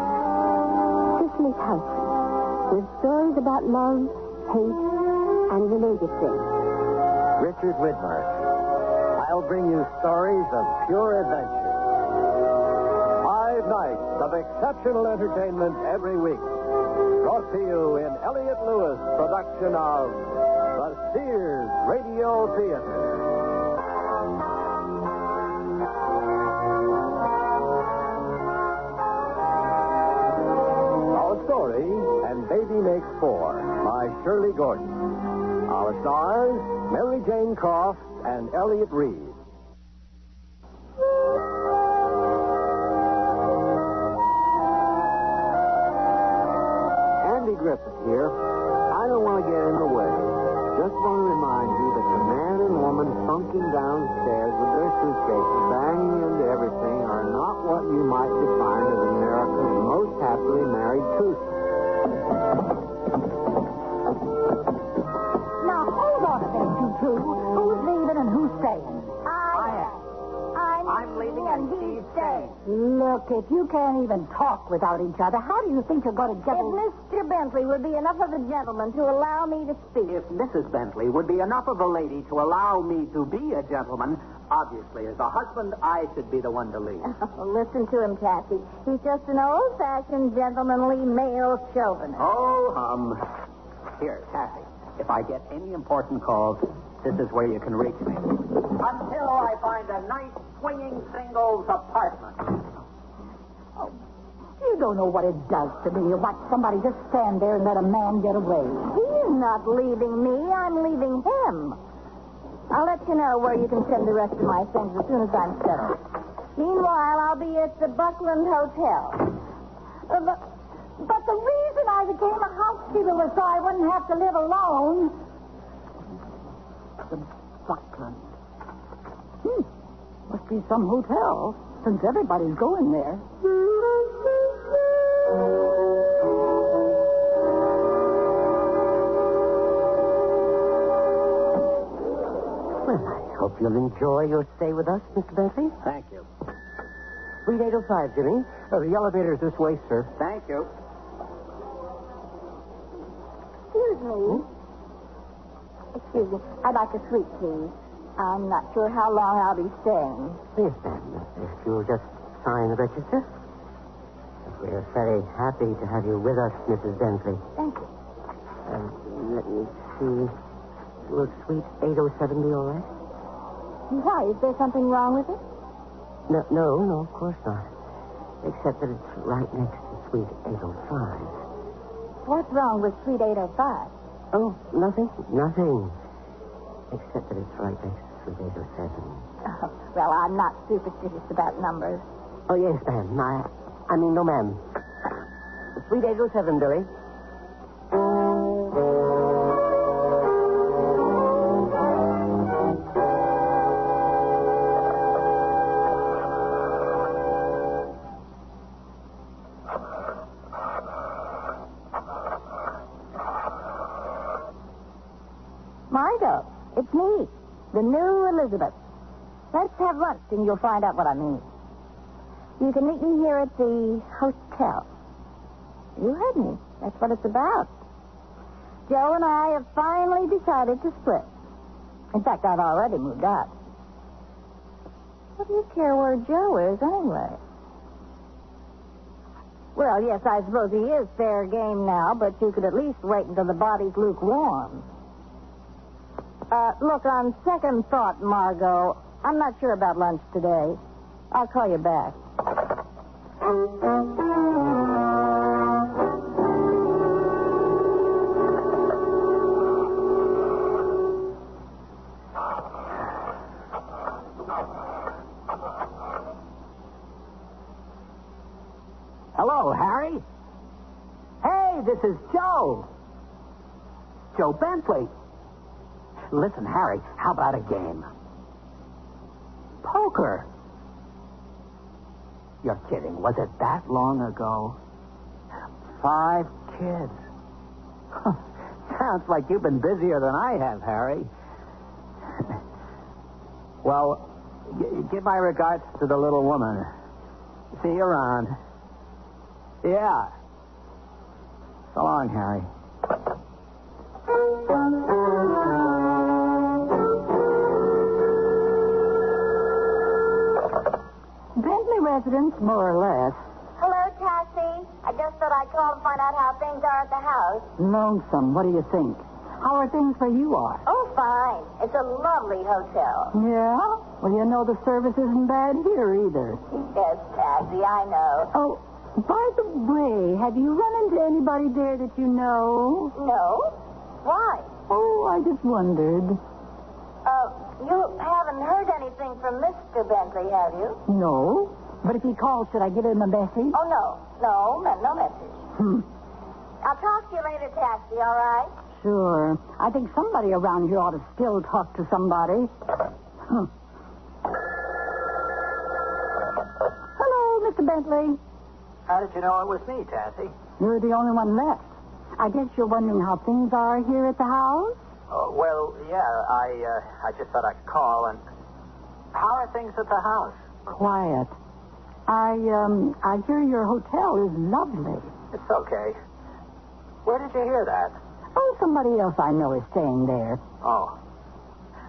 Cicely Tyson, with stories about love, hate, and related things. Richard Widmark. I'll bring you stories of pure adventure. 5 nights of exceptional entertainment every week. Brought to you in Elliott Lewis' production of the Sears Radio Theater. And Baby Makes 4 by Shirley Gordon. Our stars, Mary Jane Croft and Elliott Reed. Andy Griffith here. I don't want to get in the way. Just want to remind you that the man and woman funking downstairs with their suitcases banging into everything are not what you might define as America's most happily married twosome. Now, hold on a minute, you two. Who's leaving and who's staying? I'm leaving and he's staying. Look, if you can't even talk without each other, how do you think you're going to get... If Mr. Bentley would be enough of a gentleman to allow me to speak. If Mrs. Bentley would be enough of a lady to allow me to be a gentleman, obviously, as a husband, I should be the one to lead. Listen to him, Cassie. He's just an old-fashioned, gentlemanly male chauvinist. Oh, Here, Cassie, if I get any important calls, this is where you can reach me. Until I find a nice swinging singles apartment. You don't know what it does to me to watch somebody just stand there and let a man get away. He's not leaving me. I'm leaving him. I'll let you know where you can send the rest of my things as soon as I'm settled. Meanwhile, I'll be at the Buckland Hotel. But the reason I became a housekeeper was so I wouldn't have to live alone. The Buckland. Must be some hotel, since everybody's going there. Well, I hope you'll enjoy your stay with us, Mr. Bentley. Thank you. Suite 805, Jimmy. The elevator's this way, sir. Thank you. Excuse me. Excuse me. I'd like a suite, please. I'm not sure how long I'll be staying. Yes, ma'am. If you'll just sign the register. We're very happy to have you with us, Mrs. Bentley. Thank you. Let me see. Will suite 807 be all right? Why? Is there something wrong with it? No, of course not. Except that it's right next to suite 805. What's wrong with suite 805? Oh, nothing. Except that it's right next to suite 807. Oh, well, I'm not superstitious about numbers. Oh, yes, ma'am. I mean, no, ma'am. Suite 807, Billy. Margot, it's me, the new Elizabeth. Let's have lunch and you'll find out what I mean. You can meet me here at the hotel. You heard me. That's what it's about. Joe and I have finally decided to split. In fact, I've already moved out. What do you care where Joe is anyway? Well, yes, I suppose he is fair game now, but you could at least wait until the body's lukewarm. Look, on second thought, Margot, I'm not sure about lunch today. I'll call you back. Hello, Harry. Hey, this is Joe. Joe Bentley. Listen, Harry, how about a game? Poker. You're kidding. Was it that long ago? 5 kids. Sounds like you've been busier than I have, Harry. Well, give my regards to the little woman. See you around. Yeah. So long, Harry. Bentley residence, more or less. Hello, Cassie. I just thought I'd call to find out how things are at the house. Lonesome. What do you think? How are things where you are? Oh, fine. It's a lovely hotel. Yeah? Well, you know the service isn't bad here either. Yes, Cassie, I know. Oh, by the way, have you run into anybody there that you know? No? Why? Oh, I just wondered. You haven't heard anything from Mr. Bentley, have you? No. But if he calls, should I give him a message? Oh, no. No message. I'll talk to you later, Cassie, all right? Sure. I think somebody around here ought to still talk to somebody. Hello, Mr. Bentley. How did you know it was me, Tassie? You're the only one left. I guess you're wondering how things are here at the house? Well, yeah, I just thought I'd call and... How are things at the house? Quiet. I hear your hotel is lovely. It's okay. Where did you hear that? Oh, somebody else I know is staying there. Oh.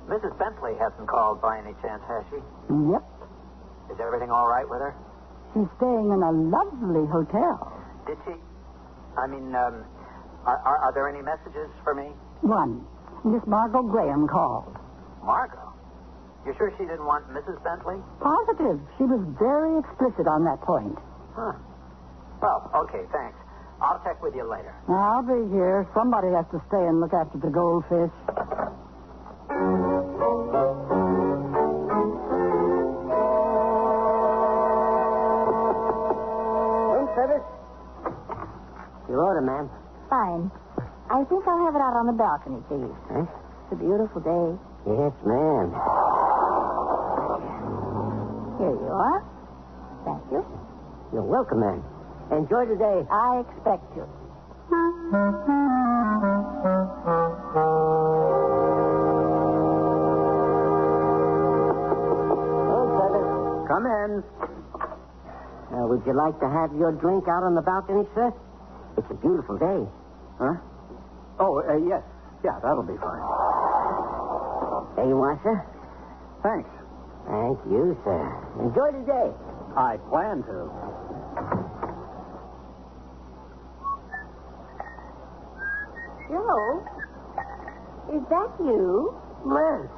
Mrs. Bentley hasn't called by any chance, has she? Yep. Is everything all right with her? She's staying in a lovely hotel. Did she? I mean, are there any messages for me? One. Miss Margot Graham called. Margot? You sure she didn't want Mrs. Bentley? Positive. She was very explicit on that point. Huh. Well, okay, thanks. I'll check with you later. I'll be here. Somebody has to stay and look after the goldfish. Room service? Your order, ma'am. Fine. I think I'll have it out on the balcony, please. Huh? It's a beautiful day. Yes, ma'am. Here you are. Thank you. You're welcome, ma'am. Enjoy the day. I expect you. Come in. Would you like to have your drink out on the balcony, sir? It's a beautiful day. Huh? Oh, yes. Yeah, that'll be fine. There you are, sir. Thanks. Thank you, sir. Enjoy the day. I plan to. Joe, is that you? Liz,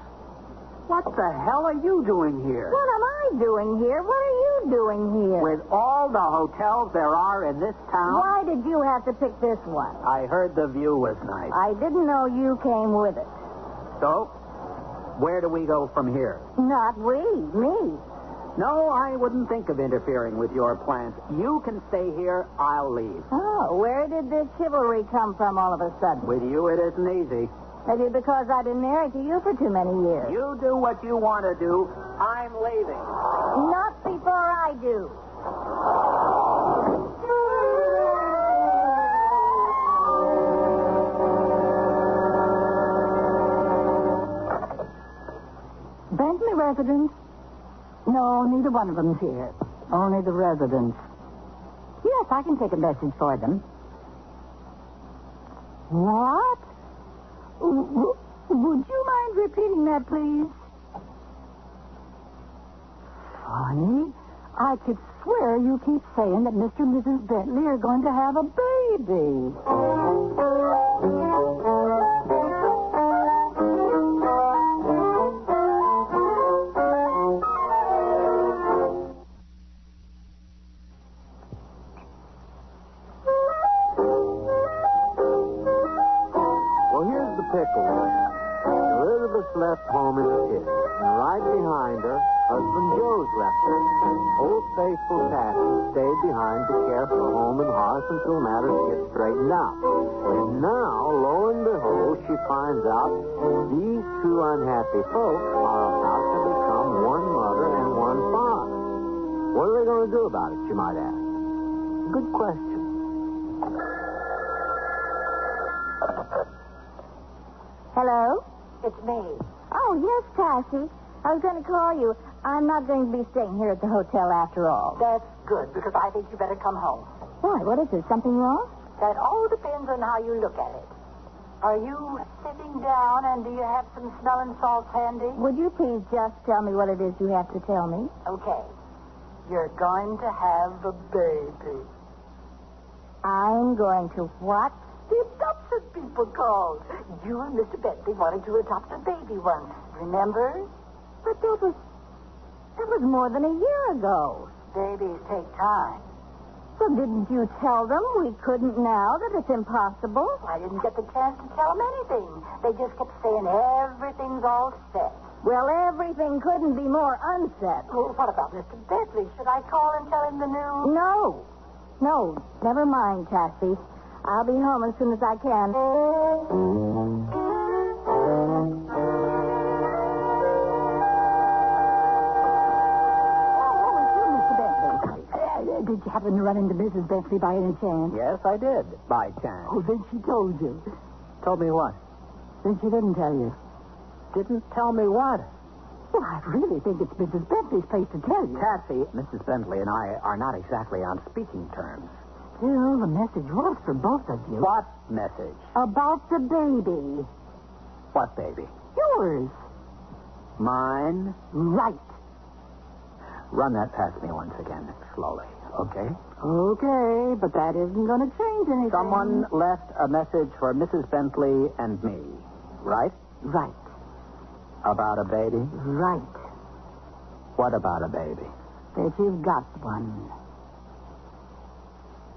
what the hell are you doing here? What am I doing here? What are you doing here? With all the hotels there are in this town? Why did you have to pick this one? I heard the view was nice. I didn't know you came with it. So, where do we go from here? Not we, me. No, I wouldn't think of interfering with your plans. You can stay here. I'll leave. Oh, where did this chivalry come from all of a sudden? With you, it isn't easy. Maybe because I've been married to you for too many years. You do what you want to do. I'm leaving. Not before I do. Bentley residents? No, neither one of them's here. Only the residents. Yes, I can take a message for them. What? Would you mind repeating that, please? Funny. I could swear you keep saying that Mr. and Mrs. Bentley are going to have a baby. Elizabeth's left home in a pit, and right behind her, husband Joe's left her. Old faithful Patsy stayed behind to care for home and hearth until matters get straightened out. And now, lo and behold, she finds out these two unhappy folks are about to become one mother and one father. What are they going to do about it, you might ask? Good question. Hello? It's me. Oh, yes, Tracy. I was going to call you. I'm not going to be staying here at the hotel after all. That's good, because I think you better come home. Why? What is it? Something wrong? That all depends on how you look at it. Are you sitting down, and do you have some smelling salts handy? Would you please just tell me what it is you have to tell me? Okay. You're going to have a baby. I'm going to what? The adoption people called. You and Mr. Bentley wanted to adopt a baby once. Remember? But that was more than a year ago. Babies take time. So didn't you tell them we couldn't now, that it's impossible? I didn't get the chance to tell them anything. They just kept saying everything's all set. Well, everything couldn't be more unset. Well, what about Mr. Bentley? Should I call and tell him the news? No, never mind, Cassie. I'll be home as soon as I can. Did you happen to run into Mrs. Bentley by any chance? Yes, I did, by chance. Oh, then she told you. Told me what? Then she didn't tell you. Didn't tell me what? Well, I really think it's Mrs. Bentley's place to tell you. Patsy, Mrs. Bentley and I are not exactly on speaking terms. Still, the message was for both of you. What message? About the baby. What baby? Yours. Mine? Right. Run that past me once again, slowly, okay? Okay, but that isn't going to change anything. Someone left a message for Mrs. Bentley and me, right? Right. About a baby? Right. What about a baby? That you've got one.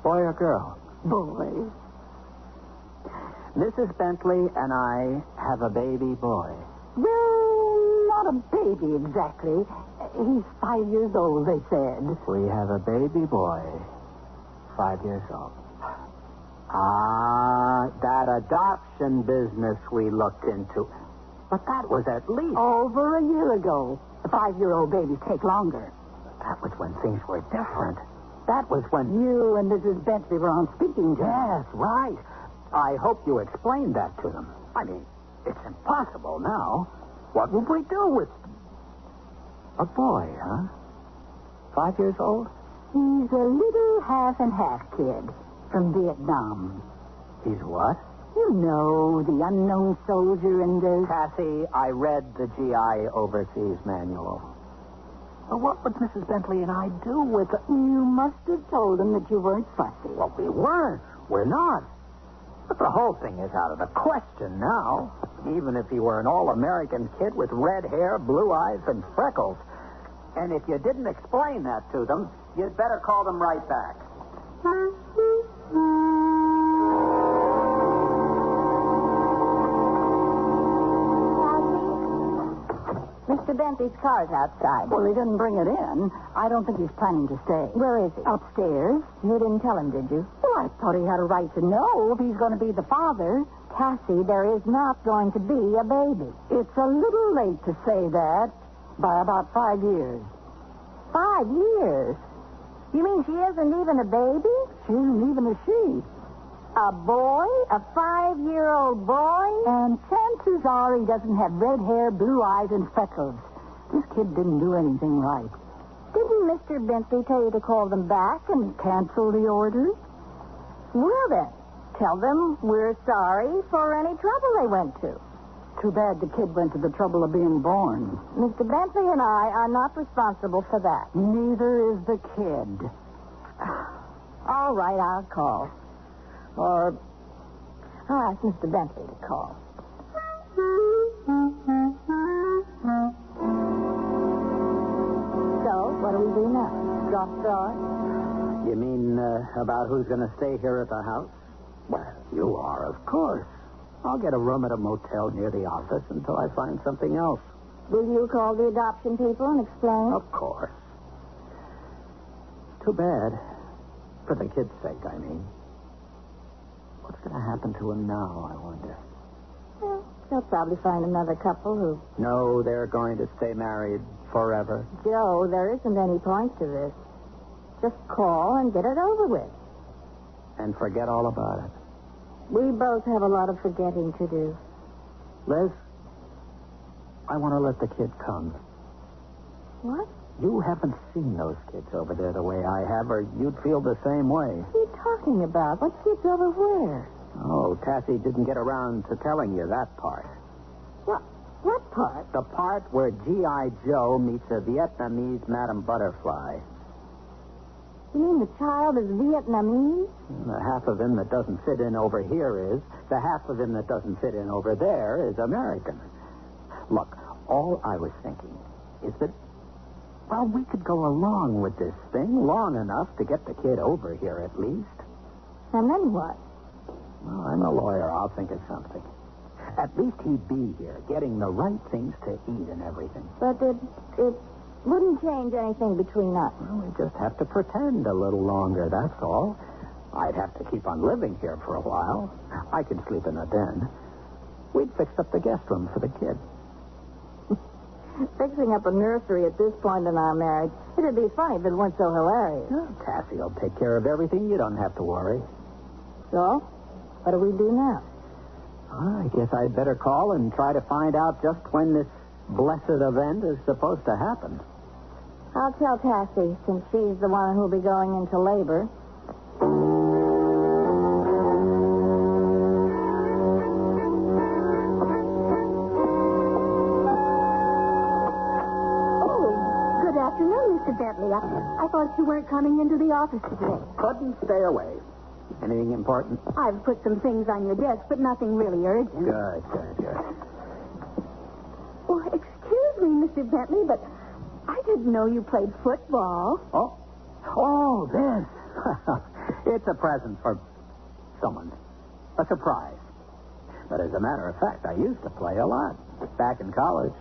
Boy or girl? Boy. Mrs. Bentley and I have a baby boy. Well, not a baby exactly. He's 5 years old, they said. We have a baby boy, 5 years old. That adoption business we looked into. But that was at least... Over a year ago. The 5-year-old babies take longer. That was when things were different. That was when... You and Mrs. Bentley were on speaking terms. Yes, right. I hope you explained that to them. I mean, it's impossible now. What would we do with... A boy, huh? 5 years old? He's a little half and half kid from Vietnam. He's what? You know, the unknown soldier and the... Cassie, I read the GI Overseas Manual. Well, what would Mrs. Bentley and I do with the... You must have told him that you weren't fussy. Well, we weren't. We're not. But the whole thing is out of the question now. Even if he were an all-American kid with red hair, blue eyes, and freckles. And if you didn't explain that to them, you'd better call them right back. Mr. Bentley's car's outside. Well, he didn't bring it in. I don't think he's planning to stay. Where is he? Upstairs. You didn't tell him, did you? Well, I thought he had a right to know if he's going to be the father. Cassie, there is not going to be a baby. It's a little late to say that. By about 5 years. 5 years? You mean she isn't even a baby? She isn't even a she. A boy? A 5-year-old boy? And chances are he doesn't have red hair, blue eyes, and freckles. This kid didn't do anything right. Didn't Mr. Bentley tell you to call them back and cancel the order? Well, then, tell them we're sorry for any trouble they went to. Too bad the kid went to the trouble of being born. Mr. Bentley and I are not responsible for that. Neither is the kid. All right, I'll call. Or I'll ask Mr. Bentley to call. So, what do we do now? Drop straws? You mean about who's going to stay here at the house? Well, you are, of course. I'll get a room at a motel near the office until I find something else. Will you call the adoption people and explain? Of course. Too bad. For the kid's sake, I mean. What's going to happen to him now, I wonder? Well, they'll probably find another couple who... No, they're going to stay married forever. Joe, there isn't any point to this. Just call and get it over with. And forget all about it. We both have a lot of forgetting to do. Liz, I want to let the kid come. What? You haven't seen those kids over there the way I have, or you'd feel the same way. What are you talking about? What kids over where? Oh, Cassie didn't get around to telling you that part. What part? The part where G.I. Joe meets a Vietnamese Madame Butterfly. You mean the child is Vietnamese? The half of him that doesn't fit in over here is. The half of him that doesn't fit in over there is American. Look, all I was thinking is that, well, we could go along with this thing long enough to get the kid over here at least. And then what? Well, I'm a lawyer. I'll think of something. At least he'd be here, getting the right things to eat and everything. But it wouldn't change anything between us. Well, we just have to pretend a little longer, that's all. I'd have to keep on living here for a while. I could sleep in a den. We'd fix up the guest room for the kid. Fixing up a nursery at this point in our marriage, it'd be funny if it weren't so hilarious. Oh, Cassie will take care of everything. You don't have to worry. So, what do we do now? I guess I'd better call and try to find out just when this blessed event is supposed to happen. I'll tell Cassie, since she's the one who'll be going into labor. Good afternoon, Mr. Bentley. I thought you weren't coming into the office today. Couldn't stay away. Anything important? I've put some things on your desk, but nothing really urgent. Good. Oh, excuse me, Mr. Bentley, but I didn't know you played football. Oh, this. It's a present for someone. A surprise. But as a matter of fact, I used to play a lot back in college.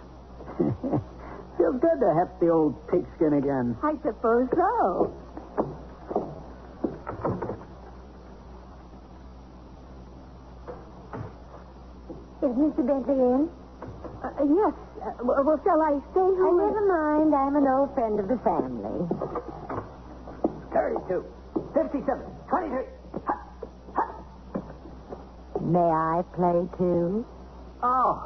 Feels good to heft the old pigskin again. I suppose so. Is Mr. Bentley in? Yes. Well, shall I stay home? Never mind. I'm an old friend of the family. 32, 57, 23. May I play too? Oh,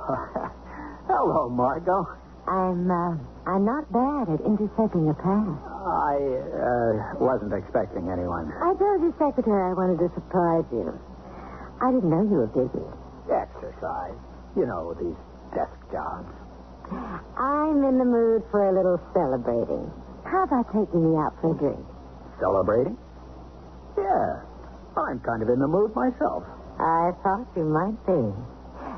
hello, Margot. I'm not bad at intercepting a pass. I wasn't expecting anyone. I told your secretary I wanted to surprise you. I didn't know you were busy. Exercise. You know, these desk jobs. I'm in the mood for a little celebrating. How about taking me out for a drink? Celebrating? Yeah. I'm kind of in the mood myself. I thought you might be.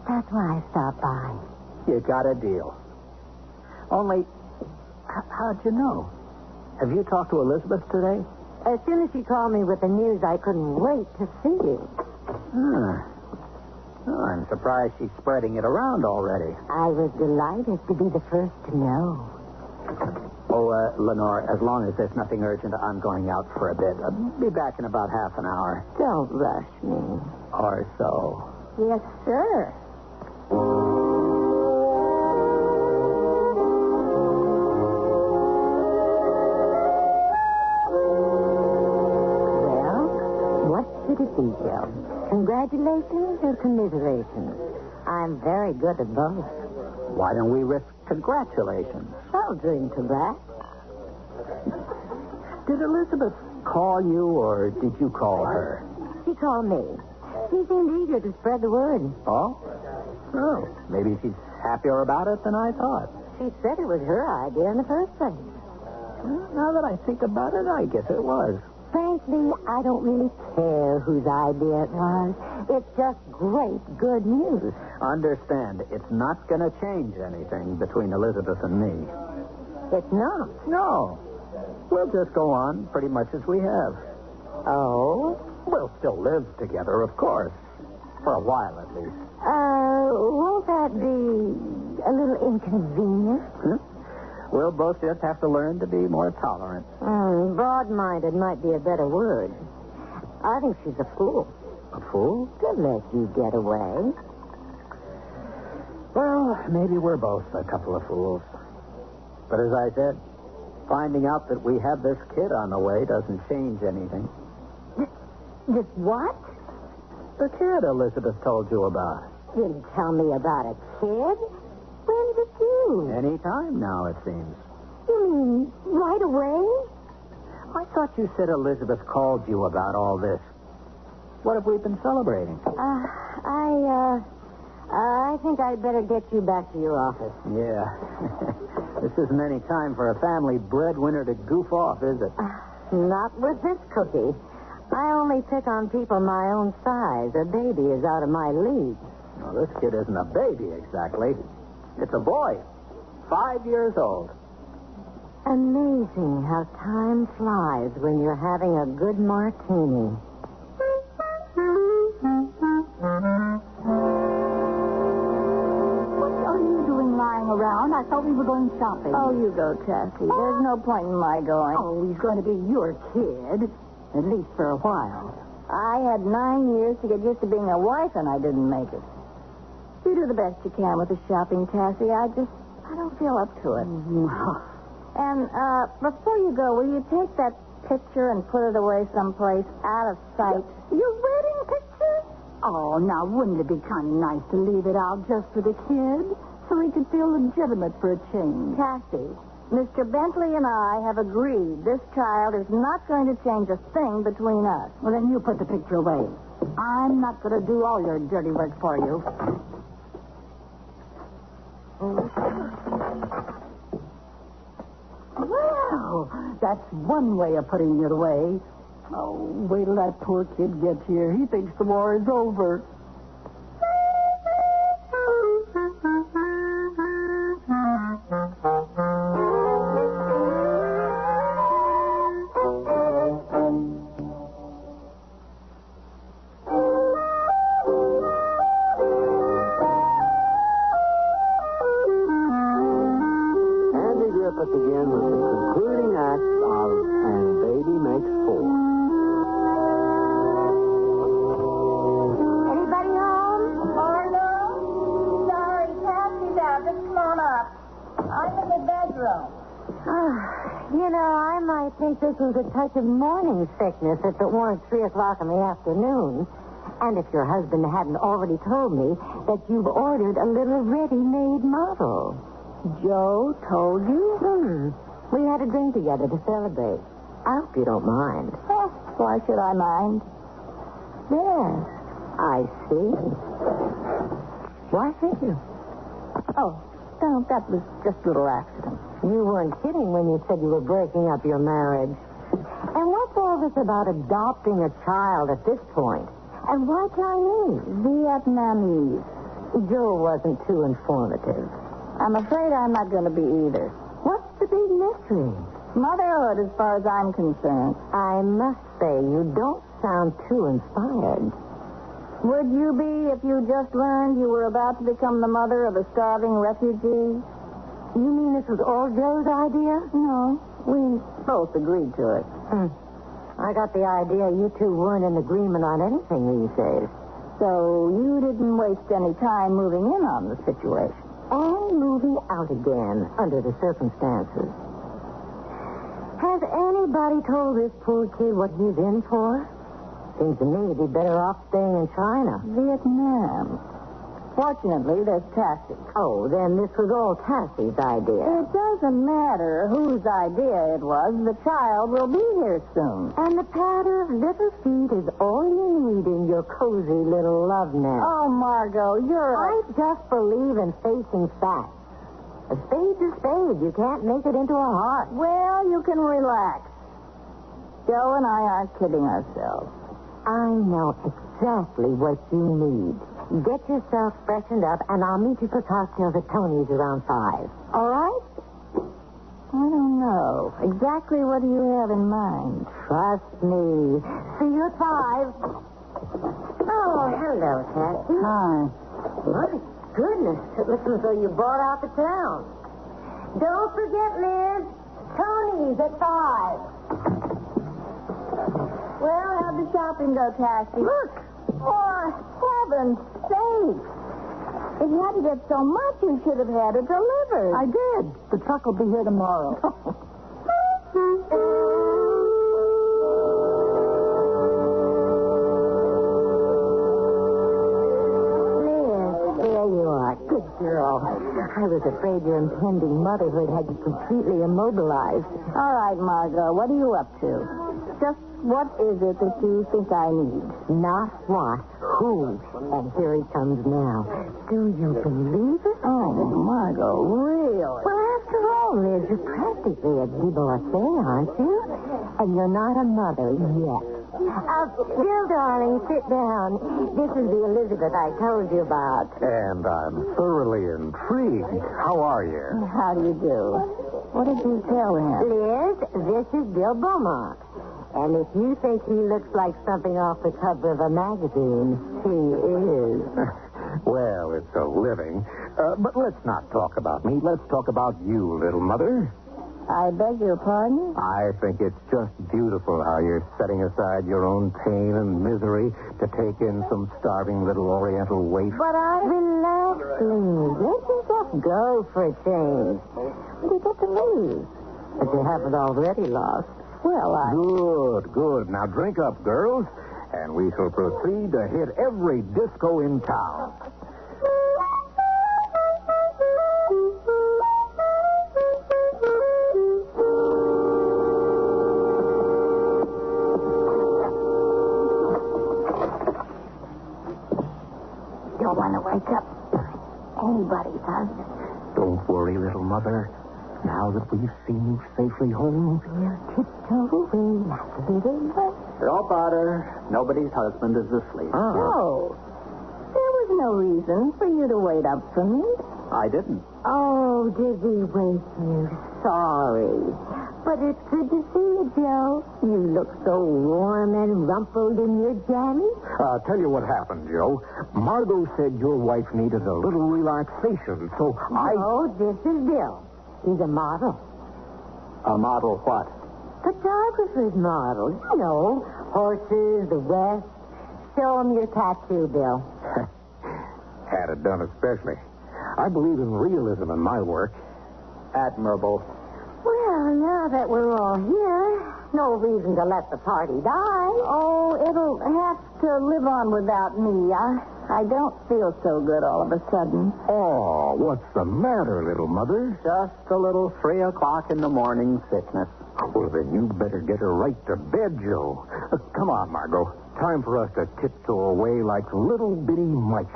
That's why I stopped by. You got a deal. Only, how'd you know? Have you talked to Elizabeth today? As soon as she called me with the news, I couldn't wait to see you. Well, I'm surprised she's spreading it around already. I was delighted to be the first to know. Oh, Lenore, as long as there's nothing urgent, I'm going out for a bit. I'll be back in about half an hour. Don't rush me. Or so. Yes, sir. Well, what should it be, Joe? Congratulations or commiserations? I'm very good at both. Why don't we risk congratulations? I'll drink to that. Did Elizabeth call you, or did you call her? She called me. She seemed eager to spread the word. Oh? Oh, maybe she's happier about it than I thought. She said it was her idea in the first place. Well, now that I think about it, I guess it was. Frankly, I don't really care whose idea it was. It's just great, good news. Understand, it's not going to change anything between Elizabeth and me. It's not? No. We'll just go on pretty much as we have. Oh? We'll still live together, of course. For a while, at least. Won't that be a little inconvenient? We'll both just have to learn to be more tolerant. Broad-minded might be a better word. I think she's a fool. A fool? To let you get away. Well, maybe we're both a couple of fools. But as I said, finding out that we have this kid on the way doesn't change anything. This what? The kid Elizabeth told you about. Didn't tell me about a kid? When did you? Any time now, it seems. You mean right away? I thought you said Elizabeth called you about all this. What have we been celebrating? I think I'd better get you back to your office. Yeah. This isn't any time for a family breadwinner to goof off, is it? Not with this cookie. I only pick on people my own size. A baby is out of my league. Well, this kid isn't a baby, exactly. It's a boy. 5 years old. Amazing how time flies when you're having a good martini. What are you doing lying around? I thought we were going shopping. Oh, you go, Tracy. There's no point in my going. Oh, he's going to be your kid. At least for a while. I had 9 years to get used to being a wife, and I didn't make it. You do the best you can with the shopping, Cassie. I don't feel up to it. And before you go, will you take that picture and put it away someplace out of sight? Your wedding picture? Oh, now, wouldn't it be kind of nice to leave it out just for the kid? So he could feel legitimate for a change. Cassie, Mr. Bentley and I have agreed this child is not going to change a thing between us. Well, then you put the picture away. I'm not going to do all your dirty work for you. Well, that's one way of putting it away. Oh, wait till that poor kid gets here. He thinks the war is over. You know, I might think this was a touch of morning sickness if it weren't 3 o'clock in the afternoon. And if your husband hadn't already told me that you've ordered a little ready-made model. Joe told you? We had a drink together to celebrate. I hope you don't mind. Oh, why should I mind? Yes, I see. Why should you? Oh, no, that was just a little accident. You weren't kidding when you said you were breaking up your marriage. And what's all this about adopting a child at this point? And why Chinese? Vietnamese. Joe wasn't too informative. I'm afraid I'm not going to be either. What's the big mystery? Motherhood, as far as I'm concerned. I must say, you don't sound too inspired. Would you be if you just learned you were about to become the mother of a starving refugee? You mean this was all Joe's idea? No, we both agreed to it. I got the idea you two weren't in agreement on anything these days. So you didn't waste any time moving in on the situation. And moving out again under the circumstances. Has anybody told this poor kid what he's in for? Seems to me he'd be better off staying in China. Vietnam. Fortunately, there's Tassie. Oh, then this was all Tassie's idea. It doesn't matter whose idea it was. The child will be here soon. And the patter of little feet is all you need in your cozy little love nest. Oh, Margot, I just believe in facing facts. A spade's a spade. You can't make it into a heart. Well, you can relax. Joe and I aren't kidding ourselves. I know exactly what you need. Get yourself freshened up, and I'll meet you for cocktails at Tony's around 5. All right? I don't know. Exactly what do you have in mind? Trust me. See you at 5. Oh, hello, Tassie. Hi. My goodness. It looks as though you bought out the town. Don't forget, Liz. Tony's at 5. Well, how'd the shopping go, Tassie? Look! For heaven's sake! If you had to get so much, you should have had it delivered. I did. The truck will be here tomorrow. Liz, there you are. Good girl. I was afraid your impending motherhood had you completely immobilized. All right, Margot, what are you up to? Just what is it that you think I need? Not what, who. And here he comes now. Do you believe it? Oh, Margot, really? Well, after all, Liz, you're practically a divorcee, aren't you? And you're not a mother yet. Bill, darling, sit down. This is the Elizabeth I told you about. And I'm thoroughly intrigued. How are you? How do you do? What did you tell him? Liz, this is Bill Beaumont. And if you think he looks like something off the cover of a magazine, he is. Well, it's a living. But let's not talk about me. Let's talk about you, little mother. I beg your pardon? I think it's just beautiful how you're setting aside your own pain and misery to take in some starving little oriental waif. But relax, please. Let yourself go for a change. What do you got to lose? If you haven't already lost. Well, Good. Now drink up, girls, and we shall proceed to hit every disco in town. Don't want to wake up anybody's husband. Don't worry, little mother. Now that we've seen you safely home, we'll tiptoe away like a little boy. No bother. Nobody's husband is asleep. Oh. There was no reason for you to wait up for me. I didn't. Oh, did we wake you? Sorry. But it's good to see you, Joe. You look so warm and rumpled in your jammies. I'll tell you what happened, Joe. Margot said your wife needed a little relaxation, so Oh, this is Bill. He's a model. A model what? Photographer's model. You know, horses, the West. Show him your tattoo, Bill. Had it done especially. I believe in realism in my work. Admirable. Well, now that we're all here, no reason to let the party die. Oh, it'll have to live on without me. I don't feel so good all of a sudden. Oh, what's the matter, little mother? Just a little 3 o'clock in the morning sickness. Well, then you better get her right to bed, Joe. Come on, Margot. Time for us to tiptoe away like little bitty mice.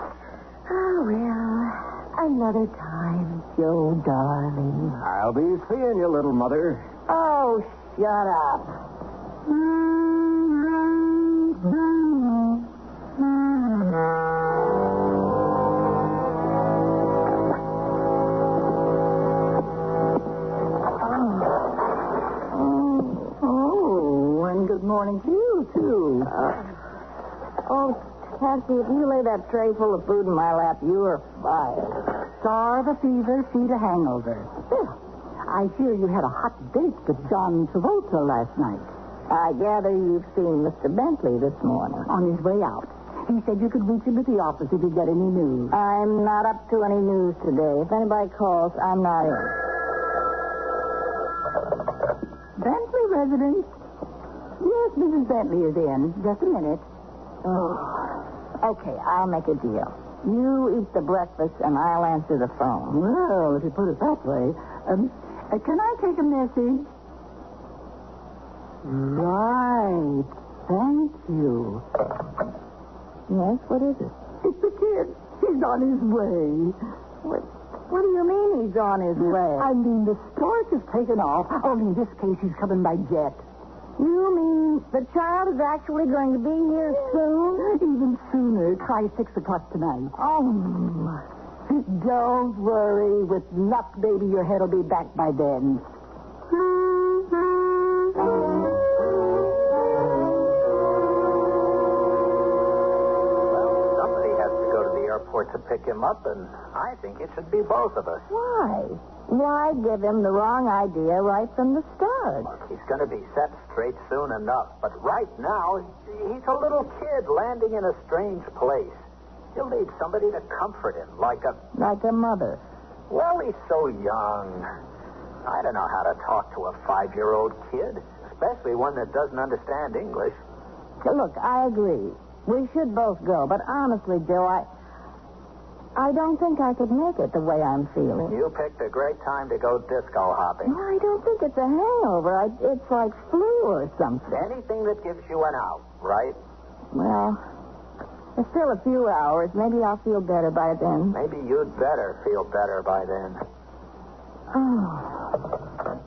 Oh, well, another time, Joe, darling. I'll be seeing you, little mother. Oh, shut up. Oh, and good morning to you, too. Patsy, if you lay that tray full of food in my lap, you are fired. Starve a fever, feed a hangover. I hear you had a hot date with John Travolta last night. I gather you've seen Mr. Bentley this morning. On his way out. He said you could reach him at the office if you get any news. I'm not up to any news today. If anybody calls, I'm not in. Bentley residence? Yes, Mrs. Bentley is in. Just a minute. Oh. Okay, I'll make a deal. You eat the breakfast, and I'll answer the phone. Well, if you put it that way. Can I take a message? Right. Thank you. Yes, what is it? It's the kid. He's on his way. What do you mean he's on his way? I mean, the stork is taken off. Only in this case, he's coming by jet. You mean the child is actually going to be here soon? Even sooner. Try 6 o'clock tonight. Oh. Don't worry. With luck, baby, your head will be back by then. Well, somebody has to go to the airport to pick him up, and I think it should be both of us. Why? Why give him the wrong idea right from the start? Look, he's going to be set straight soon enough, but right now, he's a little kid landing in a strange place. He'll need somebody to comfort him, like a mother. Well, he's so young. I don't know how to talk to a 5-year-old kid, especially one that doesn't understand English. Look, I agree. We should both go, but honestly, Joe, I don't think I could make it the way I'm feeling. You picked a great time to go disco hopping. Well, I don't think it's a hangover. It's like flu or something. Anything that gives you an out, right? Well, there's still a few hours. Maybe I'll feel better by then. Maybe you'd better feel better by then. Oh.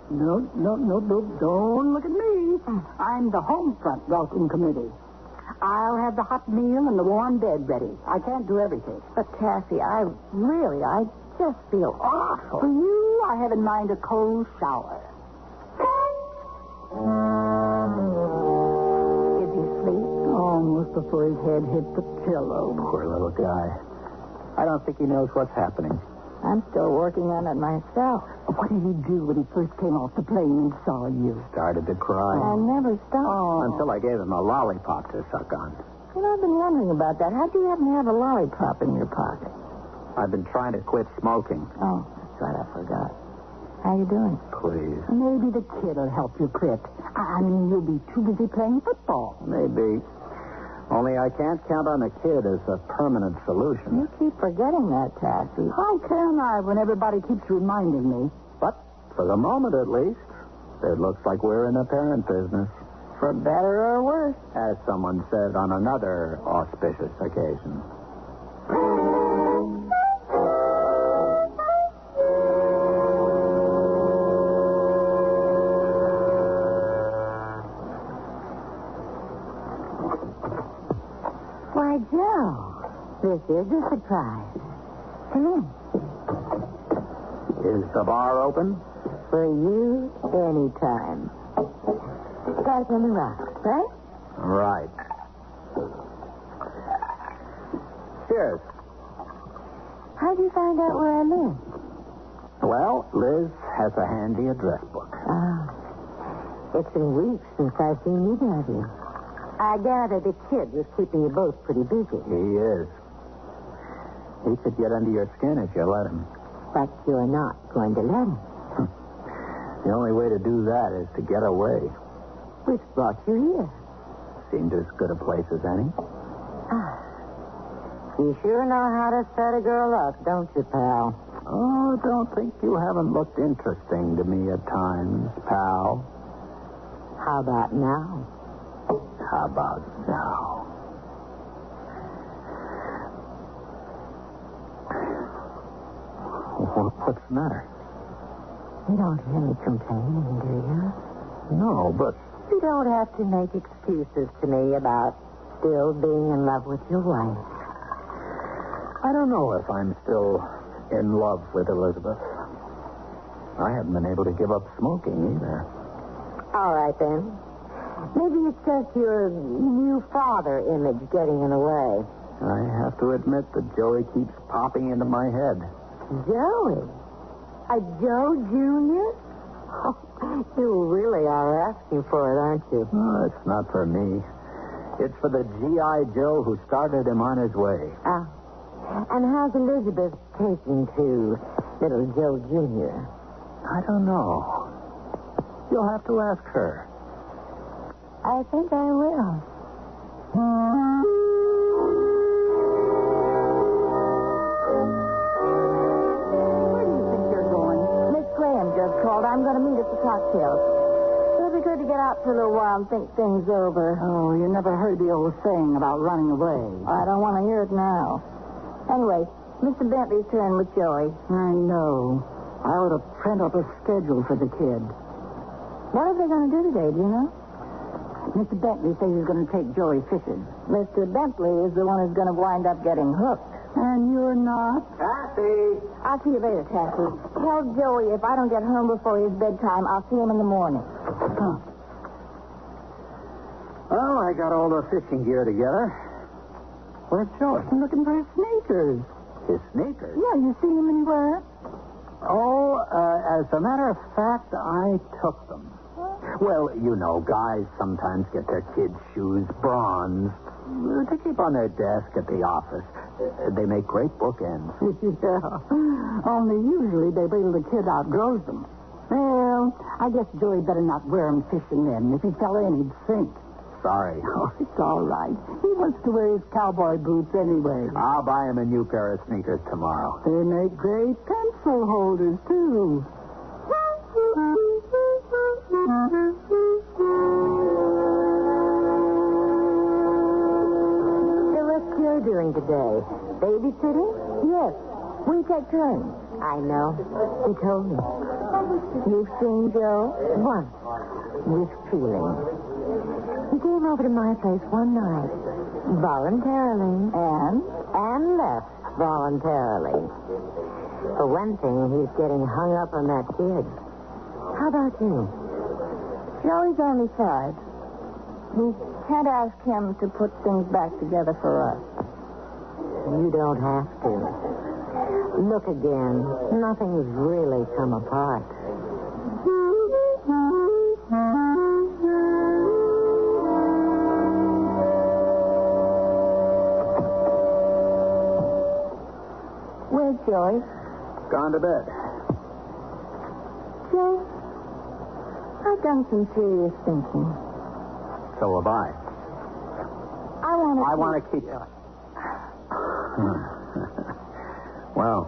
No, don't look at me. I'm the home front welcome committee. I'll have the hot meal and the warm bed ready. I can't do everything. But, Cassie, I just feel awful. For you, I have in mind a cold shower. Did he sleep? Almost before his head hit the pillow. Poor little guy. I don't think he knows what's happening. I'm still working on it myself. What did he do when he first came off the plane and saw you? Started to cry. I never stopped. Until I gave him a lollipop to suck on. You know, I've been wondering about that. How'd you happen to have a lollipop in your pocket? I've been trying to quit smoking. Oh, that's right. I forgot. How you doing? Please. Maybe the kid will help you quit. I mean, you'll be too busy playing football. Maybe. Only I can't count on the kid as a permanent solution. You keep forgetting that, Cassie. How can I when everybody keeps reminding me? But for the moment, at least, it looks like we're in the parent business. For better or worse. As someone said on another auspicious occasion. Why, Joe, this is a surprise. Come in. Is the bar open? For you, anytime. Start on the rocks, right? Right. Cheers. How'd you find out where I live? Well, Liz has a handy address book. It's been weeks since I've seen either of you. I gather the kid was keeping you both pretty busy. He is. He could get under your skin if you let him. But you're not going to let him. The only way to do that is to get away. Which brought you here? Seemed as good a place as any. You sure know how to set a girl up, don't you, pal? Oh, don't think you haven't looked interesting to me at times, pal. How about now? How about now? What's the matter? You don't hear me complaining, do you? No, but... You don't have to make excuses to me about still being in love with your wife. I don't know if I'm still in love with Elizabeth. I haven't been able to give up smoking either. All right, then. Maybe it's just your new father image getting in the way. I have to admit that Joey keeps popping into my head. Joey? A Joe Jr.? Oh, you really are asking for it, aren't you? Oh, it's not for me. It's for the G.I. Joe who started him on his way. Oh. And how's Elizabeth taking to little Joe Jr.? I don't know. You'll have to ask her. I think I will. Where do you think you're going? Miss Graham just called. I'm going to meet at the cocktails. It'll be good to get out for a little while and think things over. Oh, you never heard the old saying about running away. I don't want to hear it now. Anyway, Mr. Bentley's turn with Joey. I know. I ought to print up a schedule for the kid. What are they going to do today, do you know? Mr. Bentley says he's going to take Joey fishing. Mr. Bentley is the one who's going to wind up getting hooked. And you're not? Cassie! I'll see you later, Cassie. Tell Joey if I don't get home before his bedtime, I'll see him in the morning. Huh. Well, I got all the fishing gear together. Where's Joey? I'm looking for his sneakers. His sneakers? Yeah, you seen him anywhere? Oh, as a matter of fact, I took them. Well, you know, guys sometimes get their kids' shoes bronzed to keep on their desk at the office. They make great bookends. Yeah. Only usually they wait till the kid outgrows them. Well, I guess Joey better not wear them fishing then. If he fell in, he'd sink. Sorry. Oh, it's all right. He wants to wear his cowboy boots anyway. I'll buy him a new pair of sneakers tomorrow. They make great pencil holders, too. So what's Joe doing today? Babysitting? Yes. We take turns. I know. He told me. You've seen Joe? Once. With feeling. He came over to my place one night. Voluntarily. And left voluntarily. For one thing, he's getting hung up on that kid. How about you? Joey's only 5. We can't ask him to put things back together for us. You don't have to. Look again. Nothing's really come apart. Where's Joey? Gone to bed. Joe, I've done some serious thinking. So have I. I want to keep... Well,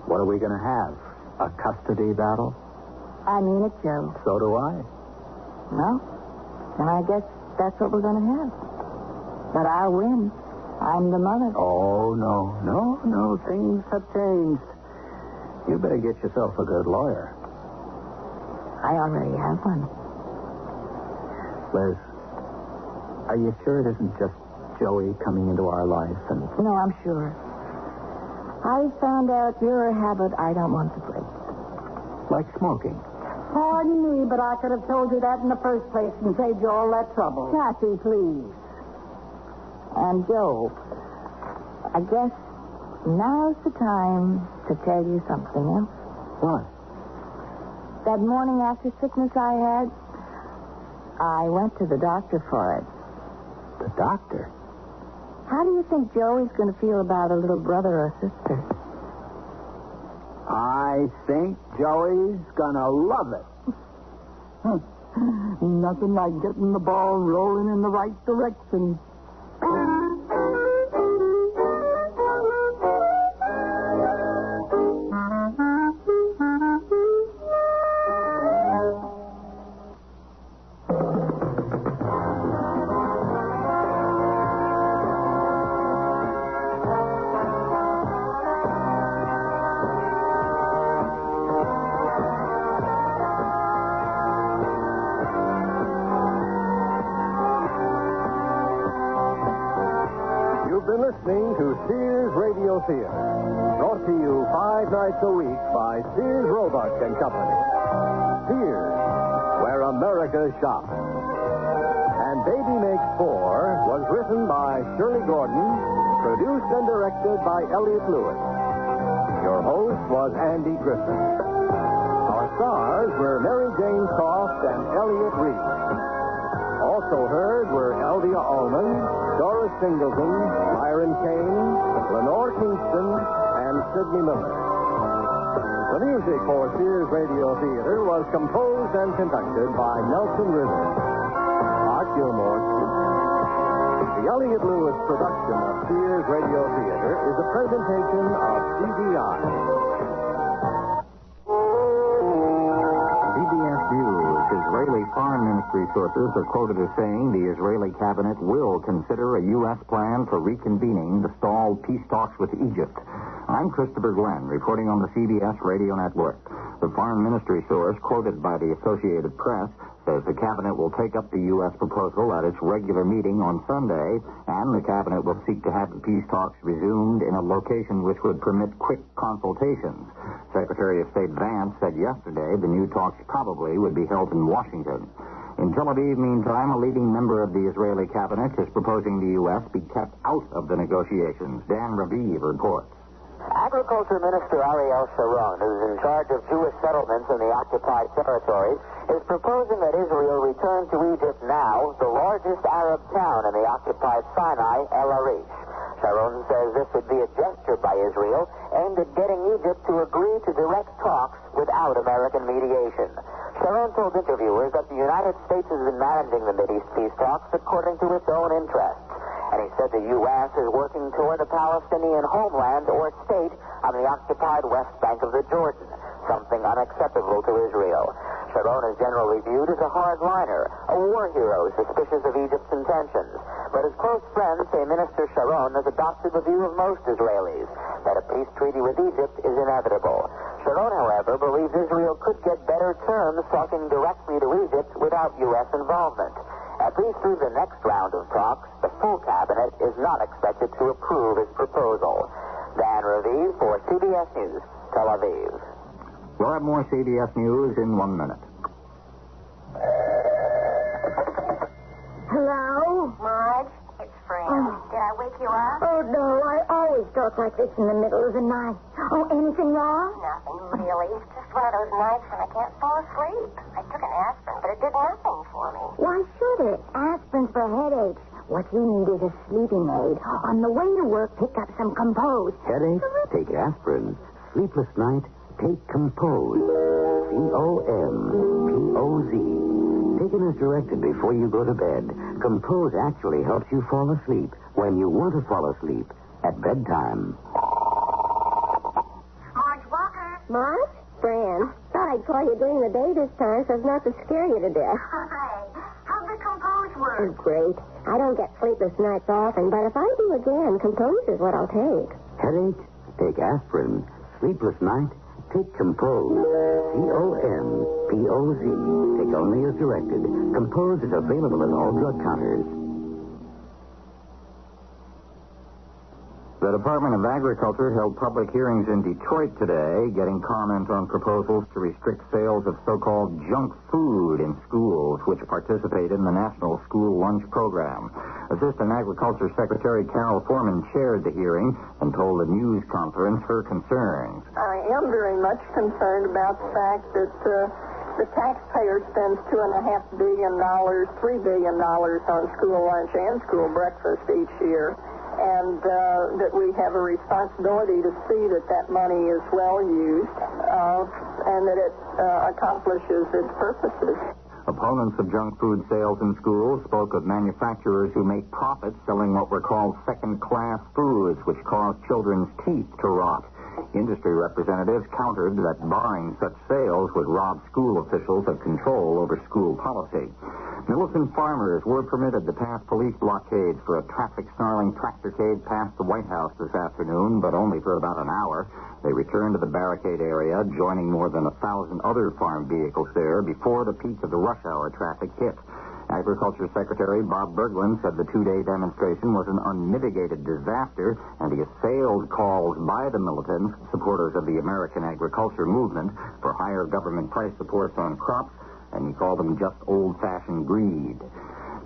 what are we going to have? A custody battle? I mean it, Joe. So do I. Well, then I guess that's what we're going to have. But I'll win. I'm the mother. Oh, no. Things have changed. You better get yourself a good lawyer. I already have one. Liz, are you sure it isn't just Joey coming into our life and... No, I'm sure. I found out you're a habit I don't want to break. Like smoking? Pardon me, but I could have told you that in the first place and saved you all that trouble. Cassie, please. And Joe, I guess now's the time to tell you something else. What? That morning after sickness I had, I went to the doctor for it. The doctor? How do you think Joey's going to feel about a little brother or sister? I think Joey's gonna love it. Nothing like getting the ball rolling in the right direction. Listening to Sears Radio Theater, brought to you 5 nights a week by Sears Roebuck and Company. Sears, where America shops. And Baby Makes 4 was written by Shirley Gordon, produced and directed by Elliott Lewis. Your host was Andy Griffin. Our stars were Mary Jane Croft and Elliott Reed. Also heard were Elvia Ullman, Doris Singleton, Myron Kane, Lenore Kingston, and Sidney Miller. The music for Sears Radio Theater was composed and conducted by Nelson Riddle. Art Gilmore. The Elliott Lewis production of Sears Radio Theater is a presentation of CBI. CBS News. Israeli Foreign Ministry sources are quoted as saying the Israeli cabinet will consider a U.S. plan for reconvening the stalled peace talks with Egypt. I'm Christopher Glenn, reporting on the CBS radio network. The Foreign Ministry source, quoted by the Associated Press, says the cabinet will take up the U.S. proposal at its regular meeting on Sunday, and the cabinet will seek to have the peace talks resumed in a location which would permit quick consultations. Secretary of State Vance said yesterday the new talks probably would be held in Washington. In Tel Aviv, meantime, a leading member of the Israeli cabinet is proposing the U.S. be kept out of the negotiations. Dan Raviv reports. Agriculture Minister Ariel Sharon, who's in charge of Jewish settlements in the occupied territories, is proposing that Israel return to Egypt now, the largest Arab town in the occupied Sinai, El Arish. Sharon says this would be a gesture by Israel aimed at getting Egypt to agree to direct talks without American mediation. Sharon told interviewers that the United States has been managing the Mideast peace talks according to its own interests. And he said the U.S. is working toward a Palestinian homeland or state on the occupied west bank of the Jordan, something unacceptable to Israel. Sharon is generally viewed as a hardliner, a war hero suspicious of Egypt's intentions. But his close friends say Minister Sharon has adopted the view of most Israelis, that a peace treaty with Egypt is inevitable. Sharon, however, believes Israel could get better terms talking directly to Egypt without U.S. involvement. At least through the next round of talks, the full cabinet is not expected to approve his proposal. Dan Raviv for CBS News, Tel Aviv. We'll have more CBS News in 1 minute. Hello? Marge, it's Fran. Did I wake you up? Oh, no, I always talk like this in the middle of the night. Oh, anything wrong? Nothing, really. It's just one of those nights when I can't fall asleep. I took an aspirin, but it did nothing for me. Why should it? Aspirin's for headaches. What you need is a sleeping aid. On the way to work, pick up some Compose. Headache? Take aspirin. Sleepless night? Take Compose. C-O-M-P-O-Z. Taken as directed before you go to bed, Compose actually helps you fall asleep when you want to fall asleep at bedtime. Marge Walker. Marge? Fran. Thought I'd call you during the day this time so as not to scare you to death. Hi. How'd the Compose work? Oh, great. I don't get sleepless nights often, but if I do again, Compose is what I'll take. Headache? Take aspirin. Sleepless night? Take Compose. C-O-M-P-O-Z. Take only as directed. Compose is available at all drug counters. The Department of Agriculture held public hearings in Detroit today, getting comment on proposals to restrict sales of so-called junk food in schools which participate in the National School Lunch Program. Assistant Agriculture Secretary Carol Foreman chaired the hearing and told the news conference her concerns. I am very much concerned about the fact that the taxpayer spends $2.5 billion, $3 billion on school lunch and school breakfast each year. And that we have a responsibility to see that that money is well used and that it accomplishes its purposes. Opponents of junk food sales in schools spoke of manufacturers who make profits selling what were called second-class foods, which cause children's teeth to rot. Industry representatives countered that barring such sales would rob school officials of control over school policy. Militant farmers were permitted to pass police blockades for a traffic-snarling tractorcade past the White House this afternoon, but only for about an hour. They returned to the barricade area, joining more than 1,000 other farm vehicles there before the peak of the rush hour traffic hit. Agriculture Secretary Bob Berglund said the two-day demonstration was an unmitigated disaster, and he assailed calls by the militants, supporters of the American agriculture movement, for higher government price supports on crops, and he called them just old-fashioned greed.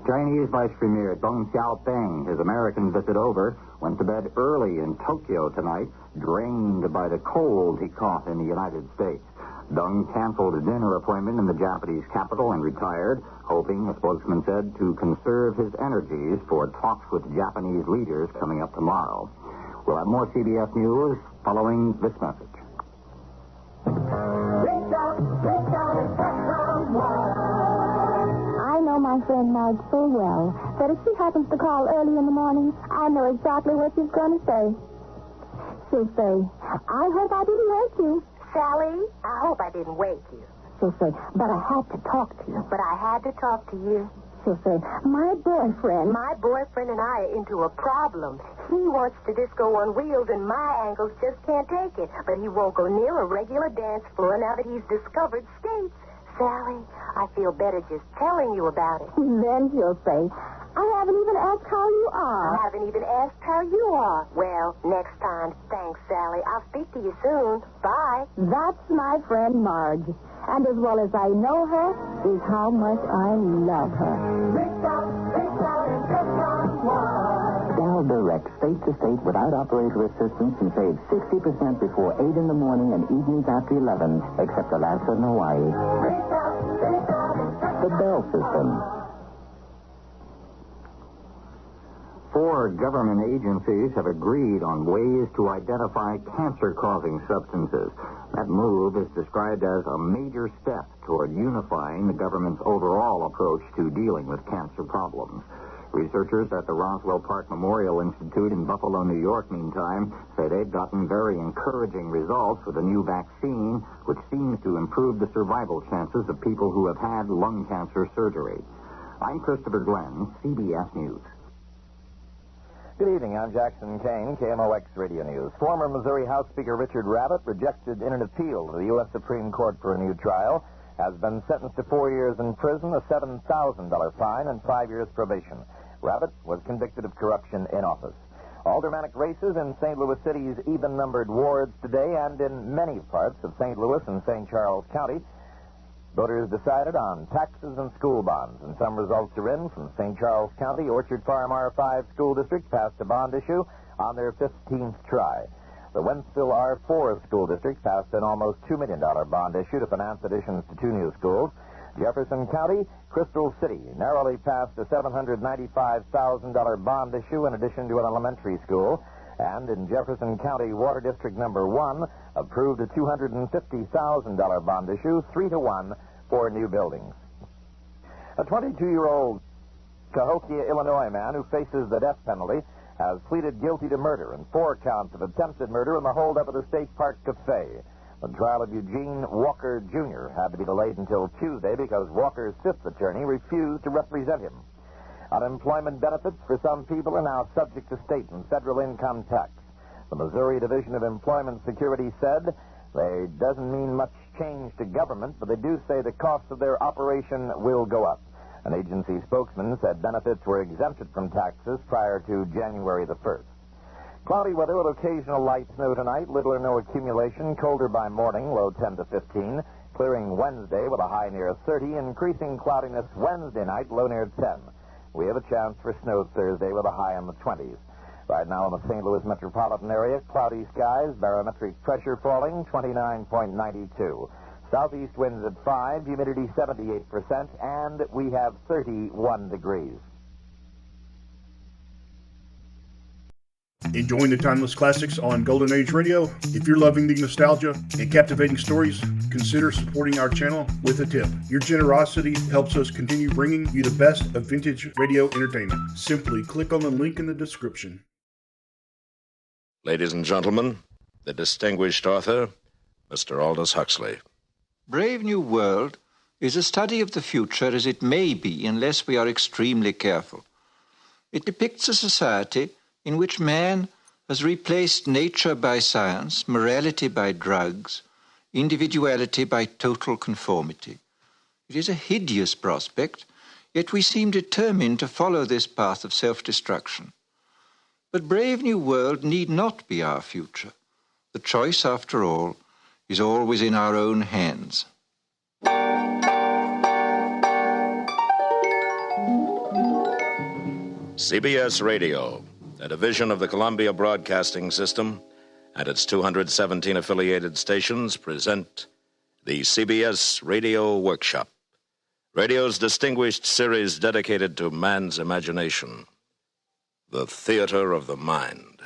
Chinese Vice Premier Deng Xiaoping, his American visit over, went to bed early in Tokyo tonight, drained by the cold he caught in the United States. Deng canceled a dinner appointment in the Japanese capital and retired, hoping, a spokesman said, to conserve his energies for talks with Japanese leaders coming up tomorrow. We'll have more CBS News following this message. I know my friend Marge so well that if she happens to call early in the morning, I know exactly what she's going to say. She'll say, I hope I didn't wake you. Sally, I hope I didn't wake you. She'll say, but I had to talk to you. But I had to talk to you. She'll say, my boyfriend and I are into a problem. He wants to disco on wheels, and my ankles just can't take it. But he won't go near a regular dance floor now that he's discovered skates. Sally, I feel better just telling you about it. Then she'll say, I haven't even asked how you are. I haven't even asked how you are. Well, next time. Thanks, Sally. I'll speak to you soon. Bye. That's my friend Marge. And as well as I know her, is how much I love her. Dial direct state to state without operator assistance and save 60% before 8 in the morning and evenings after 11, except Alaska and Hawaii. The Bell System. 4 government agencies have agreed on ways to identify cancer-causing substances. That move is described as a major step toward unifying the government's overall approach to dealing with cancer problems. Researchers at the Roswell Park Memorial Institute in Buffalo, New York, meantime, say they've gotten very encouraging results with a new vaccine which seems to improve the survival chances of people who have had lung cancer surgery. I'm Christopher Glenn, CBS News. Good evening. I'm Jackson Kane, KMOX Radio News. Former Missouri House Speaker Richard Rabbitt, rejected in an appeal to the U.S. Supreme Court for a new trial, has been sentenced to 4 years in prison, a $7,000 fine, and 5 years probation. Rabbitt was convicted of corruption in office. Aldermanic races in St. Louis City's even-numbered wards today, and in many parts of St. Louis and St. Charles County, voters decided on taxes and school bonds, and some results are in. From St. Charles County, Orchard Farm R5 School District passed a bond issue on their 15th try. The Wentzville R4 School District passed an almost $2 million bond issue to finance additions to 2 new schools. Jefferson County, Crystal City narrowly passed a $795,000 bond issue in addition to an elementary school. And in Jefferson County, Water District Number 1 approved a $250,000 bond issue, 3-1 for new buildings. A 22-year-old Cahokia, Illinois man who faces the death penalty has pleaded guilty to murder and 4 counts of attempted murder in the holdup of the State Park Cafe. The trial of Eugene Walker, Jr. had to be delayed until Tuesday because Walker's 5th attorney refused to represent him. Unemployment benefits for some people are now subject to state and federal income tax. The Missouri Division of Employment Security said it doesn't mean much change to government, but they do say the cost of their operation will go up. An agency spokesman said benefits were exempted from taxes prior to January the 1st. Cloudy weather with occasional light snow tonight, little or no accumulation, colder by morning, low 10 to 15, clearing Wednesday with a high near 30, increasing cloudiness Wednesday night, low near 10. We have a chance for snow Thursday with a high in the 20s. Right now in the St. Louis metropolitan area, cloudy skies, barometric pressure falling, 29.92. Southeast winds at 5, humidity 78%, and we have 31 degrees. Enjoying the timeless classics on Golden Age Radio? If you're loving the nostalgia and captivating stories, consider supporting our channel with a tip. Your generosity helps us continue bringing you the best of vintage radio entertainment. Simply click on the link in the description. Ladies and gentlemen, the distinguished author, Mr. Aldous Huxley. Brave New World is a study of the future as it may be unless we are extremely careful. It depicts a society in which man has replaced nature by science, morality by drugs, individuality by total conformity. It is a hideous prospect, yet we seem determined to follow this path of self-destruction. But Brave New World need not be our future. The choice, after all, is always in our own hands. CBS Radio, a division of the Columbia Broadcasting System, and its 217 affiliated stations present the CBS Radio Workshop, radio's distinguished series dedicated to man's imagination, the theater of the mind.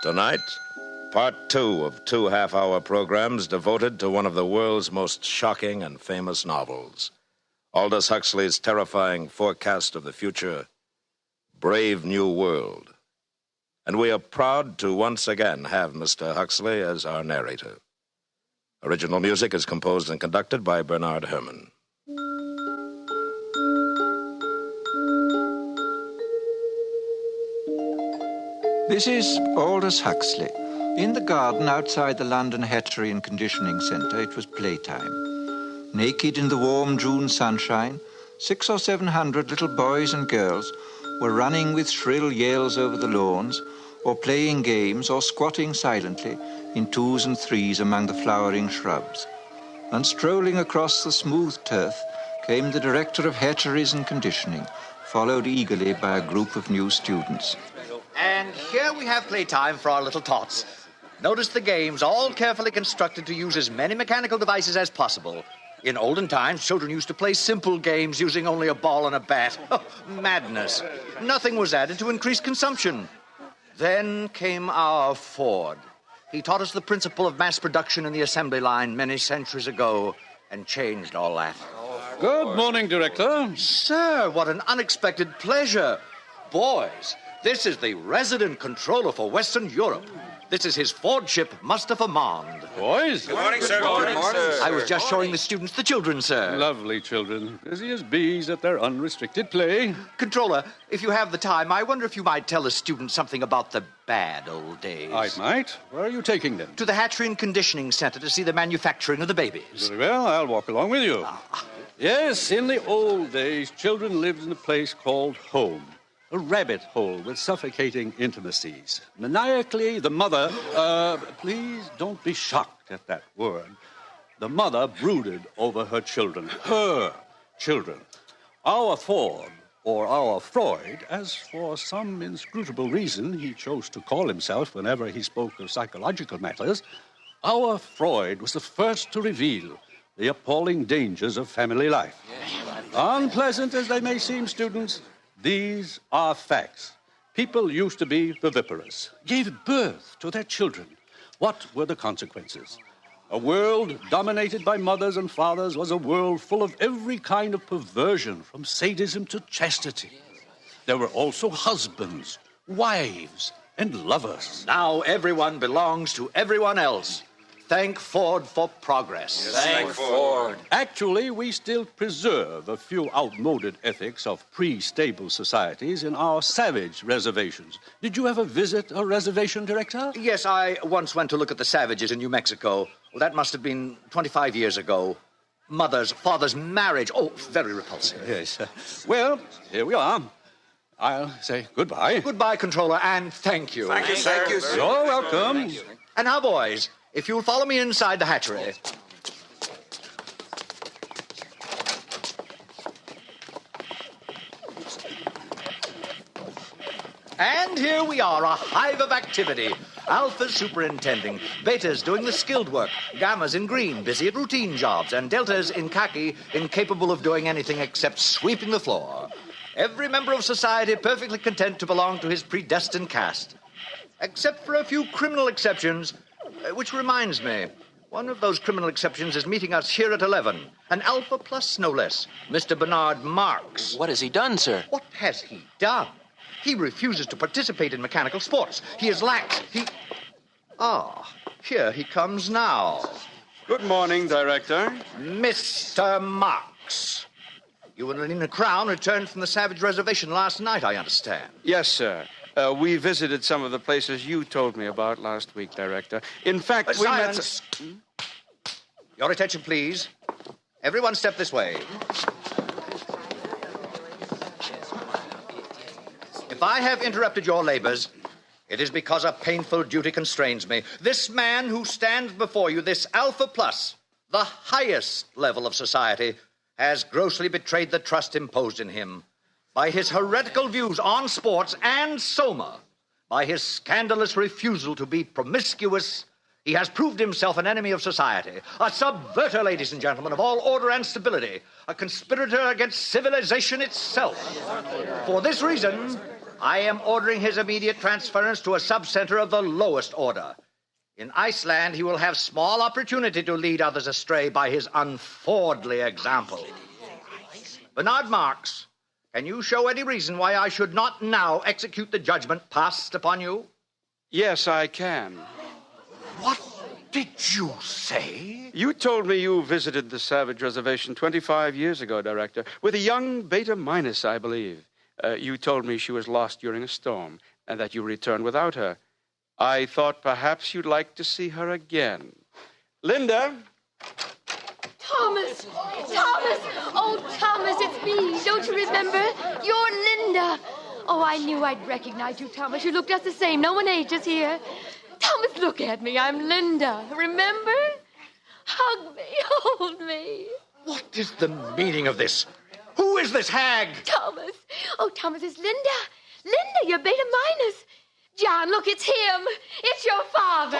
Tonight, Part 2 of 2 half-hour programs devoted to one of the world's most shocking and famous novels, Aldous Huxley's terrifying forecast of the future, Brave New World. And we are proud to once again have Mr. Huxley as our narrator. Original music is composed and conducted by Bernard Herrmann. This is Aldous Huxley. In the garden outside the London Hatchery and Conditioning Centre, it was playtime. Naked in the warm June sunshine, 600 or 700 little boys and girls were running with shrill yells over the lawns, or playing games, or squatting silently in 2s and 3s among the flowering shrubs. And strolling across the smooth turf came the director of hatcheries and conditioning, followed eagerly by a group of new students. And here we have playtime for our little tots. Notice the games, all carefully constructed to use as many mechanical devices as possible. In olden times, children used to play simple games using only a ball and a bat. Oh, madness. Nothing was added to increase consumption. Then came our Ford. He taught us the principle of mass production in the assembly line many centuries ago and changed all that. Good morning, Director. Sir, what an unexpected pleasure. Boys, this is the resident controller for Western Europe. This is his Ford ship, Mustafa Mond. Boys? Good morning, sir. Good morning, sir. I was just showing the students the children, sir. Lovely children. Busy as bees at their unrestricted play. Controller, if you have the time, I wonder if you might tell the students something about the bad old days. I might. Where are you taking them? To the Hatchery and Conditioning Center to see the manufacturing of the babies. Very well, I'll walk along with you. Yes, in the old days, children lived in a place called home. A rabbit hole with suffocating intimacies. Maniacally, the mother... please don't be shocked at that word. The mother brooded over her children. Her children. Our Ford, or our Freud, as for some inscrutable reason he chose to call himself whenever he spoke of psychological matters, our Freud was the first to reveal the appalling dangers of family life. Unpleasant as they may seem, students, these are facts. People used to be viviparous, gave birth to their children. What were the consequences? A world dominated by mothers and fathers was a world full of every kind of perversion, from sadism to chastity. There were also husbands, wives, and lovers. Now everyone belongs to everyone else. Thank Ford for progress. Yes, thank Ford. Actually, we still preserve a few outmoded ethics of pre-stable societies in our savage reservations. Did you ever visit a reservation, Director? Yes, I once went to look at the savages in New Mexico. Well, that must have been 25 years ago. Mother's, father's marriage. Oh, very repulsive. Yes. Well, here we are. I'll say goodbye. Goodbye, Controller, and thank you. Thank you, sir. Thank you, sir. You're welcome. And now, boys, if you'll follow me inside the hatchery. And here we are, a hive of activity. Alpha's superintending, Beta's doing the skilled work, Gamma's in green, busy at routine jobs, and Delta's in khaki, incapable of doing anything except sweeping the floor. Every member of society perfectly content to belong to his predestined caste. Except for a few criminal exceptions, which reminds me, one of those criminal exceptions is meeting us here at 11. An Alpha Plus, no less. Mr. Bernard Marks. What has he done, sir? What has he done? He refuses to participate in mechanical sports. He is lax. Here he comes now. Good morning, Director. Mr. Marks. You and Lenina Crown returned from the Savage Reservation last night, I understand. Yes, sir. We visited some of the places you told me about last week, Director. In fact, we silence. Your attention, please. Everyone step this way. If I have interrupted your labors, it is because a painful duty constrains me. This man who stands before you, this Alpha Plus, the highest level of society, has grossly betrayed the trust imposed in him by his heretical views on sports and Soma, by his scandalous refusal to be promiscuous. He has proved himself an enemy of society, a subverter, ladies and gentlemen, of all order and stability, a conspirator against civilization itself. For this reason, I am ordering his immediate transference to a subcenter of the lowest order. In Iceland, he will have small opportunity to lead others astray by his unfordly example. Bernard Marks, can you show any reason why I should not now execute the judgment passed upon you? Yes, I can. What did you say? You told me you visited the Savage Reservation 25 years ago, Director, with a young Beta Minus, I believe. You told me she was lost during a storm and that you returned without her. I thought perhaps you'd like to see her again. Linda? Thomas! Thomas! Oh, Thomas, it's me. Don't you remember? You're Linda. Oh, I knew I'd recognize you, Thomas. You look just the same. No one ages here. Thomas, look at me. I'm Linda. Remember? Hug me. Hold me. What is the meaning of this? Who is this hag? Thomas. Oh, Thomas, it's Linda. Linda, you're Beta Minus. John, look, it's him. It's your father.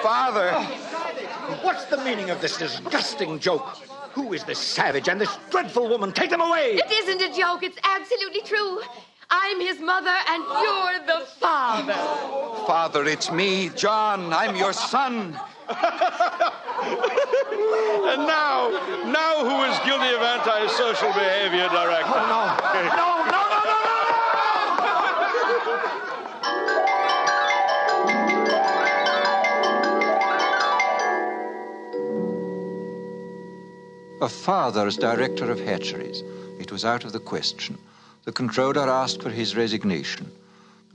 Father. What's the meaning of this disgusting joke? Who is this savage and this dreadful woman? Take them away. It isn't a joke. It's absolutely true. I'm his mother, and you're the father. Father, it's me, John. I'm your son. And now who is guilty of antisocial behavior, Director? Oh, no. A father as director of hatcheries. It was out of the question. The controller asked for his resignation,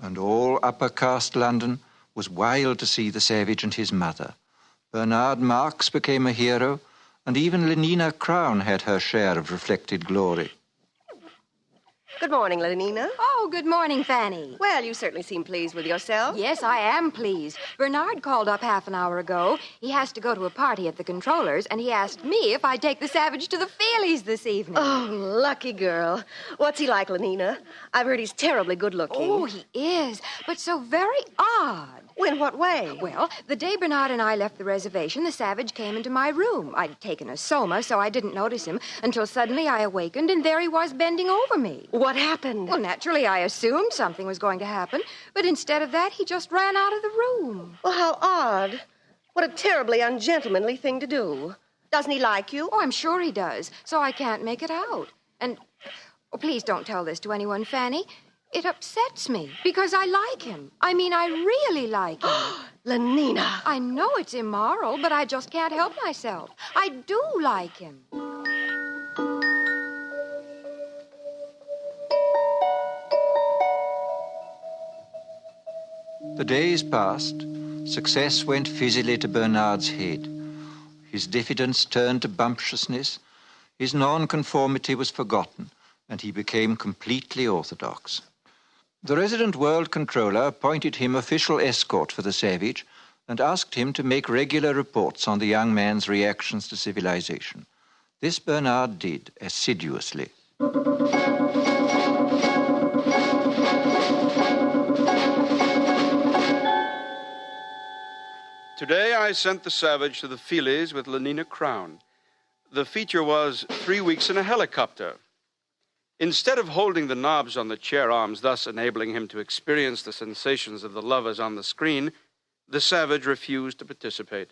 and all upper caste London was wild to see the savage and his mother. Bernard Marks became a hero, and even Lenina Crown had her share of reflected glory. Good morning, Lenina. Oh, good morning, Fanny. Well, you certainly seem pleased with yourself. Yes, I am pleased. Bernard called up half an hour ago. He has to go to a party at the controller's, and he asked me if I'd take the savage to the Feelies this evening. Oh, lucky girl. What's he like, Lenina? I've heard he's terribly good-looking. Oh, he is, but so very odd. In what way? Well, the day Bernard and I left the reservation, the savage came into my room. I'd taken a soma, so I didn't notice him until suddenly I awakened, and there he was bending over me. What happened? Well, naturally, I assumed something was going to happen, but instead of that, he just ran out of the room. Well, how odd. What a terribly ungentlemanly thing to do. Doesn't he like you? Oh, I'm sure he does, so I can't make it out. And, please don't tell this to anyone, Fanny. It upsets me because I like him. I mean, I really like him. Lenina. I know it's immoral, but I just can't help myself. I do like him. The days passed. Success went fizzily to Bernard's head. His diffidence turned to bumptiousness. His nonconformity was forgotten, and he became completely orthodox. The resident world controller appointed him official escort for the savage and asked him to make regular reports on the young man's reactions to civilization. This Bernard did assiduously. Today I sent the Savage to the Feelies with Lenina Crown. The feature was 3 weeks in a helicopter. Instead of holding the knobs on the chair arms, thus enabling him to experience the sensations of the lovers on the screen, the Savage refused to participate.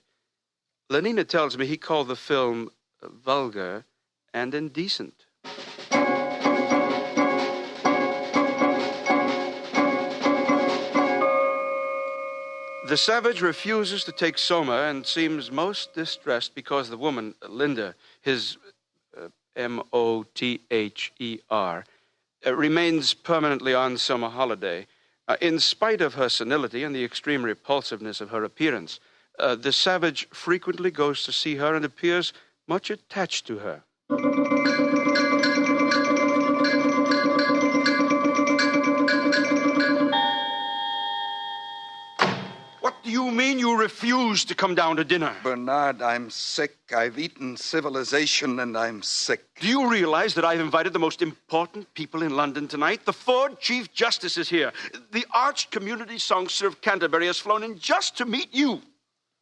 Lenina tells me he called the film vulgar and indecent. The Savage refuses to take Soma and seems most distressed because the woman, Linda, his M-O-T-H-E-R, remains permanently on summer holiday. In spite of her senility and the extreme repulsiveness of her appearance, the Savage frequently goes to see her and appears much attached to her. What do you mean you refuse to come down to dinner? Bernard, I'm sick. I've eaten civilization and I'm sick. Do you realize that I've invited the most important people in London tonight? The Ford Chief Justice is here. The arch community songster of Canterbury has flown in just to meet you.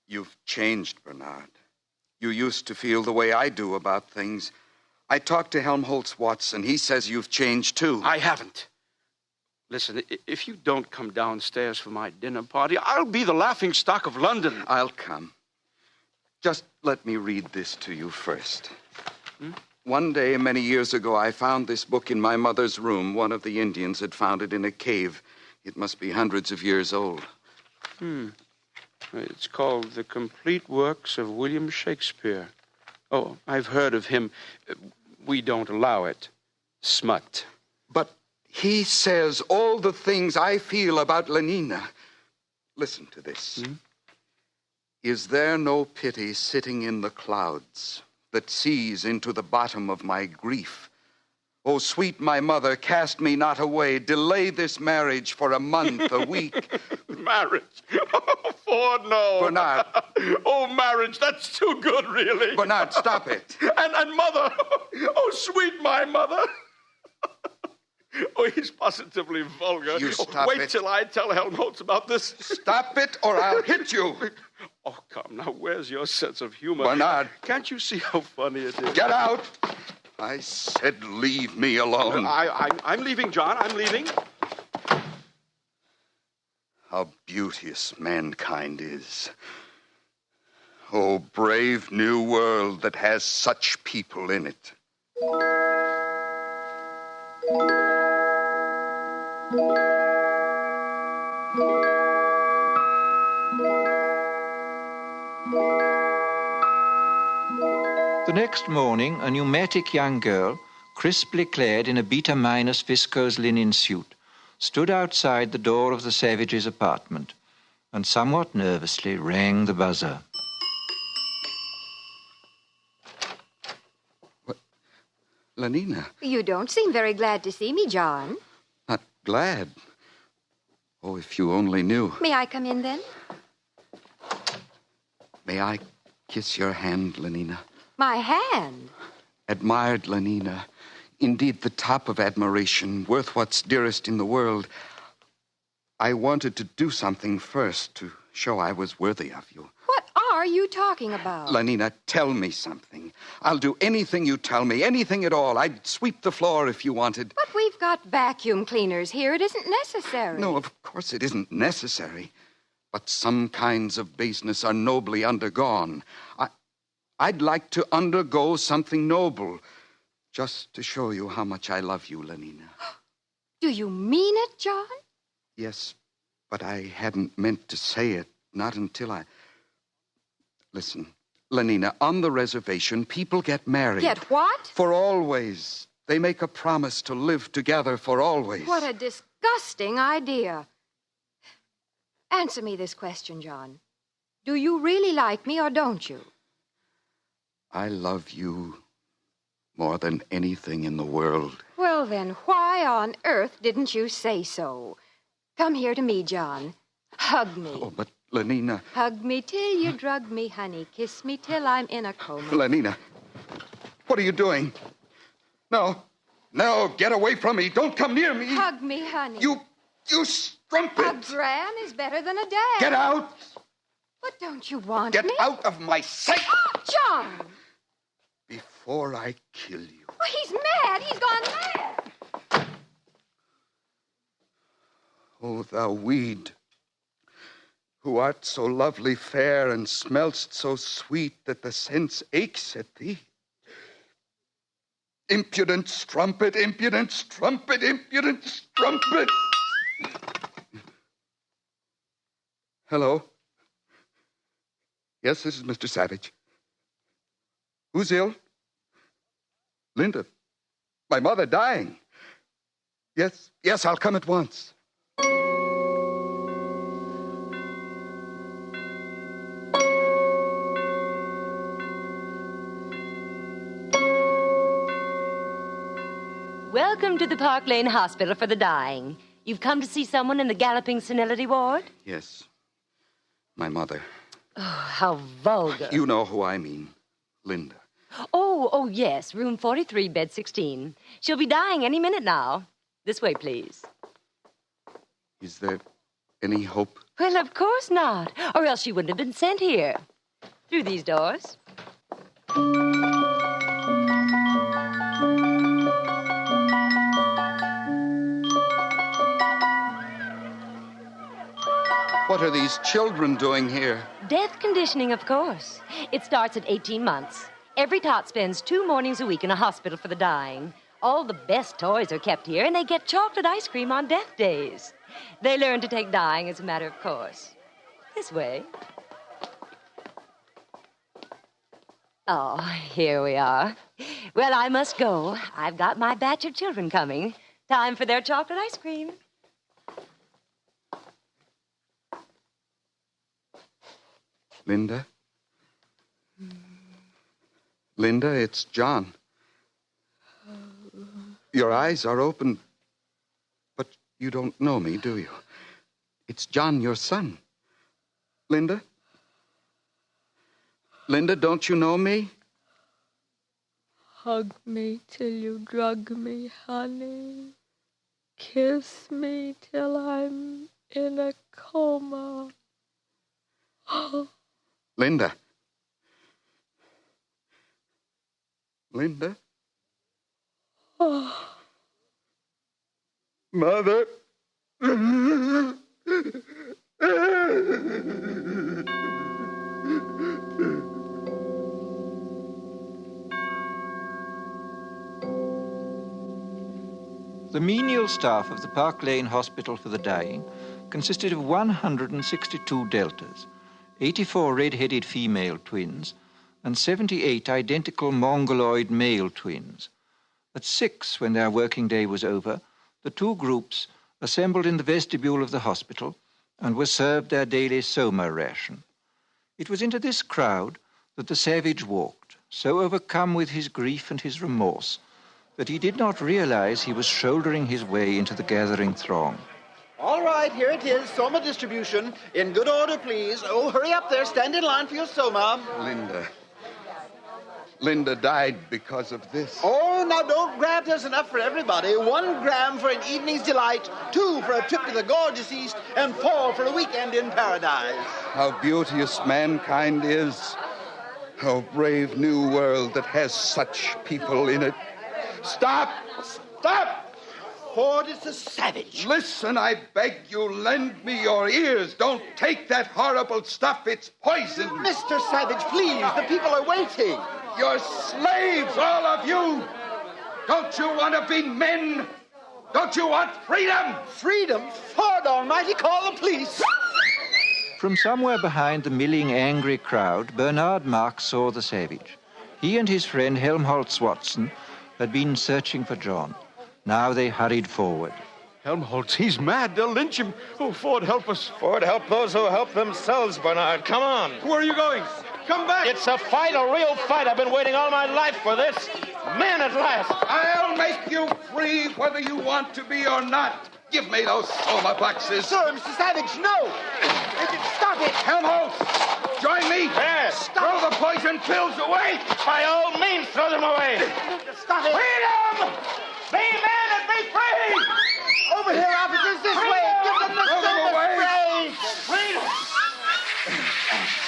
You've changed, Bernard. You used to feel the way I do about things. I talked to Helmholtz Watson. He says you've changed, too. I haven't. Listen, if you don't come downstairs for my dinner party, I'll be the laughingstock of London. I'll come. Just let me read this to you first. One day, many years ago, I found this book in my mother's room. One of the Indians had found it in a cave. It must be hundreds of years old. It's called The Complete Works of William Shakespeare. Oh, I've heard of him. We don't allow it. Smut. But he says all the things I feel about Lenina. Listen to this. Is there no pity sitting in the clouds that sees into the bottom of my grief? Oh, sweet my mother, cast me not away. Delay this marriage for a month, a week. Marriage? Oh, Ford, no. Bernard. Oh, marriage, that's too good, really. Bernard, stop it. And mother. Oh, sweet my mother. Oh, he's positively vulgar. You stop Wait it. till I tell Helmholtz about this. Stop it, or I'll hit you. Oh, come, now, where's your sense of humor? Bernard. Can't you see how funny it is? Get out. I said leave me alone. I'm leaving, John. I'm leaving. How beauteous mankind is. Oh, brave new world that has such people in it. The next morning, a pneumatic young girl, crisply clad in a beta-minus viscose linen suit, stood outside the door of the Savage's apartment and somewhat nervously rang the buzzer. What? Lenina? You don't seem very glad to see me, John. Not glad. Oh, if you only knew. May I come in, then? May I kiss your hand, Lenina? My hand? Admired Lenina. Indeed, the top of admiration, worth what's dearest in the world. I wanted to do something first to show I was worthy of you. What are you talking about? Lenina, tell me something. I'll do anything you tell me, anything at all. I'd sweep the floor if you wanted. But we've got vacuum cleaners here. It isn't necessary. No, of course it isn't necessary. But some kinds of baseness are nobly undergone. I'd like to undergo something noble, just to show you how much I love you, Lenina. Do you mean it, John? Yes, but I hadn't meant to say it, not until I... Listen, Lenina, on the reservation, people get married. Get what? For always. They make a promise to live together for always. What a disgusting idea. Answer me this question, John. Do you really like me or don't you? I love you more than anything in the world. Well, then, why on earth didn't you say so? Come here to me, John. Hug me. Oh, but Lenina... Hug me till you drug me, honey. Kiss me till I'm in a coma. Lenina, what are you doing? No, get away from me. Don't come near me. Hug me, honey. You strumpet. A gram is better than a dab. Get out. But don't you want Get me? out of my sight John! before I kill you. Oh, he's mad. He's gone mad. O thou weed, who art so lovely fair and smell'st so sweet that the sense aches at thee. Impudent strumpet, impudent strumpet, impudent strumpet. Hello? Yes, this is Mr. Savage. Who's ill? Linda. My mother dying. Yes, I'll come at once. Welcome to the Park Lane Hospital for the Dying. You've come to see someone in the galloping senility ward? Yes. My mother. Oh, how vulgar. You know who I mean. Linda. Oh, yes. Room 43, bed 16. She'll be dying any minute now. This way, please. Is there any hope? Well, of course not. Or else she wouldn't have been sent here. Through these doors. What are these children doing here? Death conditioning, of course. It starts at 18 months. Every tot spends 2 mornings a week in a hospital for the dying. All the best toys are kept here, and they get chocolate ice cream on death days. They learn to take dying as a matter of course. This way. Oh, here we are. Well, I must go. I've got my batch of children coming. Time for their chocolate ice cream. Linda? Linda, it's John. Your eyes are open, but you don't know me, do you? It's John, your son. Linda? Linda, don't you know me? Hug me till you drug me, honey. Kiss me till I'm in a coma. Linda. Linda? Mother. The menial staff of the Park Lane Hospital for the Dying consisted of 162 deltas, 84 red-headed female twins, and 78 identical mongoloid male twins. At 6, when their working day was over, the 2 groups assembled in the vestibule of the hospital and were served their daily soma ration. It was into this crowd that the savage walked, so overcome with his grief and his remorse that he did not realize he was shouldering his way into the gathering throng. All right, here it is, soma distribution. In good order, please. Oh, hurry up there. Stand in line for your soma. Linda. Linda died because of this. Oh, now don't grab. There's enough for everybody. 1 gram for an evening's delight, 2 for a trip to the gorgeous East, and 4 for a weekend in paradise. How beauteous mankind is. How brave new world that has such people in it. Stop! Stop! Ford is a savage. Listen, I beg you, lend me your ears. Don't take that horrible stuff. It's poison. Mr. Savage, please. The people are waiting. You're slaves, all of you. Don't you want to be men? Don't you want freedom? Freedom? Ford Almighty, call the police. From somewhere behind the milling, angry crowd, Bernard Marx saw the savage. He and his friend Helmholtz Watson had been searching for John. Now they hurried forward. Helmholtz, he's mad. They'll lynch him. Oh, Ford, help us. Ford, help those who help themselves, Bernard. Come on. Where are you going? Come back. It's a fight, a real fight. I've been waiting all my life for this. Man at last. I'll make you free whether you want to be or not. Give me those soma boxes. Sir, Mr. Savage, no. Stop it. Helmholtz, join me. Yes. Throw the poison pills away. By all means, throw them away. Stop it. Freedom! Be men and be free! Over here, officers, this way. Give them the soma spray. Freedom!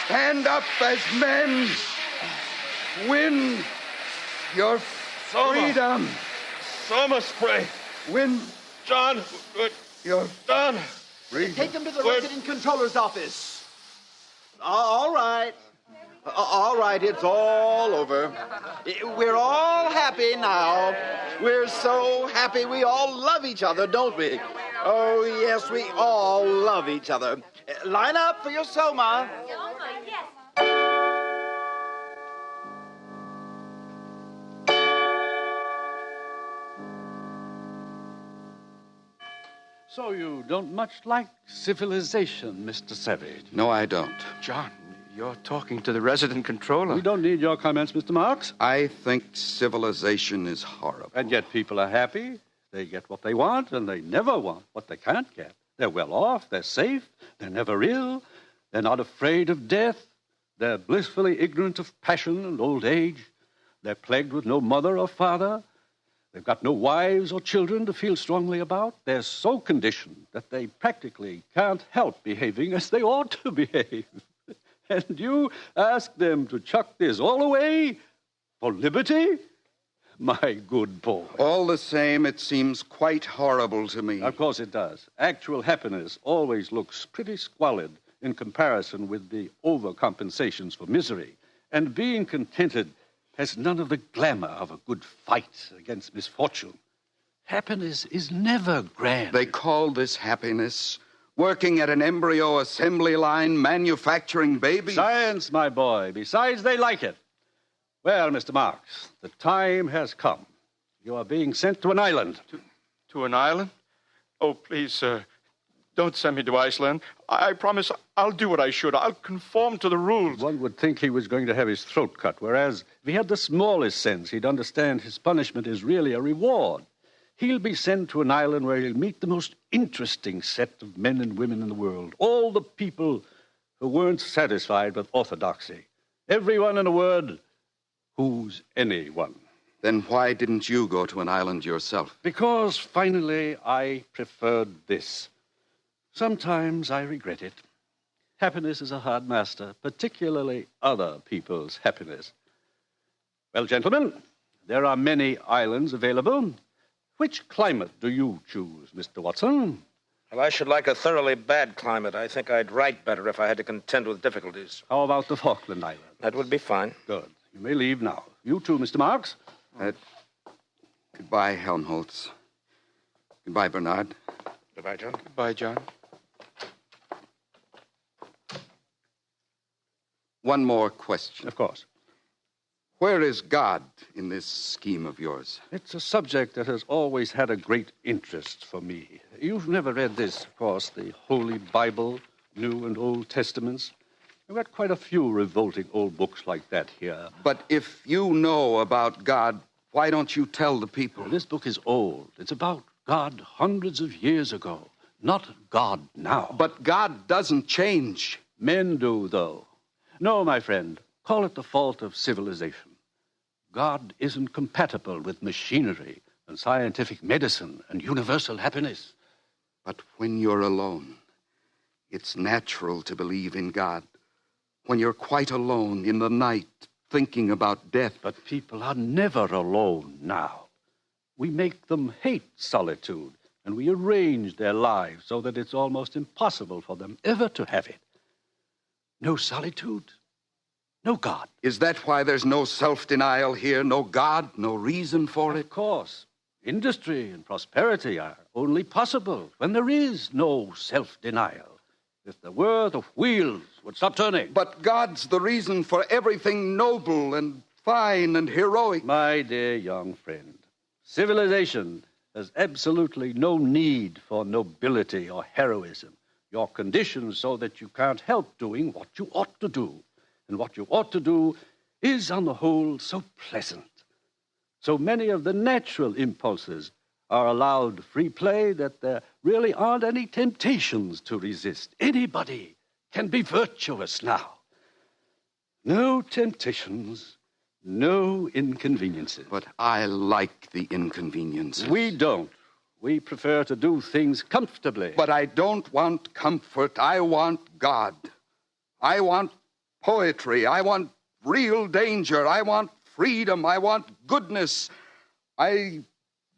Stand up as men. Win your freedom. Soma spray. Win. John, your John. Take him to the resident controller's office. All right. All right, it's all over. We're all happy now. We're so happy we all love each other, don't we? Oh, yes, we all love each other. Line up for your Soma. So you don't much like civilization, Mr. Savage? No, I don't. John, you're talking to the resident controller. We don't need your comments, Mr. Marks. I think civilization is horrible. And yet people are happy. They get what they want, and they never want what they can't get. They're well off, they're safe, they're never ill, they're not afraid of death, they're blissfully ignorant of passion and old age, they're plagued with no mother or father, they've got no wives or children to feel strongly about. They're so conditioned that they practically can't help behaving as they ought to behave. And you ask them to chuck this all away for liberty? My good boy. All the same, it seems quite horrible to me. Of course it does. Actual happiness always looks pretty squalid in comparison with the overcompensations for misery. And being contented has none of the glamour of a good fight against misfortune. Happiness is never grand. They call this happiness. Working at an embryo assembly line, manufacturing babies. Science, my boy. Besides, they like it. Well, Mr. Marks, the time has come. You are being sent to an island. To an island? Oh, please, sir. Don't send me to Iceland. I promise I'll do what I should. I'll conform to the rules. One would think he was going to have his throat cut, whereas if he had the smallest sense, he'd understand his punishment is really a reward. He'll be sent to an island where he'll meet the most interesting set of men and women in the world. All the people who weren't satisfied with orthodoxy. Everyone, in a word, who's anyone. Then why didn't you go to an island yourself? Because, finally, I preferred this. Sometimes I regret it. Happiness is a hard master, particularly other people's happiness. Well, gentlemen, there are many islands available. Which climate do you choose, Mr. Watson? Well, I should like a thoroughly bad climate. I think I'd write better if I had to contend with difficulties. How about the Falkland Islands? That would be fine. Good. You may leave now. You too, Mr. Marks. Goodbye, Helmholtz. Goodbye, Bernard. Goodbye, John. Goodbye, John. One more question. Of course. Where is God in this scheme of yours? It's a subject that has always had a great interest for me. You've never read this, of course, the Holy Bible, New and Old Testaments. We've got quite a few revolting old books like that here. But if you know about God, why don't you tell the people? Well, this book is old. It's about God hundreds of years ago, not God now. But God doesn't change. Men do, though. No, my friend, call it the fault of civilization. God isn't compatible with machinery and scientific medicine and universal happiness. But when you're alone, it's natural to believe in God. When you're quite alone in the night, thinking about death. But people are never alone now. We make them hate solitude, and we arrange their lives so that it's almost impossible for them ever to have it. No solitude, no God. Is that why there's no self-denial here? No God, no reason for it? Of course. Industry and prosperity are only possible when there is no self-denial. If there were, the wheels would stop turning. But God's the reason for everything noble and fine and heroic. My dear young friend, civilization has absolutely no need for nobility or heroism. You're conditioned so that you can't help doing what you ought to do. And what you ought to do is, on the whole, so pleasant. So many of the natural impulses are allowed free play that there really aren't any temptations to resist. Anybody can be virtuous now. No temptations, no inconveniences. But I like the inconveniences. We don't. We prefer to do things comfortably. But I don't want comfort. I want God. I want poetry. I want real danger. I want freedom. I want goodness. I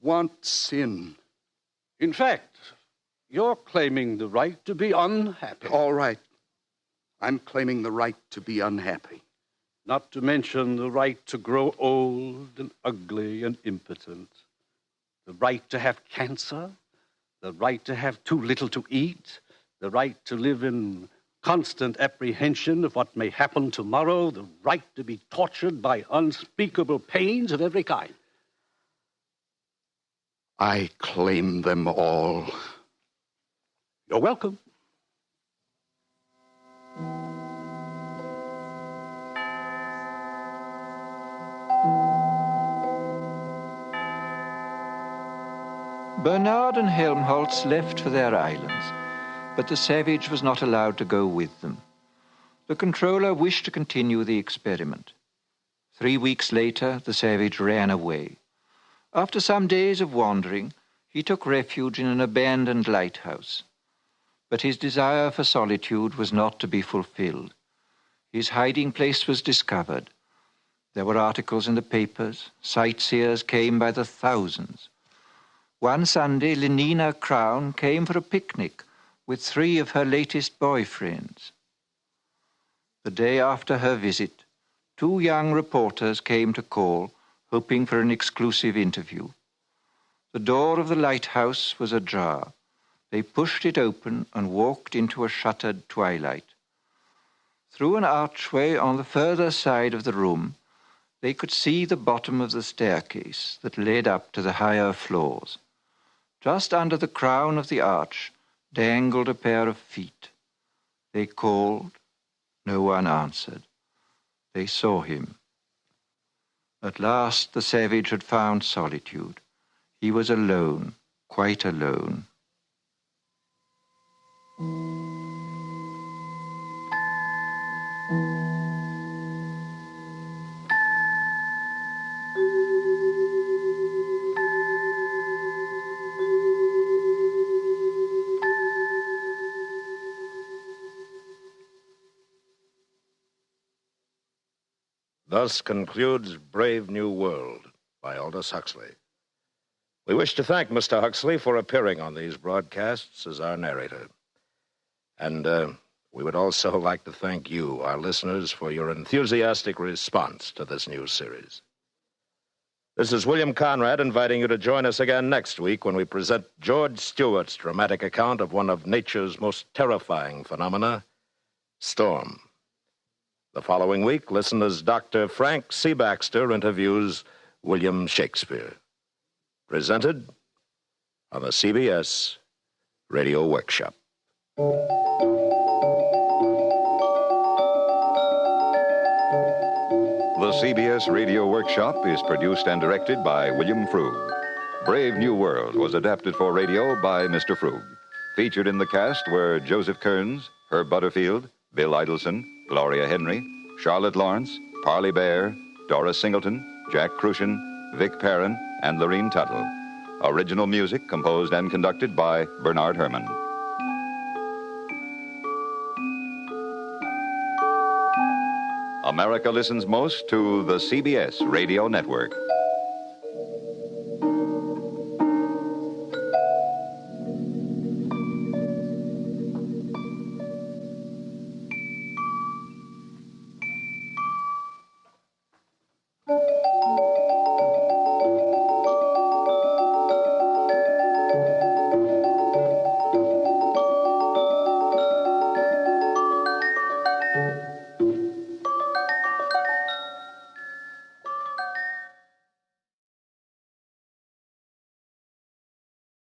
want sin. In fact, you're claiming the right to be unhappy. All right. I'm claiming the right to be unhappy. Not to mention the right to grow old and ugly and impotent. The right to have cancer. The right to have too little to eat. The right to live in constant apprehension of what may happen tomorrow. The right to be tortured by unspeakable pains of every kind. I claim them all. You're welcome. Bernard and Helmholtz left for their islands, but the savage was not allowed to go with them. The controller wished to continue the experiment. 3 weeks later, the savage ran away. After some days of wandering, he took refuge in an abandoned lighthouse. But his desire for solitude was not to be fulfilled. His hiding place was discovered. There were articles in the papers. Sightseers came by the thousands. One Sunday, Lenina Crown came for a picnic with 3 of her latest boyfriends. The day after her visit, 2 young reporters came to call, hoping for an exclusive interview. The door of the lighthouse was ajar. They pushed it open and walked into a shuttered twilight. Through an archway on the further side of the room, they could see the bottom of the staircase that led up to the higher floors. Just under the crown of the arch dangled a pair of feet. They called. No one answered. They saw him. At last the savage had found solitude. He was alone, quite alone. Thus concludes Brave New World by Aldous Huxley. We wish to thank Mr. Huxley for appearing on these broadcasts as our narrator. And we would also like to thank you, our listeners, for your enthusiastic response to this new series. This is William Conrad inviting you to join us again next week when we present George Stewart's dramatic account of one of nature's most terrifying phenomena, storm. The following week, listen as Dr. Frank C. Baxter interviews William Shakespeare. Presented on the CBS Radio Workshop. The CBS Radio Workshop is produced and directed by William Frug. Brave New World was adapted for radio by Mr. Frug. Featured in the cast were Joseph Kearns, Herb Butterfield, Bill Idelson, Gloria Henry, Charlotte Lawrence, Parley Bear, Doris Singleton, Jack Crucian, Vic Perrin, and Lorene Tuttle. Original music composed and conducted by Bernard Herrmann. America listens most to the CBS Radio Network.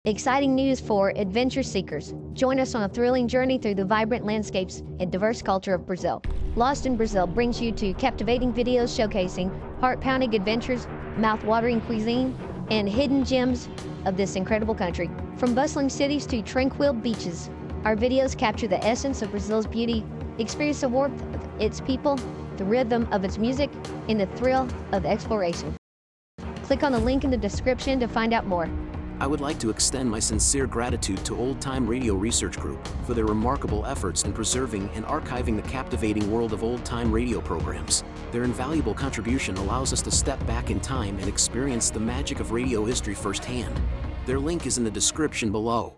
Exciting news for adventure seekers. Join us on a thrilling journey through the vibrant landscapes and diverse culture of Brazil. Lost in Brazil brings you to captivating videos showcasing heart-pounding adventures, mouth-watering cuisine, and hidden gems of this incredible country. From bustling cities to tranquil beaches, our videos capture the essence of Brazil's beauty. Experience the warmth of its people, the rhythm of its music, and the thrill of exploration. Click on the link in the description to find out more. I would like to extend my sincere gratitude to Old Time Radio Research Group for their remarkable efforts in preserving and archiving the captivating world of old-time radio programs. Their invaluable contribution allows us to step back in time and experience the magic of radio history firsthand. Their link is in the description below.